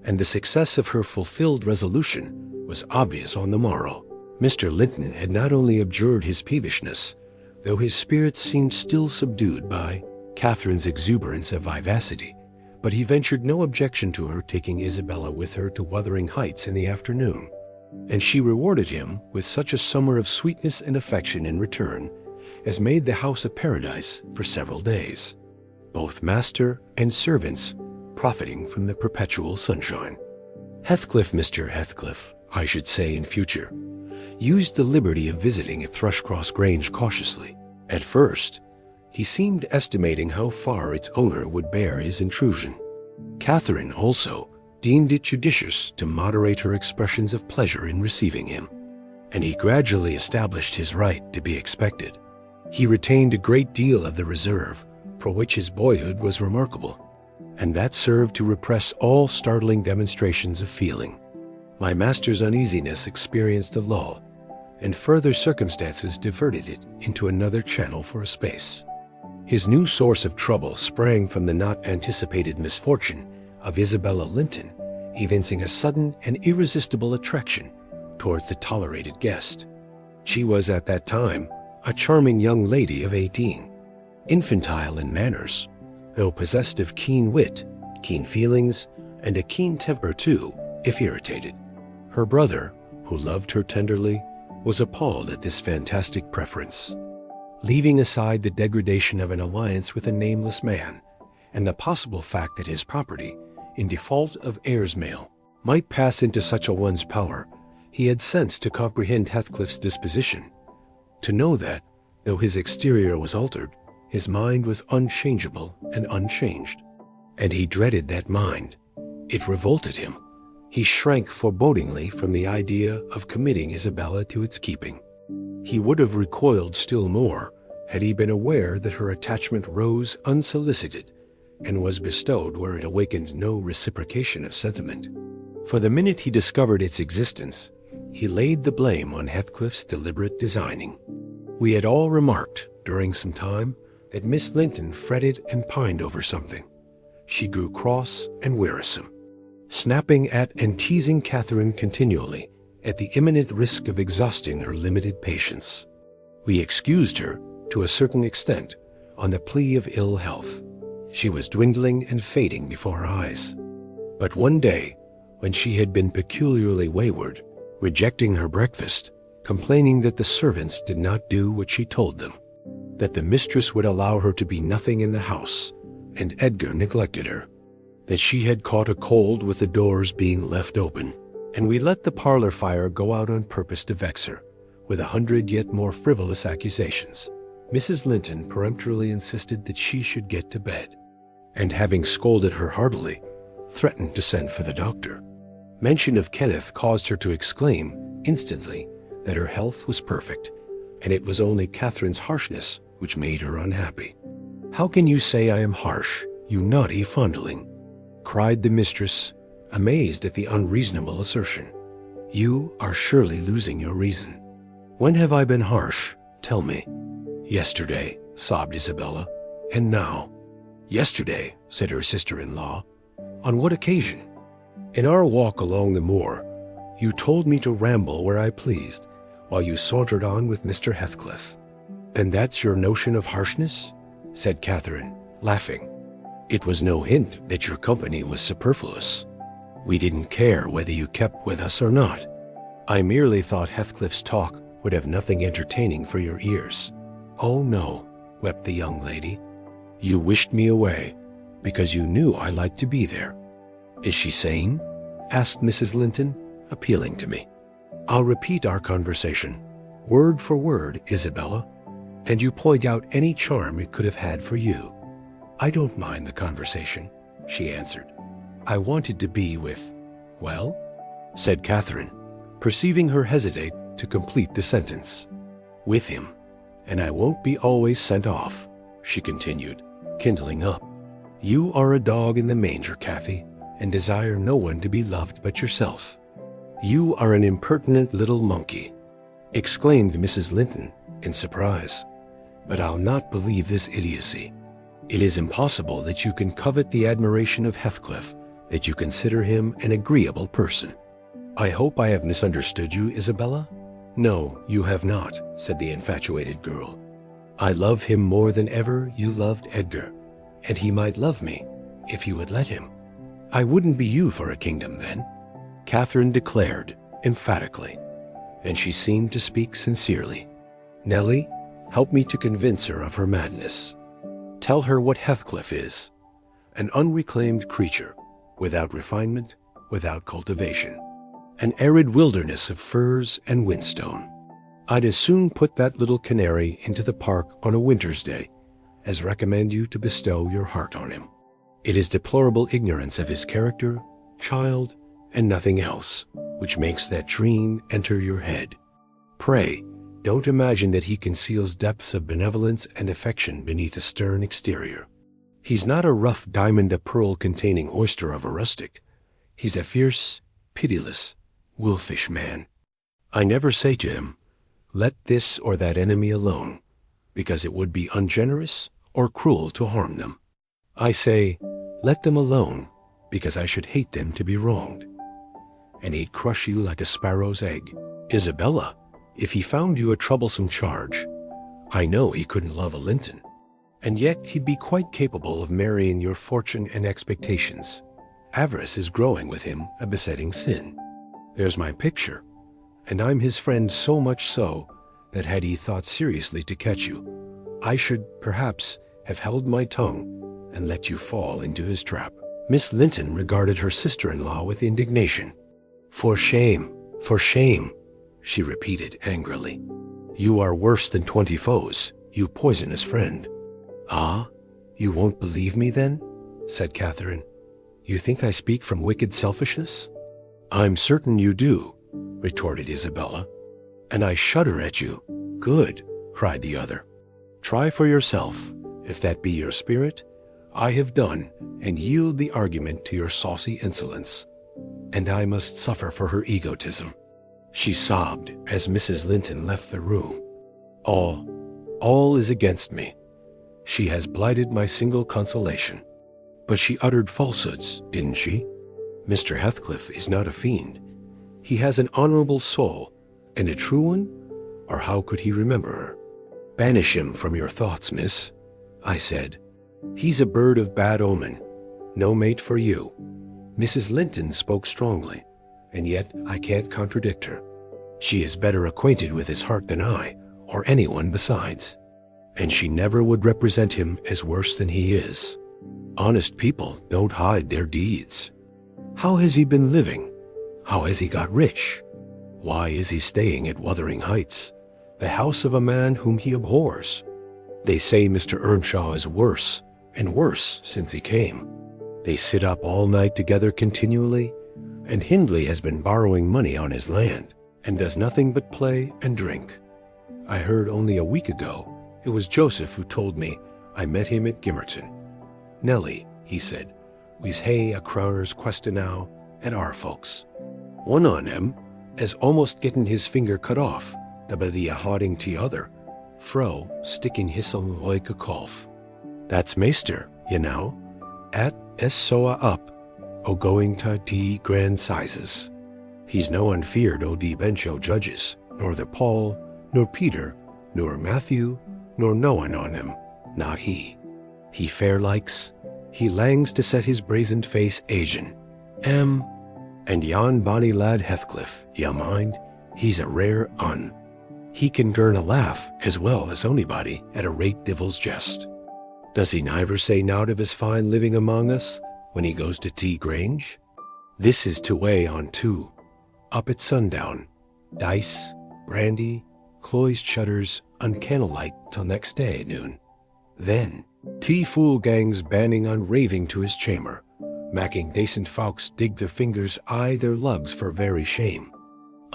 and the success of her fulfilled resolution was obvious on the morrow. Mr. Linton had not only abjured his peevishness, though his spirits seemed still subdued by Catherine's exuberance of vivacity, but he ventured no objection to her taking Isabella with her to Wuthering Heights in the afternoon, and she rewarded him with such a summer of sweetness and affection in return as made the house a paradise for several days, both master and servants profiting from the perpetual sunshine. Heathcliff, Mr. Heathcliff, I should say in future, used the liberty of visiting at Thrushcross Grange cautiously. At first, he seemed estimating how far its owner would bear his intrusion. Catherine also deemed it judicious to moderate her expressions of pleasure in receiving him, and he gradually established his right to be expected. He retained a great deal of the reserve for which his boyhood was remarkable, and that served to repress all startling demonstrations of feeling. My master's uneasiness experienced a lull, and further circumstances diverted it into another channel for a space. His new source of trouble sprang from the not anticipated misfortune of Isabella Linton evincing a sudden and irresistible attraction towards the tolerated guest. She was at that time a charming young lady of 18, infantile in manners, though possessed of keen wit, keen feelings, and a keen temper too, if irritated. Her brother, who loved her tenderly, was appalled at this fantastic preference. Leaving aside the degradation of an alliance with a nameless man, and the possible fact that his property, in default of heirs male, might pass into such a one's power, he had sense to comprehend Heathcliff's disposition, to know that, though his exterior was altered, his mind was unchangeable and unchanged. And he dreaded that mind. It revolted him. He shrank forebodingly from the idea of committing Isabella to its keeping. He would have recoiled still more had he been aware that her attachment rose unsolicited and was bestowed where it awakened no reciprocation of sentiment. For the minute he discovered its existence, he laid the blame on Heathcliff's deliberate designing. We had all remarked, during some time, that Miss Linton fretted and pined over something. She grew cross and wearisome, snapping at and teasing Catherine continually, at the imminent risk of exhausting her limited patience. We excused her, to a certain extent, on the plea of ill health. She was dwindling and fading before our eyes. But one day, when she had been peculiarly wayward, rejecting her breakfast, complaining that the servants did not do what she told them, that the mistress would allow her to be nothing in the house, and Edgar neglected her, that she had caught a cold with the doors being left open, and we let the parlor fire go out on purpose to vex her, with 100 yet more frivolous accusations. Mrs. Linton peremptorily insisted that she should get to bed, and having scolded her heartily, threatened to send for the doctor. Mention of Kenneth caused her to exclaim, instantly, that her health was perfect, and it was only Catherine's harshness which made her unhappy. "How can you say I am harsh, you naughty fondling?" cried the mistress, amazed at the unreasonable assertion. "You are surely losing your reason. When have I been harsh? Tell me." "Yesterday," sobbed Isabella. "And now?" "Yesterday," said her sister-in-law. "On what occasion?" "In our walk along the moor, you told me to ramble where I pleased, while you sauntered on with Mr. Heathcliff." "And that's your notion of harshness?" said Catherine, laughing. It was no hint that your company was superfluous. We didn't care whether you kept with us or not. I merely thought Heathcliff's talk would have nothing entertaining for your ears. Oh no, wept the young lady. You wished me away because you knew I liked to be there. Is she sane? Asked Mrs. Linton, appealing to me. I'll repeat our conversation, word for word, Isabella, and you point out any charm it could have had for you. I don't mind the conversation, she answered. I wanted to be with, well, said Catherine, perceiving her hesitate to complete the sentence. With him, and I won't be always sent off, she continued, kindling up. You are a dog in the manger, Cathy, and desire no one to be loved but yourself. You are an impertinent little monkey, exclaimed Mrs. Linton in surprise. But I'll not believe this idiocy. It is impossible that you can covet the admiration of Heathcliff, that you consider him an agreeable person. I hope I have misunderstood you, Isabella? No, you have not, said the infatuated girl. I love him more than ever you loved Edgar, and he might love me, if you would let him. I wouldn't be you for a kingdom then, Catherine declared emphatically, and she seemed to speak sincerely. Nellie, help me to convince her of her madness. Tell her what Heathcliff is, an unreclaimed creature, without refinement, without cultivation, an arid wilderness of firs and whinstone. I'd as soon put that little canary into the park on a winter's day as recommend you to bestow your heart on him. It is deplorable ignorance of his character, child, and nothing else, which makes that dream enter your head. Pray, don't imagine that he conceals depths of benevolence and affection beneath a stern exterior. He's not a rough diamond-a-pearl-containing oyster of a rustic. He's a fierce, pitiless, wolfish man. I never say to him, let this or that enemy alone, because it would be ungenerous or cruel to harm them. I say, let them alone, because I should hate them to be wronged. And he'd crush you like a sparrow's egg. Isabella, if he found you a troublesome charge, I know he couldn't love a Linton. And yet he'd be quite capable of marrying your fortune and expectations. Avarice is growing with him a besetting sin. There's my picture, and I'm his friend so much so that had he thought seriously to catch you, I should, perhaps, have held my tongue and let you fall into his trap. Miss Linton regarded her sister-in-law with indignation. For shame, she repeated angrily. You are worse than 20 foes, you poisonous friend. Ah, you won't believe me then? Said Catherine. You think I speak from wicked selfishness? I'm certain you do, retorted Isabella. And I shudder at you. Good, cried the other. Try for yourself. If that be your spirit, I have done, and yield the argument to your saucy insolence. And I must suffer for her egotism. She sobbed as Mrs. Linton left the room. All is against me. She has blighted my single consolation. But she uttered falsehoods, didn't she? Mr. Heathcliff is not a fiend. He has an honorable soul, and a true one, or how could he remember her? Banish him from your thoughts, miss, I said. He's a bird of bad omen, no mate for you. Mrs. Linton spoke strongly, and yet I can't contradict her. She is better acquainted with his heart than I, or anyone besides. And she never would represent him as worse than he is. Honest people don't hide their deeds. How has he been living? How has he got rich? Why is he staying at Wuthering Heights, the house of a man whom he abhors? They say Mr. Earnshaw is worse and worse since he came. They sit up all night together continually, and Hindley has been borrowing money on his land, and does nothing but play and drink. I heard only a week ago, it was Joseph who told me I met him at Gimmerton. Nellie, he said, we's hae a crowner's quest now at our folks. One on 'em as almost getting his finger cut off, to be the hauding t'other, fro sticking hisseln like a cough. That's meester, you know, at es soa up, o going to de grand sizes. He's no unfeared o de bench o judges, nor the Paul, nor Peter, nor Matthew, nor no one on him, not he. He fair likes, He langs to set his brazen face Asian. And yon bonny lad Heathcliff, ye mind, he's a rare un. He can girn a laugh as well as onybody at a rate divil's jest. Does he niver say nowt of his fine living among us when he goes to Tea Grange? This is to weigh on too. Up at sundown, dice, brandy, closed shutters, and candlelight till next day at noon. Then, tea fool gangs banning on raving to his chamber, macking decent folks dig their fingers eye their lugs for very shame.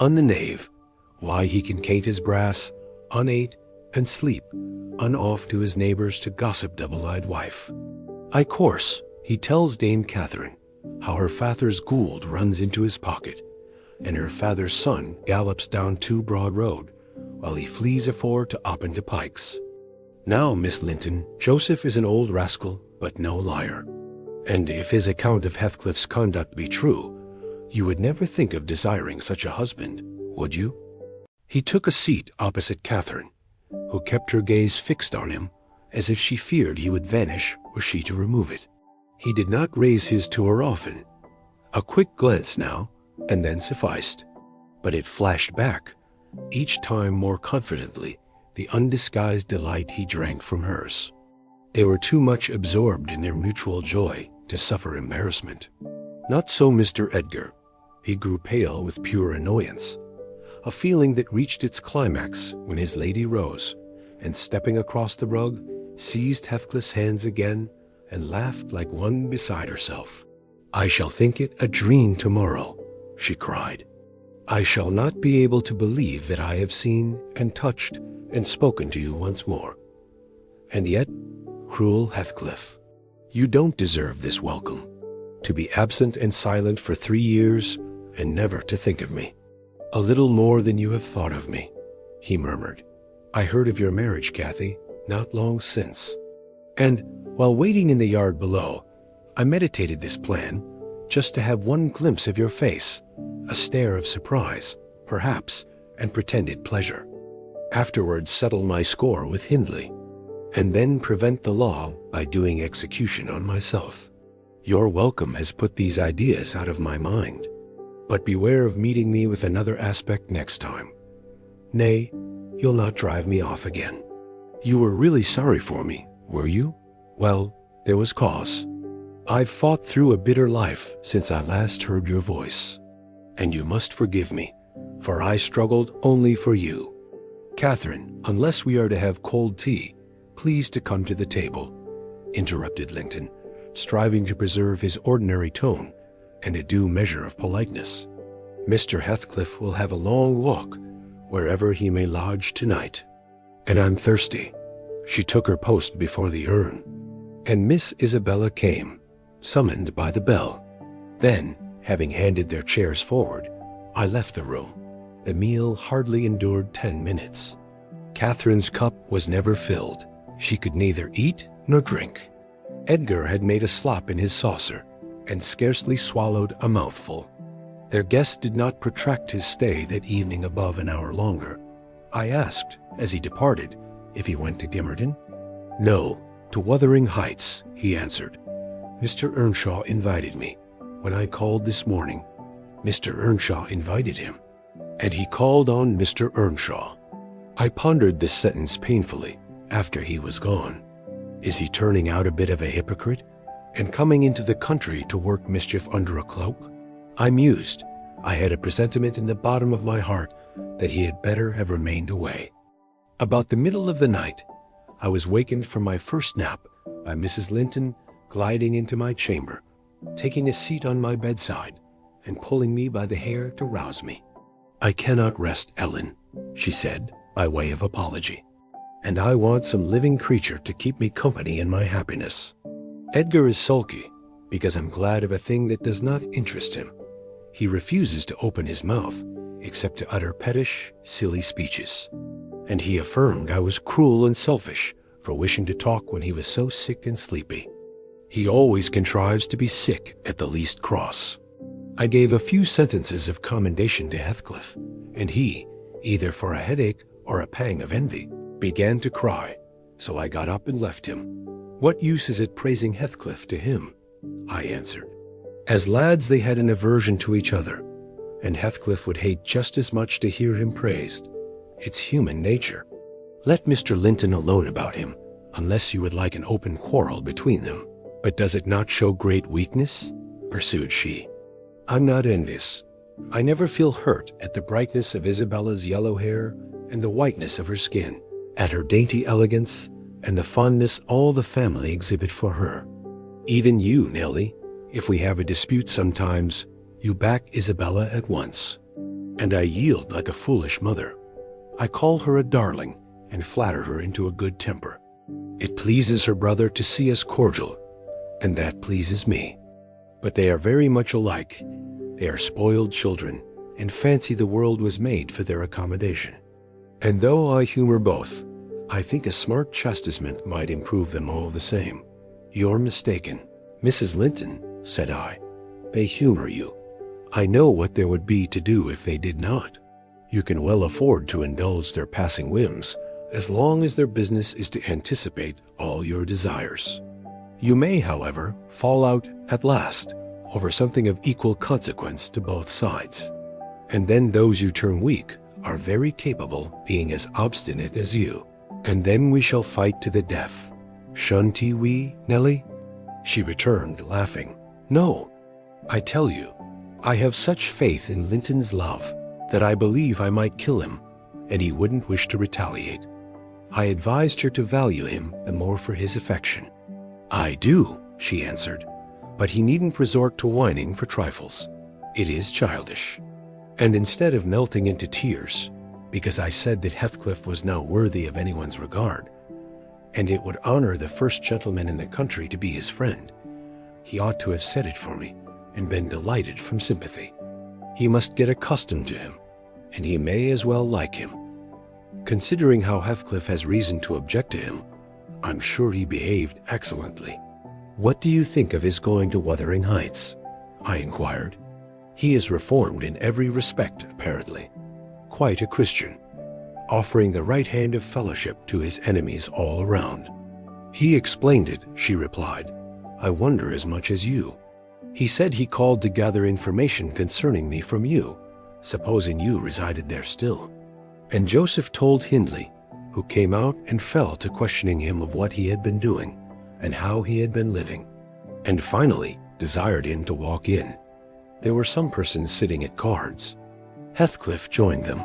On the knave, why he can cate his brass, unate, and sleep, off to his neighbours to gossip double-eyed wife. I course, he tells Dame Catherine, how her father's goold runs into his pocket, and her father's son gallops down Two Broad Road, while he flees afore to Oppen to Pikes. Now, Miss Linton, Joseph is an old rascal, but no liar. And if his account of Heathcliff's conduct be true, you would never think of desiring such a husband, would you? He took a seat opposite Catherine, who kept her gaze fixed on him, as if she feared he would vanish were she to remove it. He did not raise his to her often. A quick glance now, and then sufficed. But it flashed back, each time more confidently, the undisguised delight he drank from hers. They were too much absorbed in their mutual joy to suffer embarrassment. Not so Mr. Edgar. He grew pale with pure annoyance, a feeling that reached its climax when his lady rose, and stepping across the rug, seized Heathcliff's hands again, and laughed like one beside herself. "I shall think it a dream tomorrow," she cried. "I shall not be able to believe that I have seen and touched and spoken to you once more. And yet, cruel Heathcliff, you don't deserve this welcome. To be absent and silent for 3 years, and never to think of me. A little more than you have thought of me," he murmured. "I heard of your marriage, Cathy, not long since. And, while waiting in the yard below, I meditated this plan, just to have one glimpse of your face, a stare of surprise, perhaps, and pretended pleasure. Afterwards settle my score with Hindley, and then prevent the law by doing execution on myself. Your welcome has put these ideas out of my mind. But beware of meeting me with another aspect next time. Nay, you'll not drive me off again. You were really sorry for me, were you? Well, there was cause. I've fought through a bitter life since I last heard your voice. And you must forgive me, for I struggled only for you. Catherine, unless we are to have cold tea, please to come to the table," interrupted Linton, striving to preserve his ordinary tone and a due measure of politeness. "Mr. Heathcliff will have a long walk wherever he may lodge tonight. And I'm thirsty." She took her post before the urn, and Miss Isabella came, summoned by the bell. Then, having handed their chairs forward, I left the room. The meal hardly endured 10 minutes. Catherine's cup was never filled. She could neither eat nor drink. Edgar had made a slop in his saucer, and scarcely swallowed a mouthful. Their guest did not protract his stay that evening above an hour longer. I asked, as he departed, if he went to Gimmerton. "No, to Wuthering Heights," he answered. "Mr. Earnshaw invited me. When I called this morning, Mr. Earnshaw invited him, and he called on Mr. Earnshaw." I pondered this sentence painfully after he was gone. Is he turning out a bit of a hypocrite, and coming into the country to work mischief under a cloak? I mused. I had a presentiment in the bottom of my heart that he had better have remained away. About the middle of the night, I was wakened from my first nap by Mrs. Linton gliding into my chamber, taking a seat on my bedside, and pulling me by the hair to rouse me. "I cannot rest, Ellen," she said, by way of apology, "and I want some living creature to keep me company in my happiness. Edgar is sulky, because I'm glad of a thing that does not interest him. He refuses to open his mouth, except to utter pettish, silly speeches. And he affirmed I was cruel and selfish for wishing to talk when he was so sick and sleepy. He always contrives to be sick at the least cross." I gave a few sentences of commendation to Heathcliff, and he, either for a headache or a pang of envy, began to cry, so I got up and left him. What use is it praising Heathcliff to him? I answered. As lads they had an aversion to each other, and Heathcliff would hate just as much to hear him praised. It's human nature. Let Mr. Linton alone about him, unless you would like an open quarrel between them. But does it not show great weakness? Pursued she. I'm not envious. I never feel hurt at the brightness of Isabella's yellow hair and the whiteness of her skin, at her dainty elegance and the fondness all the family exhibit for her. Even you, Nellie, if we have a dispute sometimes, you back Isabella at once. And I yield like a foolish mother. I call her a darling and flatter her into a good temper. It pleases her brother to see us cordial, and that pleases me. But they are very much alike. They are spoiled children, and fancy the world was made for their accommodation. And though I humor both, I think a smart chastisement might improve them all the same. You're mistaken. Mrs. Linton, said I, they humor you. I know what there would be to do if they did not. You can well afford to indulge their passing whims, as long as their business is to anticipate all your desires. You may, however, fall out at last over something of equal consequence to both sides. And then those you term weak are very capable, being as obstinate as you. And then we shall fight to the death. Shan't we, Nellie? She returned, laughing. No, I tell you, I have such faith in Linton's love that I believe I might kill him, and he wouldn't wish to retaliate. I advised her to value him the more for his affection. I do, she answered, but he needn't resort to whining for trifles. It is childish. And instead of melting into tears, because I said that Heathcliff was now worthy of anyone's regard, and it would honor the first gentleman in the country to be his friend, he ought to have said it for me, and been delighted from sympathy. He must get accustomed to him, and he may as well like him. Considering how Heathcliff has reason to object to him, I'm sure he behaved excellently. What do you think of his going to Wuthering Heights? I inquired. He is reformed in every respect, apparently. Quite a Christian, offering the right hand of fellowship to his enemies all around. He explained it, she replied. I wonder as much as you. He said he called to gather information concerning me from you, supposing you resided there still. And Joseph told Hindley, who came out and fell to questioning him of what he had been doing and how he had been living, and finally desired him to walk in. There were some persons sitting at cards. Heathcliff joined them.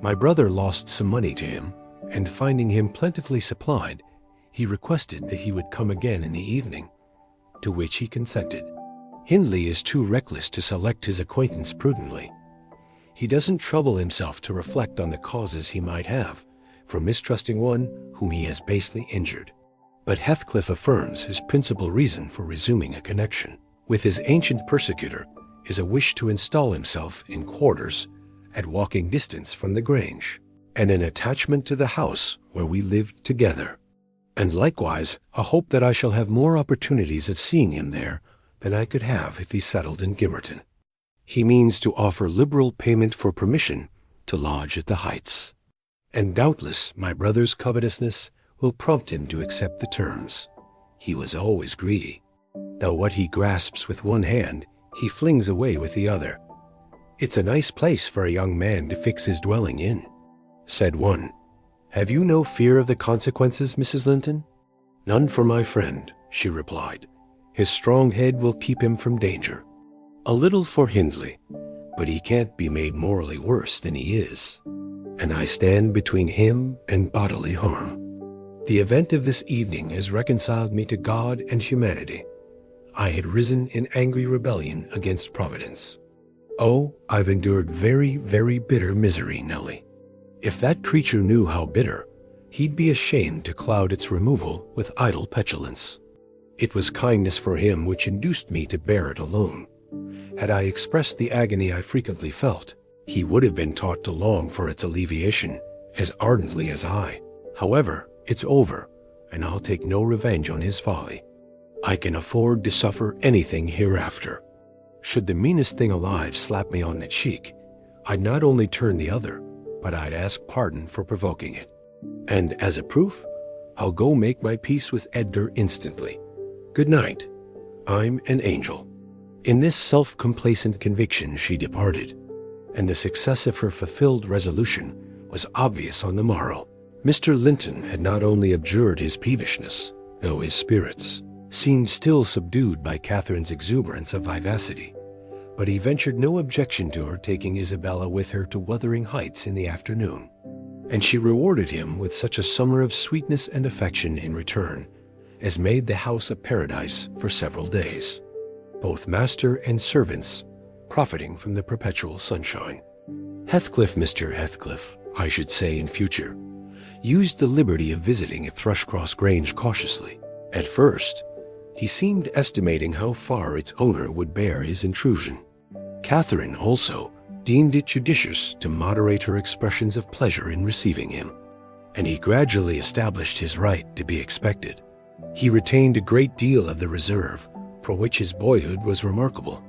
My brother lost some money to him, and finding him plentifully supplied, he requested that he would come again in the evening, to which he consented. Hindley is too reckless to select his acquaintance prudently. He doesn't trouble himself to reflect on the causes he might have for mistrusting one whom he has basely injured. But Heathcliff affirms his principal reason for resuming a connection with his ancient persecutor is a wish to install himself in quarters at walking distance from the Grange, and an attachment to the house where we lived together, and likewise a hope that I shall have more opportunities of seeing him there than I could have if he settled in Gimmerton. He means to offer liberal payment for permission to lodge at the Heights, and doubtless my brother's covetousness will prompt him to accept the terms. He was always greedy, though what he grasps with one hand he flings away with the other. It's a nice place for a young man to fix his dwelling in, said one. Have you no fear of the consequences, Mrs. Linton? None for my friend, she replied. His strong head will keep him from danger. A little for Hindley, but he can't be made morally worse than he is, and I stand between him and bodily harm. The event of this evening has reconciled me to God and humanity. I had risen in angry rebellion against Providence. Oh, I've endured very, very bitter misery, Nellie. If that creature knew how bitter, he'd be ashamed to cloud its removal with idle petulance. It was kindness for him which induced me to bear it alone. Had I expressed the agony I frequently felt, he would have been taught to long for its alleviation as ardently as I. However, it's over, and I'll take no revenge on his folly. I can afford to suffer anything hereafter. Should the meanest thing alive slap me on the cheek, I'd not only turn the other, but I'd ask pardon for provoking it. And as a proof, I'll go make my peace with Edgar instantly. Good night. I'm an angel." In this self-complacent conviction she departed, and the success of her fulfilled resolution was obvious on the morrow. Mr. Linton had not only abjured his peevishness, though his spirits seemed still subdued by Catherine's exuberance of vivacity, but he ventured no objection to her taking Isabella with her to Wuthering Heights in the afternoon, and she rewarded him with such a summer of sweetness and affection in return as made the house a paradise for several days, both master and servants profiting from the perpetual sunshine. Mr. Heathcliff, I should say in future, used the liberty of visiting at Thrushcross Grange cautiously. At first, he seemed estimating how far its owner would bear his intrusion. Catherine also deemed it judicious to moderate her expressions of pleasure in receiving him, and he gradually established his right to be expected. He retained a great deal of the reserve for which his boyhood was remarkable,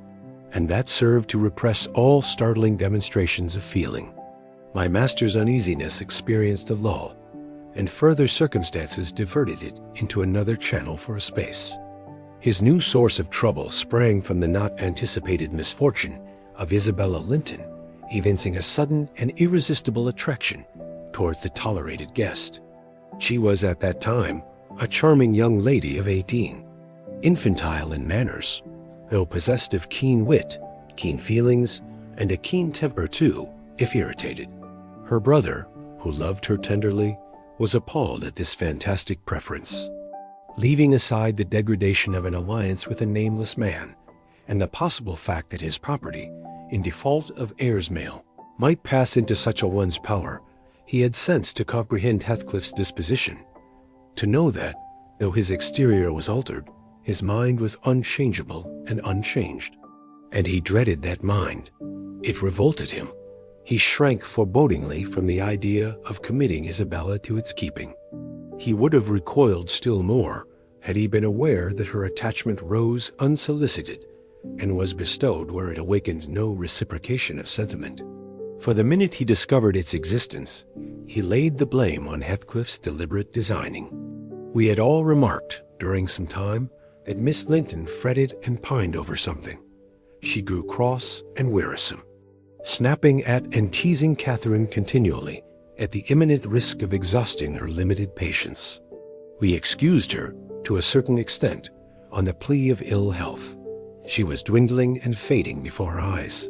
and that served to repress all startling demonstrations of feeling. My master's uneasiness experienced a lull, and further circumstances diverted it into another channel for a space. His new source of trouble sprang from the not anticipated misfortune of Isabella Linton evincing a sudden and irresistible attraction towards the tolerated guest. She was at that time a charming young lady of 18, infantile in manners, though possessed of keen wit, keen feelings, and a keen temper too, if irritated. Her brother, who loved her tenderly, was appalled at this fantastic preference. Leaving aside the degradation of an alliance with a nameless man, and the possible fact that his property, in default of heirs male, might pass into such a one's power, he had sense to comprehend Heathcliff's disposition, to know that, though his exterior was altered, his mind was unchangeable and unchanged. And he dreaded that mind. It revolted him. He shrank forebodingly from the idea of committing Isabella to its keeping. He would have recoiled still more had he been aware that her attachment rose unsolicited and was bestowed where it awakened no reciprocation of sentiment. For the minute he discovered its existence, he laid the blame on Heathcliff's deliberate designing. We had all remarked, during some time, that Miss Linton fretted and pined over something. She grew cross and wearisome, snapping at and teasing Catherine continually, at the imminent risk of exhausting her limited patience. We excused her, to a certain extent, on the plea of ill health. She was dwindling and fading before our eyes.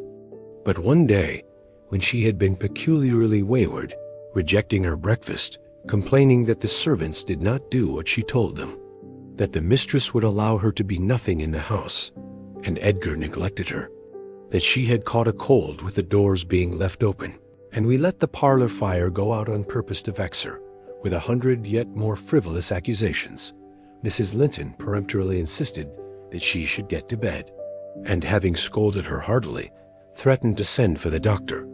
But one day, when she had been peculiarly wayward, rejecting her breakfast, complaining that the servants did not do what she told them, that the mistress would allow her to be nothing in the house, and Edgar neglected her, that she had caught a cold with the doors being left open, and we let the parlor fire go out on purpose to vex her, with 100 yet more frivolous accusations, Mrs. Linton peremptorily insisted that she should get to bed, and having scolded her heartily, threatened to send for the doctor.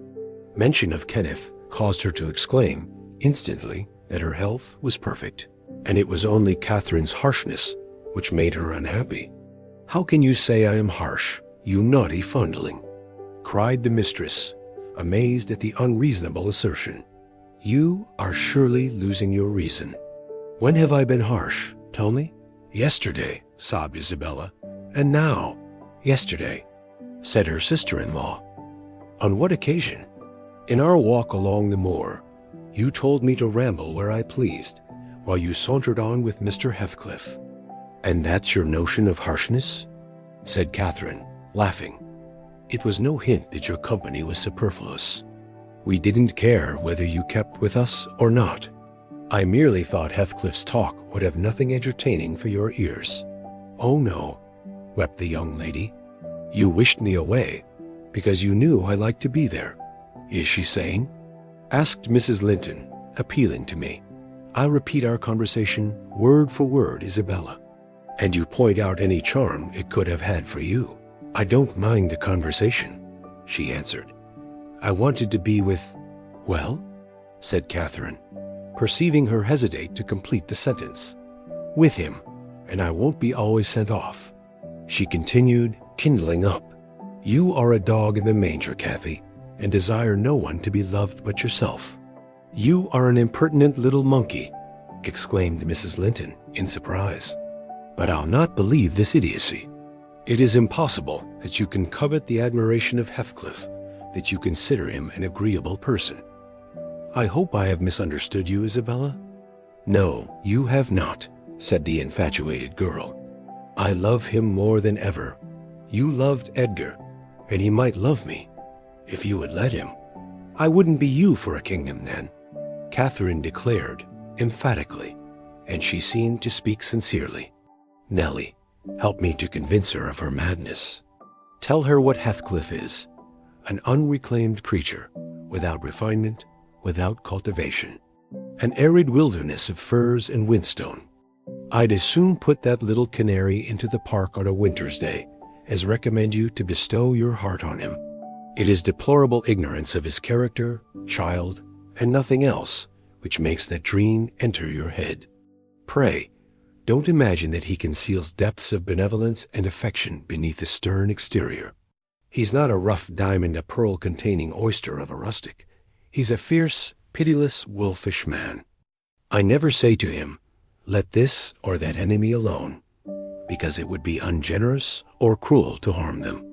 Mention of Kenneth caused her to exclaim, instantly, that her health was perfect, and it was only Catherine's harshness which made her unhappy. "How can you say I am harsh, you naughty fondling?" cried the mistress, amazed at the unreasonable assertion. "You are surely losing your reason. When have I been harsh? Tell me." "Yesterday," sobbed Isabella. "And now?" "Yesterday," said her sister-in-law. "On what occasion?" "In our walk along the moor. You told me to ramble where I pleased, while you sauntered on with Mr. Heathcliff." "And that's your notion of harshness?" said Catherine, laughing. "It was no hint that your company was superfluous. We didn't care whether you kept with us or not. I merely thought Heathcliff's talk would have nothing entertaining for your ears." "Oh no," wept the young lady. "You wished me away because you knew I liked to be there. Is she sane?" asked Mrs. Linton, appealing to me. "I repeat our conversation word for word, Isabella, and you point out any charm it could have had for you." "I don't mind the conversation," she answered. "I wanted to be with—" "Well?" said Catherine, perceiving her hesitate to complete the sentence. "With him, and I won't be always sent off." She continued, kindling up. "You are a dog in the manger, Cathy, and desire no one to be loved but yourself. You are an impertinent little monkey, exclaimed Mrs. Linton in surprise. "But I'll not believe this idiocy. It is impossible that you can covet the admiration of Heathcliff, that you consider him an agreeable person. I hope I have misunderstood you, Isabella?" "No, you have not," said the infatuated girl. "I love him more than ever. You loved Edgar, and he might love me, if you would let him. I wouldn't be you for a kingdom then," Catherine declared emphatically, and she seemed to speak sincerely. "Nellie, help me to convince her of her madness. Tell her what Heathcliff is, an unreclaimed creature, without refinement, without cultivation, an arid wilderness of firs and whinstone. I'd as soon put that little canary into the park on a winter's day as recommend you to bestow your heart on him. It is deplorable ignorance of his character, child, and nothing else, which makes that dream enter your head. Pray, don't imagine that he conceals depths of benevolence and affection beneath a stern exterior. He's not a rough diamond, a pearl-containing oyster of a rustic. He's a fierce, pitiless, wolfish man. I never say to him, 'Let this or that enemy alone,' because it would be ungenerous or cruel to harm them.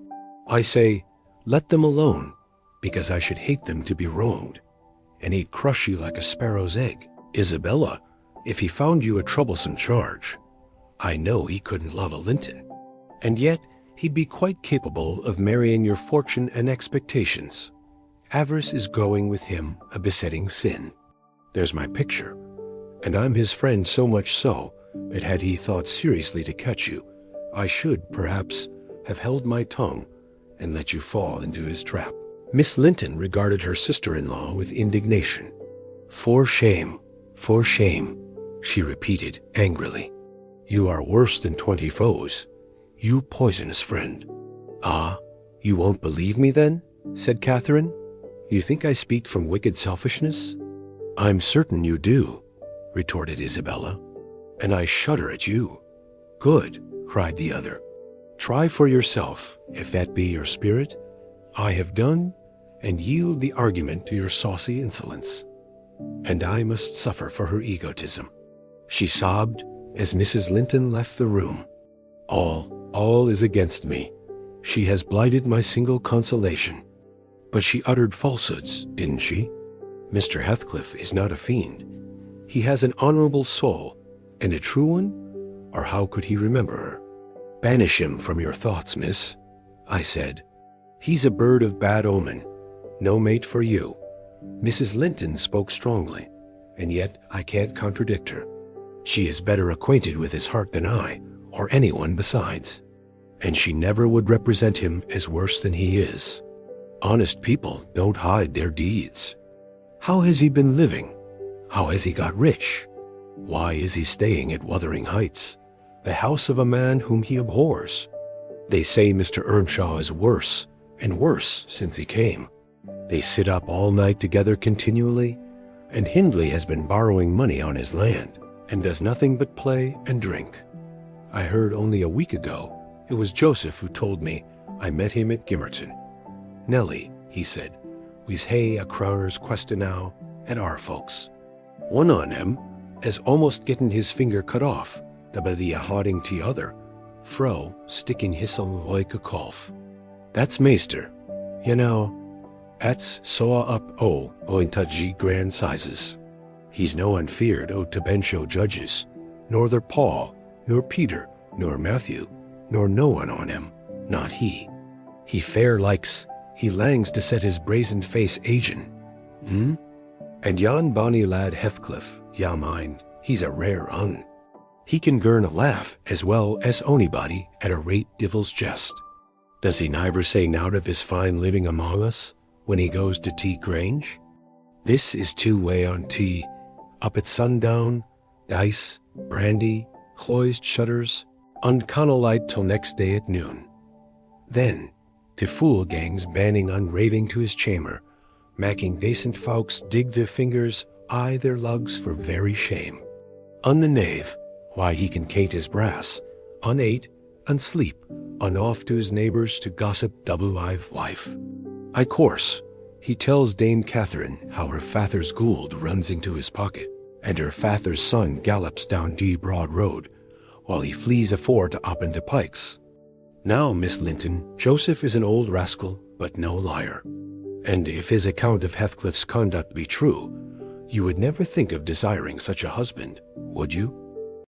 I say, 'Let them alone,' because I should hate them to be wronged, and he'd crush you like a sparrow's egg. Isabella, if he found you a troublesome charge, I know he couldn't love a Linton, and yet he'd be quite capable of marrying your fortune and expectations. Avarice is growing with him a besetting sin. There's my picture, and I'm his friend, so much so that had he thought seriously to catch you, I should, perhaps, have held my tongue and let you fall into his trap." Miss Linton regarded her sister-in-law with indignation. For shame, she repeated angrily. "You are worse than 20 foes, you poisonous friend." "Ah, you won't believe me then?" said Catherine. "You think I speak from wicked selfishness?" "I'm certain you do," retorted Isabella, "and I shudder at you." "Good," cried the other. "Try for yourself, if that be your spirit. I have done, and yield the argument to your saucy insolence. And I must suffer for her egotism." She sobbed as Mrs. Linton left the room. All is against me. She has blighted my single consolation." "But she uttered falsehoods, didn't she? Mr. Heathcliff is not a fiend. He has an honorable soul, and a true one, or how could he remember her?" "Banish him from your thoughts, miss," I said. "He's a bird of bad omen, no mate for you." Mrs. Linton spoke strongly, and yet I can't contradict her. She is better acquainted with his heart than I, or anyone besides, and she never would represent him as worse than he is. Honest people don't hide their deeds. How has he been living? How has he got rich? Why is he staying at Wuthering Heights, the house of a man whom he abhors? They say Mr. Earnshaw is worse and worse since he came. They sit up all night together continually, and Hindley has been borrowing money on his land, and does nothing but play and drink. I heard only a week ago, it was Joseph who told me I met him at Gimmerton. 'Nellie,' he said, 'we's hae a crowner's question now at our folks. One on 'em has almost getten his finger cut off, to be a hauding t' other, fro sticking hisseln like a cough. That's measter, you know, 'at's soa up oin to G grand sizes. He's no unfeared to bench judges, nor their Paul, nor Peter, nor Matthew, nor no one on him, not he. He fair likes, he langs to set his brazen face agin. And yon bonny lad Heathcliff, ya mind, he's a rare un. He can girn a laugh as well as onybody at a rate divil's jest. Does he never say nowt of his fine living among us when he goes to T Grange? This is two-way on tea, up at sundown, dice, brandy, closed shutters, unconnell light till next day at noon. Then, to fool gangs banning on raving to his chamber, making decent folks dig their fingers, eye their lugs for very shame. On the knave, why he can cate his brass, unate, unsleep, off to his neighbours to gossip double-live wife. I course, he tells Dame Catherine how her father's goold runs into his pocket, and her father's son gallops down D Broad Road, while he flees afore to up into Pikes. Now, Miss Linton, Joseph is an old rascal, but no liar. And if his account of Heathcliff's conduct be true, you would never think of desiring such a husband, would you?